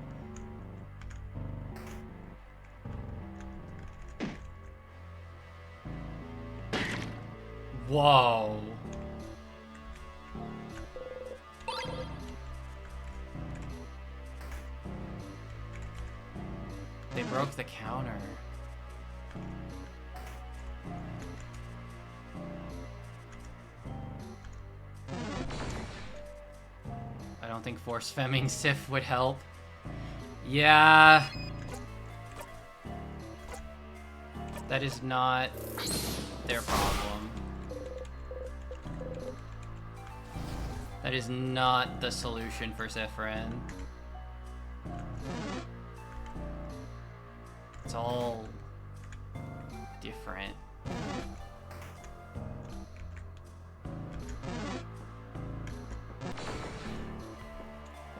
Whoa. They broke the counter. I don't think force femming Sif would help. Yeah. That is not their problem. That is not the solution for Zephyrin. It's all different.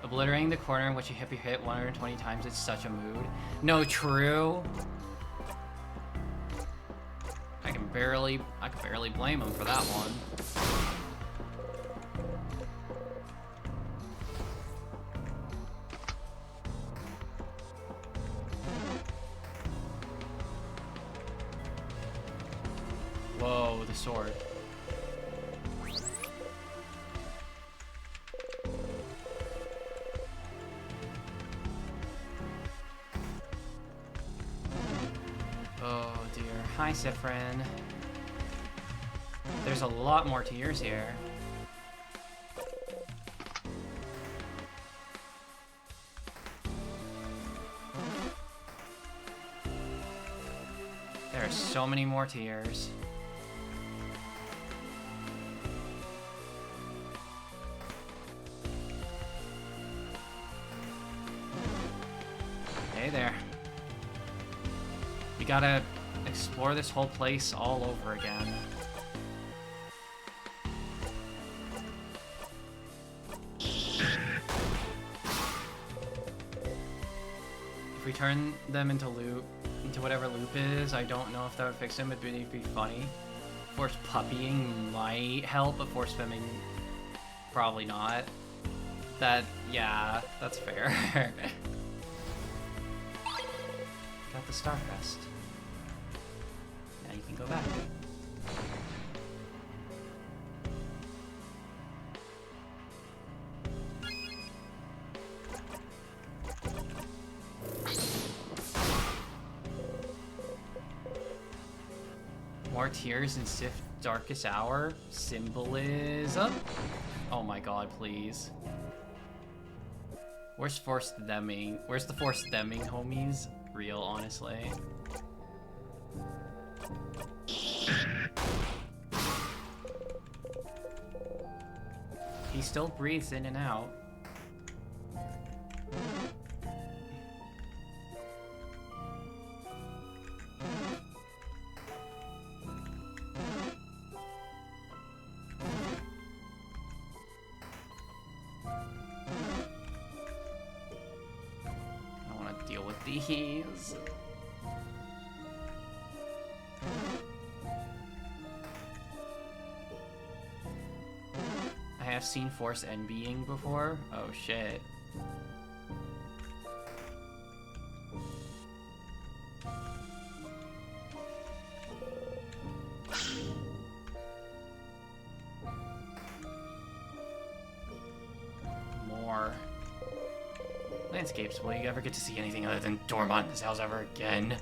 Obliterating the corner in which you hit 120 times is such a mood. No, true. I can barely blame him for that one. Whoa, the sword. Oh dear. Hi, Sifrin. There's a lot more tiers here. There are so many more tiers. Hey there. We gotta explore this whole place all over again. If we turn them into whatever loop is, I don't know if that would fix him, but it'd be funny. Force puppying might help, but force femming probably not. Yeah, that's fair. Got the Starcrest. Now you can go back. More tears in Sif Darkest Hour? Symbolism? Oh my god, please. Where's Force Themming? Where's the Force Themming, homies? Real, honestly. He still breathes in and out. These. I have seen Force NBing before. Oh shit. More landscapes. Will you ever get to see anything other than Dormont in this house ever again?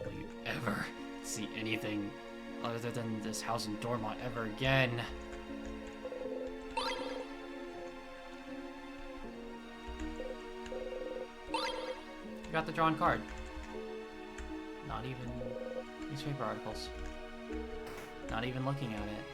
Will you ever see anything other than this house in Dormont ever again? You got the drawn card. Not even newspaper articles. Not even looking at it.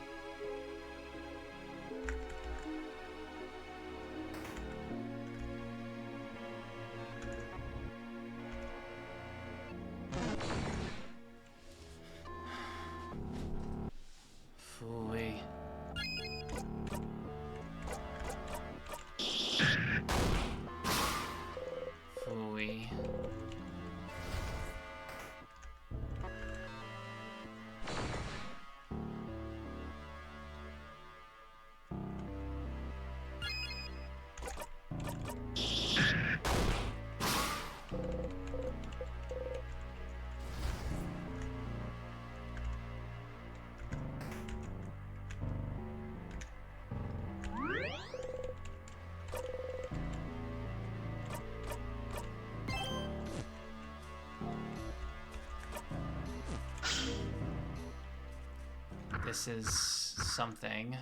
This is something.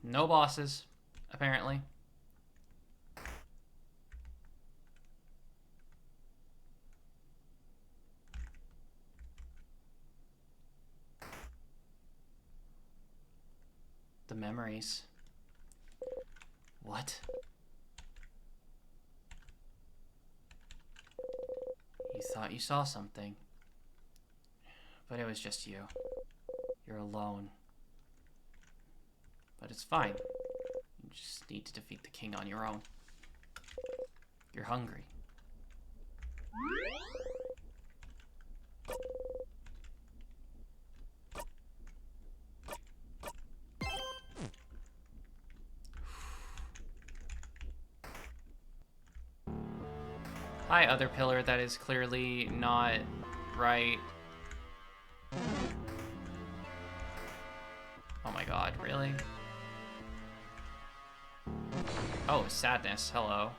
No bosses, apparently. The memories. What? You thought you saw something. But it was just you. You're alone. But it's fine. You just need to defeat the king on your own. You're hungry. Hi, other pillar that is clearly not right. Oh my god, really? Oh, sadness, hello.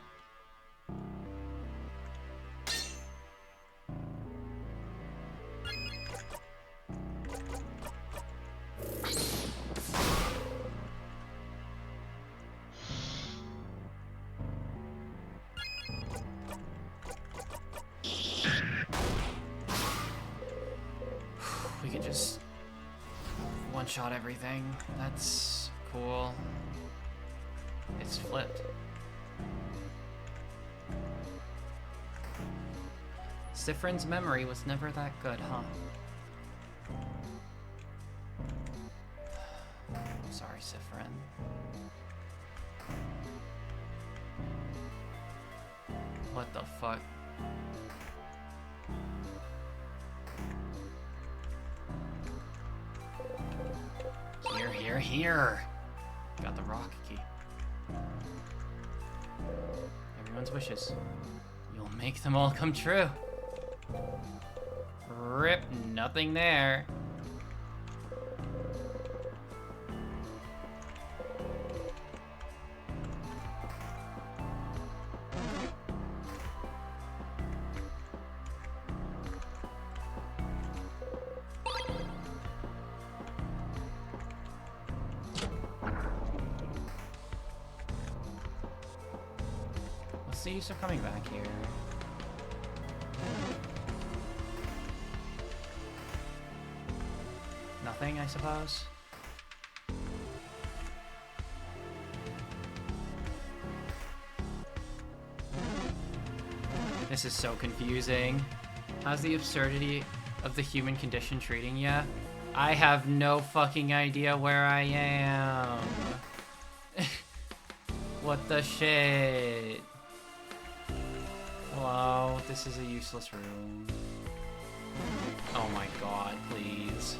We could just one-shot everything. That's cool. It's flipped. Siffrin's memory was never that good, huh? I'm sorry, Siffrin. What the fuck? Here. Got the rock key. Everyone's wishes. You'll make them all come true. Rip, nothing there. What's the use of coming back here? Nothing, I suppose? This is so confusing. How's the absurdity of the human condition treating ya? I have no fucking idea where I am. What the shit? Hello, this is a useless room. Oh my god, please.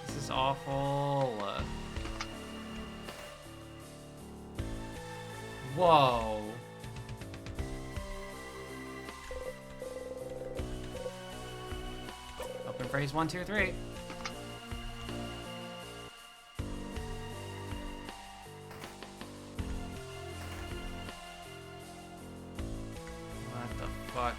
This is awful. Whoa. Open phrase 1, 2, 3. What the fuck?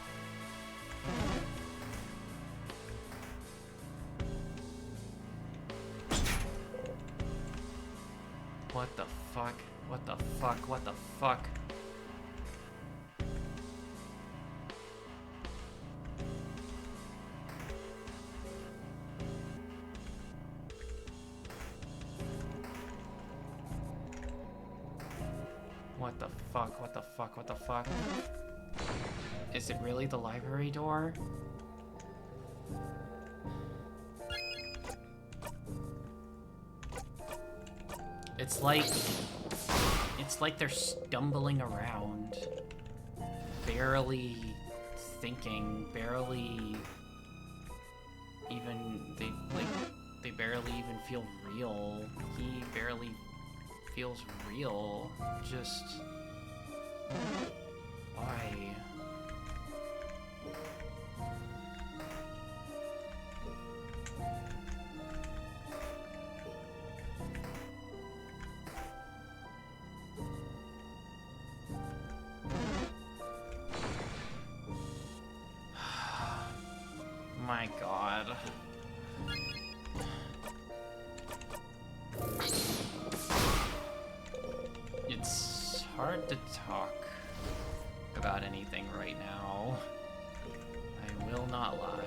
What the fuck? What the fuck? What the fuck? What the fuck? What the fuck? What the fuck? Is it really the library door? It's like they're stumbling around, barely thinking, barely even they barely even feel real. He barely feels real. Just why? to talk about anything right now. I will not lie.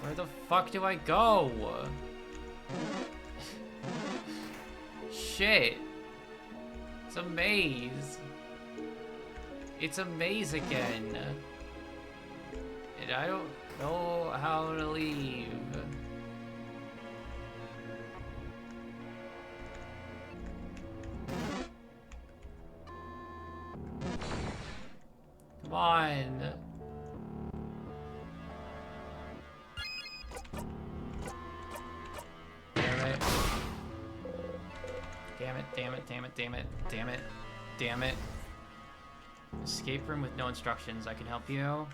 Where the fuck do I go? Shit. It's a maze. It's a maze again. And I don't know how to leave. Come on. Damn it. Damn it, damn it, damn it, damn it, damn it, damn it. Escape room with no instructions. I can help you.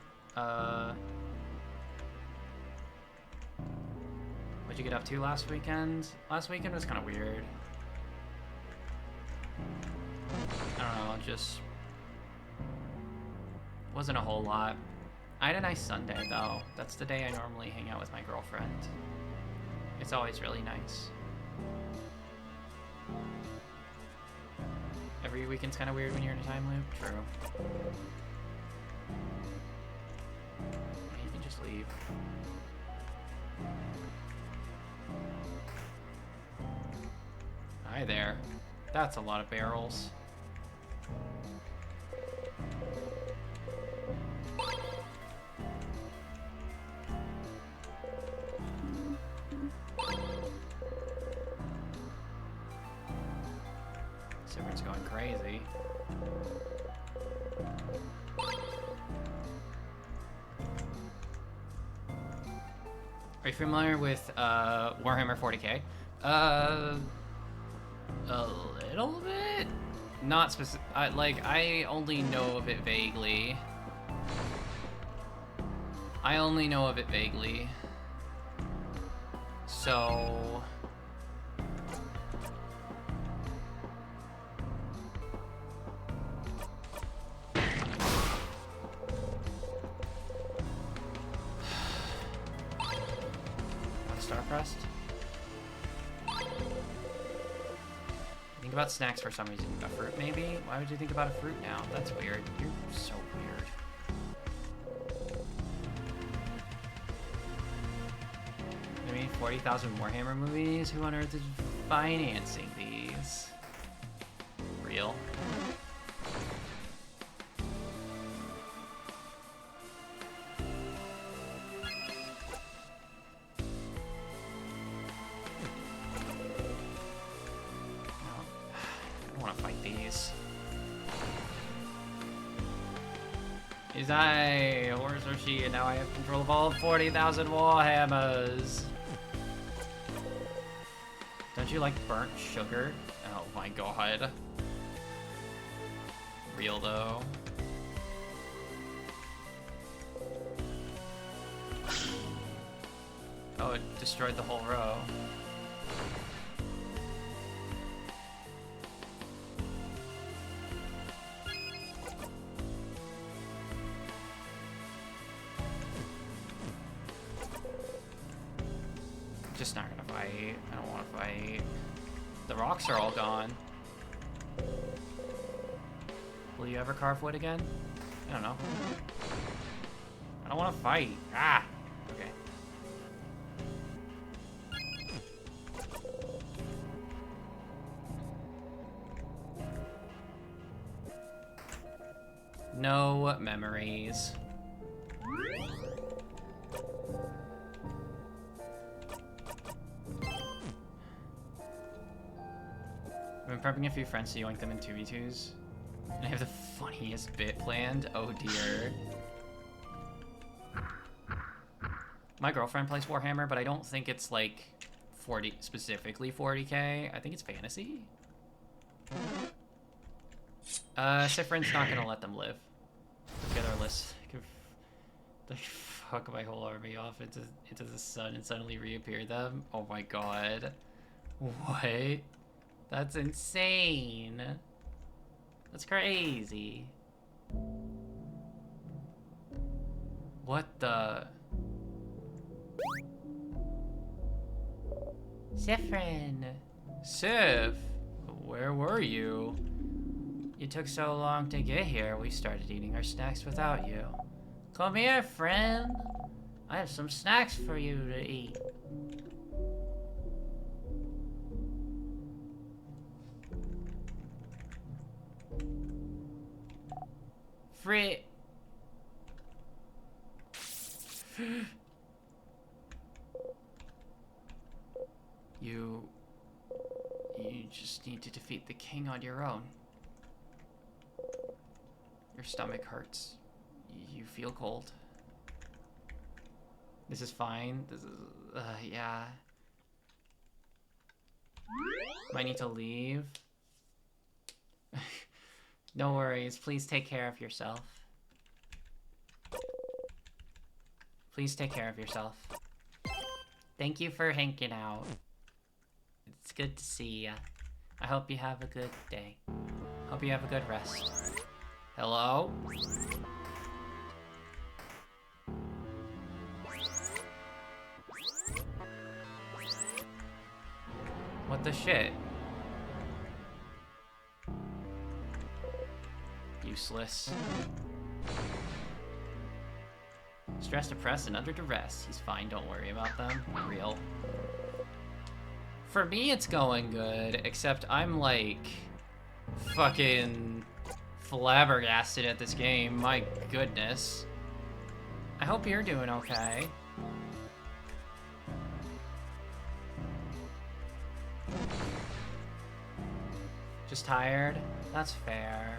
What'd you get up to last weekend? Last weekend was kind of weird. I don't know, just wasn't a whole lot. I had a nice Sunday though. That's the day I normally hang out with my girlfriend. It's always really nice. Every weekend's kind of weird when you're in a time loop. True. You can just leave. Hi there. That's a lot of barrels. Everyone's going crazy. Are you familiar with Warhammer 40k? A little bit? Not specific. Like, I only know of it vaguely. So... Starcrust? Think about snacks for some reason. A fruit, maybe? Why would you think about a fruit now? That's weird. You're so weird. I mean, 40,000 Warhammer movies? Who on earth is financing these? Real? Is I horse or she, and now I have control of all 40,000 Warhammers. Don't you like burnt sugar? Oh my god. Real though. Oh, it destroyed the whole row. Just not gonna fight. I don't want to fight. The rocks are all gone. Will you ever carve wood again? I don't know. I don't want to fight. Ah! Okay. No memories. I've been prepping a few friends to yoink them in 2v2s. And I have the funniest bit planned. Oh dear. My girlfriend plays Warhammer, but I don't think it's like 40, specifically 40k. I think it's fantasy. Sifrin's not gonna let them live. Together, let's fuck my whole army off into the sun and suddenly reappear them. Oh my god. What? That's insane. That's crazy. What the... Zephyrin. Sif, where were you? You took so long to get here, we started eating our snacks without you. Come here, friend. I have some snacks for you to eat. Free. You just need to defeat the king on your own. Your stomach hurts. You feel cold. This is fine. This is, yeah. Might need to leave. No worries. Please take care of yourself. Please take care of yourself. Thank you for hanging out. It's good to see ya. I hope you have a good day. Hope you have a good rest. Hello? What the shit? Useless. Stressed, depressed, and under duress. He's fine, don't worry about them. Real. For me, it's going good, except I'm like fucking flabbergasted at this game. My goodness. I hope you're doing okay. Just tired? That's fair.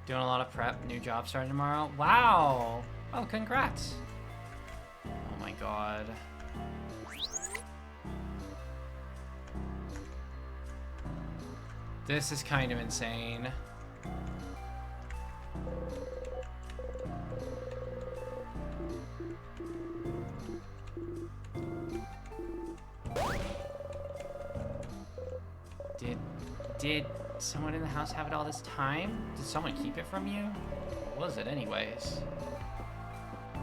Doing a lot of prep, new job starting tomorrow. Wow! Oh, congrats. Oh my god. This is kind of insane. Did someone in the house have it all this time? Did someone keep it from you? What was it anyways?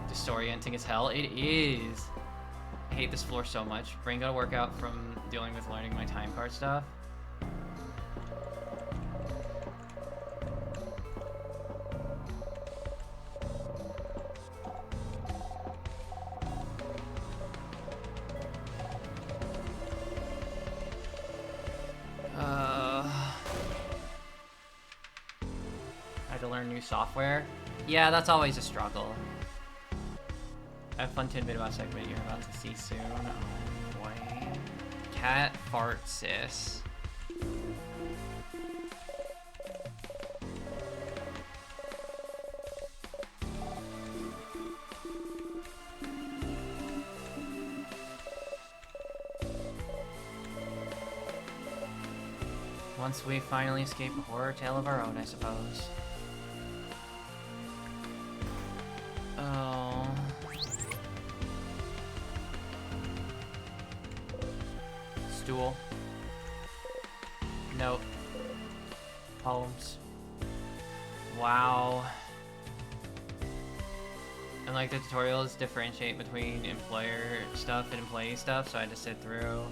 Disorienting as hell? It is. I hate this floor so much. Brain got a workout from dealing with learning my time card stuff. Software. Yeah, that's always a struggle. Have fun tidbit about segment you're about to see soon. Oh boy. Cat fart sis. Once we finally escape a horror tale of our own, I suppose. Oh. Stool. Nope. Poems. Wow. And like the tutorials differentiate between employer stuff and employee stuff, so I had to sift through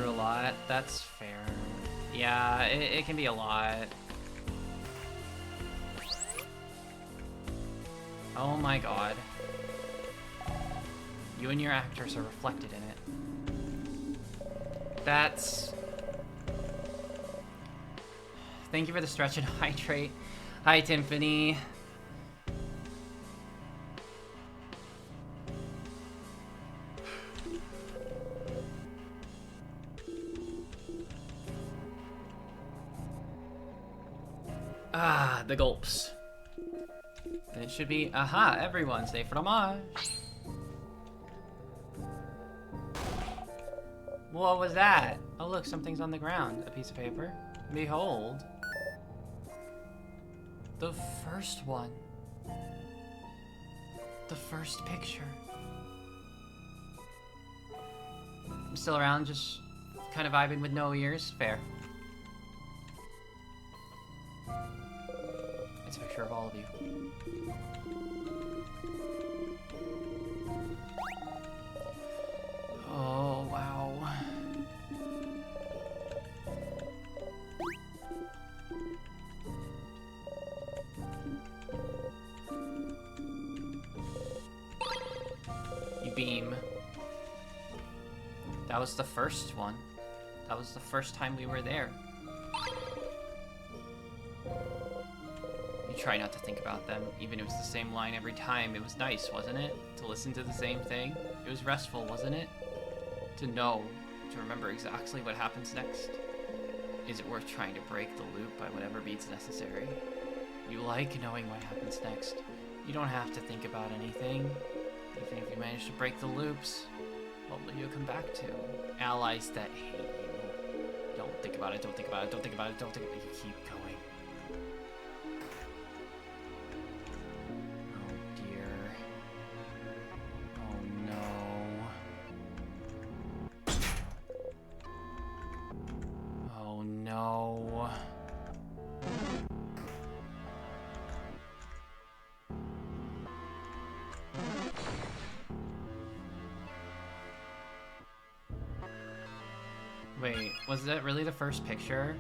a lot. That's fair. Yeah, it can be a lot. Oh my god. You and your actors are reflected in it. That's... Thank you for the stretch and hydrate. Hi, Tiffany. Ah, the gulps. And it should be, aha, everyone, stay for fromage. What was that? Oh look, something's on the ground. A piece of paper. Behold. The first one. The first picture. I'm still around, just kind of vibing with no ears. Fair. It's a picture of all of you. Oh, wow. You beam. That was the first one. That was the first time we were there. You try not to think about them, even if it was the same line every time. It was nice, wasn't it? To listen to the same thing. It was restful, wasn't it? To know, to remember exactly what happens next. Is it worth trying to break the loop by whatever means necessary? You like knowing what happens next. You don't have to think about anything. Even if you manage to break the loops, what will you come back to? Allies that hate you. Don't think about it, don't think about it, don't think about it, don't think about it. You keep going. Oh dear. Oh no. Oh no. Wait, was that really the first picture?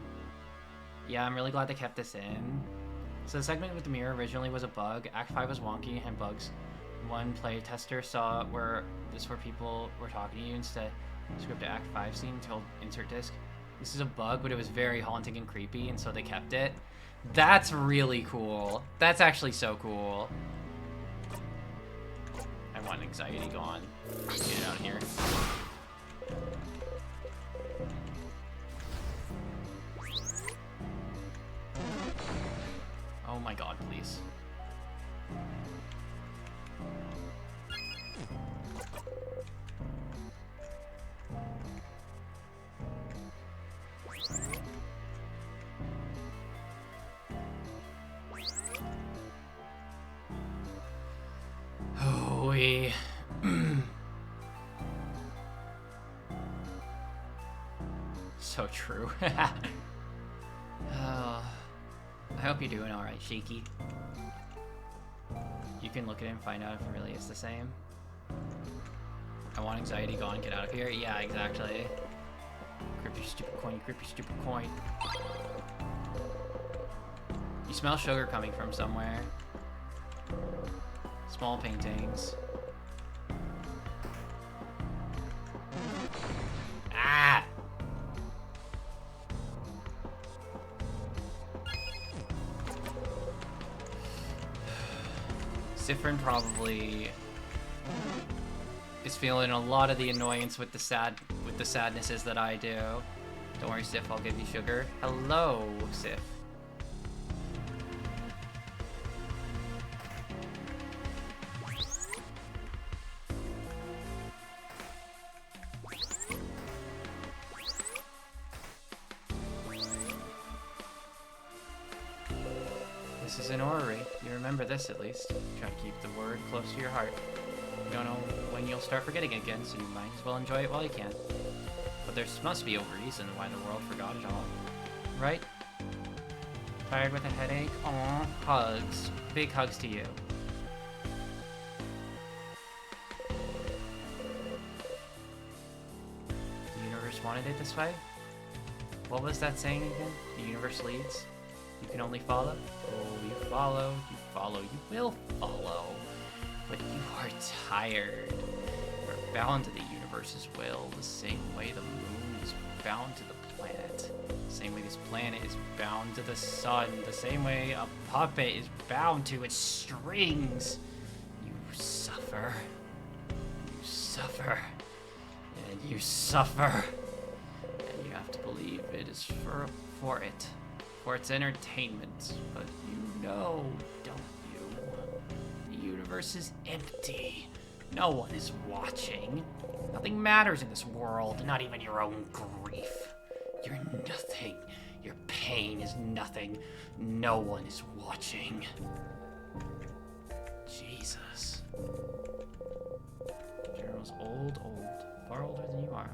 Yeah, I'm really glad they kept this in. So the segment with the mirror originally was a bug. Act 5 was wonky and had bugs. One playtester saw where people were talking to you instead script Act 5 scene told insert disc. This is a bug, but it was very haunting and creepy, and so they kept it. That's really cool. That's actually so cool. I want anxiety gone. Get it out of here. Oh my god, please. Oh, we... So true. Oh, I hope you're doing alright, Shaky. You can look at it and find out if it really is the same. I want anxiety gone, get out of here. Yeah, exactly. Grip your stupid coin, grip your stupid coin. You smell sugar coming from somewhere. Small paintings. Ah! Siffrin probably is feeling a lot of the annoyance with the sadnesses that I do. Don't worry, Sif, I'll give you sugar. Hello, Sif. This is an orrery. You remember this at least. Try to keep the word close to your heart. You don't know when you'll start forgetting it again, so you might as well enjoy it while you can. But there must be a reason why the world forgot it all. Right? Tired with a headache? Aw, hugs. Big hugs to you. The universe wanted it this way? What was that saying again? The universe leads? You can only follow? Oh, you follow, you will follow. But you are tired. You're bound to the universe's will, the same way the moon is bound to the planet. The same way this planet is bound to the sun. The same way a puppet is bound to its strings. You suffer. You suffer. And you suffer. And you have to believe it is for it. For its entertainment, but you know, don't you? The universe is empty. No one is watching. Nothing matters in this world, not even your own grief. You're nothing. Your pain is nothing. No one is watching. Jesus. General's old, far older than you are.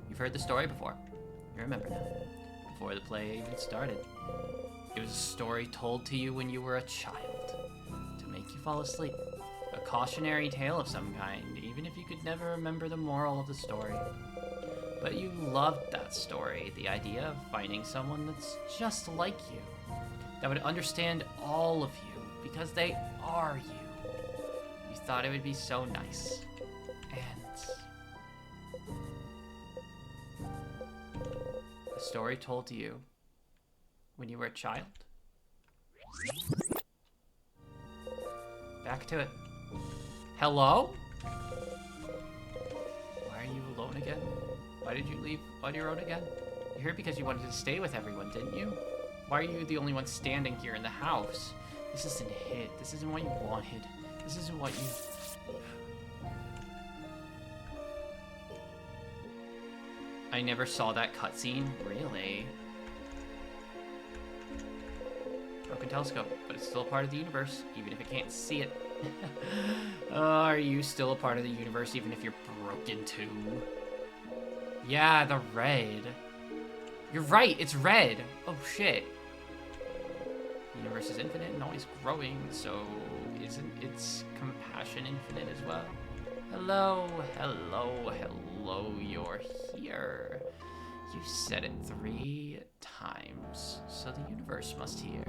You've heard the story before. You remember now. Before the play even started. It was a story told to you when you were a child, to make you fall asleep. A cautionary tale of some kind, even if you could never remember the moral of the story. But you loved that story, the idea of finding someone that's just like you, that would understand all of you, because they are you. You thought it would be so nice. And a story told to you when you were a child? Back to it. Hello? Why are you alone again? Why did you leave on your own again? You're here because you wanted to stay with everyone, didn't you? Why are you the only one standing here in the house? This isn't it. This isn't what you wanted. This isn't what you... I never saw that cutscene. Really? Broken telescope, but it's still a part of the universe, even if it can't see it. Are you still a part of the universe, even if you're broken too? Yeah, the red. You're right, it's red. Oh shit. The universe is infinite and always growing, so isn't its compassion infinite as well? Hello, hello, hello, you're here. You said it 3 times, so the universe must hear.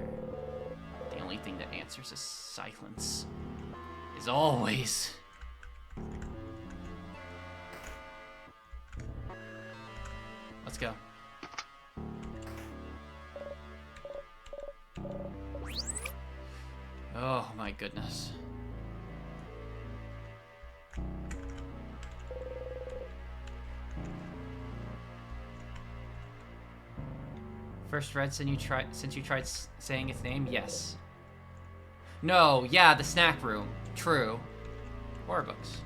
The only thing that answers is silence. Is always. Let's go. Oh my goodness. First red since you tried saying its name? Yes. No, yeah, the snack room. True. Horror books.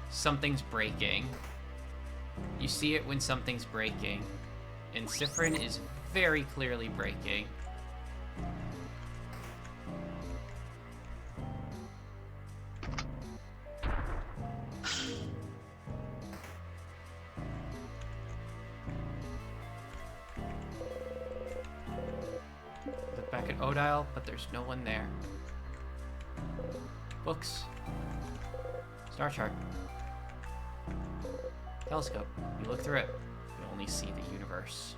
Something's breaking. You see it when something's breaking. And Siffrin is very clearly breaking. Look back at Odile, but there's no one there. Books. Star chart. Telescope. You look through it. You only see the universe.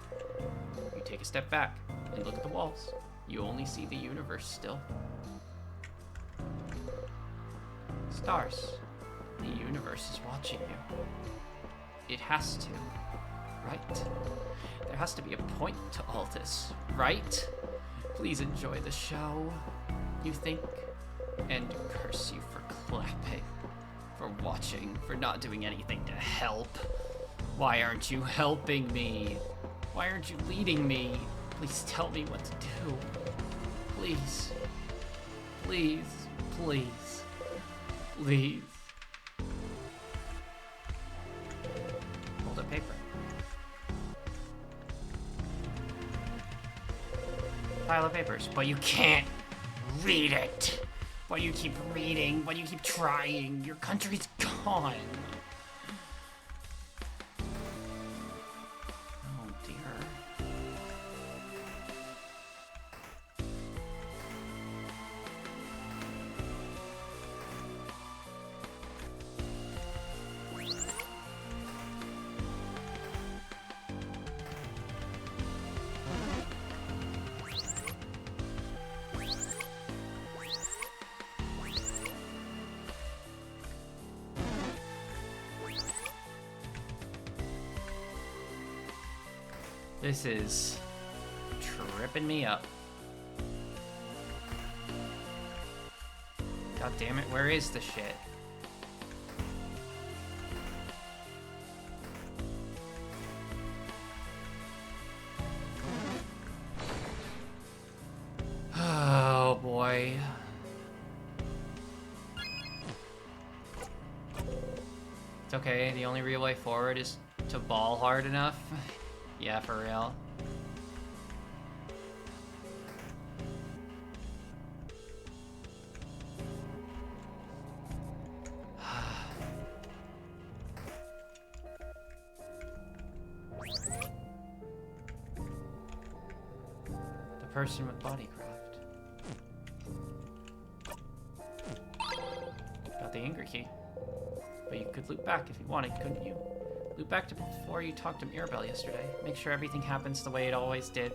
You take a step back and look at the walls. You only see the universe still. Stars. The universe is watching you. It has to, right? There has to be a point to all this, right? Please enjoy the show. You think, and curse you for clapping, for watching, for not doing anything to help. Why aren't you helping me? Why aren't you leading me? Please tell me what to do. Please. Please. Please. Please. Hold up paper. Pile of papers, but you can't read it. Why do you keep reading? Why do you keep trying? Your country's gone. Oh dear. This is tripping me up. God damn it, where is the shit? Oh boy. It's okay, the only real way forward is to ball hard enough. Yeah, for real. person with bodycraft. Got the angry key. But you could loop back if you wanted, couldn't you? Loop back to before you talked to Mirabelle yesterday. Make sure everything happens the way it always did.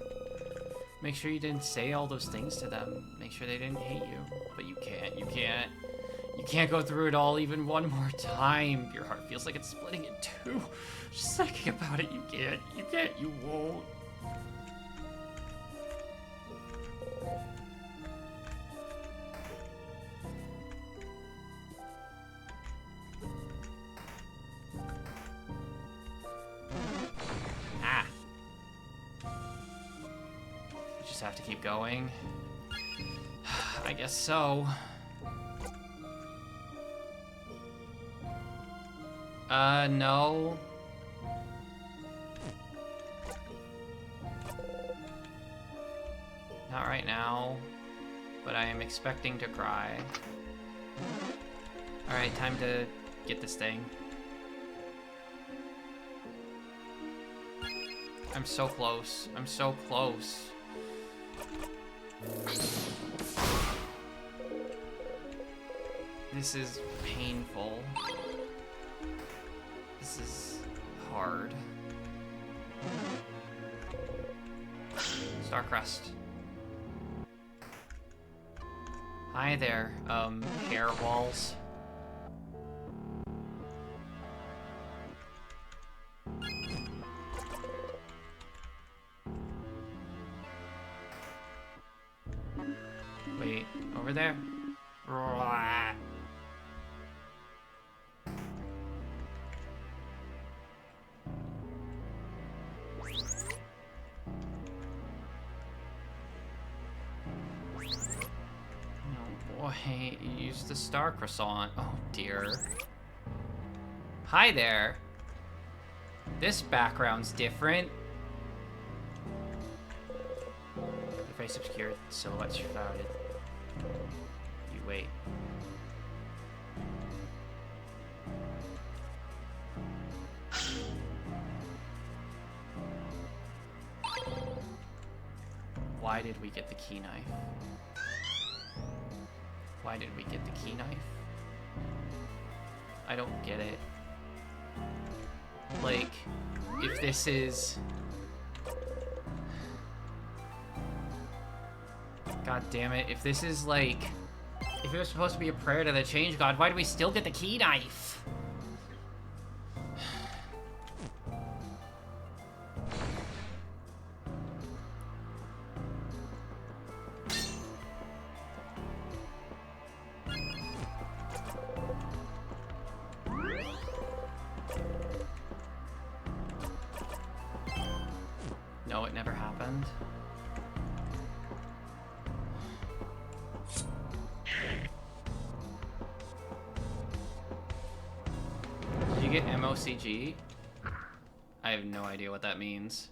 Make sure you didn't say all those things to them. Make sure they didn't hate you. But you can't. You can't go through it all even one more time. Your heart feels like it's splitting in two. Just thinking about it, you can't, you won't. Ah. We just have to keep going. I guess so. No. Not right now, but I am expecting to cry. Alright, time to get this thing. I'm so close. I'm so close. This is painful. This is hard. Starcrest. Hi there, hair walls. Wait, over there? Boy, you used the star croissant. Oh dear. Hi there. This background's different. Your face obscured, silhouettes shrouded. You wait. Why did we get the key knife? Why did we get the key knife? I don't get it. Like, if this is... God damn it, if this is like... If it was supposed to be a prayer to the Change God, why do we still get the key knife? No, it never happened. Did you get MOCG? I have no idea what that means.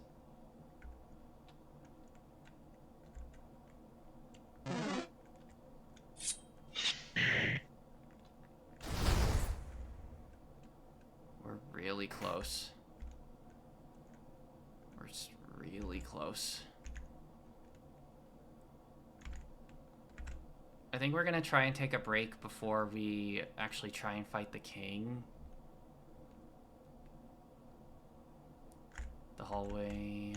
We're really close. We're really close. I think we're gonna try and take a break before we actually try and fight the king. The hallway.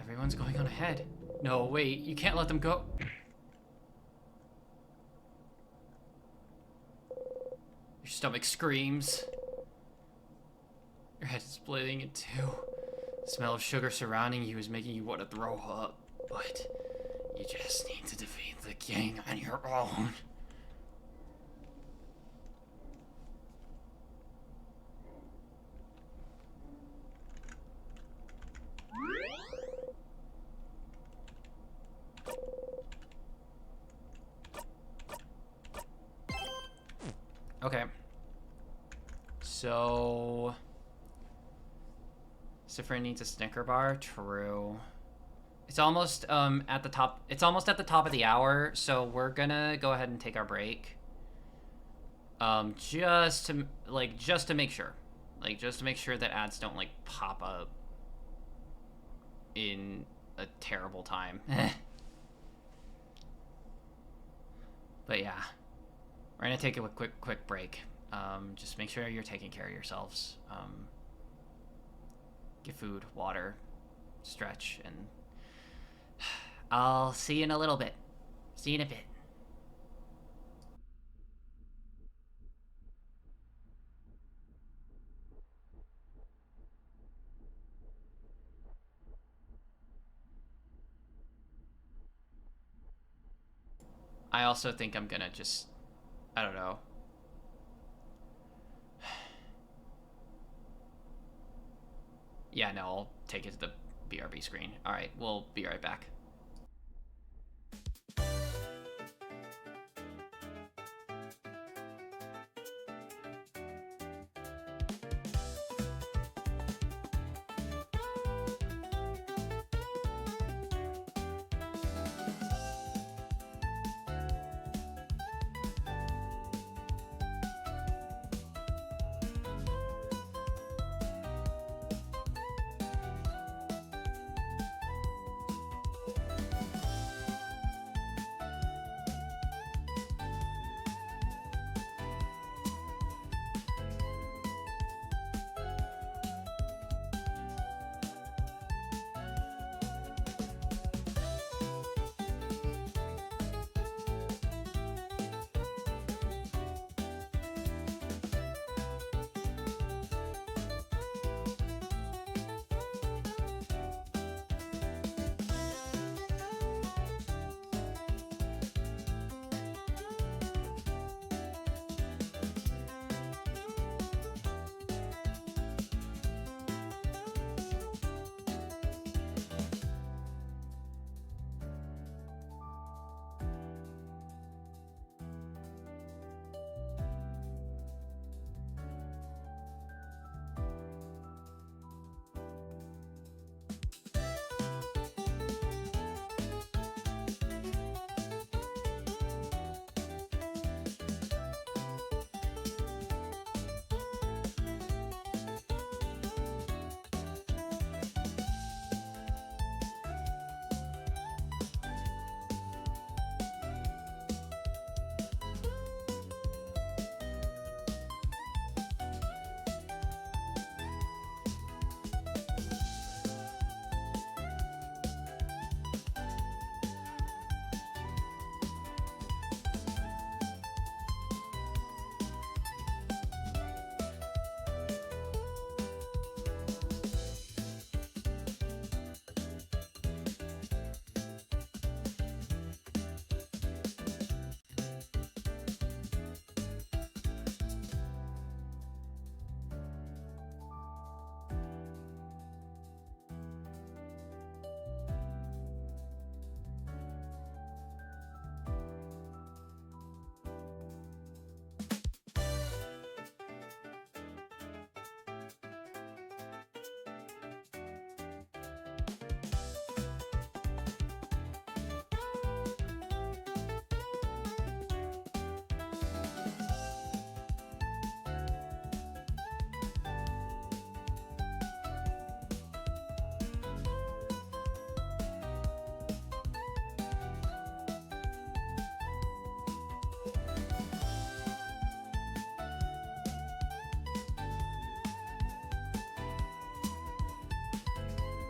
Everyone's going on ahead. No, wait, you can't let them go. Your stomach screams. Your head is splitting in two. The smell of sugar surrounding you is making you want to throw up. But you just need to defeat the king on your own. Okay. So... Sifrin needs a Snicker bar. True. It's almost at the top. It's almost at the top of the hour, so we're gonna go ahead and take our break. Just to make sure. Like, just to make sure that ads don't, like, pop up in a terrible time. But yeah, we're gonna take a quick break. Just make sure you're taking care of yourselves. Get food, water, stretch, and I'll see you in a little bit. See you in a bit. I also think I'm gonna just, I don't know. Yeah, no, I'll take it to the BRB screen. Alright, we'll be right back.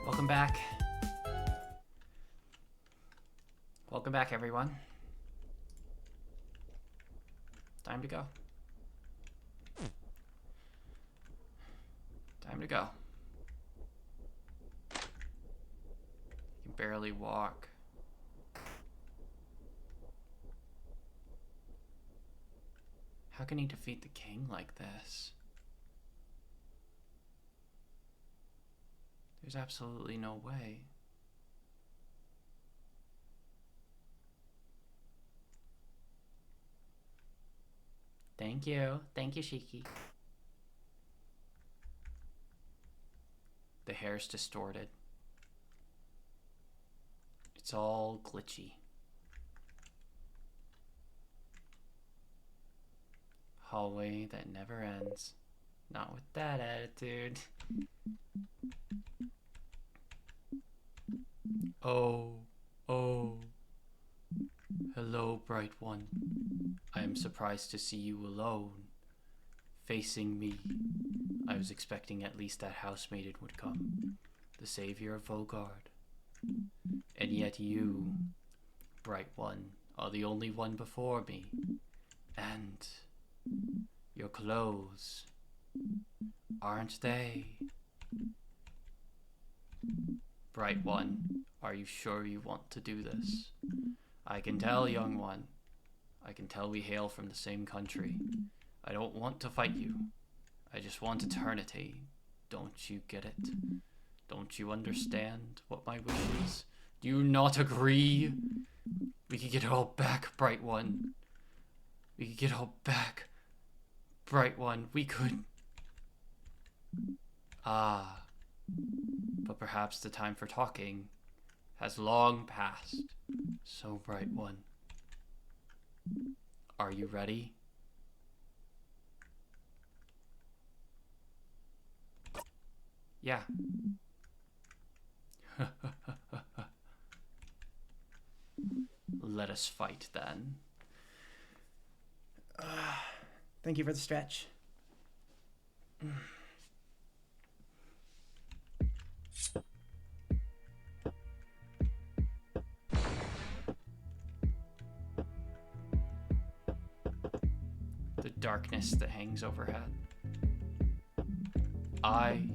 Welcome back. Welcome back, everyone. Time to go. Time to go. You can barely walk. How can he defeat the king like this? There's absolutely no way. Thank you. Thank you, Shiki. The hair's distorted. It's all glitchy. Hallway that never ends. Not with that attitude. Oh, oh. Hello, Bright One. I am surprised to see you alone, facing me. I was expecting at least that housemaiden would come, the savior of Volgard. And yet you, Bright One, are the only one before me. And your clothes, aren't they? Bright One, are you sure you want to do this? I can tell, young one. I can tell we hail from the same country. I don't want to fight you. I just want eternity. Don't you get it? Don't you understand what my wish is? Do you not agree? We could get it all back, Bright One. We could get it all back. Bright One, we could. Ah. But perhaps the time for talking has long passed. So, Bright One, are you ready? Yeah. Let us fight then. Thank you for the stretch. The darkness that hangs overhead. I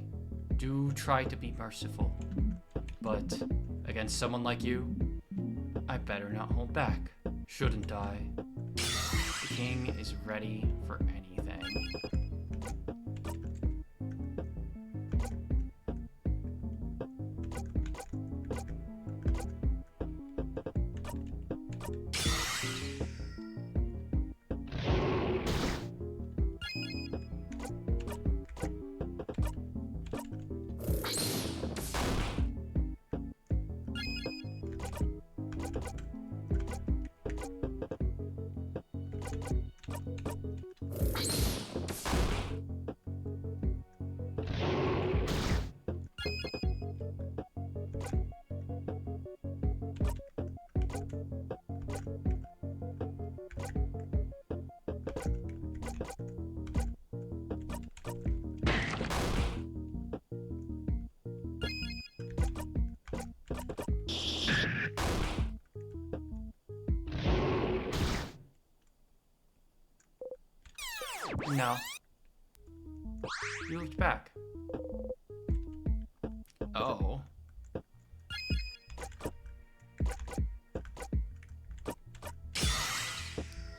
do try to be merciful, but against someone like you, I better not hold back, shouldn't I? The king is ready for anything. No. You looked back. Oh.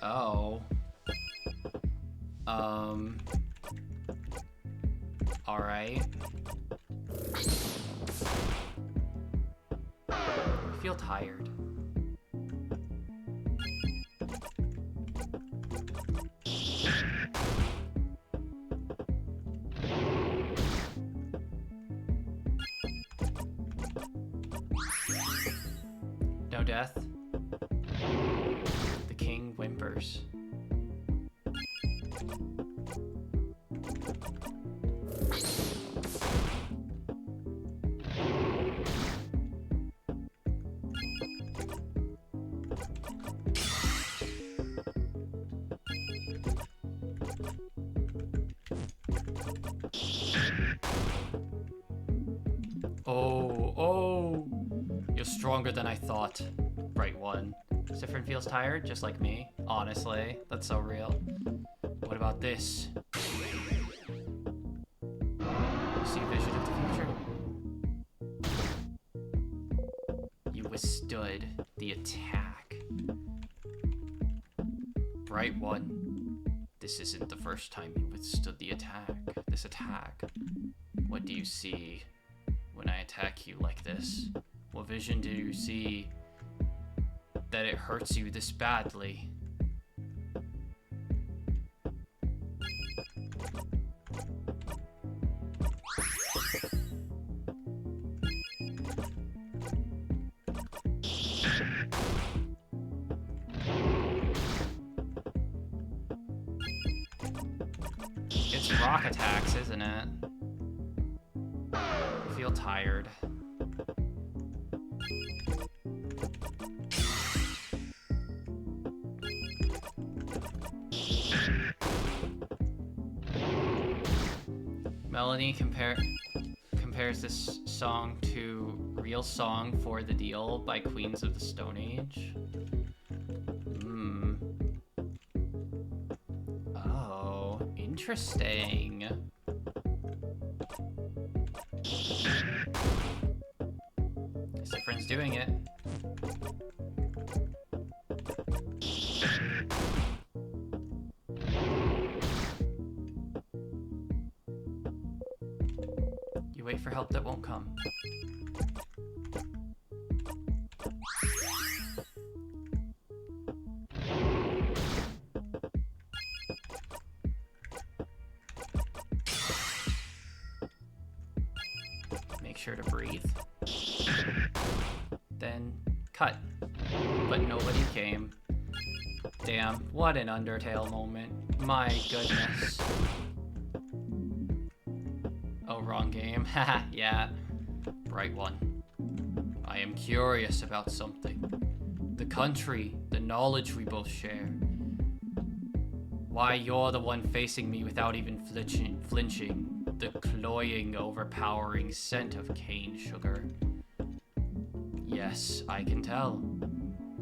Oh. Alright. I feel tired. No death. The king whimpers. Oh, you're stronger than I thought, Bright One. Siffrin feels tired, just like me. Honestly, that's so real. What about this? You see a vision of the future? You withstood the attack. Bright One, this isn't the first time you withstood the attack. This attack. What do you see when I attack you like this? What vision do you see that it hurts you this badly? It's rock attacks, isn't it? I feel tired. Melanie compares this song to Real Song for the Deal by Queens of the Stone Age. Oh, interesting. Guess their friend's doing it. You wait for help that won't come. Make sure to breathe. Then cut. But nobody came. Damn, what an Undertale moment. My goodness. Oh, wrong game. Haha, yeah. Right one. I am curious about something. The country, the knowledge we both share. Why you're the one facing me without even flinching. The cloying, overpowering scent of cane sugar. Yes, I can tell.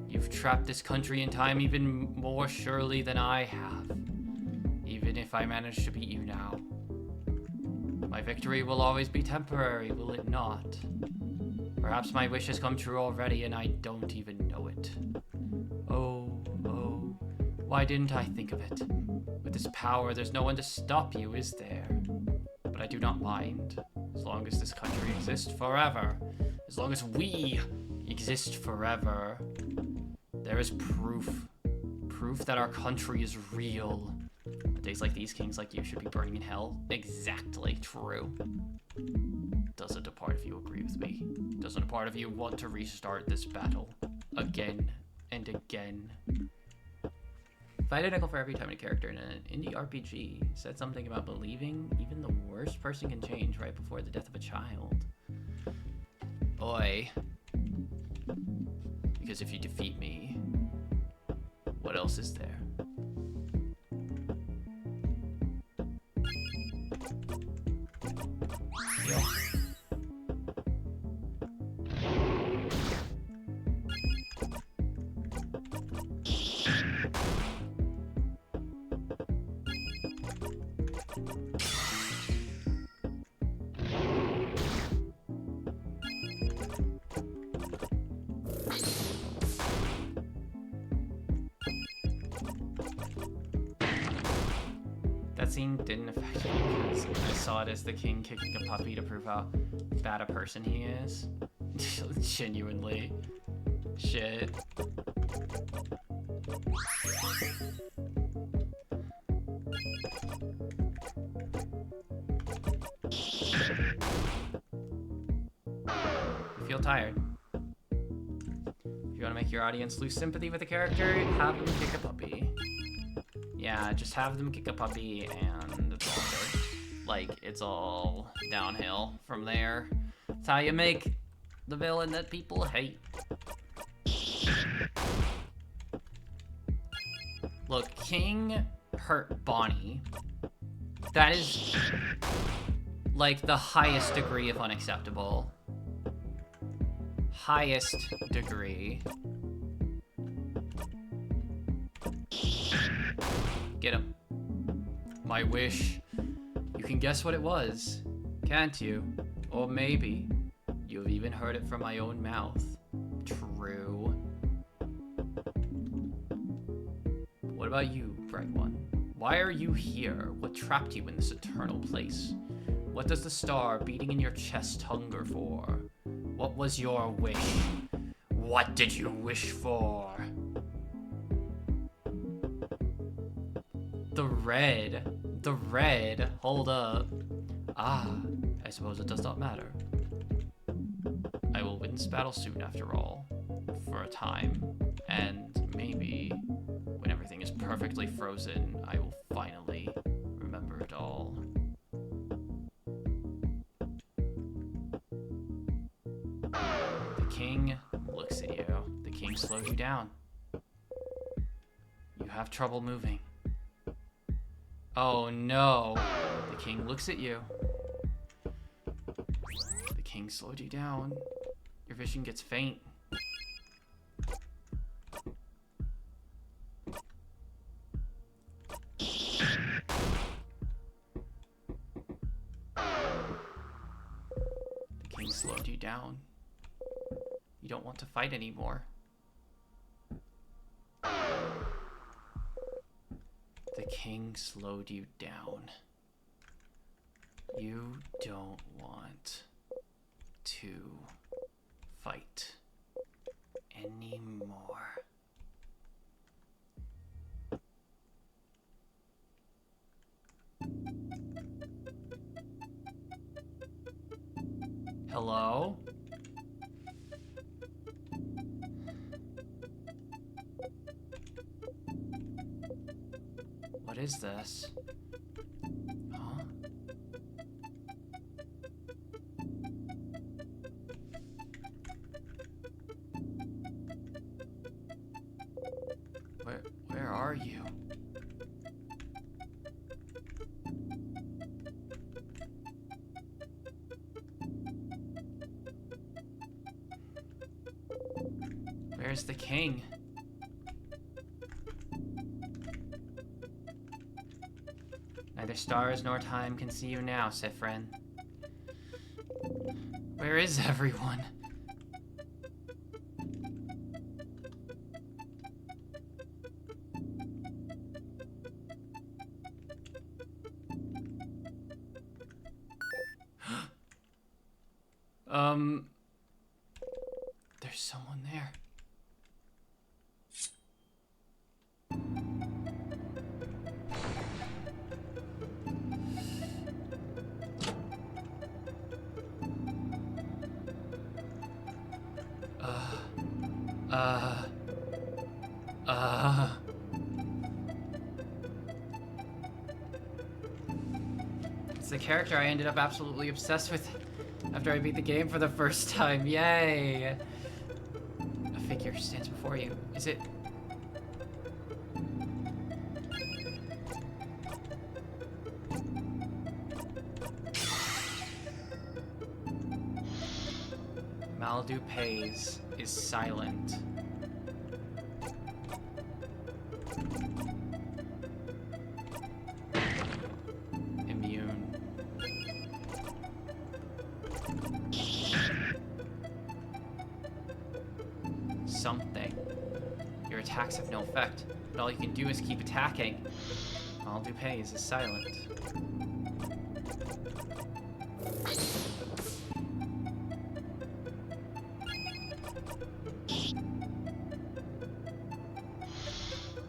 You've trapped this country in time even more surely than I have. Even if I manage to beat you now. My victory will always be temporary, will it not? Perhaps my wish has come true already and I don't even know it. Oh, why didn't I think of it? With this power, there's no one to stop you, is there? But I do not mind. As long as this country exists forever. As long as we exist forever. There is proof. Proof that our country is real. On days like these, kings like you should be burning in hell. Exactly true. Doesn't a part of you agree with me? Doesn't a part of you want to restart this battle? Again and again. If I had a nickel for every time a character in an indie RPG said something about believing even the worst person can change right before the death of a child. Oi. Because if you defeat me, what else is there? Yeah. That scene didn't affect me because I saw it as the king kicking a puppy to prove how bad a person he is. Genuinely. Shit. You feel tired. If you want to make your audience lose sympathy with a character, have them kick a puppy. Yeah, just have them kick a puppy and it's all good. Like, it's all downhill from there. That's how you make the villain that people hate. Look, King hurt Bonnie. That is, like, the highest degree of unacceptable. Highest degree. Get him. My wish. You can guess what it was, can't you? Or maybe you've even heard it from my own mouth. True. What about you, Bright One? Why are you here? What trapped you in this eternal place? What does the star beating in your chest hunger for? What was your wish? What did you wish for? The red, hold up. Ah, I suppose it does not matter. I will win this battle soon after all, for a time, and maybe when everything is perfectly frozen, I will finally remember it all. king looks at you. The king slowed you down. You have trouble moving. Oh no. The king looks at you. The king slowed you down. Your vision gets faint. The king slowed you down. You don't want to fight anymore. The king slowed you down. You don't want to fight anymore. Hello? What is this? Huh? Where are you? Where's the king? Neither stars nor time can see you now, Sifrin. Where is everyone? There's someone there. It's the character I ended up absolutely obsessed with after I beat the game for the first time. Yay! A figure stands before you. Is it... Maldu Pays is silent. Immune. Something. Your attacks have no effect, but all you can do is keep attacking. Maldu Pays is silent.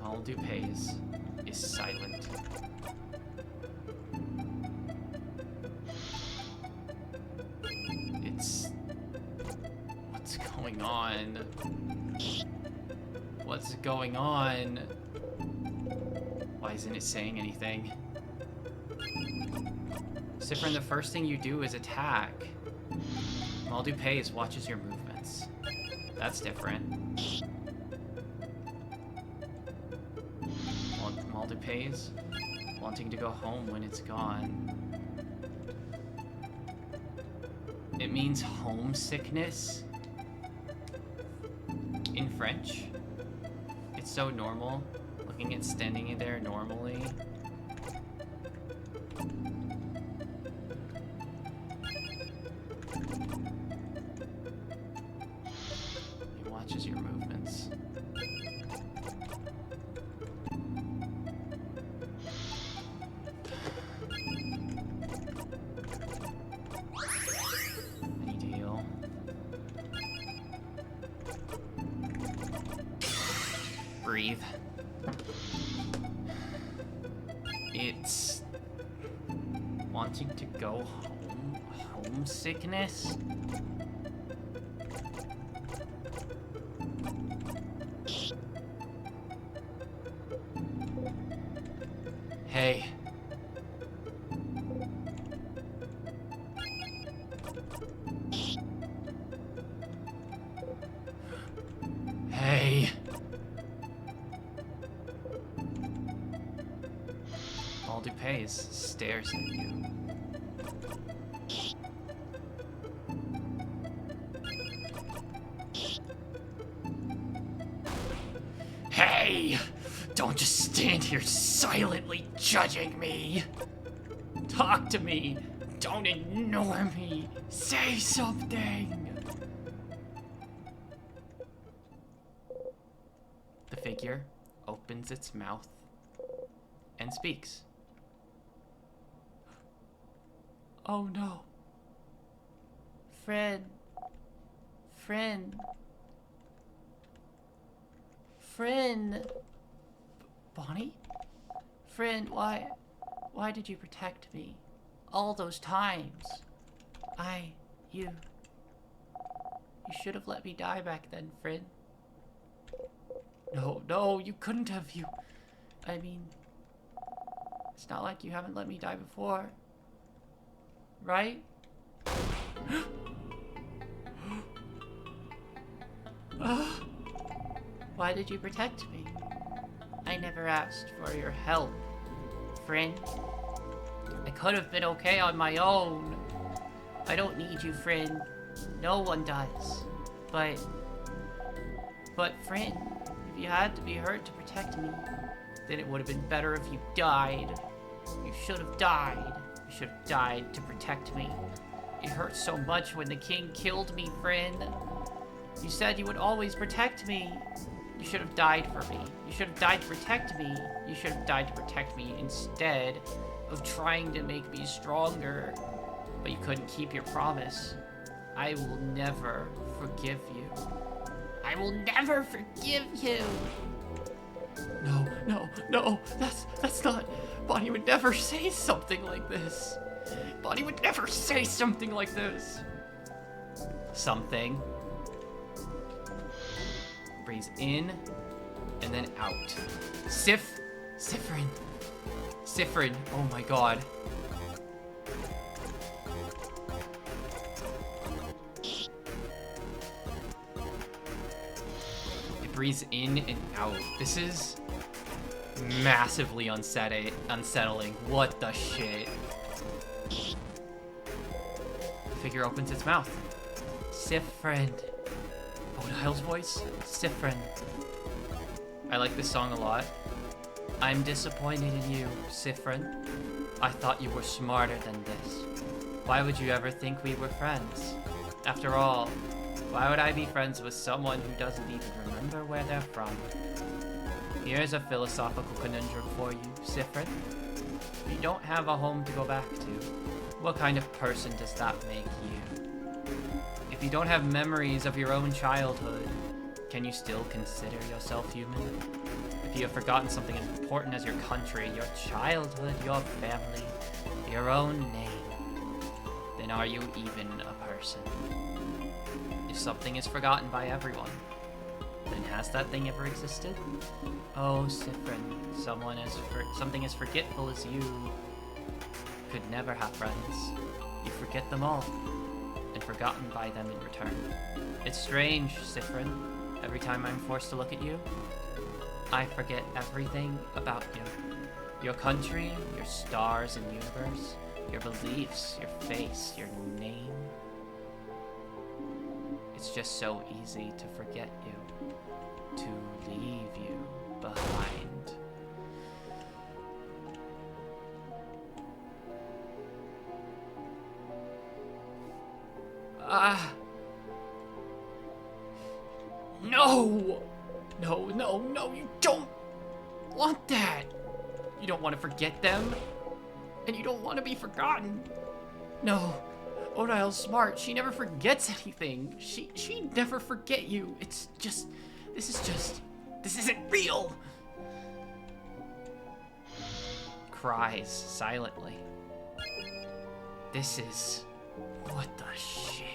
Maldu Pays is silent. It's... What's going on? What's going on? Why isn't it saying anything? Sifrin, the first thing you do is attack. Maldu Pays watches your movements. That's different. Maldu Pays wanting to go home when it's gone. It means homesickness in French. It's so normal, looking at standing there normally. He watches your movements. Any deal? Breathe. It's wanting to go home. Homesickness? Hey. eyes stares at you. Hey! Don't just stand here silently judging me! Talk to me! Don't ignore me! Say something! The figure opens its mouth and speaks. Oh no. Friend. Bonnie? Friend, why did you protect me? All those times. You should have let me die back then, friend. No, you couldn't have, I mean, it's not like you haven't let me die before. Right? Why did you protect me? I never asked for your help, friend. I could have been okay on my own. I don't need you, friend. No one does. But friend, if you had to be hurt to protect me, then it would have been better if you died. You should have died. You should have died to protect me. It hurt so much when the king killed me, friend. You said you would always protect me. You should have died for me. You should have died to protect me. You should have died to protect me instead of trying to make me stronger. But you couldn't keep your promise. I will never forgive you. I will never forgive you. No, that's not... Bonnie would never say something like this. Bonnie would never say something like this. Something. Breathes in and then out. Siffrin. Oh my god. It breathes in and out. This is massively unsettling. What the shit? The figure opens its mouth. Siffrin. Odile's voice? Siffrin. I like this song a lot. I'm disappointed in you, Siffrin. I thought you were smarter than this. Why would you ever think we were friends? After all, why would I be friends with someone who doesn't even remember where they're from? Here's a philosophical conundrum for you, Siffrin. You don't have a home to go back to. What kind of person does that make you? If you don't have memories of your own childhood, can you still consider yourself human? If you have forgotten something as important as your country, your childhood, your family, your own name, then are you even a person? If something is forgotten by everyone, then has that thing ever existed? Oh, Siffrin, something as forgetful as you could never have friends. You forget them all, and forgotten by them in return. It's strange, Siffrin. Every time I'm forced to look at you, I forget everything about you. Your country, your stars and universe, your beliefs, your face, your name. It's just so easy to forget you, to leave you behind. No, you don't want that. You don't want to forget them, and you don't want to be forgotten. No, Odile's smart. She never forgets anything. She never forget you. It's just, this isn't real. Cries silently. This is, what the shit?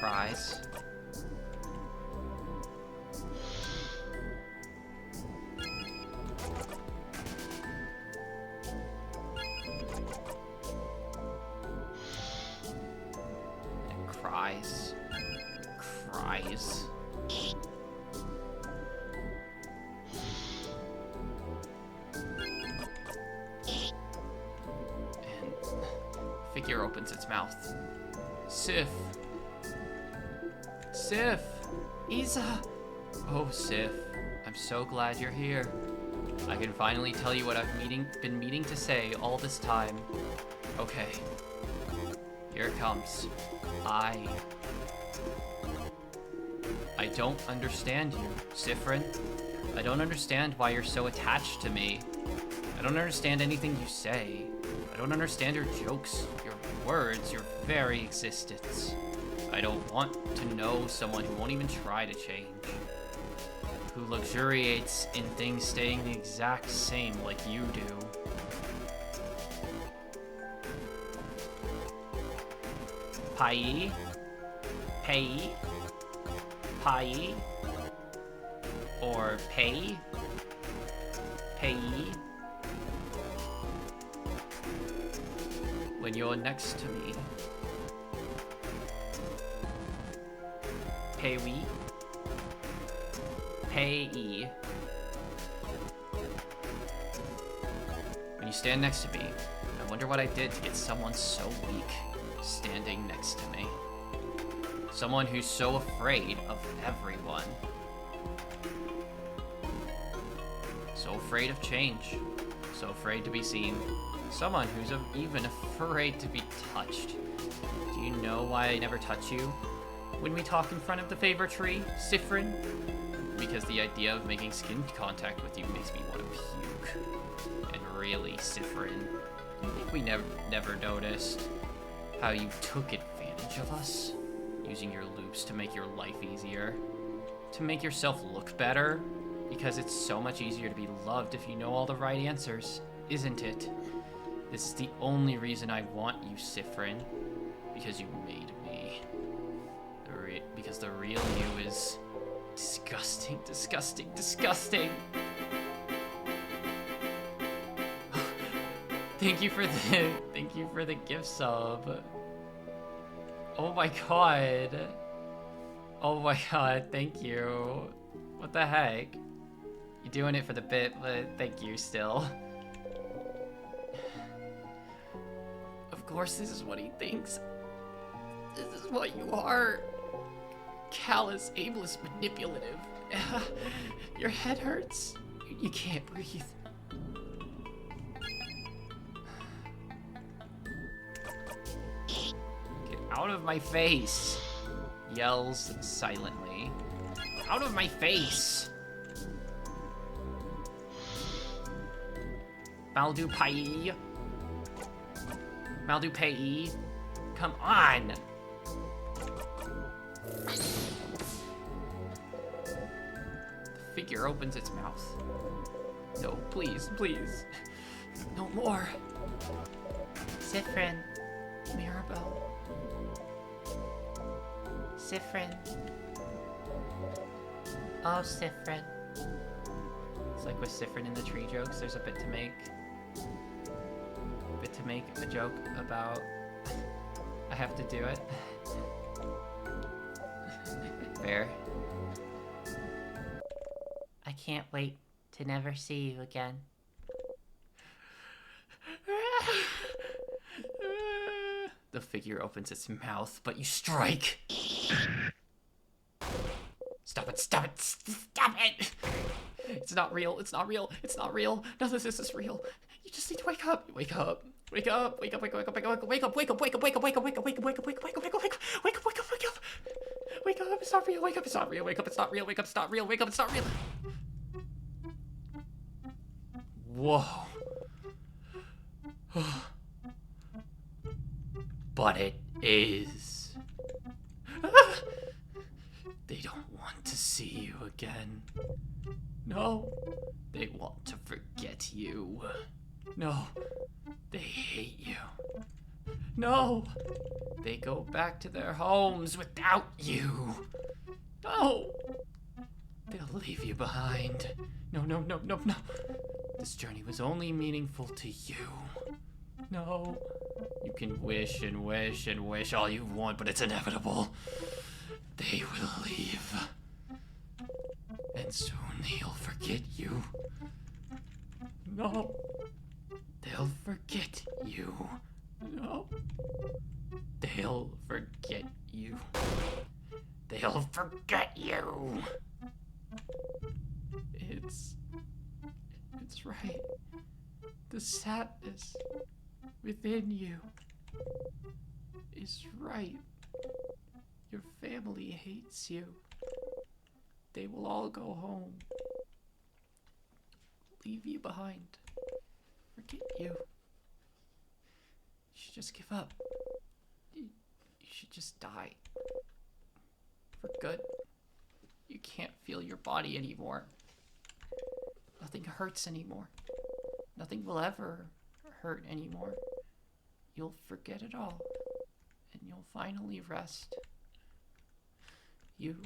cries. It cries. Cries. And figure opens its mouth. Sif. Sif. Isa. Oh, Sif. I'm so glad you're here. I can finally tell you what I've been meaning to say all this time. Okay. Here it comes. I don't understand you, Siffrin. I don't understand why you're so attached to me. I don't understand anything you say. I don't understand your jokes, your words, your very existence. I don't want to know someone who won't even try to change. Who luxuriates in things staying the exact same like you do. Pai? Pei? Pai? Or pay? Pei? When you're next to me. Pei-wee? Pei-e. When you stand next to me, I wonder what I did to get someone so weak standing next to me. Someone who's so afraid of everyone. So afraid of change. So afraid to be seen. Someone who's even afraid to be touched. Do you know why I never touch you when we talk in front of the favor tree, Siffrin? Because the idea of making skin contact with you makes me want to puke. And really, Siffrin, I think we never noticed how you took advantage of us, using your loops to make your life easier, to make yourself look better, because it's so much easier to be loved if you know all the right answers, isn't it? This is the only reason I want you, Siffrin, because you made me. Because the real you is disgusting, disgusting, disgusting. Thank you for the gift sub. Oh my god. Oh my god, thank you. What the heck? You're doing it for the bit, but thank you still. Of course, this is what he thinks. This is what you are. Callous, aimless, manipulative. Your head hurts. You can't breathe. Get out of my face, yells silently. Out of my face! Maldu Pai. Maldu Pai. Come on! The figure opens its mouth. No, please, please. No more. Siffrin. Mirabelle. Siffrin. Oh, Siffrin. It's like with Siffrin in the tree jokes, there's a bit to make a joke about I have to do it. Fair. I can't wait to never see you again. The figure opens its mouth, but you strike. Stop it, stop it, stop it! It's not real, it's not real, it's not real. None of this is real. You just need to wake up. Wake up. Wake up. Wake up, wake up, wake up, wake up, wake up, wake up, wake up, wake up, wake up, wake up, wake up, wake up, wake up, wake up, wake up, wake up, wake up, wake up, wake up. Wake up, it's not real, wake up, it's not real, wake up, it's not real, wake up, it's not real, wake up, it's not real. Whoa. But it is. They don't want to see you again. No, they want to forget you. No, they hate you. No, they go back to their homes without you. No! They'll leave you behind. No, no, no, no, no. This journey was only meaningful to you. No. You can wish and wish and wish all you want, but it's inevitable. They will leave. And soon they'll forget you. No. They'll forget you. No. They'll forget you. They'll forget you. It's right. The sadness within you is right. Your family hates you. They will all go home. Leave you behind. Forget you. You should just give up. You should just die. For good. You can't feel your body anymore. Nothing hurts anymore. Nothing will ever hurt anymore. You'll forget it all. And you'll finally rest. You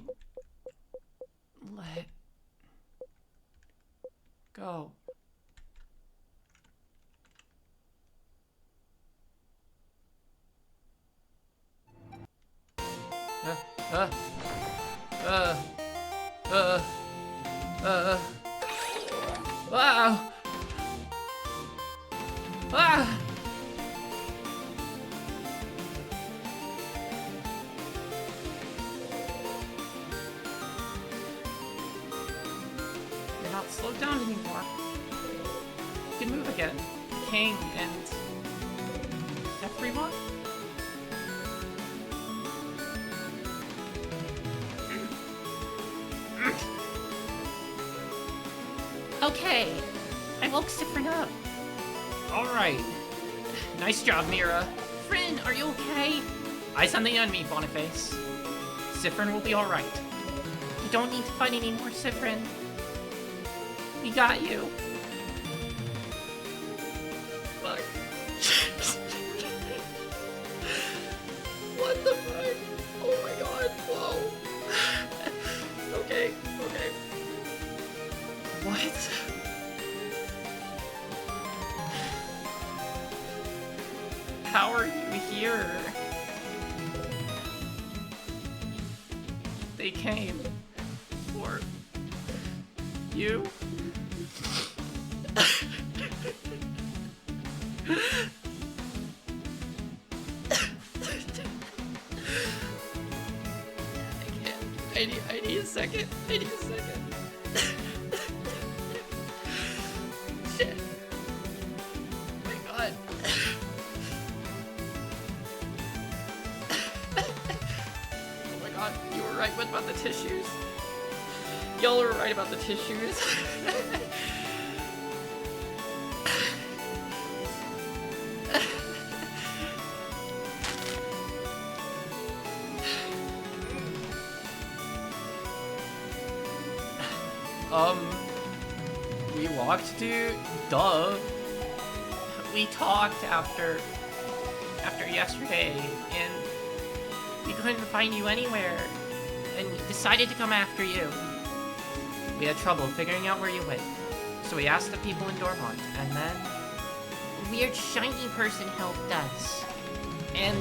let go. Wow. Ah. You're not slowed down anymore. You can move again. King and everyone. Okay, I woke Siffrin up. Alright. Nice job, Mira. Friend, are you okay? Eyes on the enemy, Boniface. Siffrin will be alright. You don't need to fight anymore, Siffrin. We got you. Fuck. What the fuck? Oh my god, whoa. Okay. What? How are you here? They came for you? I need a second. Shit. Oh my god. Oh my god, you were right about the tissues. Y'all were right about the tissues. We walked to duh. We talked after yesterday, and we couldn't find you anywhere, and we decided to come after you. We had trouble figuring out where you went, so we asked the people in Dormont, and then A weird shiny person helped us. And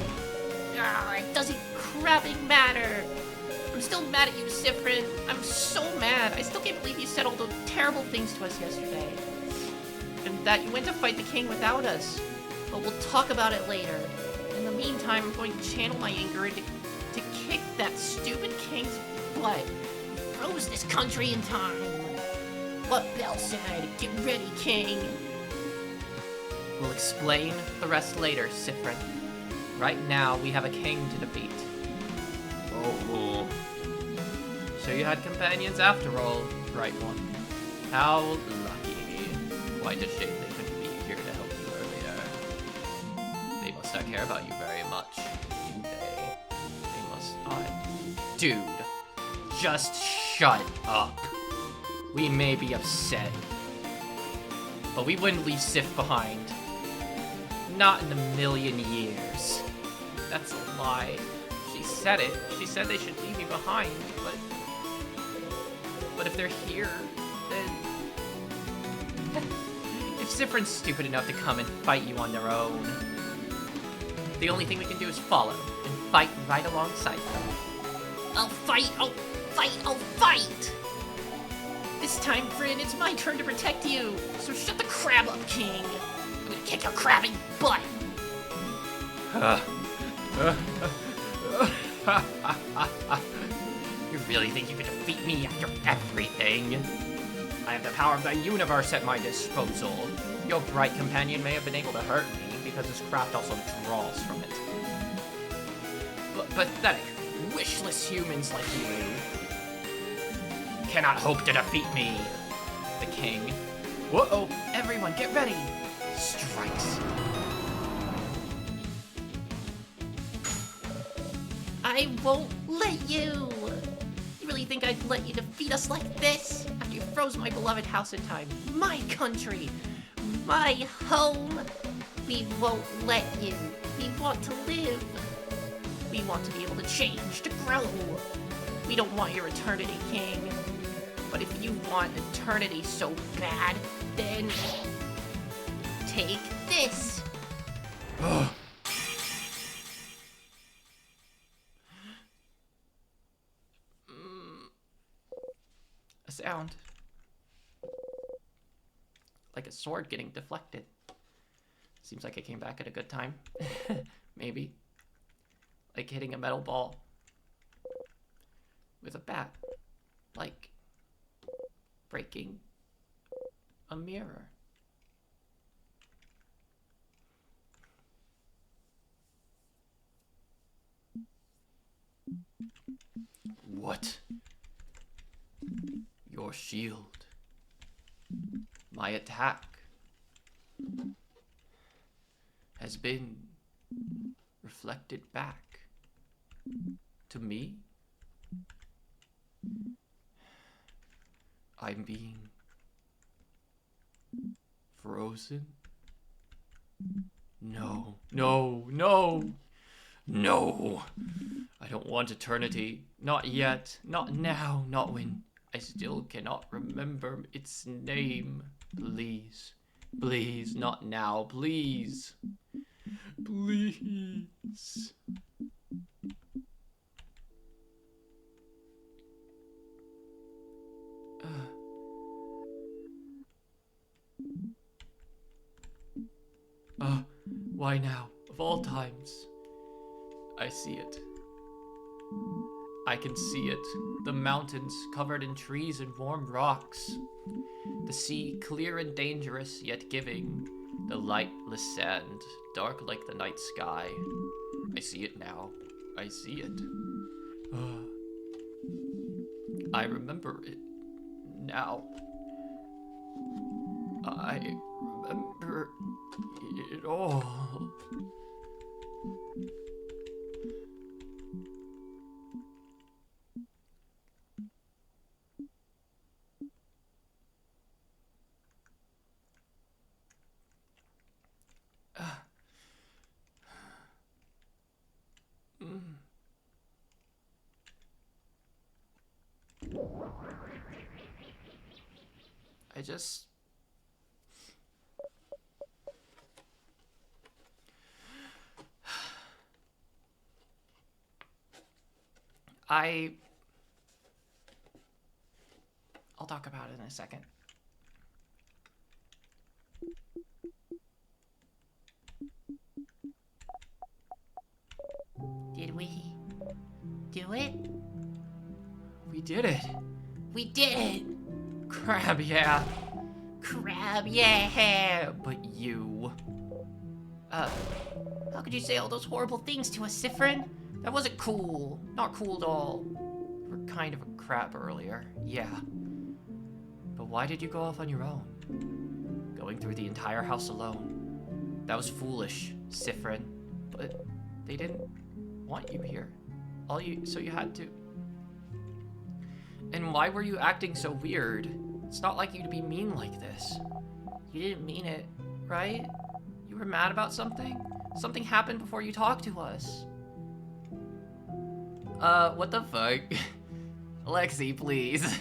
it doesn't crapping matter. I'm still mad at you, Siffrin. I'm so mad. I still can't believe you said all those terrible things to us yesterday. And that you went to fight the king without us. But we'll talk about it later. In the meantime, I'm going to channel my anger to kick that stupid king's butt. Froze this country in time. What Belle said. Get ready, king. we'll explain the rest later, Siffrin. Right now, we have a king to defeat. Oh. So you had companions after all, right one. How lucky. Quite a shame they couldn't be here to help you earlier. They must not care about you very much, do they? They must not. Dude, just shut up. We may be upset, but we wouldn't leave Sif behind. Not in a million years. That's a lie. She said it. She said they should leave me behind, but if they're here, then... If Siffrin's stupid enough to come and fight you on their own, the only thing we can do is follow and fight right alongside them. I'll fight! I'll fight! I'll fight! This time, Vryn, it's my turn to protect you, so shut the crab up, King! I'm gonna kick your crabbing butt! You really think you can defeat me after everything? I have the power of the universe at my disposal. Your bright companion may have been able to hurt me because his craft also draws from it. But pathetic, wishless humans like you cannot hope to defeat me. The king. Whoa! Everyone, get ready! Strikes. I won't let you! You really think I'd let you defeat us like this? After you froze my beloved house in time, my country, my home? We won't let you. We want to live. We want to be able to change, to grow. We don't want your eternity, King. But if you want eternity so bad, then take this. A sound. Like a sword getting deflected. Seems like it came back at a good time. Maybe. Like hitting a metal ball with a bat. Like breaking a mirror. What? Your shield. My attack has been reflected back to me. I'm being frozen. No, no, no, no. I don't want eternity. Not yet. Not now. Not when I still cannot remember its name. Please. Please, not now. Please. Please. Why now? Of all times. I see it. I can see it. The mountains covered in trees and warm rocks. The sea clear and dangerous, yet giving. The lightless sand, dark like the night sky. I see it now. I see it. I remember it now. I remember it all. I'll talk about it in a second. Did we do it? We did it. We did it! Crab, yeah. Crab, yeah! But you... How could you say all those horrible things to us, Siffrin? That wasn't cool. Not cool at all. You were kind of a crab earlier, yeah. But why did you go off on your own? Going through the entire house alone. That was foolish, Siffrin. But they didn't want you here. So you had to. And why were you acting so weird? It's not like you to be mean like this. You didn't mean it, right? You were mad about something? Something happened before you talked to us. What the fuck? Lexi, please.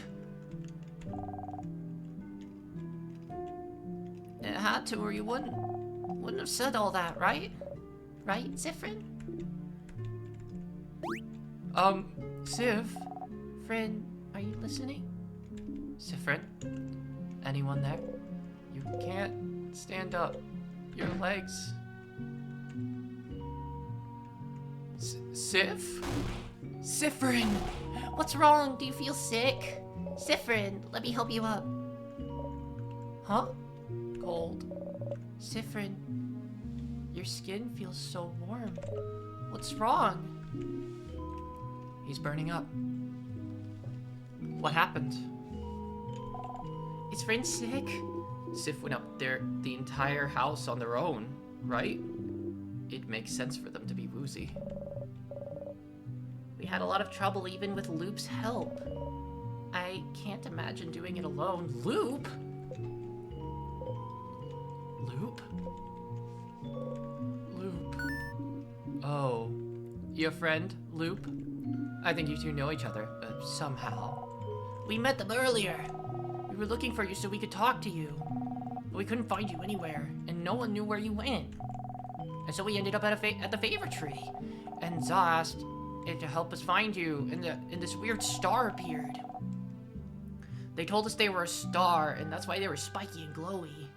It had to, or you wouldn't have said all that, right? Right, Siffrin? Sif? Friend, are you listening? Siffrin? Anyone there? You can't stand up. Your legs. Sif? Siffrin! What's wrong? Do you feel sick? Siffrin, let me help you up. Huh? Cold. Siffrin, your skin feels so warm. What's wrong? He's burning up. What happened? Is Friend sick? Sif went up there the entire house on their own, right? It makes sense for them to be woozy. We had a lot of trouble even with Loop's help. I can't imagine doing it alone. Loop? Loop? Loop. Oh. Your friend, Loop? I think you two know each other, somehow. We met them earlier. We were looking for you so we could talk to you. But we couldn't find you anywhere, and no one knew where you went. And so we ended up at the favor tree. And Za asked it to help us find you, and this weird star appeared. They told us they were a star, and that's why they were spiky and glowy.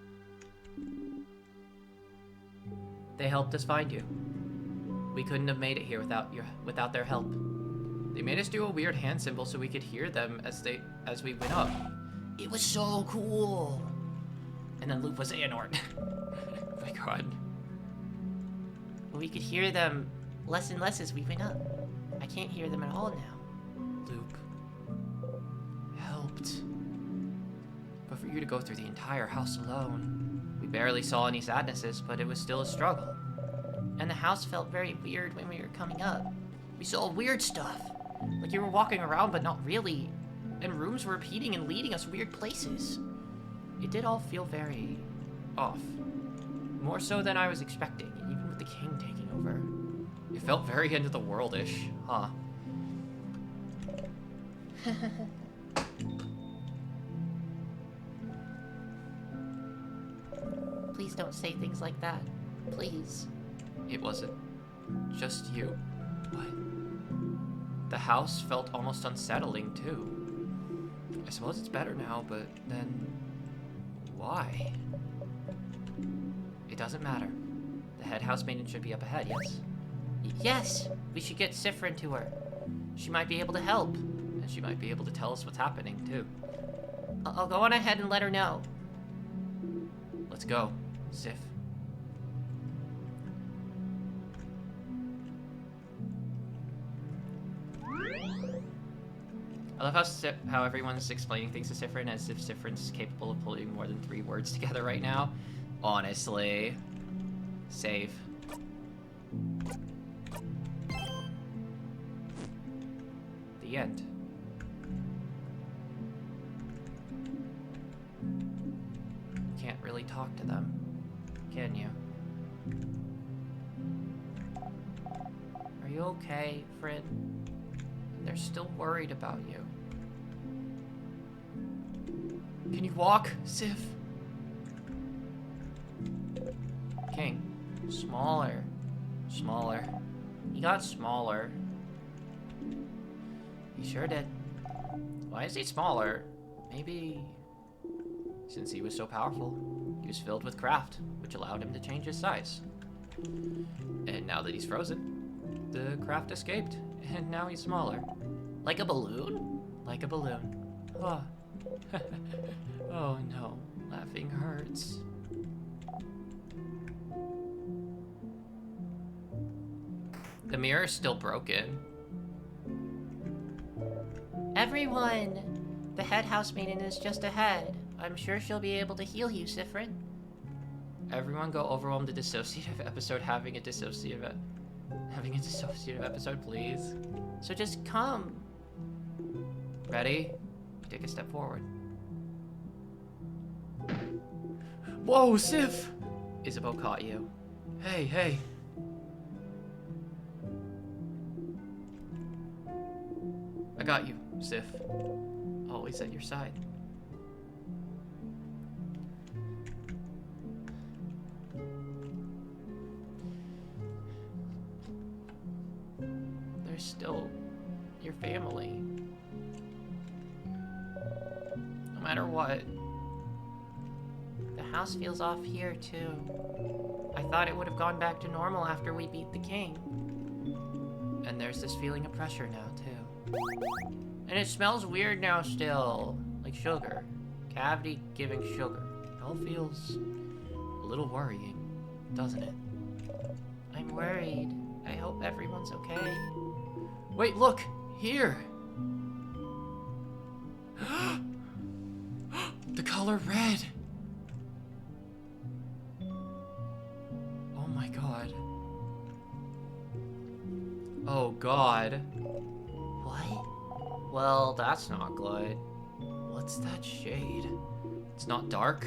They helped us find you. We couldn't have made it here without their help. They made us do a weird hand symbol so we could hear them as we went up. It was so cool. And then Loop was Xehanort. Oh my god. We could hear them less and less as we went up. I can't hear them at all now. Loop helped. But for you to go through the entire house alone, we barely saw any sadnesses, but it was still a struggle. And the house felt very weird when we were coming up. We saw weird stuff. Like you were walking around, but not really. And rooms were repeating and leading us weird places. It did all feel very off. More so than I was expecting, even with the king taking over. It felt very end of the world-ish, huh? Please don't say things like that. Please. It wasn't just you. What? The house felt almost unsettling, too. I suppose it's better now, but then... why? It doesn't matter. The head housemaiden should be up ahead, yes? Yes! We should get Siffrin to her. She might be able to help. And she might be able to tell us what's happening, too. I'll go on ahead and let her know. Let's go, Sif. I love how everyone's explaining things to Siffrin as if Siffrin's capable of pulling more than 3 words together right now. Honestly. Save. The end. Can't really talk to them, can you? Are you okay, Fred? They're still worried about you. Can you walk, Sif? King. Smaller. Smaller. He got smaller. He sure did. Why is he smaller? Maybe... since he was so powerful, he was filled with craft, which allowed him to change his size. And now that he's frozen, the craft escaped, and now he's smaller. Like a balloon? Like a balloon. Oh. Oh no, laughing hurts. The mirror's still broken. Everyone! The head housemaiden is just ahead. I'm sure she'll be able to heal you, Siffrin. Everyone go overwhelmed the dissociative episode having a dissociative episode, please. So just come. Ready? Take a step forward. Whoa, Sif! Isabeau caught you. Hey, hey. got you, Sif. Always at your side. They're still your family. No matter what. The house feels off here, too. I thought it would have gone back to normal after we beat the king. And there's this feeling of pressure now, too. And it smells weird now still. Like sugar. Cavity giving sugar. It all feels a little worrying, doesn't it? I'm worried. I hope everyone's okay. Wait, look! Here! The color red! Oh my god. Oh god. What? Well, that's not good. What's that shade? It's not dark,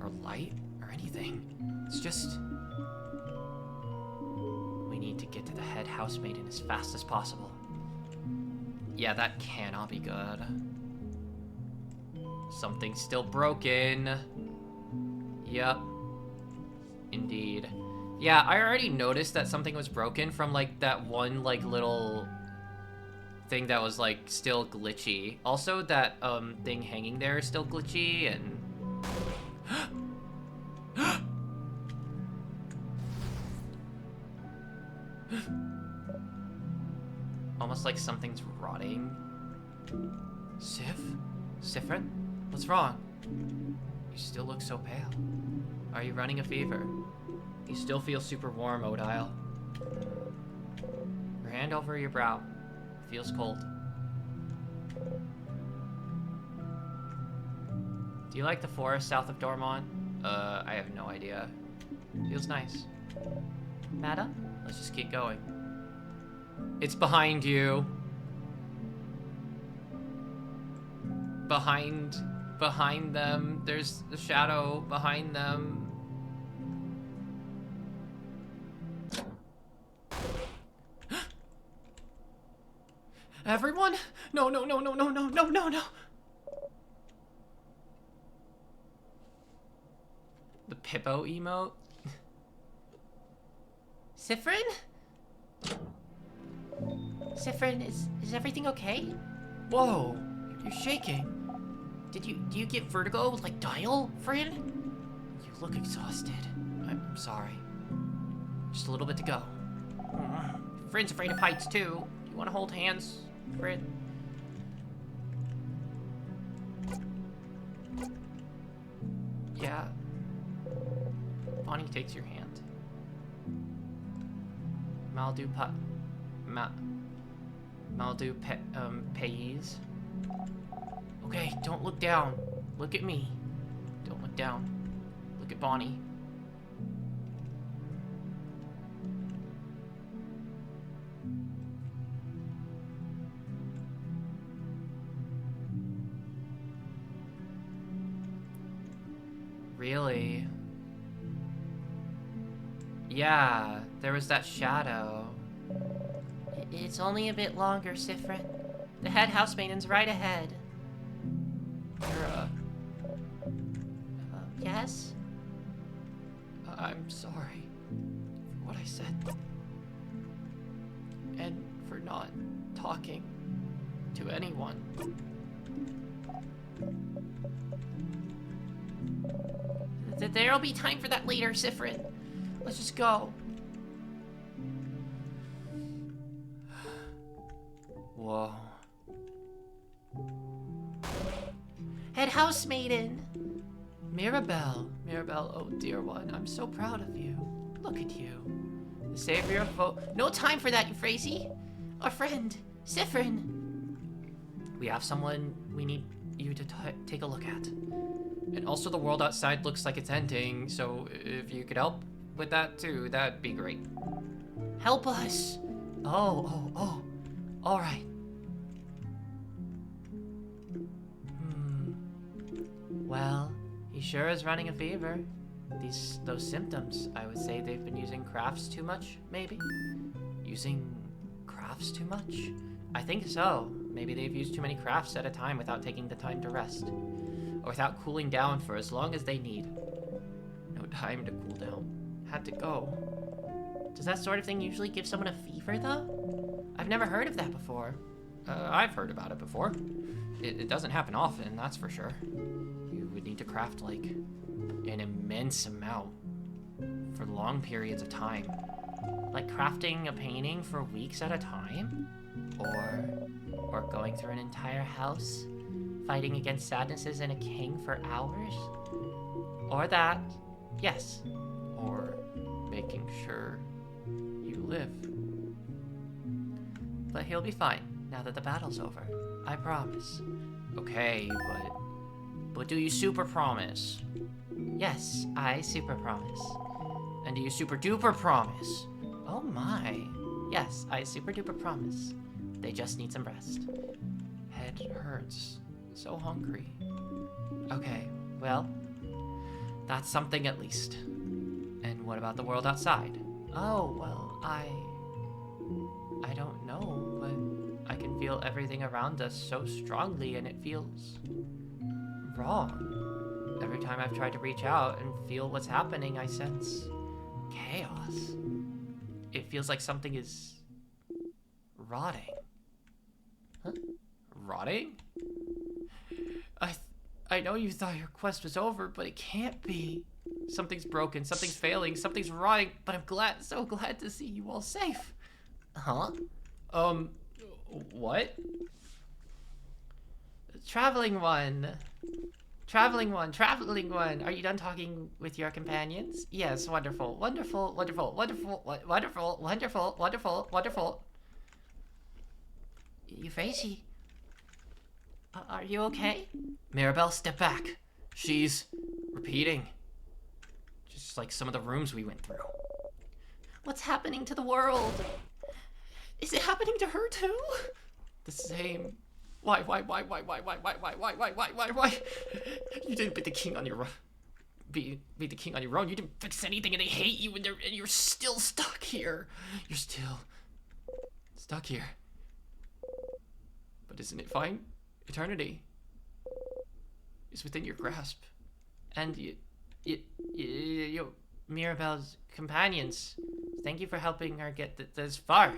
or light, or anything. It's just... We need to get to the head housemaiden as fast as possible. Yeah, that cannot be good. Something's still broken. Yep. Indeed. Yeah, I already noticed that something was broken from, like, that one, like, little thing that was, like, still glitchy. Also, that, thing hanging there is still glitchy, and... Almost like something's rotting. Sif? Sifrin? What's wrong? You still look so pale. Are you running a fever? You still feel super warm, Odile. Your hand over your brow. Feels cold. Do you like the forest south of Dormont? I have no idea. Feels nice. Madam? Let's just keep going. It's behind you. Behind them. There's the shadow behind them. Everyone? No, no, no, no, no, no, no, no, no. The Pippo emote? Sifrin? Sifrin, is everything okay? Whoa, you're shaking. Do you get vertigo like Dial, friend? You look exhausted. I'm sorry. Just a little bit to go. Friend's afraid of heights too. You want to hold hands, friend? Yeah. Bonnie takes your hand. Pays. Okay, don't look down. Look at me. Don't look down. Look at Bonnie. Really? Yeah, there was that shadow. It's only a bit longer, Sifrin. The head housemaiden's right ahead. Mira, Yes? I'm sorry for what I said. And for not talking to anyone. There'll be time for that later, Sifrin. Let's just go. Whoa. Head housemaiden. Mirabelle, oh dear one, I'm so proud of you. Look at you. The savior of No time for that, Euphrasie. Our friend, Sifrin. We have someone we need you to take a look at. And also the world outside looks like it's ending, so if you could help with that too, that'd be great. Help us. Oh. All right. Well, he sure is running a fever. Those symptoms, I would say they've been using crafts too much, maybe? Using crafts too much? I think so. Maybe they've used too many crafts at a time without taking the time to rest. Or without cooling down for as long as they need. No time to cool down. Had to go. Does that sort of thing usually give someone a fever, though? I've never heard of that before. I've heard about it before. It doesn't happen often, that's for sure. You would need to craft, like, an immense amount for long periods of time. Like crafting a painting for weeks at a time? Or going through an entire house, fighting against sadnesses and a king for hours? Or that, yes. Or making sure you live. But he'll be fine now that the battle's over. I promise. Okay, but do you super promise? Yes, I super promise. And do you super duper promise? Oh my. Yes, I super duper promise. They just need some rest. Head hurts. So hungry. Okay, well, that's something at least. And what about the world outside? Oh, well, I don't know, but I can feel everything around us so strongly and it feels wrong. Every time I've tried to reach out and feel what's happening, I sense chaos. It feels like something is rotting. Huh? Rotting? I know you thought your quest was over, but it can't be. Something's broken, something's failing, something's rotting, but I'm so glad to see you all safe. Huh? What? Traveling one. Are you done talking with your companions? Yes, wonderful. Euphrasia, are you okay? Mirabelle, step back. She's repeating. Just like some of the rooms we went through. What's happening to the world? Is it happening to her too? The same. Why? You didn't beat the king on your own. Beat the king on your own. You didn't fix anything and they hate you and you're still stuck here. You're still stuck here. But isn't it fine? Eternity is within your grasp. And you Mirabelle's companions, thank you for helping her get this far.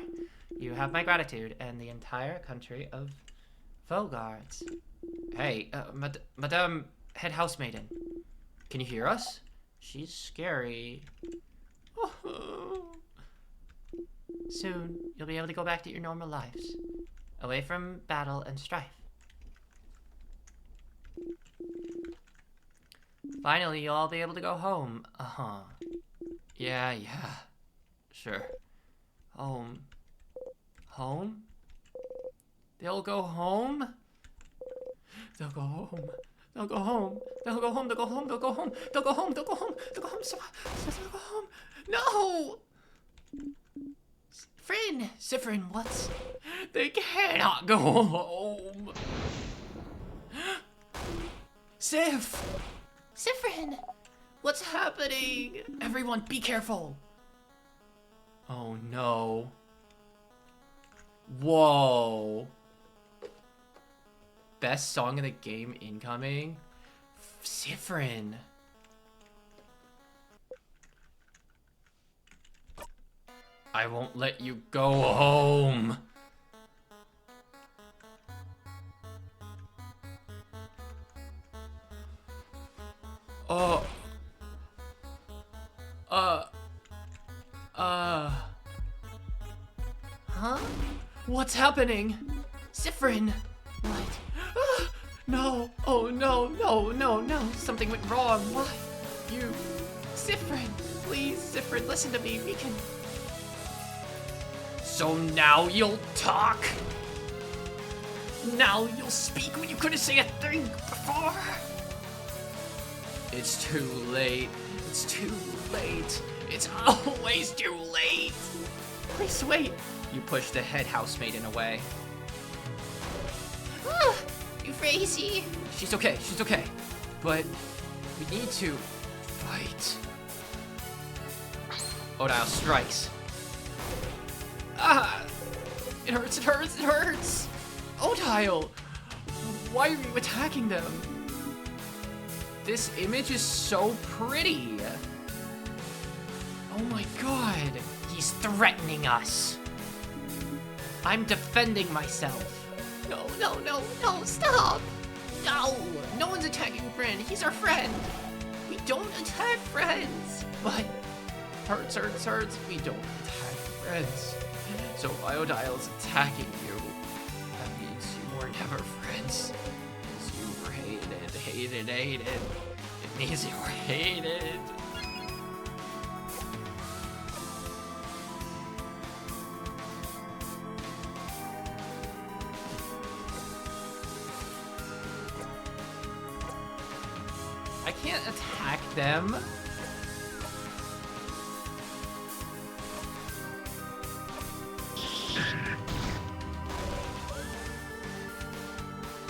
You have my gratitude and the entire country of Fogarts. Hey, Madame Head Housemaiden, can you hear us? She's scary. Soon, you'll be able to go back to your normal lives, away from battle and strife. Finally, you'll all be able to go home. Yeah, sure. Home? They'll go home? They'll go home. No! Siffrin, what's... They cannot go home. Siffrin, what's happening? Everyone, be careful. Oh no. Whoa. Best song in the game incoming? Siffrin. I won't let you go home. Huh? What's happening? Siffrin! What? No! Oh no! Something went wrong. Why? You... Siffrin! Please, Siffrin, listen to me. We can... So now you'll talk? Now you'll speak when you couldn't say a thing before? It's too late. It's too late. It's always too late. Please wait. You push the head housemaiden away. Euphrasia. She's okay. But we need to fight. Odile strikes. It hurts, it hurts, it hurts! Odile! Why are you attacking them? This image is so pretty. Oh my god. He's threatening us. I'm defending myself. No, stop. No! No one's attacking Friend. He's our friend. We don't attack friends. But hurts, hurts, hurts. We don't attack friends. So Iodile's attacking you. That means you were never friends. Because you were hated. It means you were hated. I can't attack them.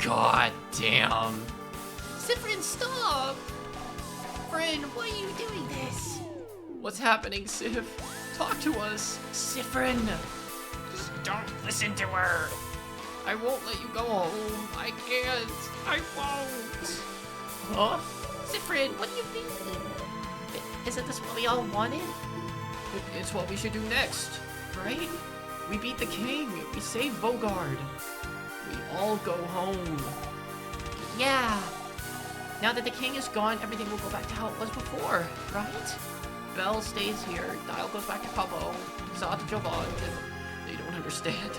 God damn. Siffrin, stop. Friend, why are you doing this? What's happening, Sif? Talk to us. Siffrin. Just don't listen to her. I won't let you go home. I can't. I won't. Huh? Siffrin, what do you mean? Isn't this what we all wanted? It's what we should do next, right? We beat the king. We saved Vogard. We all go home. Yeah. Now that the king is gone, everything will go back to how it was before, right? Belle stays here. Dial goes back to Pablo. Zod to Jovan. They don't understand.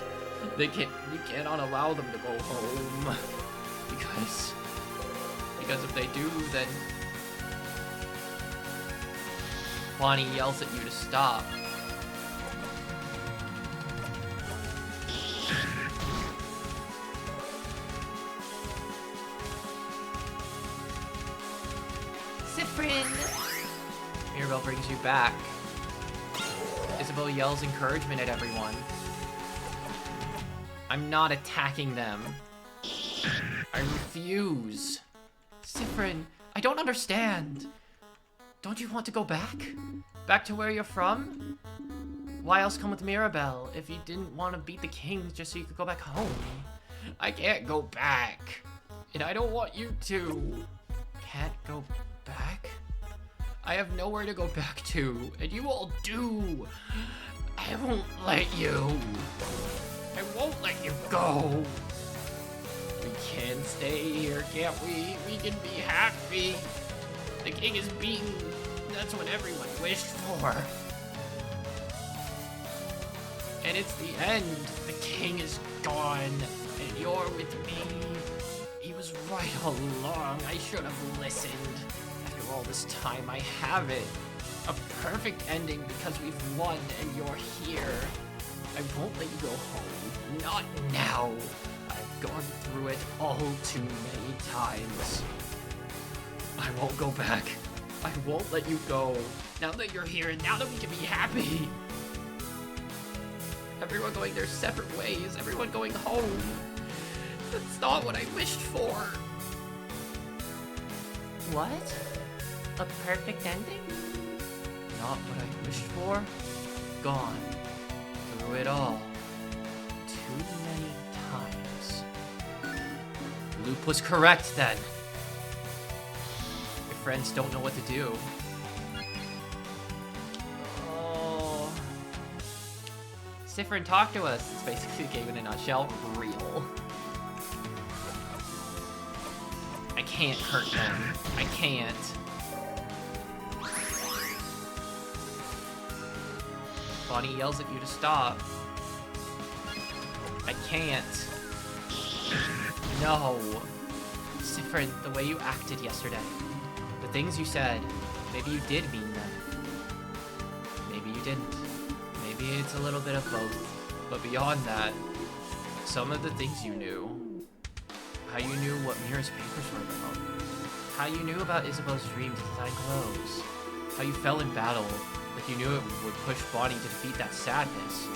We cannot allow them to go home. Because if they do, then Bonnie yells at you to stop. Siffrin. Mirabelle brings you back. Isabelle yells encouragement at everyone. I'm not attacking them. I refuse. Siffrin, I don't understand. Don't you want to go back? Back to where you're from? Why else come with Mirabelle if you didn't want to beat the king just so you could go back home? I can't go back. And I don't want you to. Can't go back? I have nowhere to go back to, and you all do. I won't let you. I won't let you go. We can stay here, can't we? We can be happy. The king is beaten. That's what everyone wished for. And it's the end. The king is gone, and you're with me. He was right all along. I should have listened. After all this time, I have it. A perfect ending because we've won and you're here. I won't let you go home. Not now. I've gone through it all too many times. I won't go back. I won't let you go. Now that you're here and now that we can be happy. Everyone going their separate ways. Everyone going home. That's not what I wished for. What? A perfect ending? Not what I wished for. Gone. Through it all. Too many times. Luke was correct then. Your friends don't know what to do. Oh. Siffrin, talk to us. It's basically the game in a nutshell. Real. I can't hurt them. I can't. Bonnie yells at you to stop. I can't. No. Siffrin, the way you acted yesterday. The things you said. Maybe you did mean them. Maybe you didn't. Maybe it's a little bit of both. But beyond that, some of the things you knew. How you knew what Mira's papers were about. How you knew about Isabelle's dream to design clothes. How you fell in battle. Like you knew it would push Bonnie to defeat that sadness.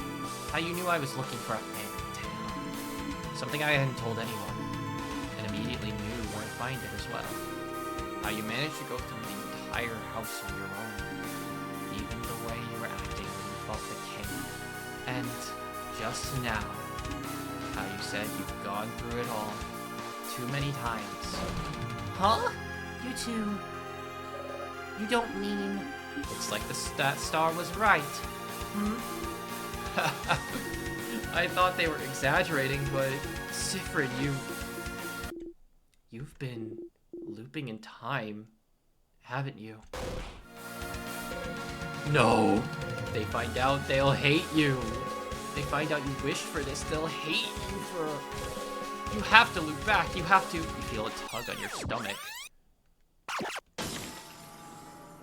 How you knew I was looking for a family tale. Something I hadn't told anyone. And immediately knew where to find it as well. How you managed to go through the entire house on your own. Even the way you were acting when you fought the king. And just now, How you said you've gone through it all. Too many times. Huh? You two... You don't mean... Looks like that star was right. Hmm? I thought they were exaggerating, but Siffrin, you've been looping in time, haven't you? No! If they find out, they'll hate you. If they find out you wished for this, they'll hate you for... You have to loop back, you have to... You feel a tug on your stomach.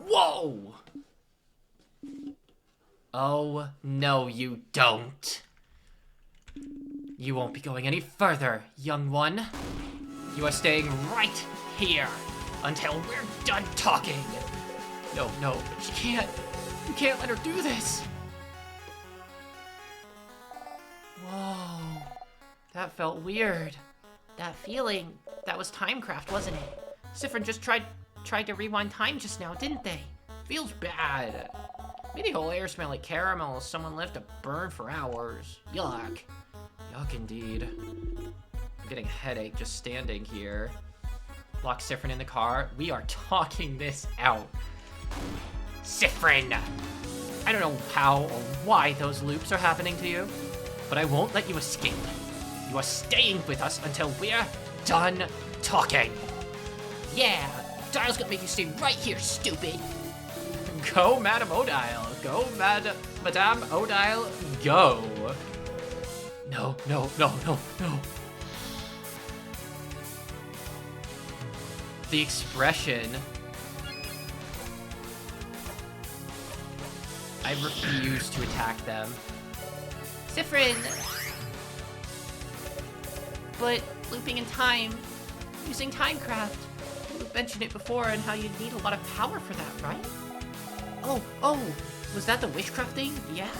Whoa! Oh, no, you don't. You won't be going any further, young one. You are staying right here until we're done talking. No, but you can't let her do this. Whoa, that felt weird. That feeling, that was Timecraft, wasn't it? Siffrin just tried to rewind time just now, didn't they? Feels bad. Made the whole air smell like caramel as someone left to burn for hours. Yuck. Yuck indeed. I'm getting a headache just standing here. Lock Siffrin in the car. We are talking this out. Siffrin! I don't know how or why those loops are happening to you, but I won't let you escape. You are staying with us until we're done talking. Yeah, Dial's gonna make you stay right here, stupid. Go, Madame Odile. Go, Madame Odile. Go. No. The expression. I refuse to attack them. Siffrin! But looping in time, using Timecraft, you mentioned it before and how you'd need a lot of power for that, right? Oh, was that the witchcraft thing? Yeah.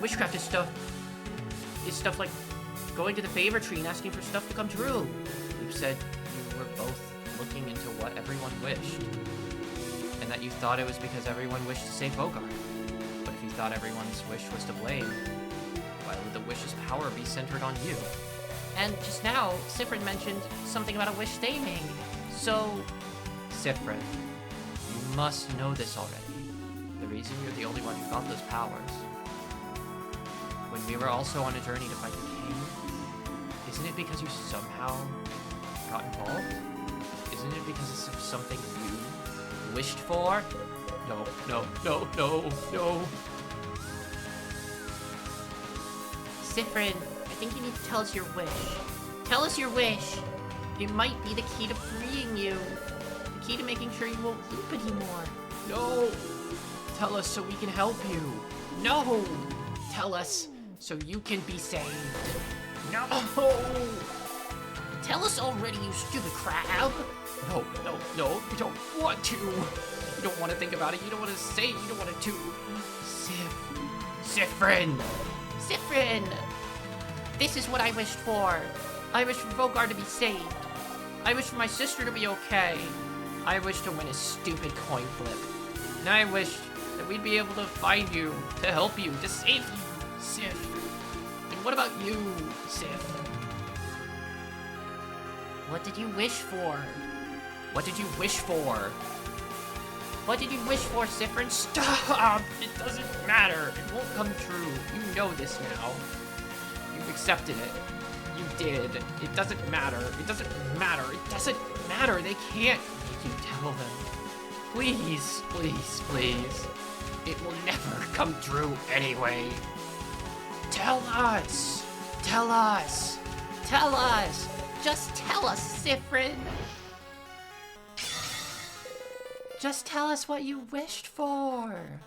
Witchcraft is stuff like going to the favor tree and asking for stuff to come true. You said you were both looking into what everyone wished, and that you thought it was because everyone wished to save Bogart. But if you thought everyone's wish was to blame, why would the wish's power be centered on you? And just now, Siffrin mentioned something about a wish they made. So... Siffrin, you must know this already. The reason you're the only one who got those powers. When we were also on a journey to fight the king, isn't it because you somehow got involved? Isn't it because of something you wished for? No. Siffrin, I think you need to tell us your wish. Tell us your wish. It might be the key to freeing you. The key to making sure you won't loop anymore. No! Tell us so we can help you. No! Tell us so you can be saved. No! Tell us already, you stupid crab. No, you don't want to. You don't want to think about it. You don't want to say it. You don't want to do. Siffrin! This is what I wished for. I wished for Bogart to be saved. I wished for my sister to be okay. I wished to win a stupid coin flip. And I wished that we'd be able to find you, to help you, to save you, Sif. And what about you, Sif? What did you wish for? What did you wish for? What did you wish for, Siffrin? Stop! It doesn't matter. It won't come true. You know this now. You've accepted it. You did. It doesn't matter. It doesn't matter. It doesn't matter. They can't make you tell them. Please. It will never come true anyway. Tell us. Just tell us, Siffrin. Just tell us what you wished for.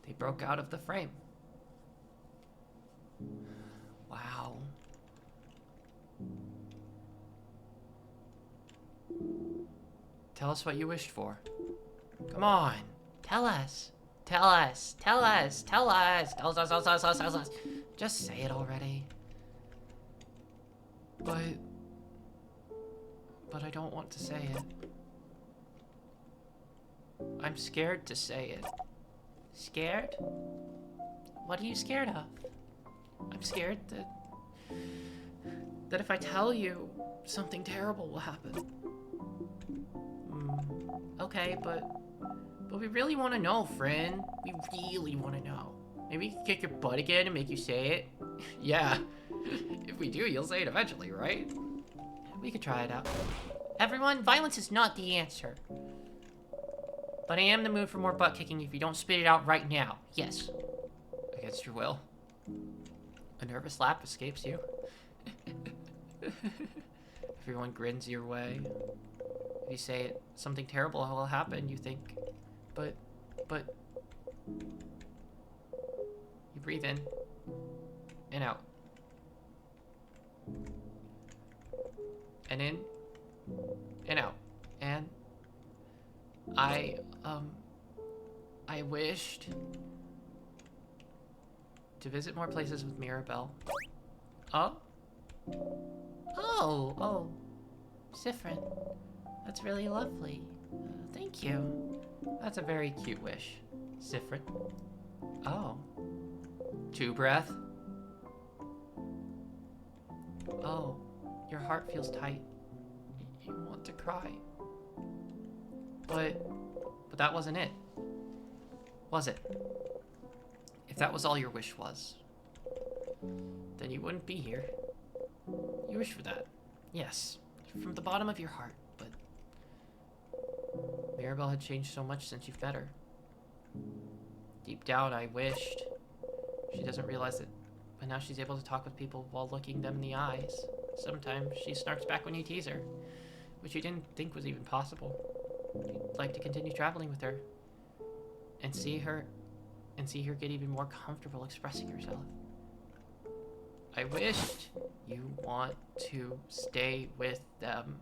They broke out of the frame. Wow. Tell us what you wished for. Come on. Tell us. Just say it already. But but I don't want to say it. I'm scared to say it. Scared? What are you scared of? I'm scared that if I tell you, something terrible will happen. Okay, but we really want to know, friend. We really want to know. Maybe we can kick your butt again and make you say it. Yeah. If we do, you'll say it eventually, right? we could try it out. Everyone, violence is not the answer. But I am in the mood for more butt kicking if you don't spit it out right now. Yes. Against your will. A nervous laugh escapes you. Everyone grins your way. If you say it, something terrible will happen, you think. But... You breathe in. And out. And in. And out. And... I wished to visit more places with Mirabelle. Oh? Oh, Siffrin. That's really lovely. Thank you. That's a very cute wish, Siffrin. Oh. 2 breath. Oh, your heart feels tight. You want to cry. But that wasn't it. Was it? If that was all your wish was, then you wouldn't be here. You wish for that. Yes, from the bottom of your heart, but Mirabelle had changed so much since you've met her. Deep down, I wished. She doesn't realize it, but now she's able to talk with people while looking them in the eyes. Sometimes she snarks back when you tease her, which you didn't think was even possible. You'd like to continue traveling with her and see her get even more comfortable expressing herself. I wished you want to stay with them.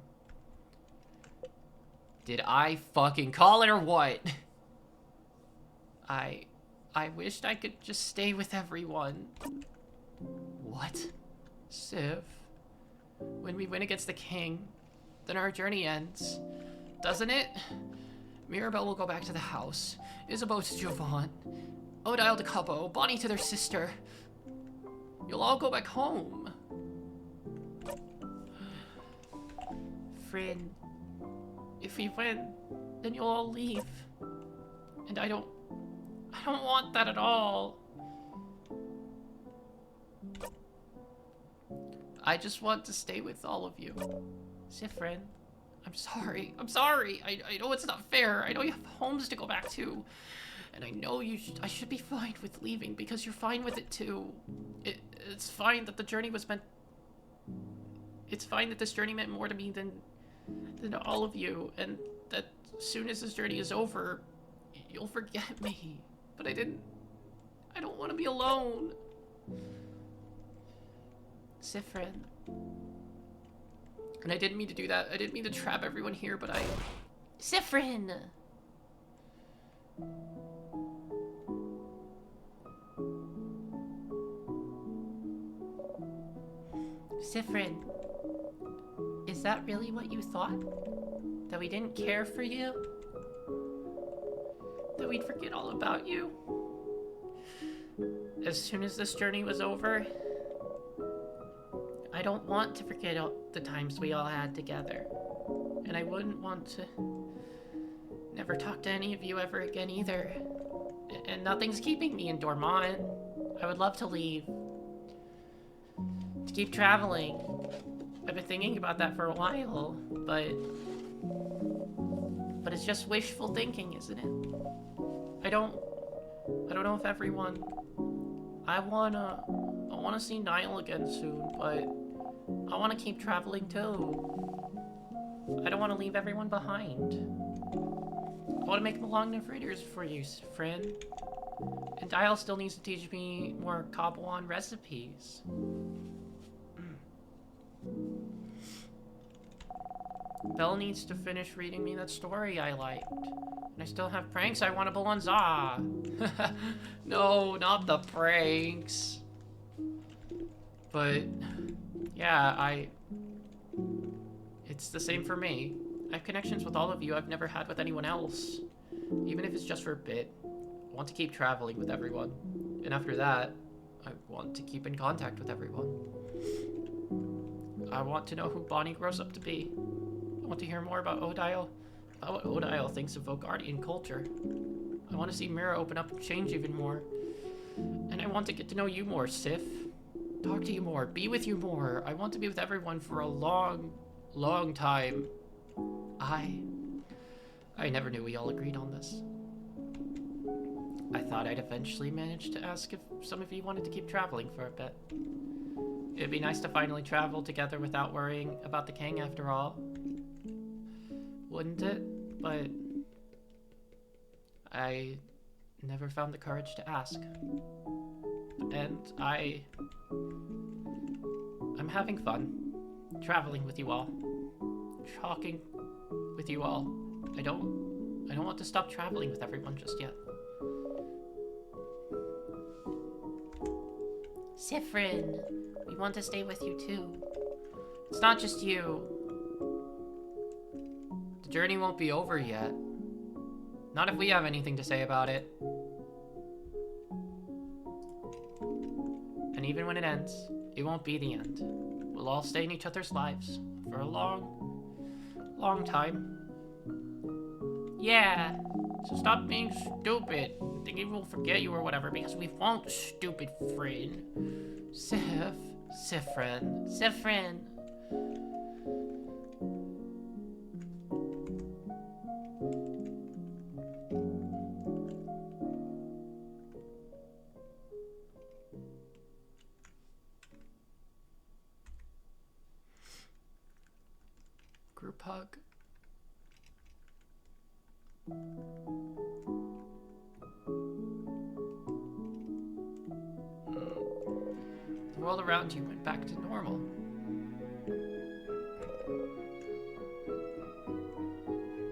Did I fucking call it or what? I wished I could just stay with everyone. What? Civ? When we win against the king, then our journey ends. Doesn't it? Mirabelle will go back to the house. Isabeau to Jovan. Odile to Cubbo. Bonnie to their sister. You'll all go back home. Friend. If we win, then you'll all leave. And I don't want that at all. I just want to stay with all of you. Siffrin. I'm sorry. I know it's not fair. I know you have homes to go back to. And I know I should be fine with leaving because you're fine with it too. It's fine that the journey was meant... It's fine that this journey meant more to me than all of you. And that as soon as this journey is over, you'll forget me. But I don't want to be alone. Siffrin. And I didn't mean to do that. I didn't mean to trap everyone here, but I... Siffrin! Siffrin, is that really what you thought? That we didn't care for you? That we'd forget all about you? As soon as this journey was over? I don't want to forget all the times we all had together. And I wouldn't want to never talk to any of you ever again either. And nothing's keeping me in Dormont. I would love to leave. To keep traveling. I've been thinking about that for a while, but it's just wishful thinking, isn't it? I don't know if everyone... I wanna see Niall again soon, but I wanna keep traveling too. I don't wanna leave everyone behind. I wanna make long enough readers for you, friend. And Dial still needs to teach me more Cobbleon recipes. Belle needs to finish reading me that story I liked. And I still have pranks I want to pull on Za. No, not the pranks. But, yeah, It's the same for me. I have connections with all of you I've never had with anyone else. Even if it's just for a bit. I want to keep traveling with everyone. And after that, I want to keep in contact with everyone. I want to know who Bonnie grows up to be. I want to hear more about Odile, about what Odile thinks of Vogardian culture. I want to see Mira open up and change even more. And I want to get to know you more, Sif. Talk to you more, be with you more. I want to be with everyone for a long, long time. I never knew we all agreed on this. I thought I'd eventually manage to ask if some of you wanted to keep traveling for a bit. It'd be nice to finally travel together without worrying about the king after all. Wouldn't it? But I never found the courage to ask. And I'm having fun traveling with you all. Talking with you all. I don't want to stop traveling with everyone just yet. Siffrin, we want to stay with you too. It's not just you. The journey won't be over yet. Not if we have anything to say about it. And even when it ends, it won't be the end. We'll all stay in each other's lives for a long, long time. Yeah. So stop being stupid, thinking we'll forget you or whatever, because we won't, stupid friend. Siffrin. Siffrin. Group hug. The world around you went back to normal.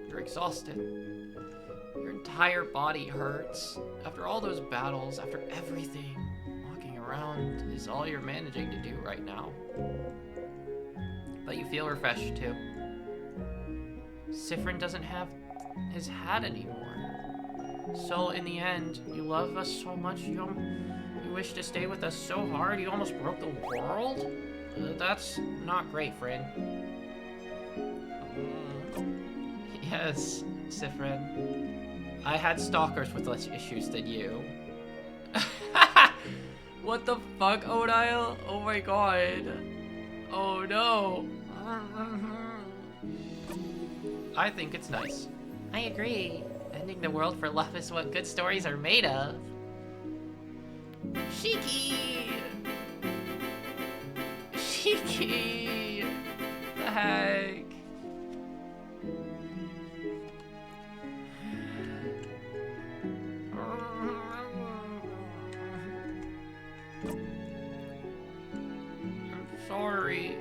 You're exhausted. Your entire body hurts. After all those battles, after everything, walking around is all you're managing to do right now. But you feel refreshed too. Siffrin doesn't have his hat anymore. So in the end, you love us so much, you wish to stay with us so hard, you almost broke the world? That's not great, friend. Yes, Siffrin. I had stalkers with less issues than you. What the fuck, Odile? Oh my god. Oh no. I think it's nice. I agree. Ending the world for love is what good stories are made of. Shiki! Shiki! The heck? I'm sorry.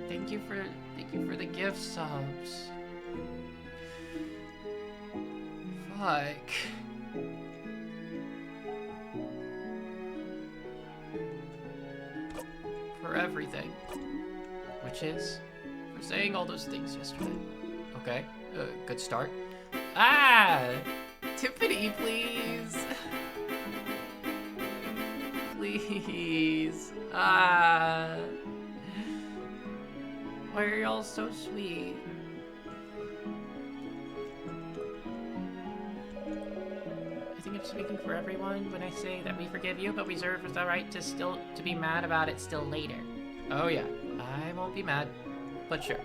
Thank you for the gift subs. Fuck. For everything. Which is for saying all those things yesterday. Okay, good start. Ah! Tiffany, please! Please. Ah. Why are y'all so sweet? I think I'm speaking for everyone when I say that we forgive you, but we reserve the right to be mad about it still later. Oh yeah, I won't be mad, but sure.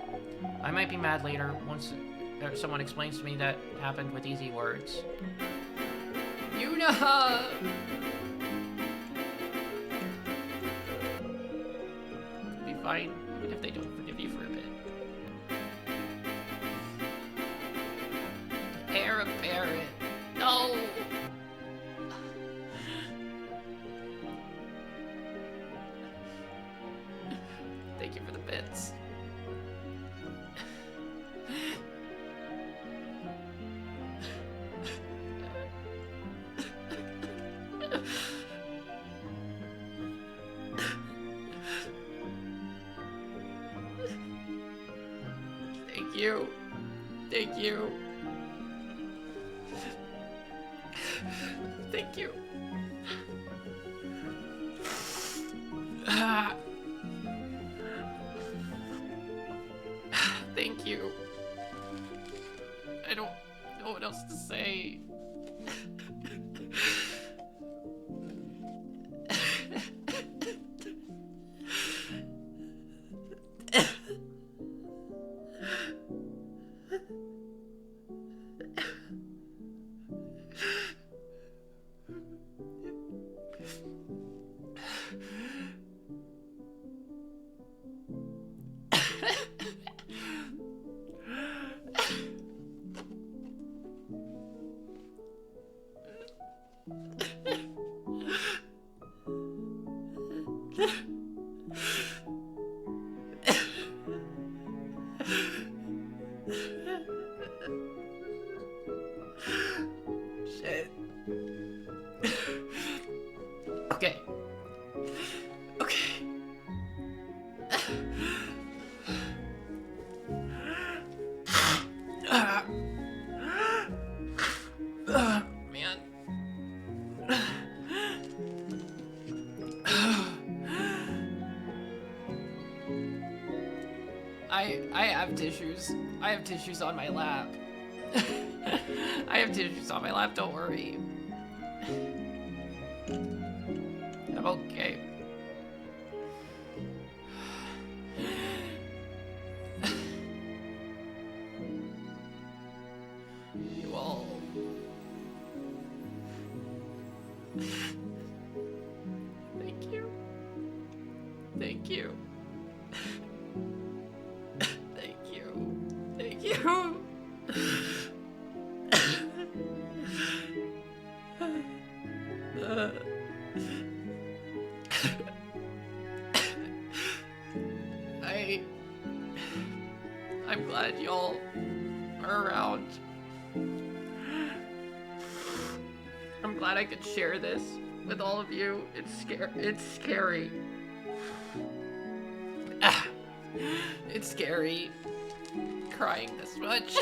I might be mad later once someone explains to me that happened with easy words. Yuna! It'll be fine, even if they don't forgive you for a bit. Heir apparent. No! Thank you for the bits. you. Thank you. Thank you. Thank you. I don't know what else to say. Shit. Okay. Okay. Man. I have tissues. I have tissues on my lap. I have tissues on my lap, don't worry. I'm okay. You all. Thank you. Thank you. Thank you. Thank you. I'm glad y'all are around. I'm glad I could share this with all of you. It's scary. It's scary crying this much.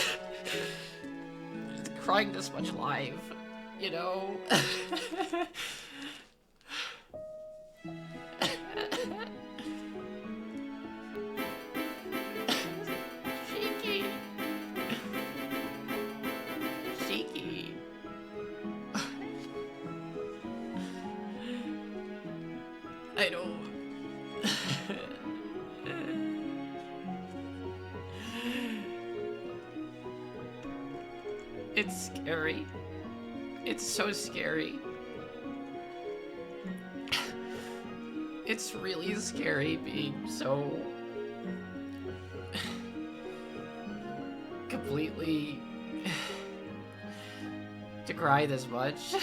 Crying this much live, you know? Cheeky. Cheeky. I don't. It's scary. It's so scary. It's really scary being so completely to cry this much.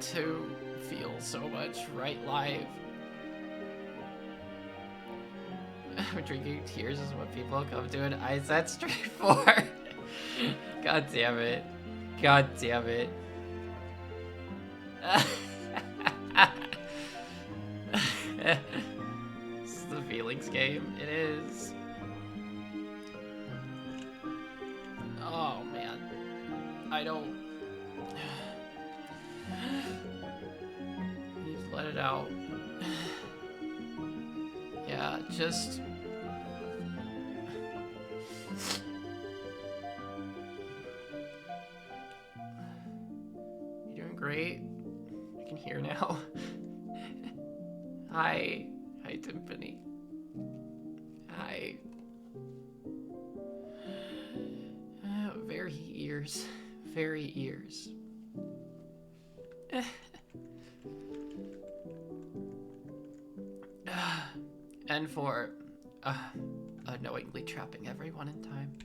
To feel so much right live. Drinking tears is what people come to an ISAT stream for. God damn it. God damn it. This is the feelings game. It is. Oh man. I don't. Just let it out. Yeah, just. You doing great? I can hear now. Hi. Hi, Timpani. Hi. Very ears. Very ears. And for unknowingly trapping everyone in time.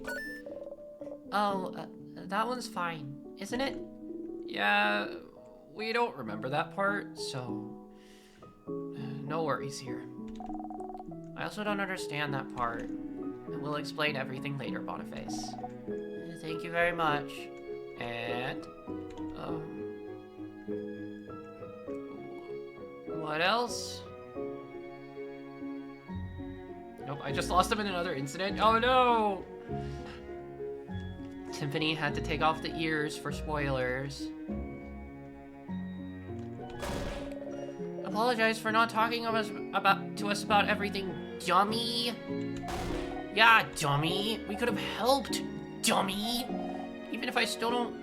Oh, that one's fine, isn't it? Yeah, we don't remember that part, so no worries here. I also don't understand that part. We'll explain everything later, Boniface. Thank you very much. And what else? no Nope, I just lost him in another incident. Oh no! Tiffany had to take off the ears for spoilers. Apologize for not talking to us about everything, dummy. Yeah, dummy. We could have helped, dummy. Even if I still don't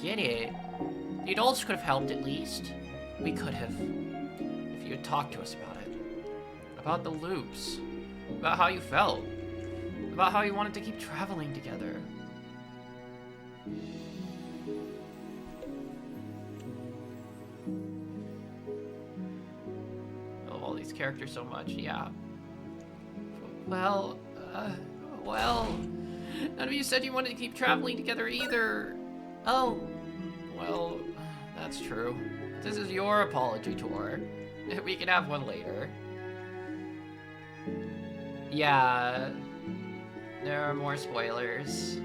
get it. The adults could have helped at least. We could have. If you had talked to us about it. About the loops. About how you felt. About how you wanted to keep traveling together. Oh, all these characters so much, yeah. Well, none of you said you wanted to keep traveling together either. Oh, well, that's true. This is your apology tour. We can have one later. Yeah, there are more spoilers.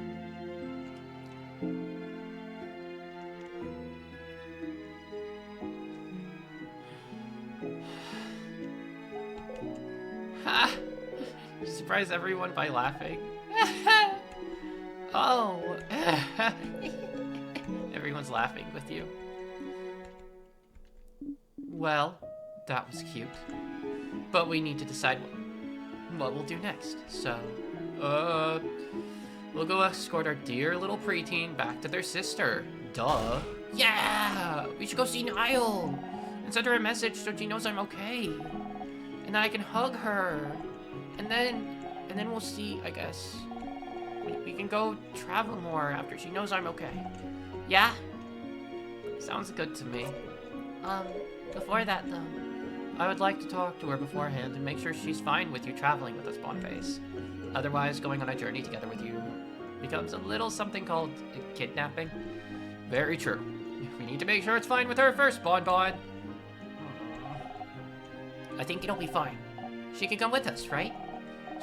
Ha! Surprise everyone by laughing. Oh. Everyone's laughing with you. Well, that was cute. But we need to decide what we'll do next. So, we'll go escort our dear little preteen back to their sister. Duh. Yeah! We should go see Niall! And send her a message so she knows I'm okay. And then I can hug her. And then we'll see, I guess. We can go travel more after she knows I'm okay. Yeah? Sounds good to me. Before that though, I would like to talk to her beforehand and make sure she's fine with you traveling with us, Boniface. Otherwise, going on a journey together with you becomes a little something called kidnapping. Very true. We need to make sure it's fine with her first, Bon. I think it'll be fine. She can come with us, right?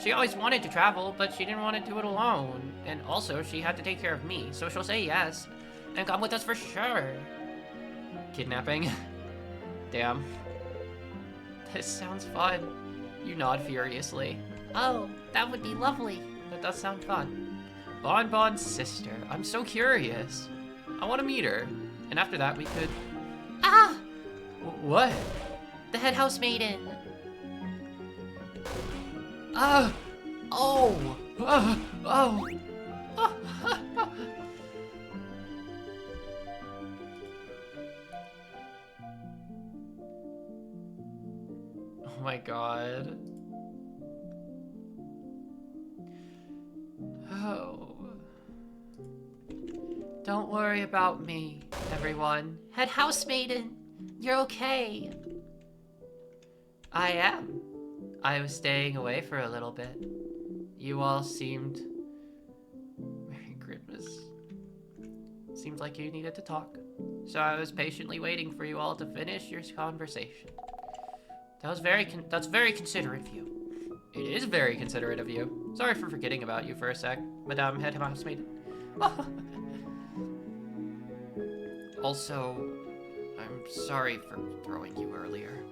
She always wanted to travel, but she didn't want to do it alone. And also, she had to take care of me, so she'll say yes and come with us for sure. Kidnapping? Damn. This sounds fun. You nod furiously. Oh, that would be lovely. That does sound fun. Bon's sister. I'm so curious. I want to meet her. And after that, we could... Ah! What? The head house maiden. Oh! Oh! Oh my god. Oh. Don't worry about me, everyone. Head house maiden, you're okay. I am. I was staying away for a little bit. You all seemed... Merry Christmas. Seemed like you needed to talk. So I was patiently waiting for you all to finish your conversation. That's very considerate of you. It is very considerate of you. Sorry for forgetting about you for a sec, Madame Head Housemaid. Also, I'm sorry for throwing you earlier.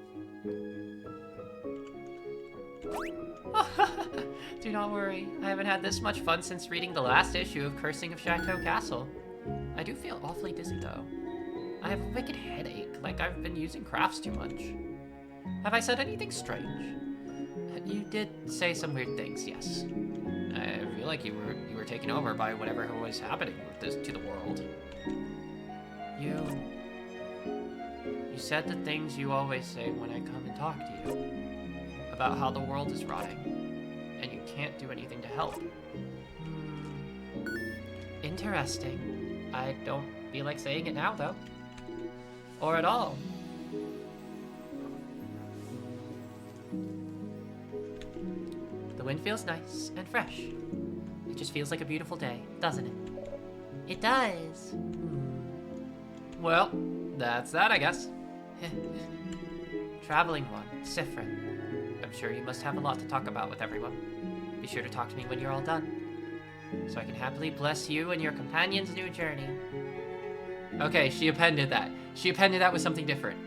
Do not worry. I haven't had this much fun since reading the last issue of Cursing of Chateau Castle. I do feel awfully dizzy though. I have a wicked headache, like I've been using crafts too much. Have I said anything strange? You did say some weird things, yes. I feel like you were taken over by whatever was happening with this to the world. You said the things you always say when I come and talk to you. About how the world is rotting, and you can't do anything to help. Interesting. I don't feel like saying it now, though. Or at all. The wind feels nice and fresh. It just feels like a beautiful day, doesn't it? It does. Well, that's that, I guess. Traveling one, Sifrin. I'm sure you must have a lot to talk about with everyone. Be sure to talk to me when you're all done, so I can happily bless you and your companion's new journey. Okay, she appended that. She appended that with something different.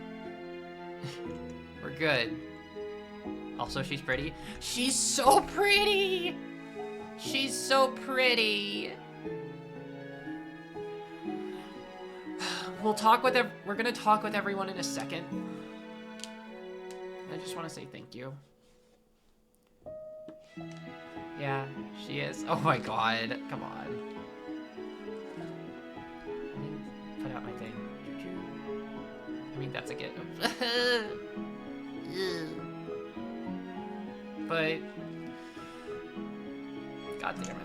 We're good. Also, she's pretty. She's so pretty! She's so pretty! We're gonna talk with everyone in a second. I just want to say thank you. Yeah, she is. Oh my god, come on. I didn't put out my thing. I mean, that's a gift. But god damn it.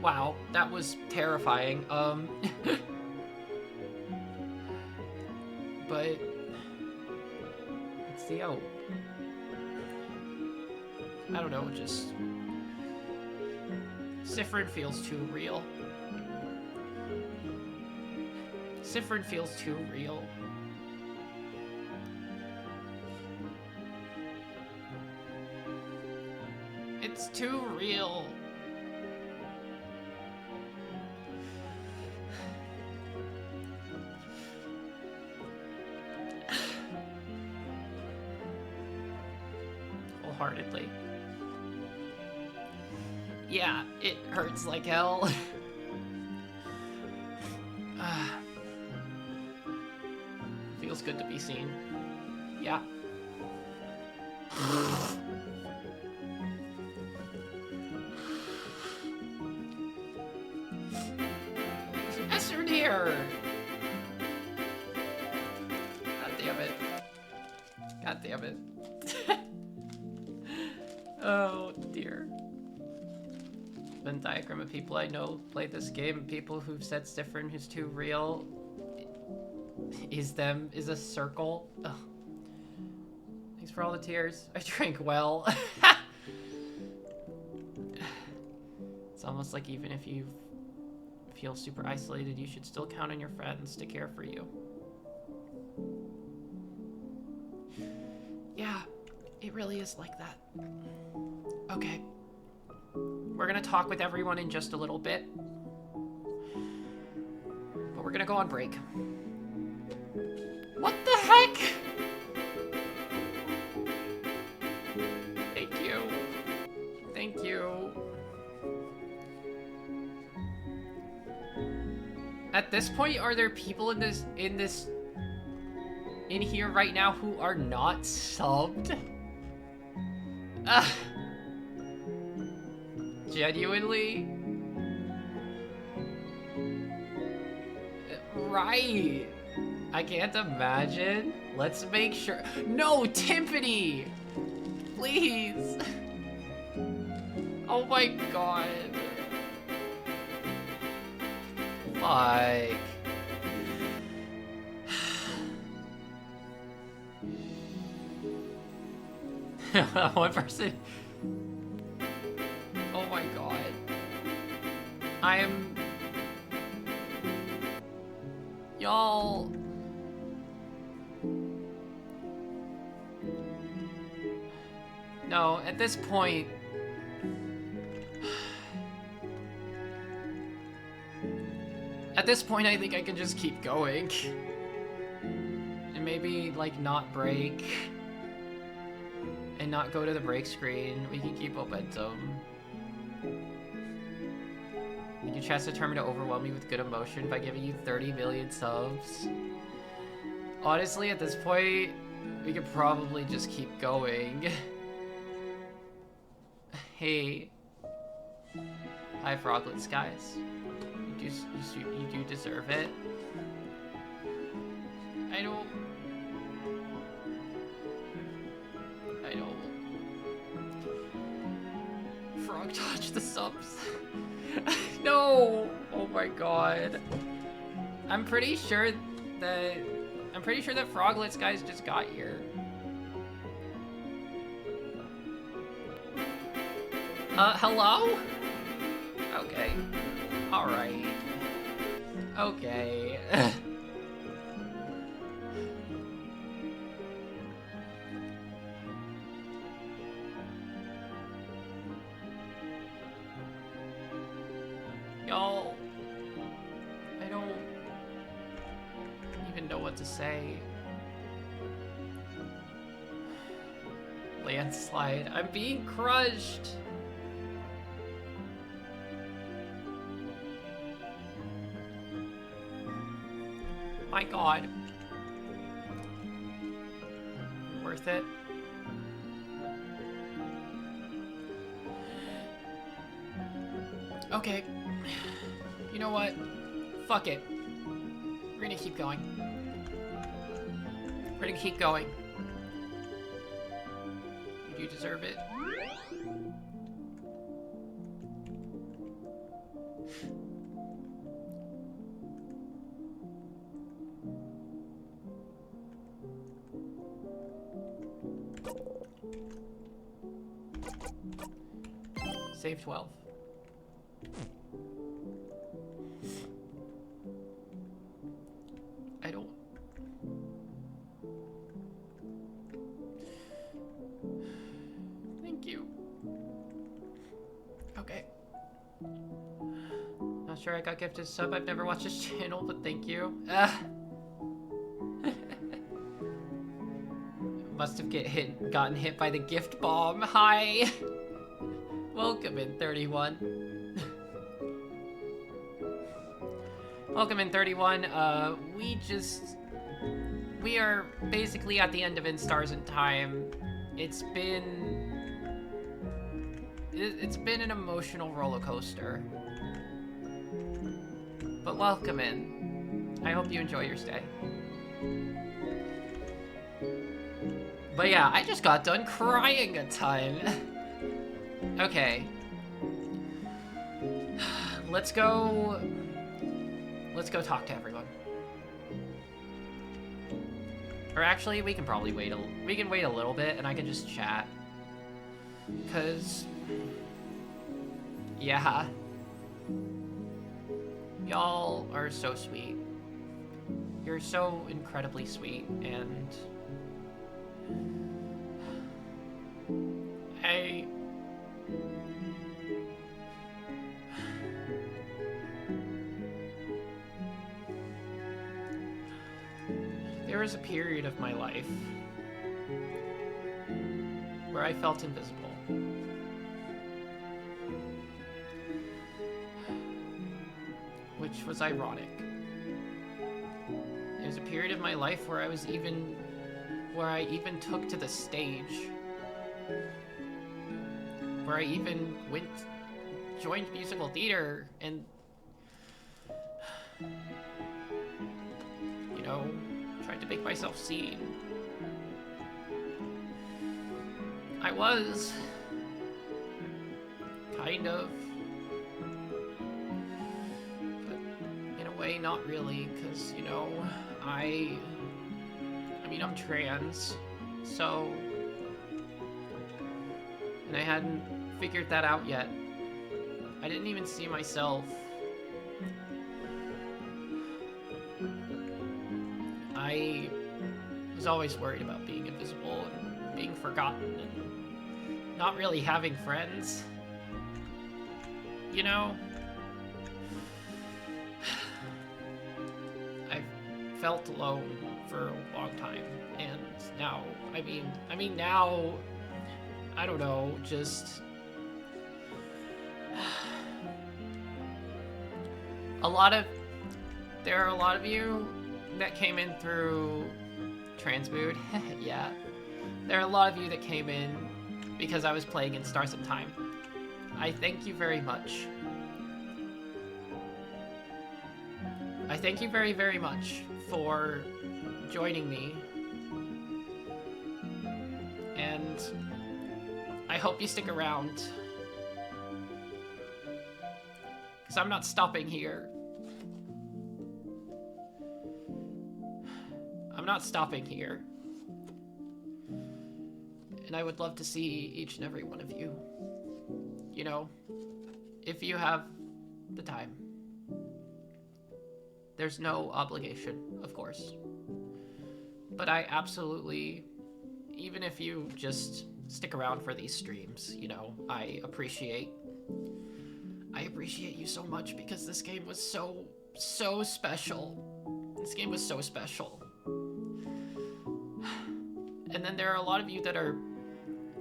Wow, that was terrifying. But it's the out. I don't know, just Siffrin feels too real. Siffrin feels too real. It's too real. Wholeheartedly. Yeah, it hurts like hell. Feels good to be seen. Yeah. Esther dear! God damn it. God damn it. Oh dear. Venn diagram of people I know play this game, and people who've said Siffrin who's too real is a circle. Ugh. Thanks for all the tears. I drank well. It's almost like even if you feel super isolated, you should still count on your friends to care for you. Yeah, it really is like that. Okay. We're gonna talk with everyone in just a little bit. But we're gonna go on break. What the heck? Thank you. Thank you. At this point, are there people in here right now who are not subbed? Genuinely? Right. I can't imagine. Let's make sure. No, Timpani! Please. Oh my god. Like. One person. Oh my god. Y'all. No, at this point. At this point, I think I can just keep going. And maybe, like, not break. And not go to the break screen. We can keep momentum. You can chance determined to overwhelm me with good emotion by giving you 30 million subs. Honestly, at this point, we could probably just keep going. Hey. Hi, Froglets, guys. You do deserve it. I don't. Frog touch the subs. No! Oh my god. I'm pretty sure that Froglets guys just got here. Hello? Okay. Alright. Okay. Y'all, I don't even know what to say. Landslide. I'm being crushed. My god. Worth it? Okay. You know what? Fuck it. We're gonna keep going. We're gonna keep going. You do deserve it. Save 12. I don't... Thank you. Okay. Not sure I got gifted a sub. I've never watched this channel, but thank you. Must have gotten hit by the gift bomb. Hi. Welcome in 31. Welcome in 31. We are basically at the end of In Stars in Time. It's been an emotional roller coaster. But welcome in. I hope you enjoy your stay. But yeah, I just got done crying a ton. Okay. Let's go talk to everyone. Or actually, we can probably wait a little bit and I can just chat. 'Cause yeah. Y'all are so sweet. You're so incredibly sweet, and there was a period of my life where I felt invisible. Which was ironic. It was a period of my life where I even took to the stage. Where I even joined musical theater and, you know, tried to make myself seen. I was kind of, but in a way not really, because, you know, I mean, I'm trans, so, and I hadn't figured that out yet. I didn't even see myself. I was always worried about being invisible and being forgotten and not really having friends. You know? I felt alone for a long time, and now, I mean now, I don't know, just there are a lot of you that came in through Transmood. Yeah. There are a lot of you that came in because I was playing In Stars in Time. I thank you very much. I thank you very, very much for joining me. And I hope you stick around. Because I'm not stopping here. I'm not stopping here. And I would love to see each and every one of you. You know, if you have the time. There's no obligation, of course. But I absolutely, even if you just stick around for these streams, you know, I appreciate you so much, because this game was so special. This game was so special. And then there are a lot of you that are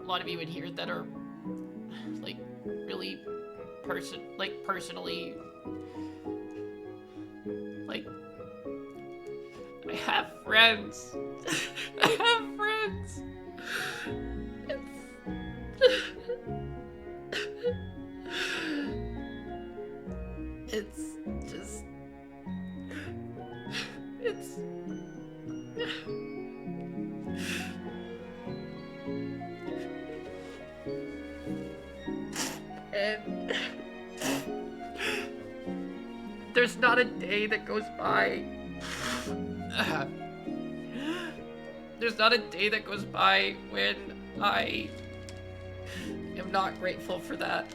a lot of you in here that are, like, really personally, like, I have friends. I have friends. It's just... It's... And... There's not a day that goes by... There's not a day that goes by when I am not grateful for that.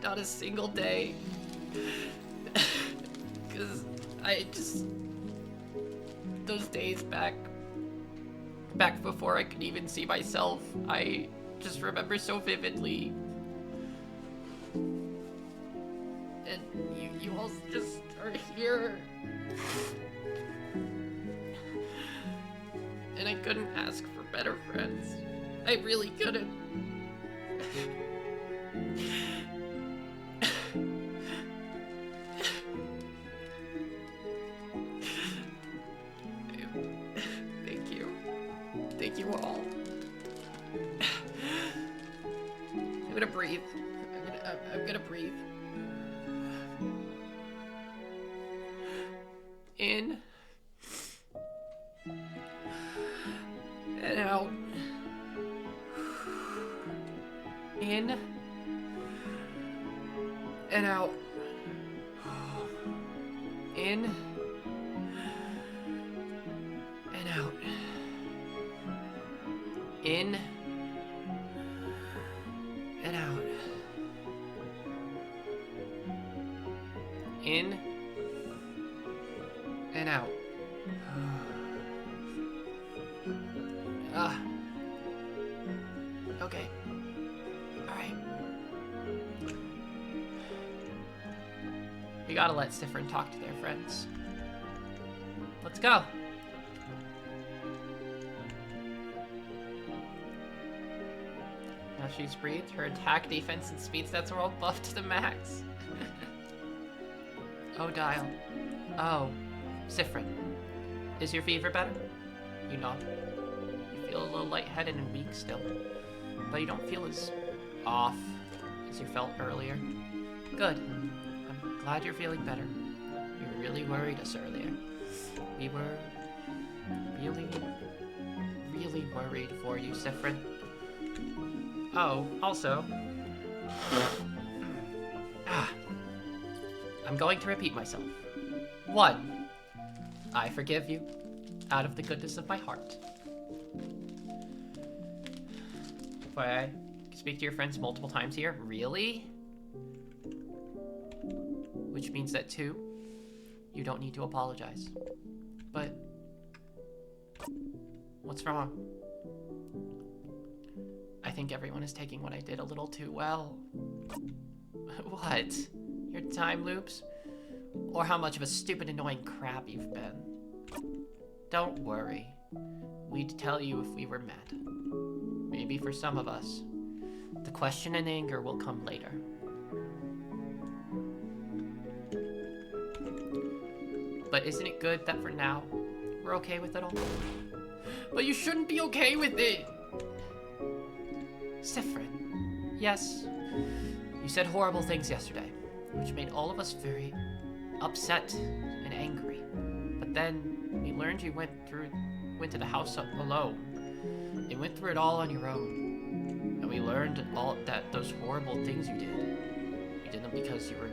Not a single day. Because I just... Those days back before I could even see myself, I just remember so vividly. And you all just are here. And I couldn't ask for better friends. I really couldn't. Thank you. Thank you all. I'm gonna breathe. I'm gonna breathe. In. And out. In. And out. In. And out. In. And out. In. And out. Okay. Alright. We gotta let Sifrin talk to their friends. Let's go. Now she's breathed. Her attack, defense, and speed stats are all buffed to the max. Oh, Dial. Oh. Sifrin. Is your fever better? You nod. You feel a little lightheaded and weak still, but you don't feel as off as you felt earlier. Good. I'm glad you're feeling better. You really worried us earlier. We were really, really worried for you, Sifrin. Oh, also... I'm going to repeat myself. 1. I forgive you out of the goodness of my heart. But I speak to your friends multiple times here. Really? Which means that 2, you don't need to apologize. But what's wrong? I think everyone is taking what I did a little too well. What? Your time loops? Or how much of a stupid, annoying crap you've been? Don't worry. We'd tell you if we were mad. Maybe for some of us. The question and anger will come later. But isn't it good that for now, we're okay with it all? But you shouldn't be okay with it! Sifrin, yes, you said horrible things yesterday, which made all of us very upset and angry. But then we learned you went to the house alone. You went through it all on your own. And we learned all that those horrible things you did. You did them because you were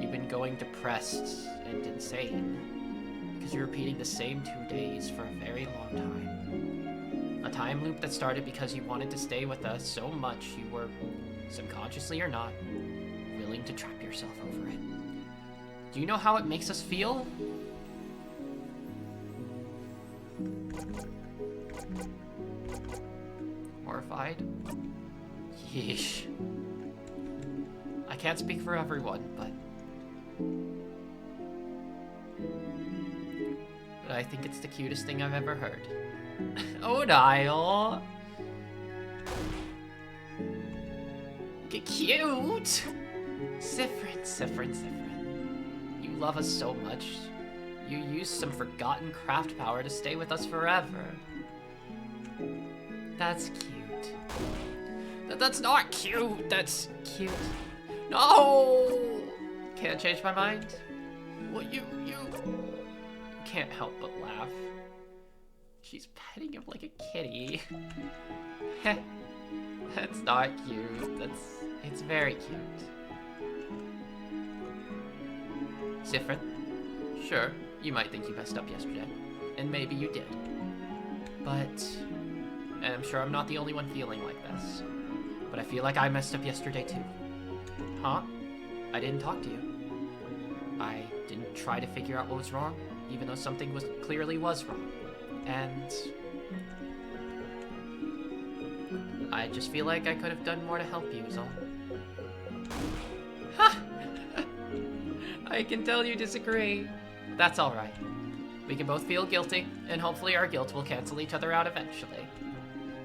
you've been going depressed and insane. Because you're repeating the same 2 days for a very long time. A time loop that started because you wanted to stay with us so much you were, subconsciously or not, willing to trap yourself over it. Do you know how it makes us feel? Horrified? Yeesh. I can't speak for everyone, but I think it's the cutest thing I've ever heard. Odile. Get cute. Siffrin. You love us so much. You used some forgotten craft power to stay with us forever. That's cute. That's not cute. That's cute. No! Can't change my mind. Well, you can't help but laugh. She's petting him like a kitty. That's not cute. It's very cute. Siffrin, sure, you might think you messed up yesterday, and maybe you did. But, and I'm sure I'm not the only one feeling like this, but I feel like I messed up yesterday too. Huh? I didn't talk to you. I didn't try to figure out what was wrong, even though something clearly was wrong. And I just feel like I could have done more to help you is all. Ha! I can tell you disagree. That's alright. We can both feel guilty, and hopefully our guilt will cancel each other out eventually.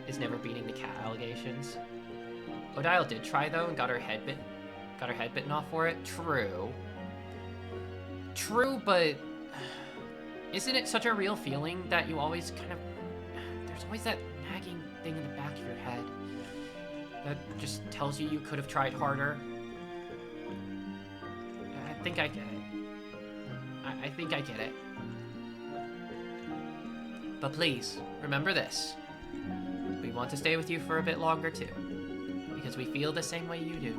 Is never beating the cat allegations. Odile did try though and got her head bitten off for it. True, but isn't it such a real feeling that you always there's always that nagging thing in the back of your head that just tells you could have tried harder? I think I get it. I think I get it. But please, remember this. We want to stay with you for a bit longer too. Because we feel the same way you do.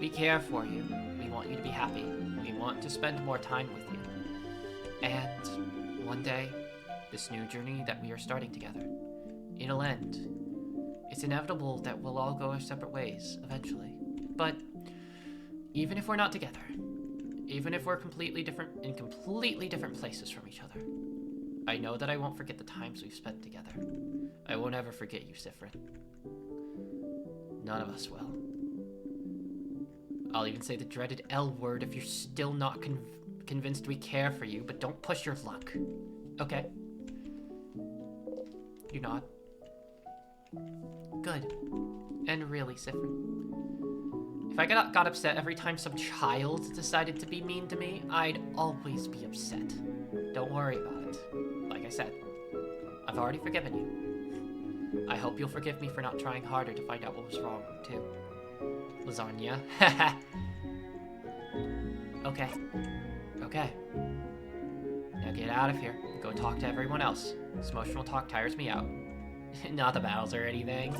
We care for you. We want you to be happy. We want to spend more time with you. And one day, this new journey that we are starting together, it'll end. It's inevitable that we'll all go our separate ways eventually. But even if we're not together, even if we're completely different places from each other, I know that I won't forget the times we've spent together. I won't ever forget you, Siffrin. None of us will. I'll even say the dreaded L word if you're still not convinced we care for you, but don't push your luck. Okay? You nod. Good. And really, Siffrin, if I got upset every time some child decided to be mean to me, I'd always be upset. Don't worry about it. Like I said, I've already forgiven you. I hope you'll forgive me for not trying harder to find out what was wrong, too. Lasagna. Okay. Now get out of here and go talk to everyone else. This emotional talk tires me out. Not the battles or anything.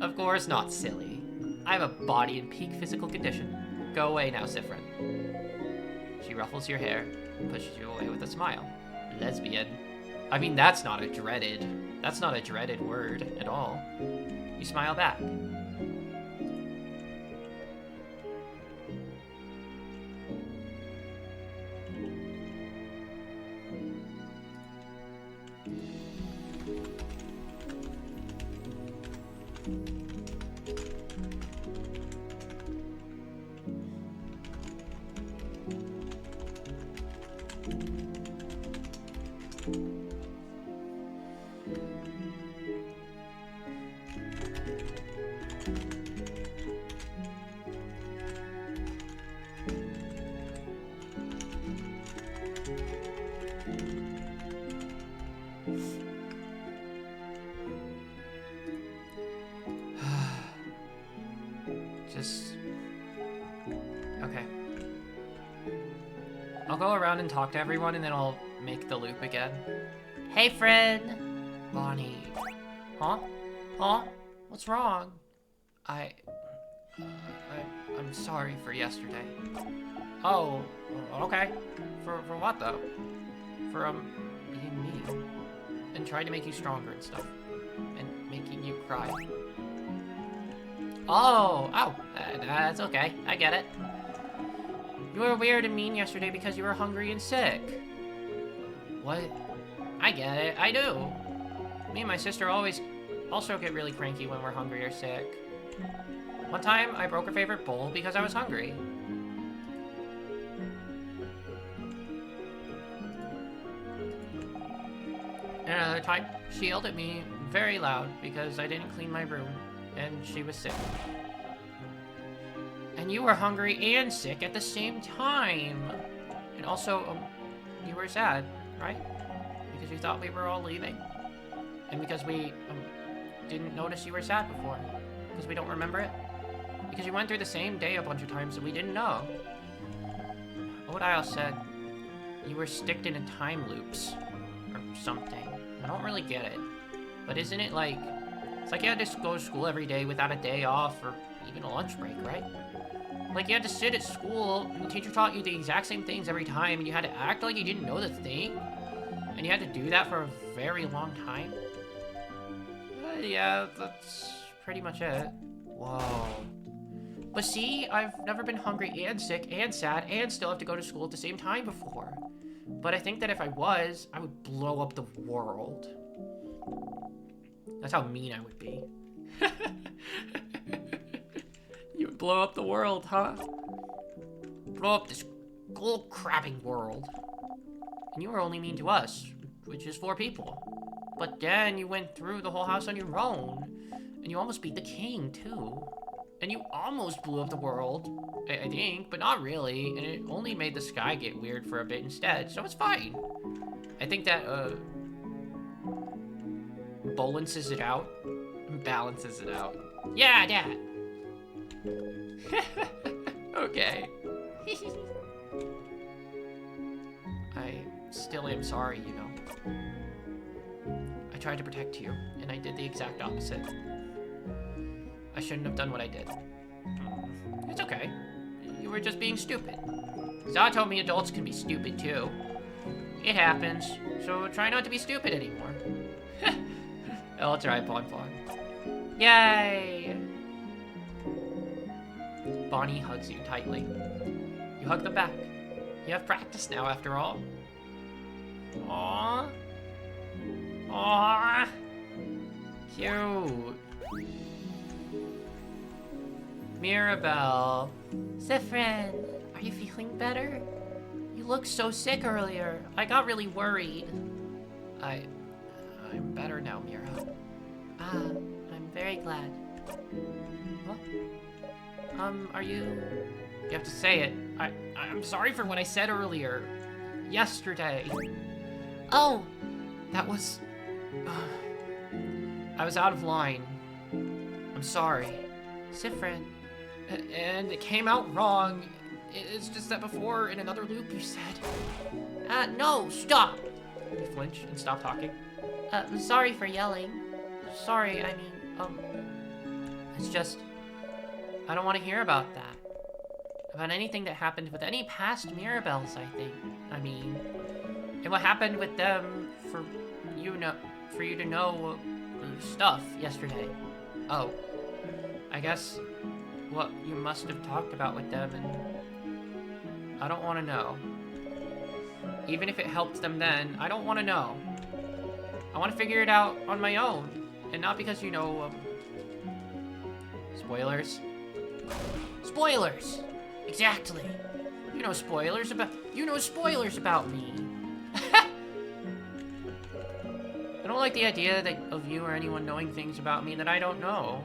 Of course not, silly. I have a body in peak physical condition. Go away now, Siffrin. She ruffles your hair and pushes you away with a smile. Lesbian. I mean, that's not a dreaded word at all. You smile back. Okay. I'll go around and talk to everyone, and then I'll make the loop again. Hey, friend. Bonnie. Huh? What's wrong? I'm sorry for yesterday. Oh, okay. For what though? For being mean and trying to make you stronger and stuff, and making you cry. Oh, that's okay. I get it. You were weird and mean yesterday because you were hungry and sick. What? I get it. I do. Me and my sister also get really cranky when we're hungry or sick. One time, I broke her favorite bowl because I was hungry. And another time, she yelled at me very loud because I didn't clean my room, and she was sick. And you were hungry and sick at the same time. And also, you were sad, right? Because you thought we were all leaving. And because we didn't notice you were sad before. Because we don't remember it. Because you went through the same day a bunch of times and we didn't know. Odile said you were sticked in time loops. Or something. I don't really get it. But isn't it like... It's like you had to go to school every day without a day off or even a lunch break, right? Like you had to sit at school and the teacher taught you the exact same things every time and you had to act like you didn't know the thing. And you had to do that for a very long time. Yeah, that's pretty much it. Whoa. But see, I've never been hungry and sick and sad and still have to go to school at the same time before. But I think that if I was, I would blow up the world. That's how mean I would be. You would blow up the world, huh? Blow up this gold crabbing world. And you were only mean to us, which is 4 people. But then you went through the whole house on your own. And you almost beat the king, too. And you almost blew up the world, I think, but not really. And it only made the sky get weird for a bit instead, so it's fine. I think that, balances it out. Balances it out. Yeah, Dad. Okay. I still am sorry, you know. I tried to protect you, and I did the exact opposite. I shouldn't have done what I did. It's okay. You were just being stupid. Zah told me adults can be stupid too. It happens, so try not to be stupid anymore. I'll try, Pon Pon. Yay! Bonnie hugs you tightly. You hug them back. You have practice now, after all. Aww. Aww. Cute. Mirabelle. Siffrin, are you feeling better? You looked so sick earlier. I got really worried. I'm better now, Mira. Ah, I'm very glad. What? Are you... You have to say it. I'm sorry for what I said earlier. Yesterday. Oh! That was... I was out of line. I'm sorry. Siffrin. And it came out wrong. It's just that before, in another loop, you said... No, stop! You flinch and stop talking. I'm sorry for yelling. Sorry, I mean, It's just... I don't want to hear about that. About anything that happened with any past Mirabelles, I think. I mean... And what happened with them for you to know stuff yesterday. Oh. I guess what you must have talked about with them, and I don't want to know. Even if it helped them then, I don't want to know. I want to figure it out on my own, and not because, you know, spoilers. Spoilers! Exactly. You know spoilers about me. I don't like the idea of you or anyone knowing things about me that I don't know.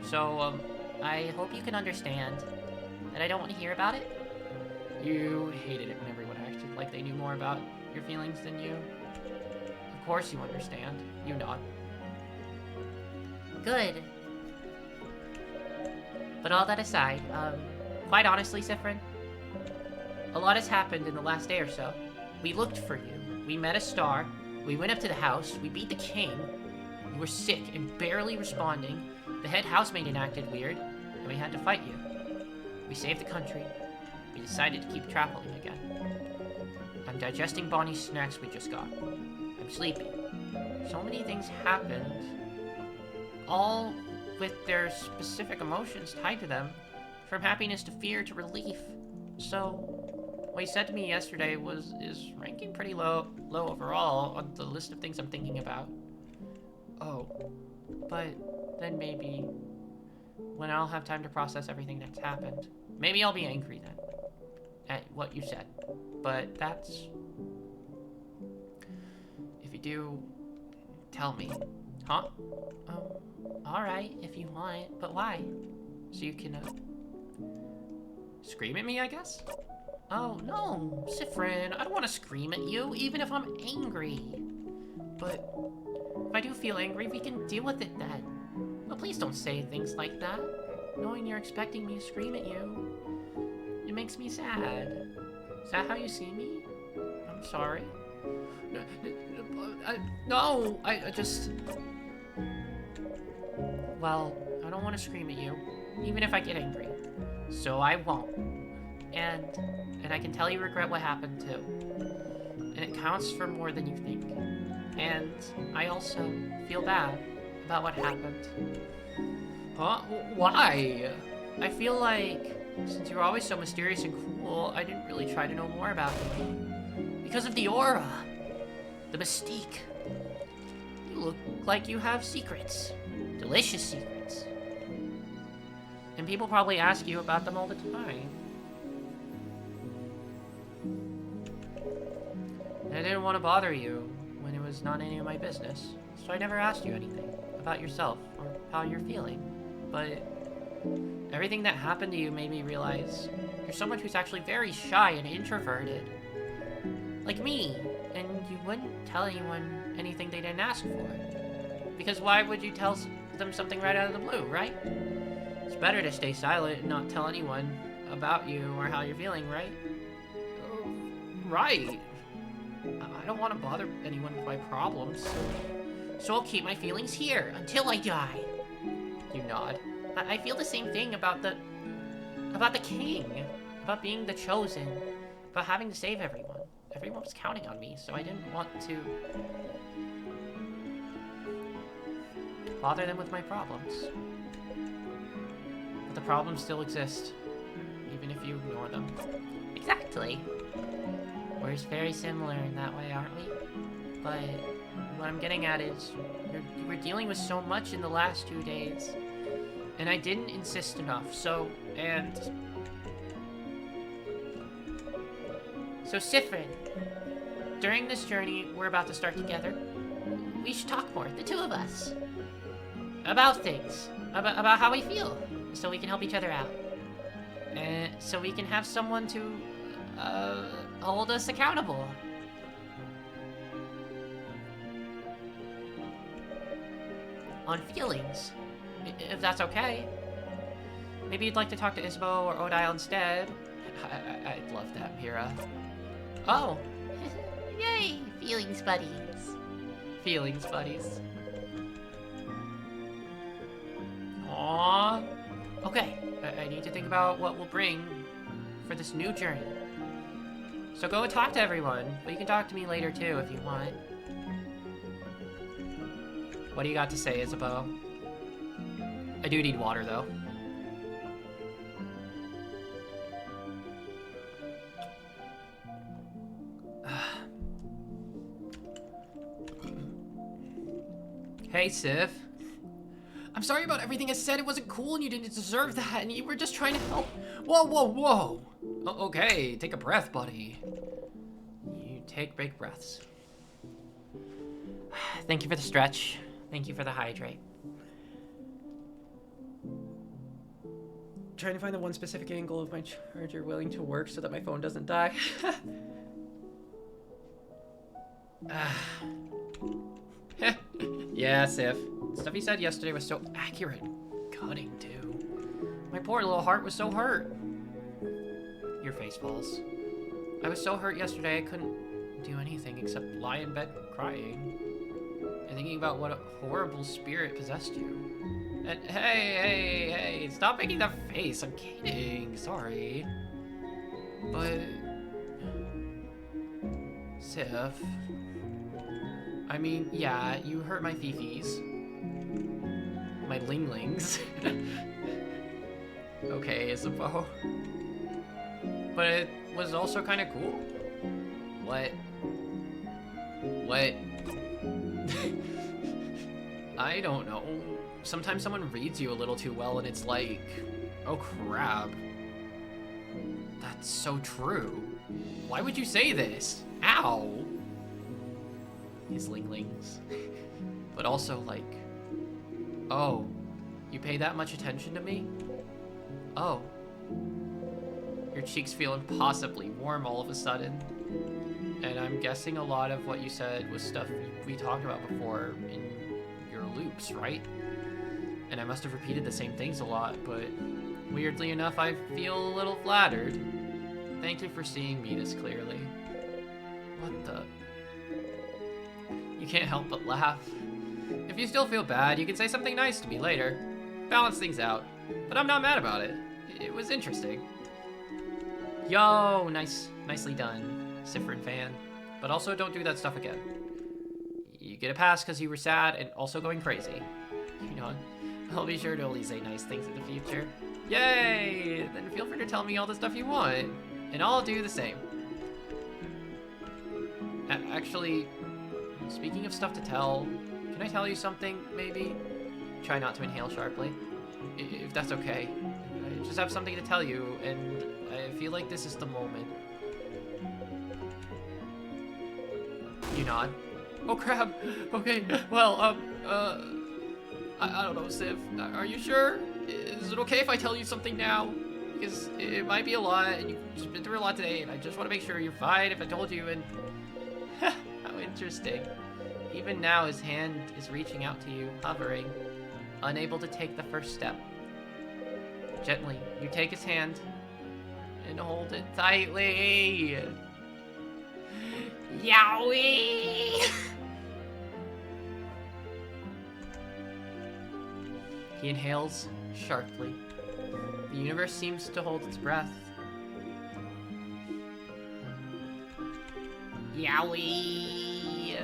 So, I hope you can understand that I don't want to hear about it. You hated it when everyone acted like they knew more about your feelings than you. Of course you understand. You nod. Good. But all that aside, quite honestly, Siffrin, a lot has happened in the last day or so. We looked for you. We met a star. We went up to the house. We beat the king. You were sick and barely responding. The head housemaid acted weird, and we had to fight you. We saved the country. We decided to keep traveling again. I'm digesting Bonnie's snacks we just got. I'm sleepy. So many things happened, all with their specific emotions tied to them, from happiness to fear to relief. So, what you said to me yesterday is ranking pretty low overall on the list of things I'm thinking about. Oh, but then maybe when I'll have time to process everything that's happened, maybe I'll be angry then at what you said. But that's... If you do, tell me. Huh? Alright, if you want, but why? So you can, scream at me, I guess? Oh, no, Siffrin, I don't want to scream at you, even if I'm angry. But if I do feel angry, we can deal with it then. But please don't say things like that. Knowing you're expecting me to scream at you, it makes me sad. Is that how you see me? I'm sorry. No, I just... Well, I don't want to scream at you, even if I get angry. So I won't. And I can tell you regret what happened too. And it counts for more than you think. And I also feel bad about what happened. Huh? Why? I feel like, since you were always so mysterious and cool, I didn't really try to know more about you. Because of the aura, the mystique. You look like you have secrets. Delicious secrets. And people probably ask you about them all the time. And I didn't want to bother you when it was not any of my business. So I never asked you anything about yourself or how you're feeling. But everything that happened to you made me realize you're someone who's actually very shy and introverted. Like me. And you wouldn't tell anyone anything they didn't ask for. Because why would you tell them something right out of the blue, right? It's better to stay silent and not tell anyone about you or how you're feeling, right? Right. I don't want to bother anyone with my problems. So I'll keep my feelings here until I die. You nod. I feel the same thing about the king, about being the chosen, about having to save everyone. Everyone was counting on me, so I didn't want to bother them with my problems. But the problems still exist, even if you ignore them. Exactly. We're very similar in that way, aren't we? But what I'm getting at is, you were dealing with so much in the last 2 days, and I didn't insist enough, so Siffrin, during this journey we're about to start together, we should talk more, the two of us, about things, about how we feel, so we can help each other out, and so we can have someone to hold us accountable. On feelings, if that's okay. Maybe you'd like to talk to Isabeau or Odile instead. I'd love that, Mira. Oh. Yay! Feelings buddies. Feelings buddies. Aww. Okay, I need to think about what we'll bring for this new journey. So go and talk to everyone, but you can talk to me later too if you want. What do you got to say, Isabeau? I do need water, though. Hey, Sif. I'm sorry about everything I said. It wasn't cool and you didn't deserve that, and you were just trying to help. Whoa, whoa, whoa. Okay, take a breath, buddy. You take big breaths. Thank you for the stretch. Thank you for the hydrate. Trying to find the one specific angle of my charger willing to work so that my phone doesn't die. Yeah, Sif. Stuff he said yesterday was so accurate. Cutting, too. My poor little heart was so hurt. Your face falls. I was so hurt yesterday I couldn't do anything except lie in bed crying and thinking about what a horrible spirit possessed you. And hey, stop making that face. I'm kidding. Sorry. But Sif, I mean, yeah, you hurt my fifis. My linglings. Okay, Isabeau. But it was also kind of cool. What? I don't know. Sometimes someone reads you a little too well and it's like, oh crap. That's so true. Why would you say this? Ow. his linglings. But also, like, oh, you pay that much attention to me? Oh. Your cheeks feel impossibly warm all of a sudden. And I'm guessing a lot of what you said was stuff we talked about before in your loops, right? And I must have repeated the same things a lot, but weirdly enough, I feel a little flattered. Thank you for seeing me this clearly. What the? You can't help but laugh. If you still feel bad, you can say something nice to me later. Balance things out. But I'm not mad about it. It was interesting. Yo, nicely done, Siffrin fan. But also don't do that stuff again. You get a pass because you were sad and also going crazy. You know, I'll be sure to only say nice things in the future. Yay! Then feel free to tell me all the stuff you want, and I'll do the same. Actually, speaking of stuff to tell, can I tell you something, maybe? Try not to inhale sharply, if that's okay. I just have something to tell you, and I feel like this is the moment. You nod. Oh crap! Okay, well, I don't know, Civ. Are you sure? Is it okay if I tell you something now? Because it might be a lot, and you've just been through a lot today, and I just want to make sure you're fine if I told you, and... How interesting. Even now, his hand is reaching out to you, hovering, unable to take the first step. Gently, you take his hand, and hold it tightly. Yowie! He inhales sharply. The universe seems to hold its breath. Yowie!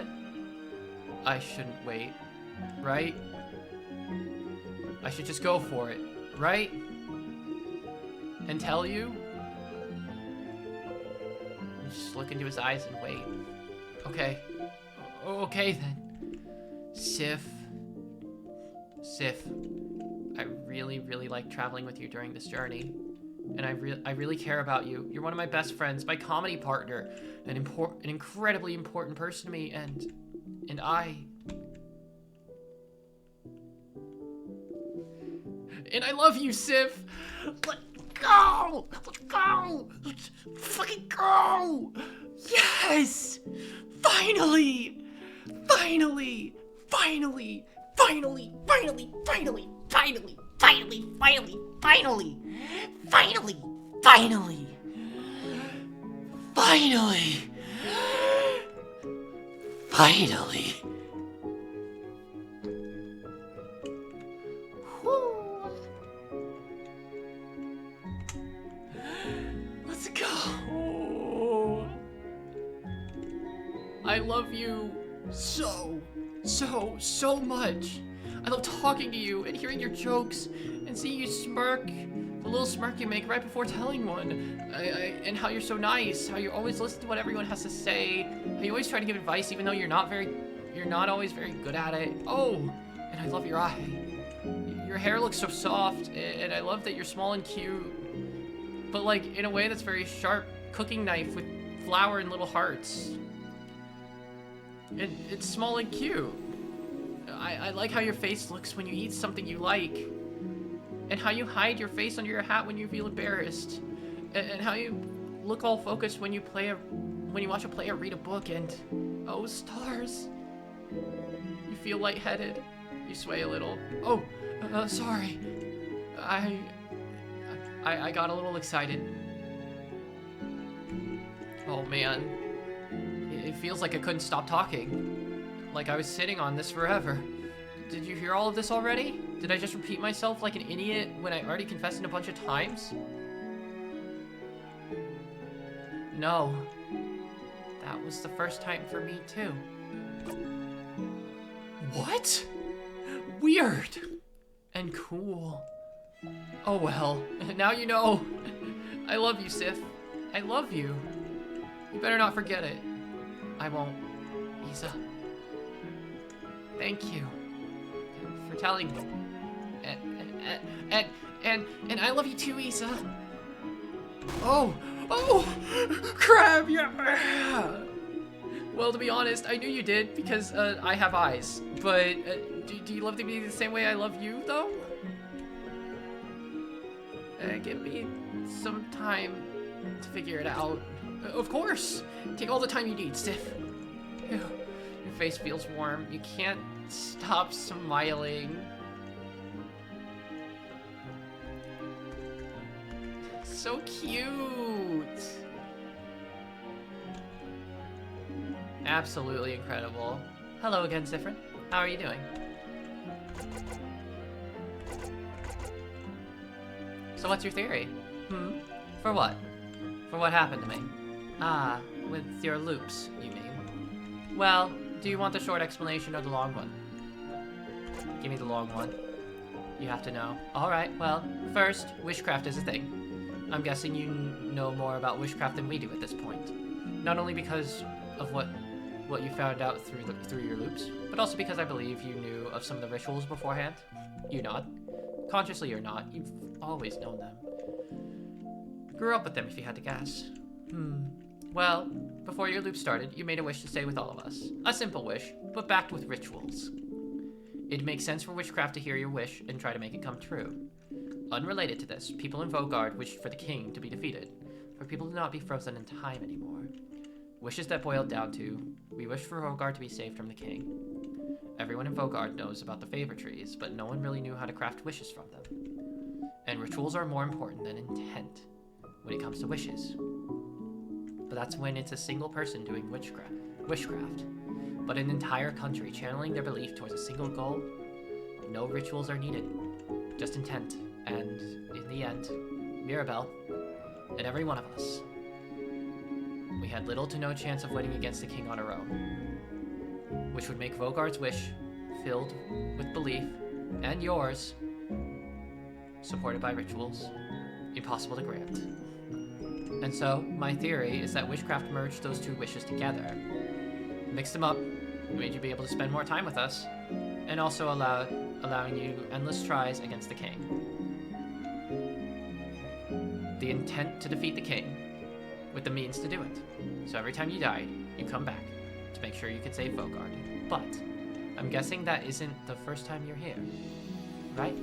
I shouldn't wait, right? I should just go for it, right? And tell you? Just look into his eyes and wait. Okay. Okay then. Sif. I really like traveling with you during this journey. And I really care about you. You're one of my best friends, my comedy partner, an incredibly important person to me, and I love you, Sif. Let's go! Let's go! Let's fucking go! Yes! Finally! Finally! Finally! Finally! Finally! Finally! Finally! Finally! Finally! Finally! Finally! Finally! Finally! Finally! Let's go! I love you so much. I love talking to you and hearing your jokes and seeing you smirk, the little smirk you make right before telling one, and how you're so nice, how you always listen to what everyone has to say, how you always try to give advice even though you're not always very good at it. Oh, and I love your eye. Your hair looks so soft, and I love that you're small and cute, but like in a way that's very sharp cooking knife with flour and little hearts. And it's small and cute. I like how your face looks when you eat something you like, and how you hide your face under your hat when you feel embarrassed, and how you look all focused when you watch a play or read a book, and oh stars, you feel lightheaded, you sway a little. Oh, sorry, I got a little excited. Oh man, it feels like I couldn't stop talking, like I was sitting on this forever. Did you hear all of this already? Did I just repeat myself like an idiot when I already confessed it a bunch of times? No. That was the first time for me too. What? Weird. And cool. Oh well, now you know. I love you, Sif. I love you. You better not forget it. I won't, Isa. Thank you for telling me. And I love you too, Isa. Oh, crab, yeah. Well, to be honest, I knew you did because I have eyes. But do you love me the same way I love you, though? Give me some time to figure it out. Of course! Take all the time you need, Sif. Ew, your face feels warm. You can't stop smiling. So cute! Absolutely incredible. Hello again, Siffrin. How are you doing? So what's your theory? For what? For what happened to me? Ah, with your loops, you mean? Well, do you want the short explanation or the long one? Give me the long one. You have to know. Alright, well, first, witchcraft is a thing. I'm guessing you know more about witchcraft than we do at this point. Not only because of what you found out through your loops, but also because I believe you knew of some of the rituals beforehand. You nod. Consciously or not, you've always known them. Grew up with them if you had to guess. Well, before your loop started, you made a wish to stay with all of us. A simple wish, but backed with rituals. It makes sense for witchcraft to hear your wish and try to make it come true. Unrelated to this, people in Vaugarde wished for the king to be defeated, for people to not be frozen in time anymore. Wishes that boiled down to, we wish for Vaugarde to be saved from the king. Everyone in Vaugarde knows about the favor trees, but no one really knew how to craft wishes from them. And rituals are more important than intent when it comes to wishes. But that's when it's a single person doing witchcraft. But an entire country channeling their belief towards a single goal, no rituals are needed, just intent. And in the end, Mirabelle, and every one of us, we had little to no chance of winning against the king on our own, which would make Vaugarde's wish, filled with belief, and yours, supported by rituals, impossible to grant. And so, my theory is that witchcraft merged those two wishes together, mixed them up, made you be able to spend more time with us, and also allowing you endless tries against the king. The intent to defeat the king, with the means to do it. So every time you died, you come back to make sure you could save Vaugarde. But I'm guessing that isn't the first time you're here, right?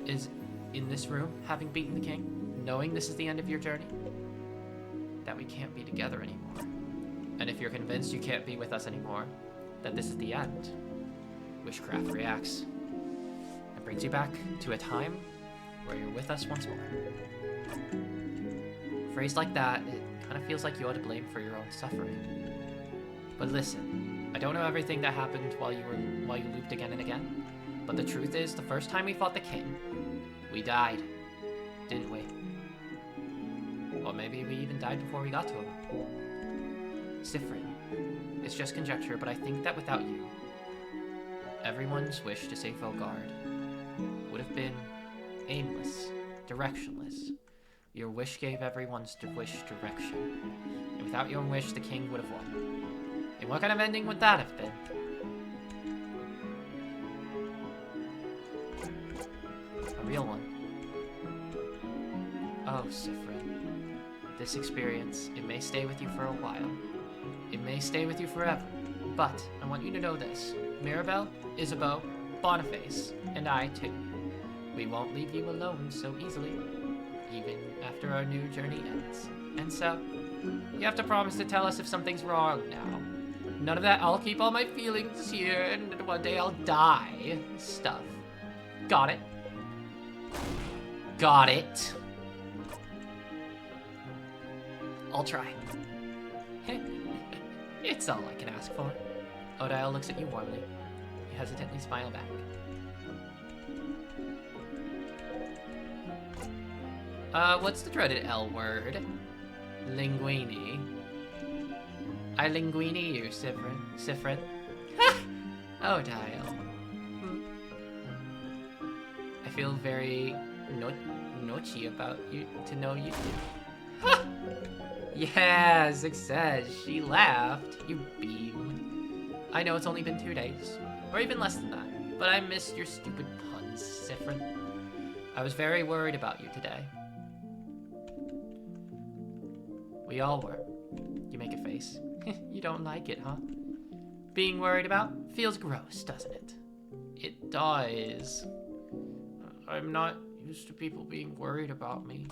Is in this room, having beaten the king, knowing this is the end of your journey, that we can't be together anymore. And if you're convinced you can't be with us anymore, that this is the end, witchcraft reacts and brings you back to a time where you're with us once more. Phrased like that, it kind of feels like you ought to blame for your own suffering. But listen, I don't know everything that happened while you looped again and again, but the truth is, the first time we fought the king, we died, didn't we? Or maybe we even died before we got to him. Siffrin, it's just conjecture, but I think that without you, everyone's wish to save Vaugarde would have been aimless, directionless. Your wish gave everyone's wish direction. And without your wish, the king would have won. And what kind of ending would that have been? A real one. Oh, Siffrin. This experience, it may stay with you for a while. It may stay with you forever. But I want you to know this. Mirabelle, Isabeau, Boniface, and I too. We won't leave you alone so easily, even after our new journey ends. And so, you have to promise to tell us if something's wrong now. None of that I'll keep all my feelings here and one day I'll die stuff. Got it? Got it. I'll try. It's all I can ask for. Odile looks at you warmly. You hesitantly smile back. What's the dreaded L word? Linguini. I linguini you, Siffrin. Odile. I feel very notchy about you to know you too. Yeah, success. She laughed. You beam. I know it's only been 2 days, or even less than that, but I missed your stupid puns, Siffrin. I was very worried about you today. We all were. You make a face. You don't like it, huh? Being worried about feels gross, doesn't it? It does. I'm not used to people being worried about me.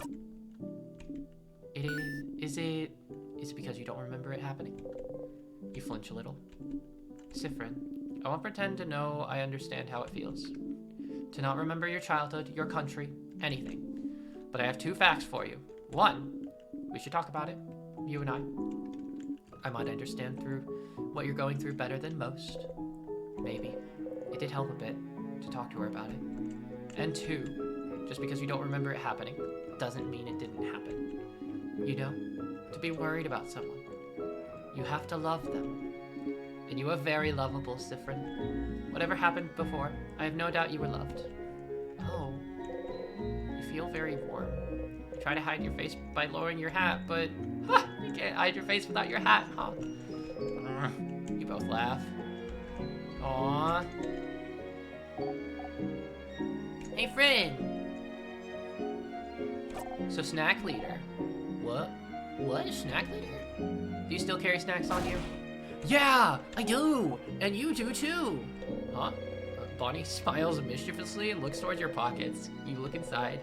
It is. Is it because you don't remember it happening? You flinch a little. Siffrin, I won't pretend to know I understand how it feels. To not remember your childhood, your country, anything. But I have 2 facts for you. 1, we should talk about it, you and I. I might understand through what you're going through better than most. Maybe. It did help a bit to talk to her about it. And 2, just because you don't remember it happening doesn't mean it didn't happen. You know, to be worried about someone, you have to love them. And you are very lovable, Siffrin. Whatever happened before, I have no doubt you were loved. Oh, you feel very warm. You try to hide your face by lowering your hat, but you can't hide your face without your hat, huh? You both laugh. Aww. Hey, friend. So, snack leader. What? What? Snack leader? Do you still carry snacks on you? Yeah, I do! And you do too! Huh? Bonnie smiles mischievously and looks towards your pockets. You look inside.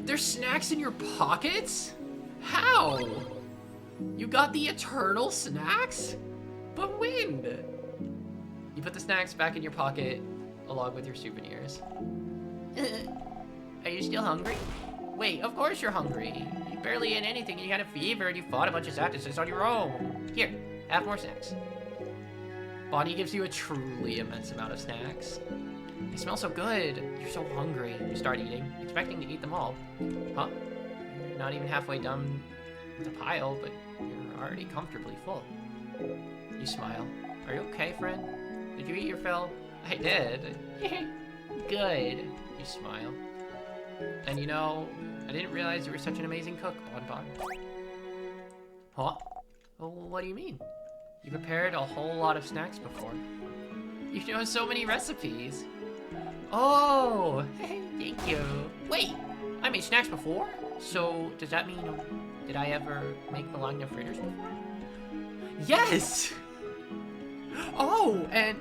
There's snacks in your pockets? How? You got the eternal snacks? But when? You put the snacks back in your pocket along with your souvenirs. Are you still hungry? Wait, of course you're hungry. You barely ate anything, you had a fever, and you fought a bunch of Zapduses on your own. Here, have more snacks. Bonnie gives you a truly immense amount of snacks. They smell so good. You're so hungry. You start eating, expecting to eat them all. Huh? You're not even halfway done with the pile, but you're already comfortably full. You smile. Are you okay, friend? Did you eat your fill? I did. Good. You smile. And you know, I didn't realize you were such an amazing cook, Bon Bon. Huh? Oh, what do you mean? You prepared a whole lot of snacks before. You know so many recipes. Oh, thank you. Wait, I made snacks before? So, does that mean, did I ever make Malagna fritters before? Yes! Oh, and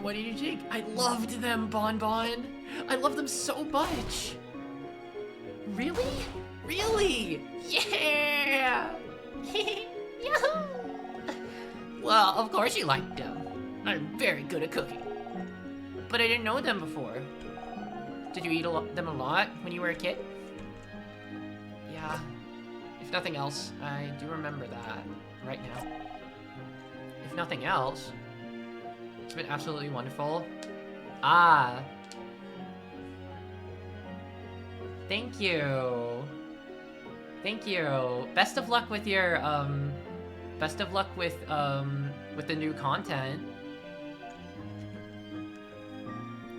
what did you think? I loved them, Bon Bon. I love them so much. Really? Really? Yeah! Yahoo! Well, of course you liked them. I'm very good at cooking. But I didn't know them before. Did you eat them a lot when you were a kid? Yeah. If nothing else, I do remember that right now. If nothing else, it's been absolutely wonderful. Ah. Thank you. Thank you. Best of luck with your, best of luck with the new content.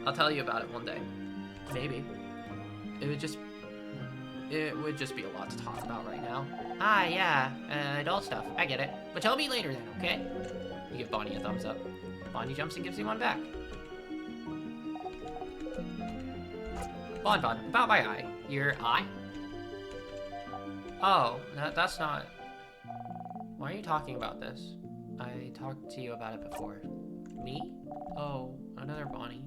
I'll tell you about it one day. Maybe. It would just be a lot to talk about right now. Ah, yeah, adult stuff. I get it. But tell me later then, okay? You give Bonnie a thumbs up. Bonnie jumps and gives you one back. Bon Bon, about my eye. Your eye? Oh, that's not... Why are you talking about this? I talked to you about it before. Me? Oh, another Bonnie.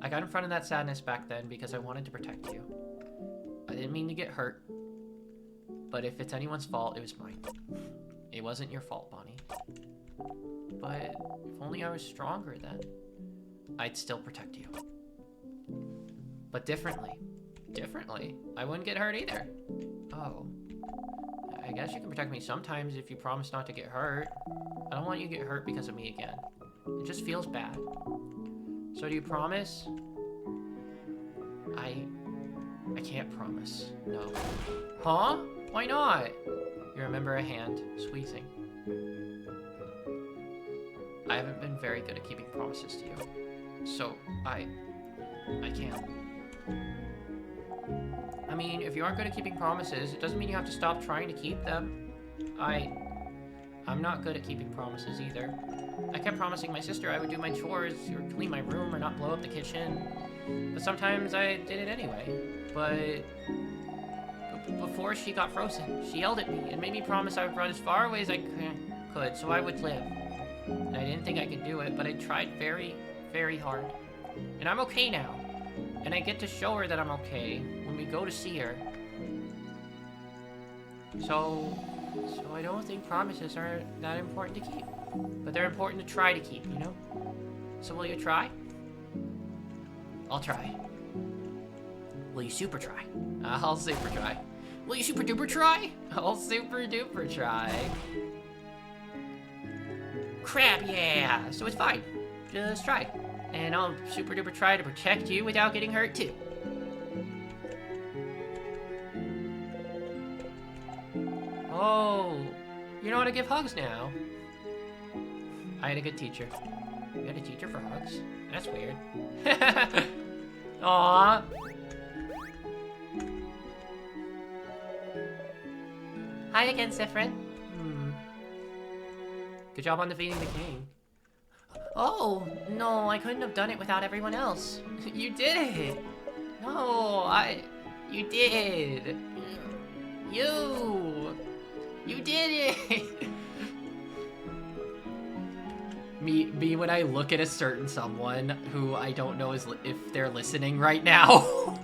I got in front of that sadness back then because I wanted to protect you. I didn't mean to get hurt. But if it's anyone's fault, it was mine. It wasn't your fault, Bonnie. But if only I was stronger then, I'd still protect you. But differently. Differently? I wouldn't get hurt either. Oh. I guess you can protect me sometimes if you promise not to get hurt. I don't want you to get hurt because of me again. It just feels bad. So do you promise? I can't promise. No. Huh? Why not? You remember a hand squeezing. I haven't been very good at keeping promises to you. So, I can't. I mean, if you aren't good at keeping promises, it doesn't mean you have to stop trying to keep them. I'm not good at keeping promises either. I kept promising my sister I would do my chores, or clean my room, or not blow up the kitchen. But sometimes I did it anyway. But before she got frozen, she yelled at me and made me promise I would run as far away as I could so I would live. And I didn't think I could do it, but I tried very, very hard. And I'm okay now. And I get to show her that I'm okay when we go to see her. So I don't think promises are that important to keep. But they're important to try to keep, you know? So will you try? I'll try. Will you super try? I'll super try. Will you super duper try? I'll super duper try. Crap, yeah! So it's fine. Just try. And I'll super duper try to protect you without getting hurt too. Oh, you know how to give hugs now. I had a good teacher. You had a teacher for hugs? That's weird. Aww. Hi again, Siffrin. Good job on defeating the king. Oh, no, I couldn't have done it without everyone else. You did it! No, you did! You did it! Me when I look at a certain someone who I don't know if they're listening right now.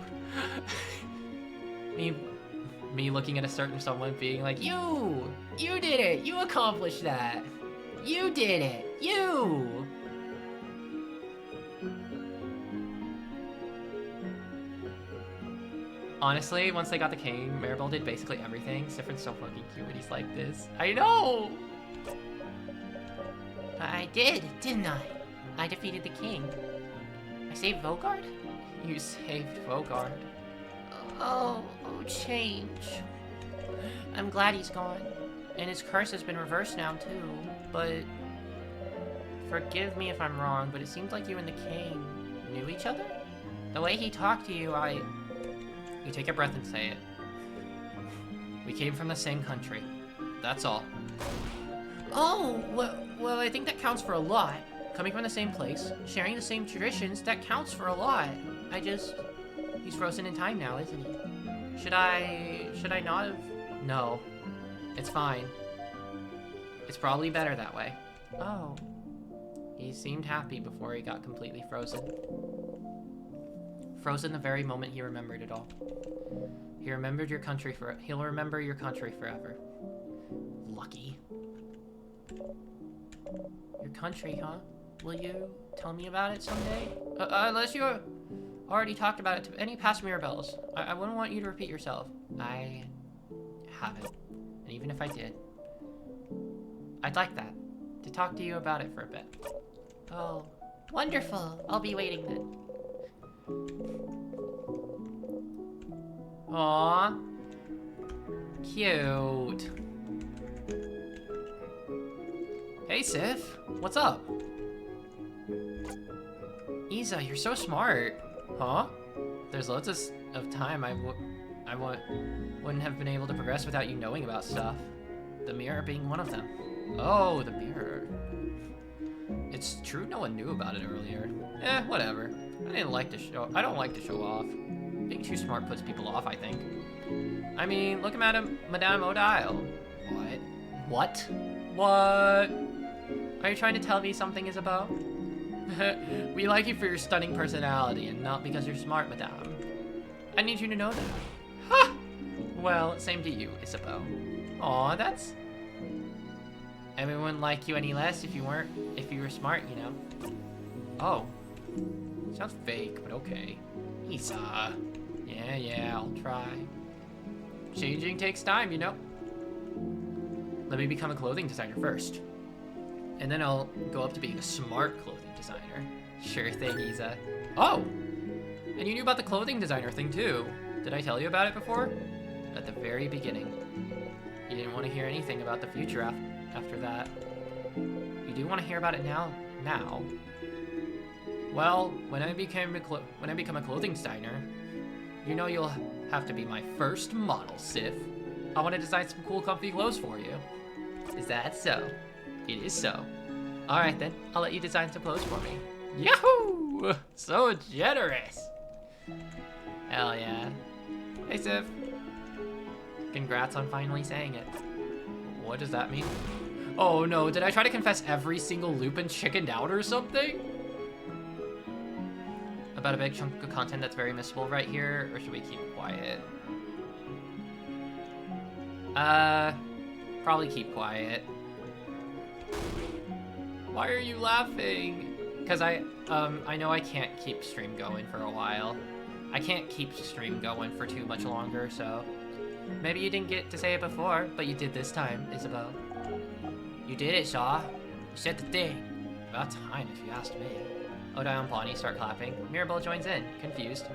me looking at a certain someone being like, you did it! You accomplished that! You did it! You! Honestly, once they got the king, Maribel did basically everything. Siffrin's so fucking cute when he's like this. I know! I did, didn't I? I defeated the king. I saved Vogard? You saved Vogard. Oh, change. I'm glad he's gone. And his curse has been reversed now, too. But forgive me if I'm wrong, but it seems like you and the king knew each other? The way he talked to you, You take a breath and say it. We came from the same country. That's all. Oh, well, I think that counts for a lot. Coming from the same place, sharing the same traditions, that counts for a lot. He's frozen in time now, isn't he? Should I not have? No. It's fine. It's probably better that way. Oh. He seemed happy before he got completely frozen. Frozen the very moment he remembered it all. He'll remember your country forever. Lucky. Your country, huh? Will you tell me about it someday? Unless you already talked about it to any past Mirabelles. I wouldn't want you to repeat yourself. I haven't. And even if I did, I'd like that. To talk to you about it for a bit. Oh, wonderful. I'll be waiting then. Aww. Cute. Hey, Sif. What's up? Isa, you're so smart. Huh? There's loads of time I wouldn't have been able to progress without you knowing about stuff. The mirror being one of them. Oh, the mirror. It's true no one knew about it earlier. Whatever. I don't like to show off. Being too smart puts people off, I think. I mean, look at Madame Odile. What? What? Are you trying to tell me something, Isabeau? We like you for your stunning personality and not because you're smart, Madame. I need you to know that. Ha! Well, same to you, Isabeau. Aw, that's... Everyone wouldn't like you any less if you were smart, you know. Oh. Sounds fake, but okay. Isa. Yeah, I'll try. Changing takes time, you know. Let me become a clothing designer first. And then I'll go up to being a smart clothing designer. Sure thing, Isa. Oh! And you knew about the clothing designer thing too. Did I tell you about it before? At the very beginning. You didn't want to hear anything about the future after that. You do want to hear about it now? Well, when I become a clothing designer, you know you'll have to be my first model, Sif. I want to design some cool, comfy clothes for you. Is that so? It is so. All right then, I'll let you design some clothes for me. Yahoo! So generous. Hell yeah. Hey, Sif. Congrats on finally saying it. What does that mean? Oh no, did I try to confess every single loop and chickened out or something? About a big chunk of content that's very missable right here, or should we keep quiet? Probably keep quiet. Why are you laughing? Because I know I can't keep stream going for a while. I can't keep stream going for too much longer, so... Maybe you didn't get to say it before, but you did this time, Isabelle. You did it, Shaw. You said the thing. About time, if you asked me. Odai and Pawnee start clapping. Mirabelle joins in, confused.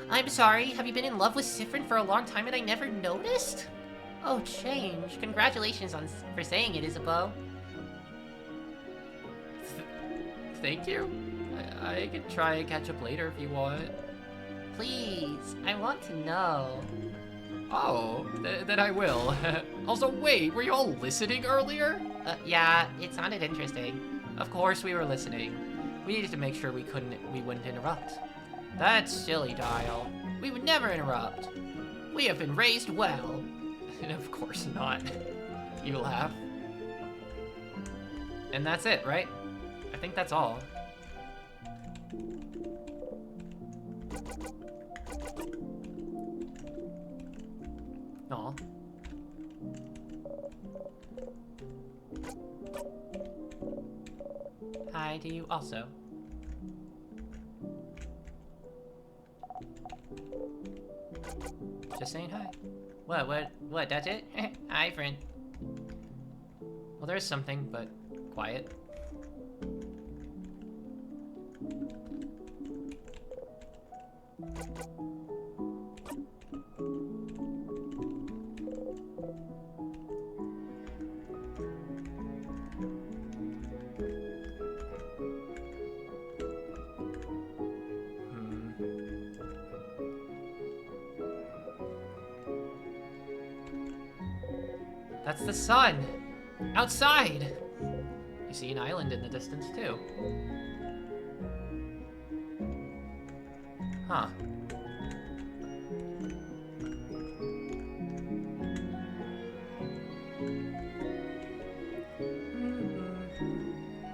I'm sorry, have you been in love with Siffrin for a long time and I never noticed? Oh, change. Congratulations for saying it, Isabeau. Thank you. I could try and catch up later if you want. Please, I want to know. Oh, then I will. Also, wait, were you all listening earlier? Yeah, it sounded interesting. Of course we were listening. We needed to make sure we wouldn't interrupt. That's silly, Dial. We would never interrupt. We have been raised well. Of course not. You laugh. And that's it, right? I think that's all. Aw. Hi to you also. Just saying hi. What, that's it? Hi, friend. Well, there's something, but quiet. That's the sun! Outside! You see an island in the distance, too. Huh.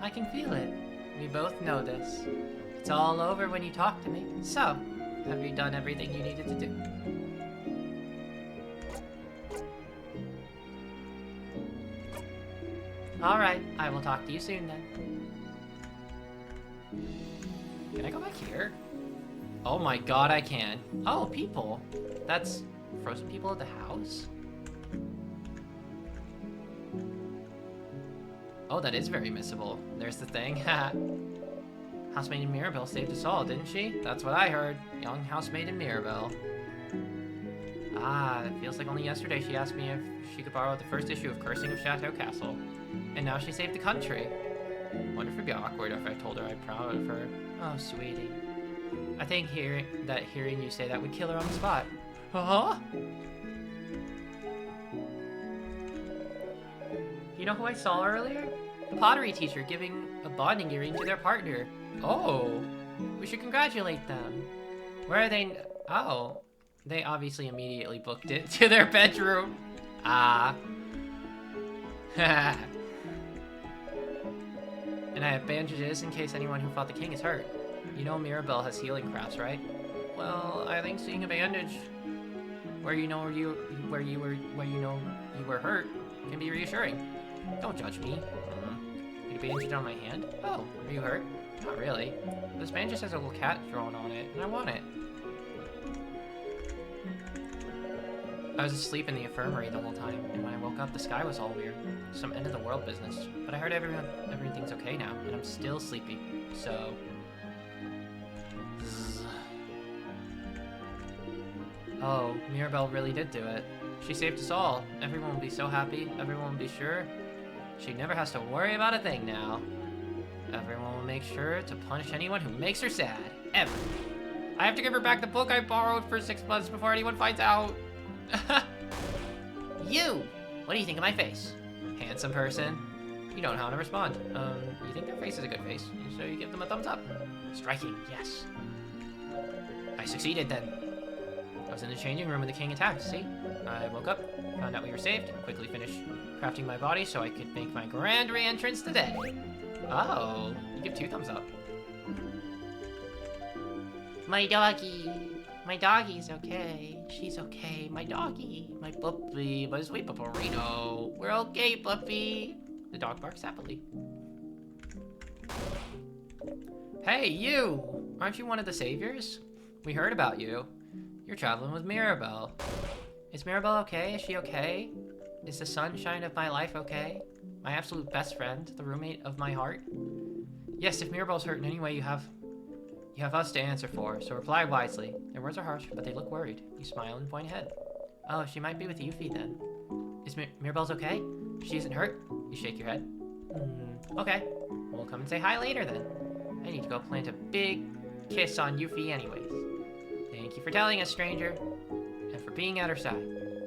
I can feel it. We both know this. It's all over when you talk to me. So, have you done everything you needed to do? Alright, I will talk to you soon then. Can I go back here? Oh my god, I can. Oh, people. That's frozen people at the house? Oh, that is very missable. There's the thing. Housemaid in Mirabelle saved us all, didn't she? That's what I heard. Young housemaid in Mirabelle. Ah, it feels like only yesterday she asked me if she could borrow the first issue of Cursing of Chateau Castle. And now she saved the country. Wonder if it'd be awkward if I told her I'm proud of her. Oh, sweetie. I think hearing you say that would kill her on the spot. Huh? You know who I saw earlier? The pottery teacher giving a bonding earring to their partner. Oh, we should congratulate them. Where are they? Oh, they obviously immediately booked it to their bedroom. Ah. And I have bandages in case anyone who fought the king is hurt. You know Mirabelle has healing crafts, right? Well, I think seeing a bandage where you know you were hurt can be reassuring. Don't judge me. Need a bandage on my hand? Oh, are you hurt? Not really. This bandage has a little cat drawn on it, and I want it. I was asleep in the infirmary the whole time, and when I woke up, the sky was all weird. Some end-of-the-world business. But I heard everything's okay now, and I'm still sleepy. So... Oh, Mirabelle really did do it. She saved us all. Everyone will be so happy. Everyone will be sure. She never has to worry about a thing now. Everyone will make sure to punish anyone who makes her sad. Ever. I have to give her back the book I borrowed for 6 months before anyone finds out. You! What do you think of my face? Handsome person. You don't know how to respond. You think their face is a good face, so you give them a thumbs up. Striking, yes. I succeeded then. I was in the changing room when the king attacked, see? I woke up, found out we were saved, quickly finished crafting my body so I could make my grand re-entrance today. Oh, you give 2 thumbs up. My doggy. My doggy's okay. She's okay. My doggy. My puppy. My sweet pupperino. We're okay, puppy. The dog barks happily. Hey, you! Aren't you one of the saviors? We heard about you. You're traveling with Mirabelle. Is Mirabelle okay? Is she okay? Is the sunshine of my life okay? My absolute best friend, the roommate of my heart? Yes, if Mirabelle's hurt in any way, you have us to answer for, so reply wisely. Their words are harsh, but they look worried. You smile and point ahead. Oh, she might be with Yuffie then. Is Mirabelle's okay? She isn't hurt? You shake your head. Okay. We'll come and say hi later then. I need to go plant a big kiss on Yuffie anyways. Thank you for telling us, stranger. And for being at her side.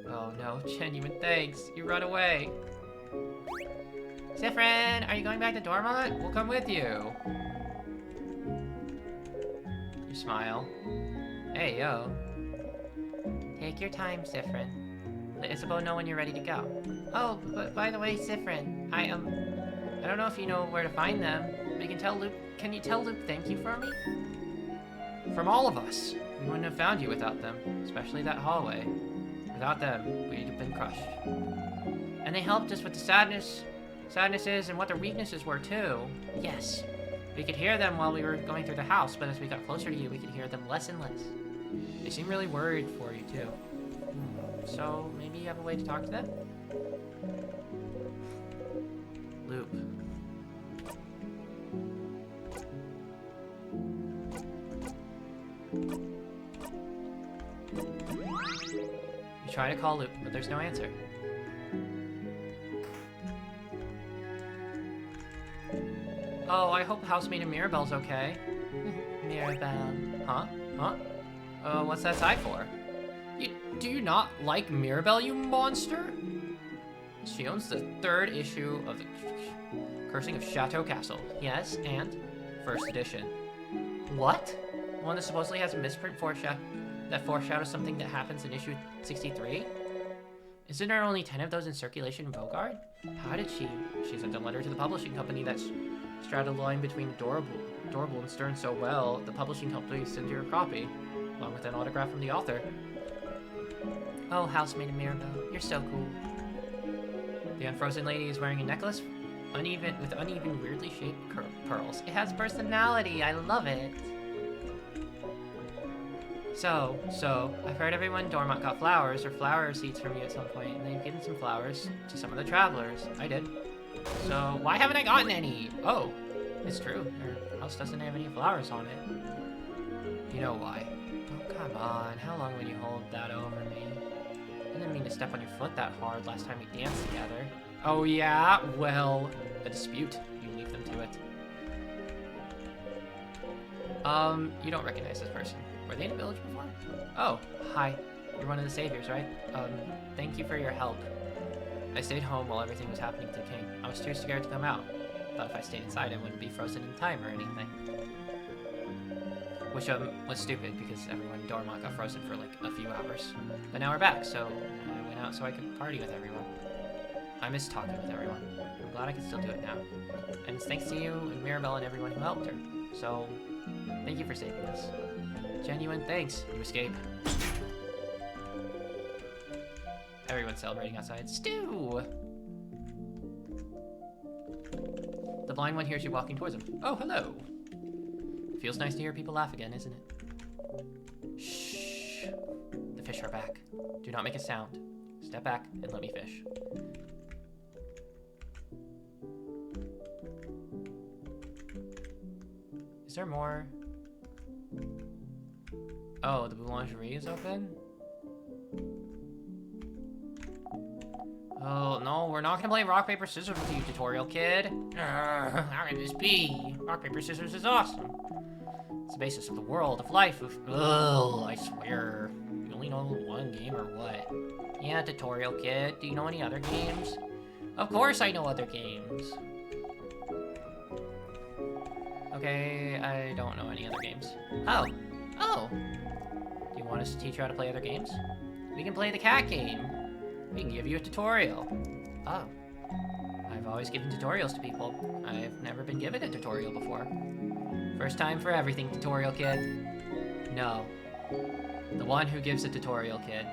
Oh no, genuine thanks. You run away. Siffrin, are you going back to Dormont? We'll come with you. You smile. Hey, yo. Take your time, Siffrin. Let Isabeau know when you're ready to go. Oh, but by the way, Siffrin, I don't know if you know where to find them. But can you tell Luke thank you for me? From all of us. We wouldn't have found you without them, especially that hallway. Without them, we'd have been crushed. And they helped us with the sadnesses and what their weaknesses were too. Yes. We could hear them while we were going through the house, but as we got closer to you, we could hear them less and less. They seem really worried for you too. So maybe you have a way to talk to them? Loop. You try to call Loop, but there's no answer. Oh, I hope housemate Mirabelle's okay. Mirabelle. Huh? Huh? What's that sigh for? Do you not like Mirabelle, you monster? She owns the 3rd issue of the Cursing of Chateau Castle. Yes, and 1st edition. What? One that supposedly has a misprint that foreshadows something that happens in issue 63? Isn't there only 10 of those in circulation in Bogard? How did she? She sent a letter to the publishing company that straddled the line between Adorable and Stern so well, the publishing company sent her a copy, along with an autograph from the author. Oh, housemate Mirabelle, you're so cool. The unfrozen lady is wearing a necklace with uneven, weirdly shaped pearls. It has personality, I love it. So, I've heard everyone in Dormont got flowers or flower seeds from you at some point, and they've given some flowers to some of the travelers. I did. So, why haven't I gotten any? Oh, it's true. Your house doesn't have any flowers on it. You know why. Oh, come on. How long would you hold that over me? I didn't mean to step on your foot that hard last time we danced together. Oh, yeah? Well, a dispute. You leave them to it. You don't recognize this person. Were they in the village before? Oh, hi. You're one of the saviors, right? Thank you for your help. I stayed home while everything was happening to the king. I was too scared to come out. Thought if I stayed inside, I wouldn't be frozen in time or anything. Which was stupid because everyone in Dormont got frozen for like a few hours. But now we're back, so I went out so I could party with everyone. I miss talking with everyone. I'm glad I can still do it now. And it's thanks to you and Mirabelle and everyone who helped her. So, thank you for saving us. Genuine thanks. You escape. Everyone's celebrating outside. Stew! The blind one hears you walking towards him. Oh, hello. Feels nice to hear people laugh again, isn't it? Shh. The fish are back. Do not make a sound. Step back and let me fish. Is there more? Oh, the boulangerie is open? Oh, no, we're not gonna play rock, paper, scissors with you, tutorial kid. How can this be? Rock, paper, scissors is awesome. It's the basis of the world, of life, of... Ugh, I swear. You only know one game or what? Yeah, tutorial kid. Do you know any other games? Of course I know other games. Okay, I don't know any other games. Oh. Oh. Do you want want us to teach you how to play other games? We can play the cat game. We can give you a tutorial. Oh. I've always given tutorials to people. I've never been given a tutorial before. First time for everything, tutorial kid. No. The one who gives a tutorial kid.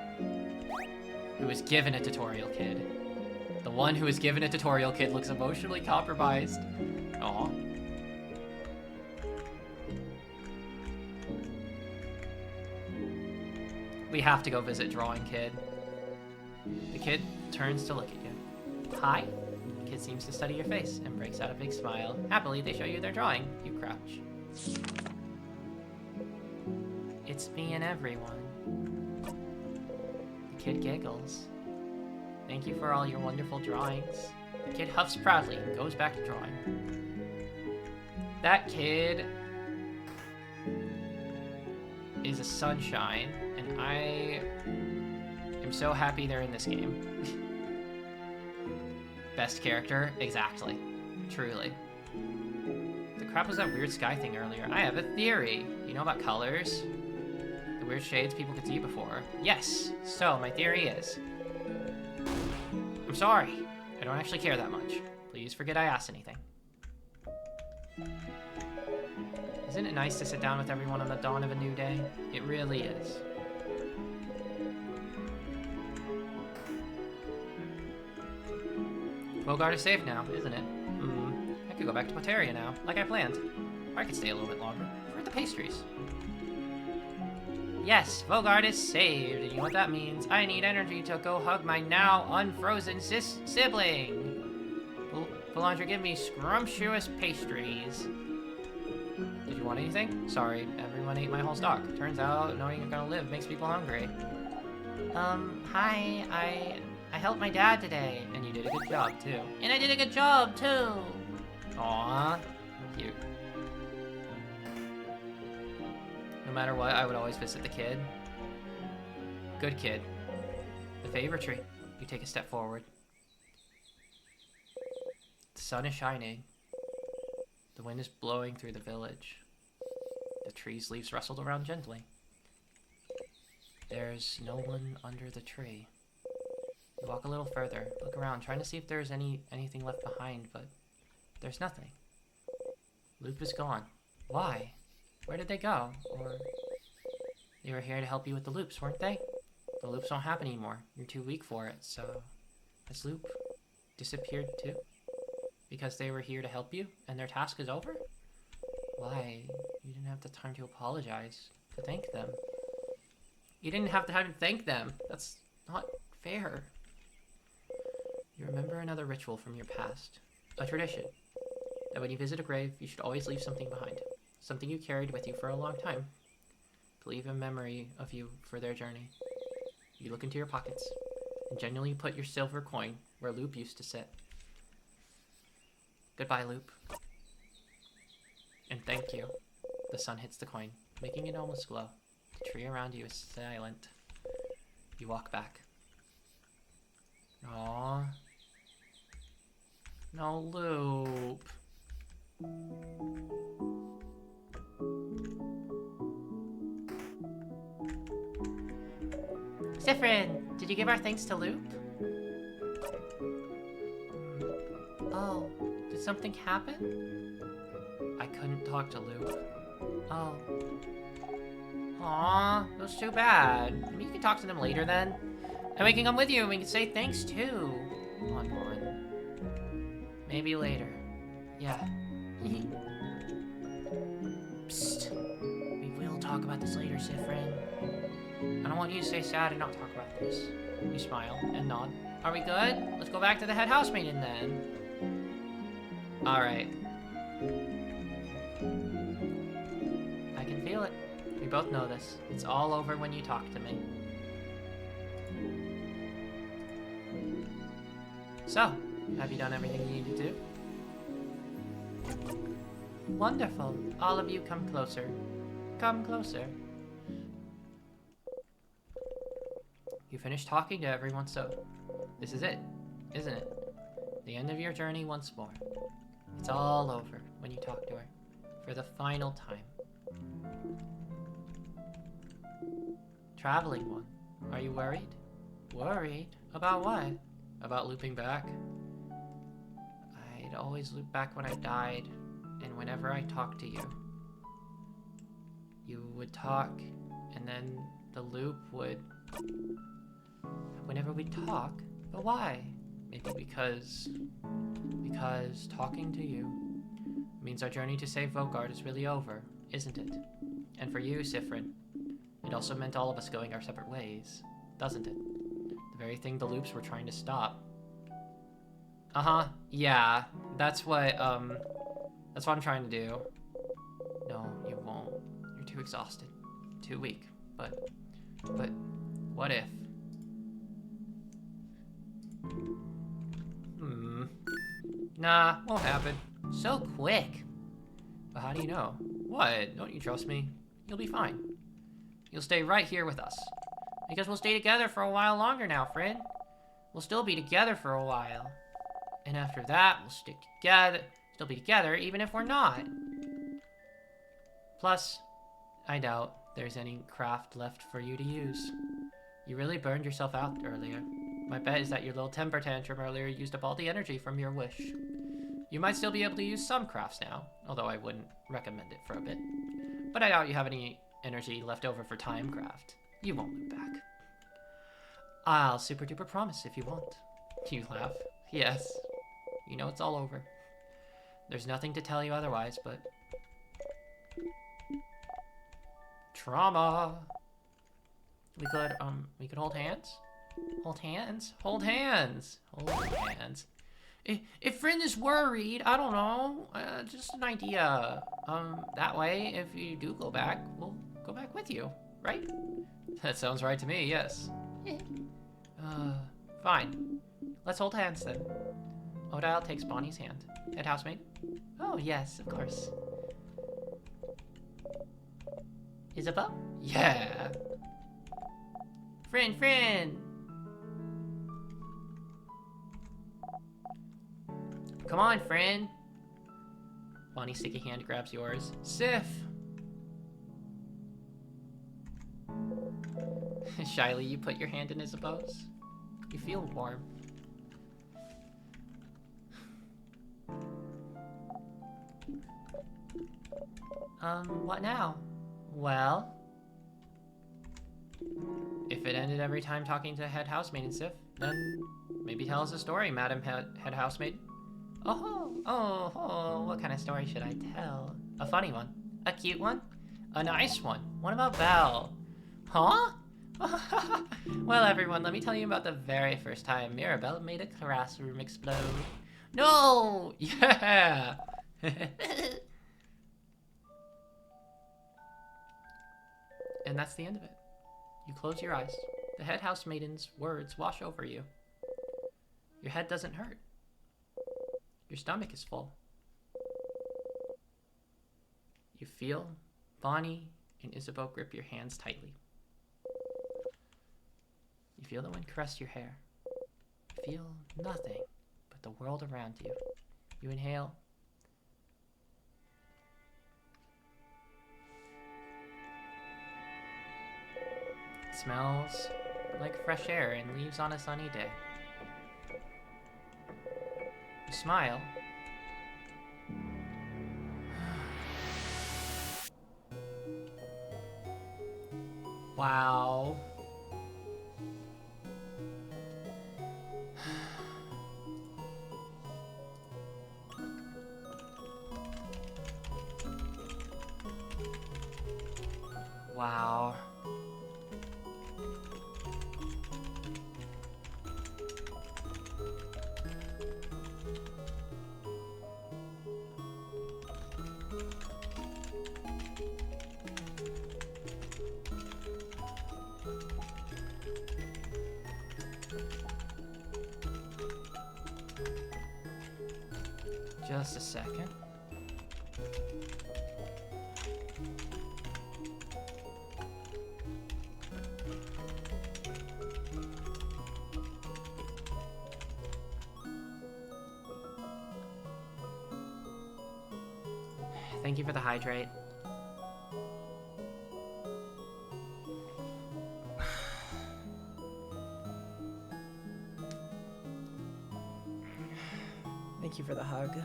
Who is given a tutorial kid. The one who is given a tutorial kid looks emotionally compromised. Aw. We have to go visit Drawing Kid. The kid turns to look at you. Hi? The kid seems to study your face and breaks out a big smile. Happily, they show you their drawing. You crouch. It's me and everyone. The kid giggles. Thank you for all your wonderful drawings. The kid huffs proudly and goes back to drawing. That kid is a sunshine, and I am so happy they're in this game. Best character? Exactly. Truly. The crap was that weird sky thing earlier. I have a theory. You know about colors? The weird shades people could see before. Yes! So, my theory is... I'm sorry. I don't actually care that much. Please forget I asked anything. Isn't it nice to sit down with everyone on the dawn of a new day? It really is. Bogart is safe now, isn't it? I could go back to Poteria now, like I planned. Or I could stay a little bit longer. For the pastries. Yes, Bogart is saved. And you know what that means? I need energy to go hug my now unfrozen sibling. Belandra, give me scrumptious pastries. Did you want anything? Sorry, everyone ate my whole stock. Turns out knowing you're gonna live makes people hungry. Hi, I helped my dad today. And you did a good job, too. And I did a good job, too. Aww. Cute. No matter what, I would always visit the kid. Good kid. The favorite tree. You take a step forward. The sun is shining. The wind is blowing through the village. The tree's leaves rustled around gently. There's no one under the tree. You walk a little further, look around, trying to see if there's anything left behind, but there's nothing. Loop is gone. Why? Where did they go? Or they were here to help you with the loops, weren't they? The loops don't happen anymore. You're too weak for it, so has Loop disappeared too? Because they were here to help you and their task is over? Why? You didn't have the time to apologize, to thank them. You didn't have the time to thank them. That's not fair. You remember another ritual from your past. A tradition. That when you visit a grave, you should always leave something behind. Something you carried with you for a long time. To leave a memory of you for their journey. You look into your pockets and genuinely put your silver coin where Loop used to sit. Goodbye, Loop. And thank you. The sun hits the coin, making it almost glow. The tree around you is silent. You walk back. Aww. No, Loop. Siffrin, did you give our thanks to Loop? Oh, did something happen? I couldn't talk to Loop. Oh. Aw, that was too bad. Maybe you can talk to them later then. And we can come with you and we can say thanks too. Come on. Maybe later. Yeah. Psst. We will talk about this later, Siffrin. I don't want you to stay sad and not talk about this. You smile and nod. Are we good? Let's go back to the head housemaiden then. Alright. I can feel it. We both know this. It's all over when you talk to me. So, have you done everything you need to do? Wonderful. All of you come closer. Come closer. You finished talking to everyone, so this is it, isn't it? The end of your journey once more. It's all over when you talk to her for the final time. traveling one. Are you worried? Worried? About what? About looping back? I'd always loop back when I died, and whenever I talked to you. You would talk, and then the loop would... Whenever we talk? But why? Maybe because talking to you means our journey to save Vogard is really over, isn't it? And for you, Siffrin, it also meant all of us going our separate ways, doesn't it? The very thing the loops were trying to stop. Yeah, that's what I'm trying to do. No, you won't. You're too exhausted. Too weak. But, what if? Nah, won't happen. So quick. But how do you know? What? Don't you trust me? You'll be fine. You'll stay right here with us. Because we'll stay together for a while longer now, friend. We'll still be together for a while. And after that, we'll still be together, even if we're not. Plus, I doubt there's any craft left for you to use. You really burned yourself out earlier. My bet is that your little temper tantrum earlier used up all the energy from your wish. You might still be able to use some crafts now, although I wouldn't recommend it for a bit. But I doubt you have any energy left over for time craft. You won't loop back. I'll super duper promise if you want. You laugh. Yes. You know it's all over. There's nothing to tell you otherwise, but... Trauma! We could hold hands? Hold hands? Hold hands! Hold hands. If friend is worried, I don't know, just an idea. That way, if you do go back, we'll go back with you, right? That sounds right to me, yes. Fine. Let's hold hands then. Odile takes Bonnie's hand. Head housemaid? Oh, yes, of course. Isabel? Yeah! Friend! Come on, friend! Bonnie's sticky hand grabs yours. Sif! Shyly, you put your hand in Isabeau's. You feel warm. What now? Well... If it ended every time talking to head housemaid and Sif, then maybe tell us a story, Madam Head Housemaid. Oh, what kind of story should I tell? A funny one. A cute one? A nice one. What about Belle? Huh? Well, everyone, let me tell you about the very first time Mirabelle made a classroom explode. No! Yeah! And that's the end of it. You close your eyes. The head housemaiden's words wash over you. Your head doesn't hurt. Your stomach is full. You feel Bonnie and Isabeau grip your hands tightly. You feel the wind caress your hair. You feel nothing but the world around you. You inhale. It smells like fresh air and leaves on a sunny day. You smile. Wow. Wow. Just a second. Thank you for the hydrate. for the hug.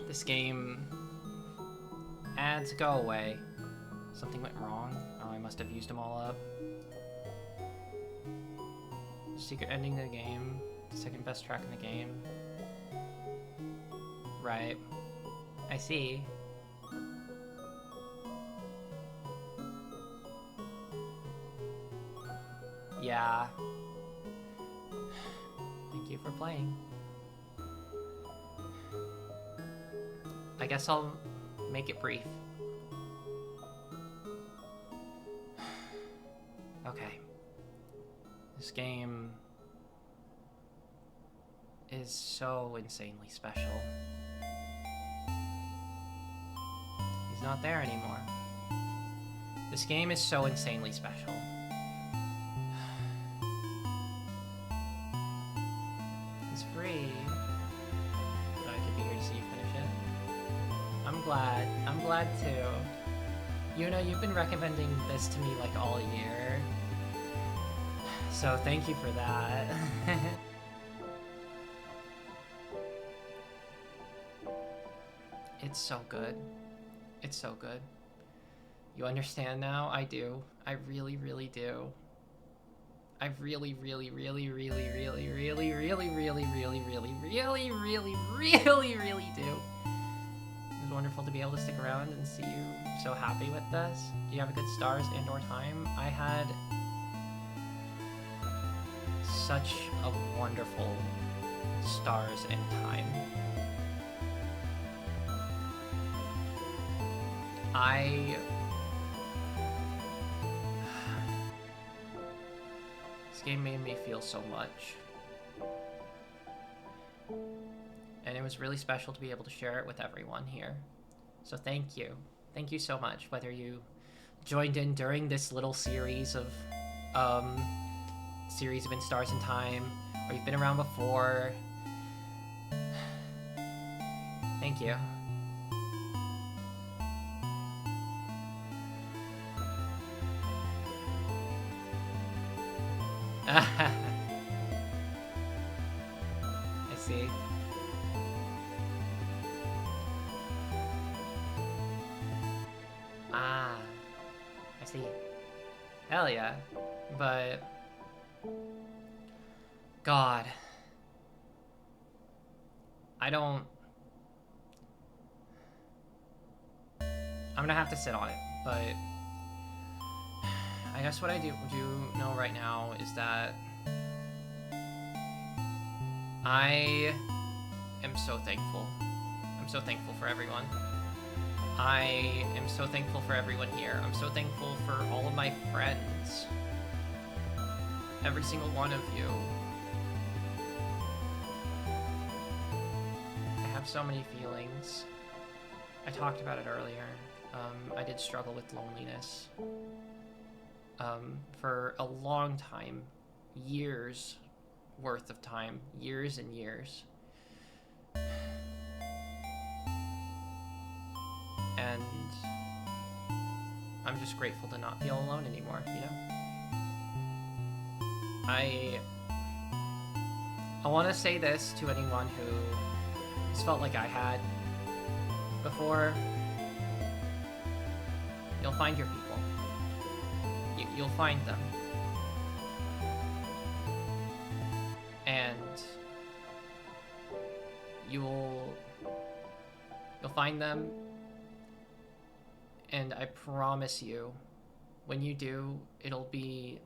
This game... Ads, go away. Something went wrong? Oh, I must have used them all up. Secret ending of the game. The second best track in the game. Right. I see. Yeah. Thank you for playing. I guess I'll make it brief. Okay. This game is so insanely special. He's not there anymore. This game is so insanely special. It's free. But I could be here to see you finish it. I'm glad. I'm glad too. You know, you've been recommending this to me like all year. So thank you for that. It's so good. It's so good. You understand now? I do. I really, really do. I really, really, really, really, really, really, really, really, really, really, really, really, really, really do. It was wonderful to be able to stick around and see you so happy with this. Do you have a good stars and or time? I had such a wonderful stars and time. This game made me feel so much. And it was really special to be able to share it with everyone here. So thank you. Thank you so much, whether you joined in during this little series of In Stars and Time, or you've been around before. Thank you. I see. Ah, I see. Hell yeah. But God, I don't. I'm gonna have to sit on it, but I guess what I do know right now is that I am so thankful. I'm so thankful for everyone. I am so thankful for everyone here. I'm so thankful for all of my friends. Every single one of you. I have so many feelings. I talked about it earlier. I did struggle with loneliness. For a long time, years worth of time, years and years. And I'm just grateful to not feel alone anymore, you know? I want to say this to anyone who has felt like I had before. You'll find your people. You'll find them. And you'll find them, and I promise you, when you do, it'll be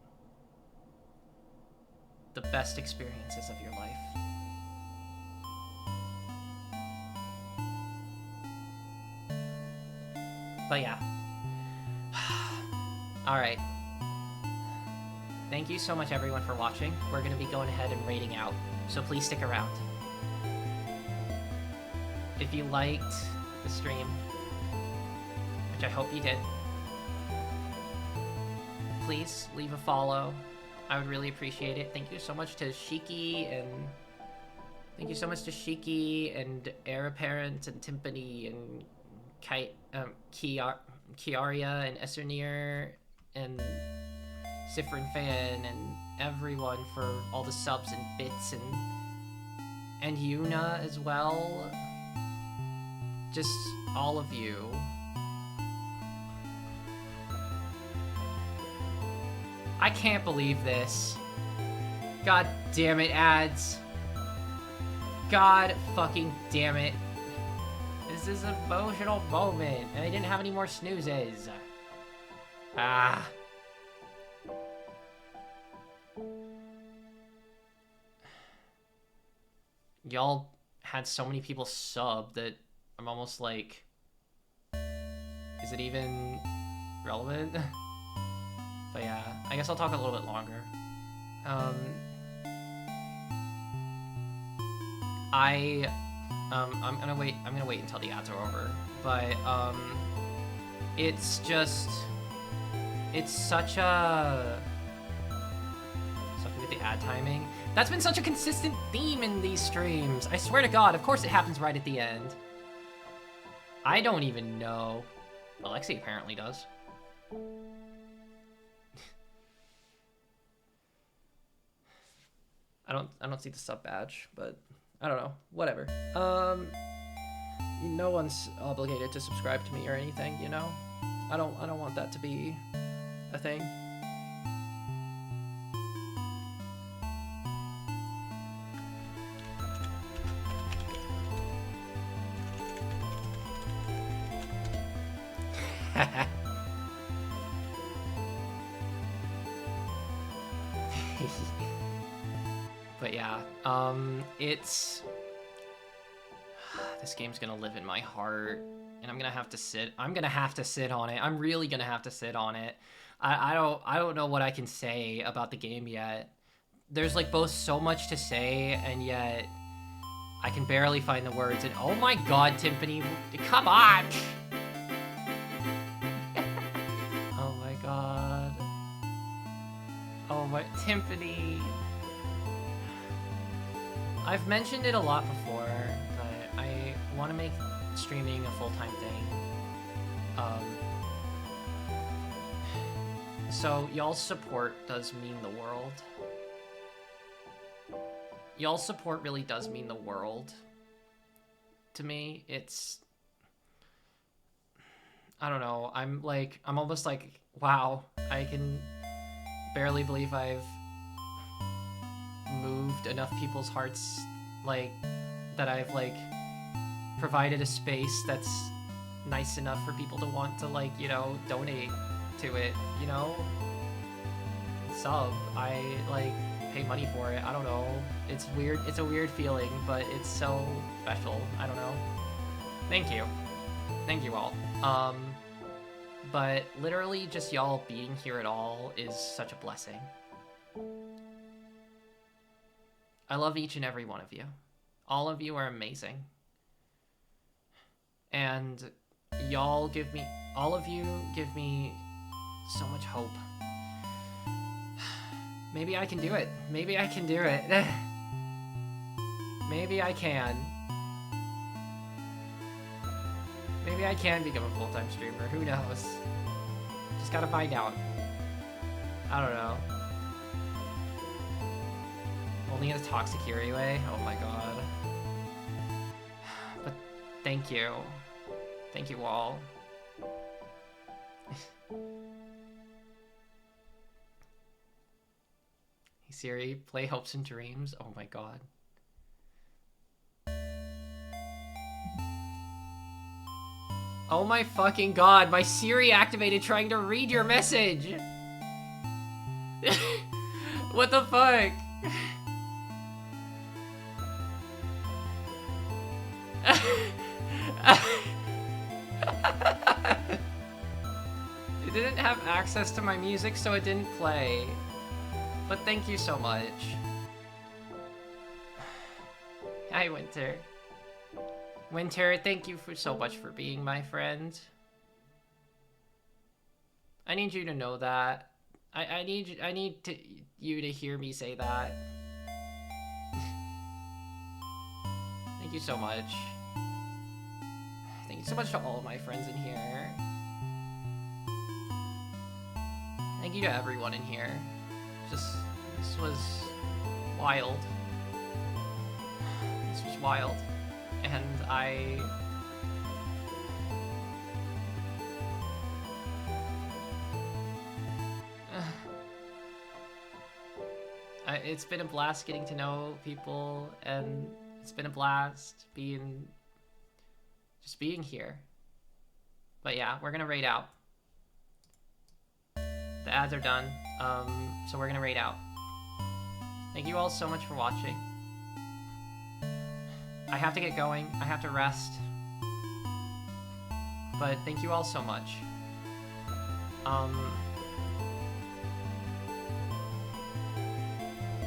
the best experiences of your life. But yeah. Alright. Thank you so much everyone for watching. We're going to be going ahead and raiding out, so please stick around. If you liked the stream, which I hope you did, please leave a follow. I would really appreciate it. Thank you so much to Shiki and Heir Apparent and Timpani and Kiaria and Esernir and Siffrin Fan and everyone for all the subs and bits, and Yuna as well. Just all of you. I can't believe this. God damn it, ads. God fucking damn it. This is an emotional moment, and I didn't have any more snoozes. Ah. Y'all had so many people sub that I'm almost like, is it even relevant? But yeah, I guess I'll talk a little bit longer. I'm gonna wait until the ads are over. But it's such a, something with the ad timing. That's been such a consistent theme in these streams. I swear to God, of course it happens right at the end. I don't even know. Alexi apparently does. I don't see the sub badge, but I don't know. Whatever. No one's obligated to subscribe to me or anything, you know? I don't want that to be a thing. But yeah, it's, this game's gonna live in my heart, and I'm gonna have to sit on it. I'm really gonna have to sit on it. I don't know what I can say about the game yet. There's like both so much to say, and yet I can barely find the words. And oh my God, Timpani, come on! Oh my God. Oh my, Timpani. I've mentioned it a lot before, but I want to make streaming a full-time thing. So y'all's support does mean the world. Y'all's support really does mean the world to me. It's, I don't know, I'm almost like, wow, I can barely believe I've moved enough people's hearts, like, that I've like provided a space that's nice enough for people to want to, like, you know, donate to it, you know? Sub, I like pay money for it. I don't know, it's weird, it's a weird feeling, but it's so special. I don't know. Thank you all. But literally just y'all being here at all is such a blessing. I love each and every one of you. All of you are amazing. And all of you give me so much hope. Maybe I can do it. Maybe I can do it. Maybe I can. Maybe I can become a full-time streamer. Who knows? Just gotta find out. I don't know. Only in a toxic Yuri way? Oh my God. But thank you. Thank you all. Hey Siri, play Hopes and Dreams. Oh my God. Oh my fucking God, my Siri activated trying to read your message. What the fuck? It didn't have access to my music, so it didn't play. But thank you so much. Hi, Winter. Winter, thank you so much for being my friend. I need you to know that. I need you to hear me say that. Thank you so much. Thank you so much to all of my friends in here. Thank you to everyone in here. Just, this was wild. This was wild. And it's been a blast getting to know people, and it's been a blast just being here. But yeah, we're gonna raid out. The ads are done, so we're gonna raid out. Thank you all so much for watching. I have to get going, I have to rest. But thank you all so much.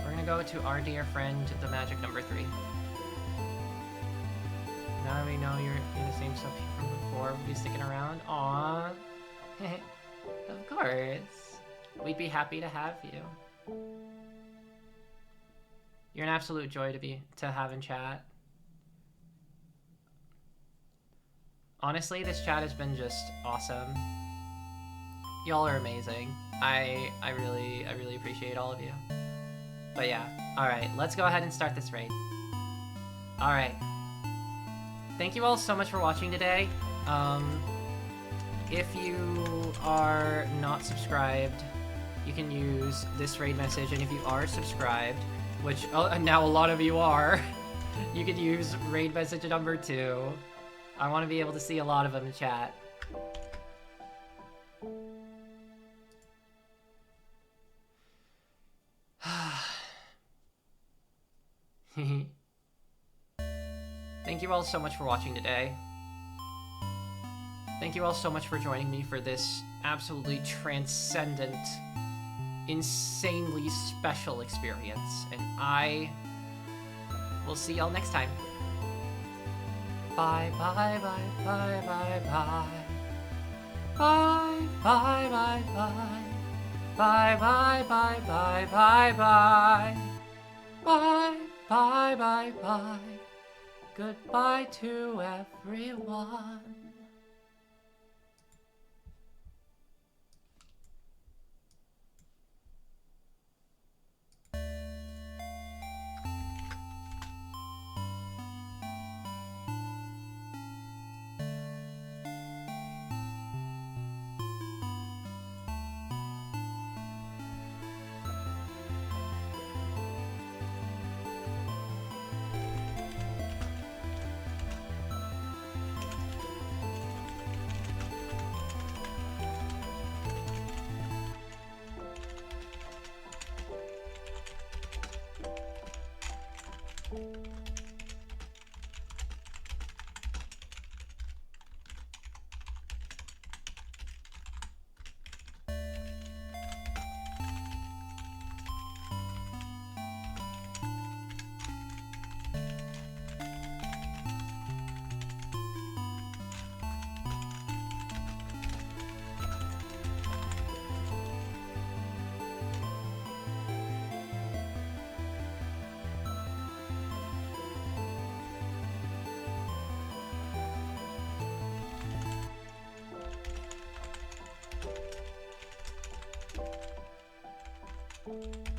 We're gonna go to our dear friend, the magic number 3. Now that we know you're in the same stuff from before, we'll be sticking around. Aww. Of course. We'd be happy to have you. You're an absolute joy to have in chat. Honestly, this chat has been just awesome. Y'all are amazing. I really appreciate all of you. But yeah, alright, let's go ahead and start this raid. Alright. Thank you all so much for watching today. If you are not subscribed, you can use this raid message, and if you are subscribed, which now a lot of you are, you can use raid message number 2. I want to be able to see a lot of them in chat. Thank you all so much for watching today. Thank you all so much for joining me for this absolutely transcendent, insanely special experience, and I will see y'all next time. Bye, bye, bye, bye, bye, bye. Bye, bye, bye, bye. Bye, bye, bye, bye, bye, bye. Bye, bye, bye, bye. Goodbye to everyone. you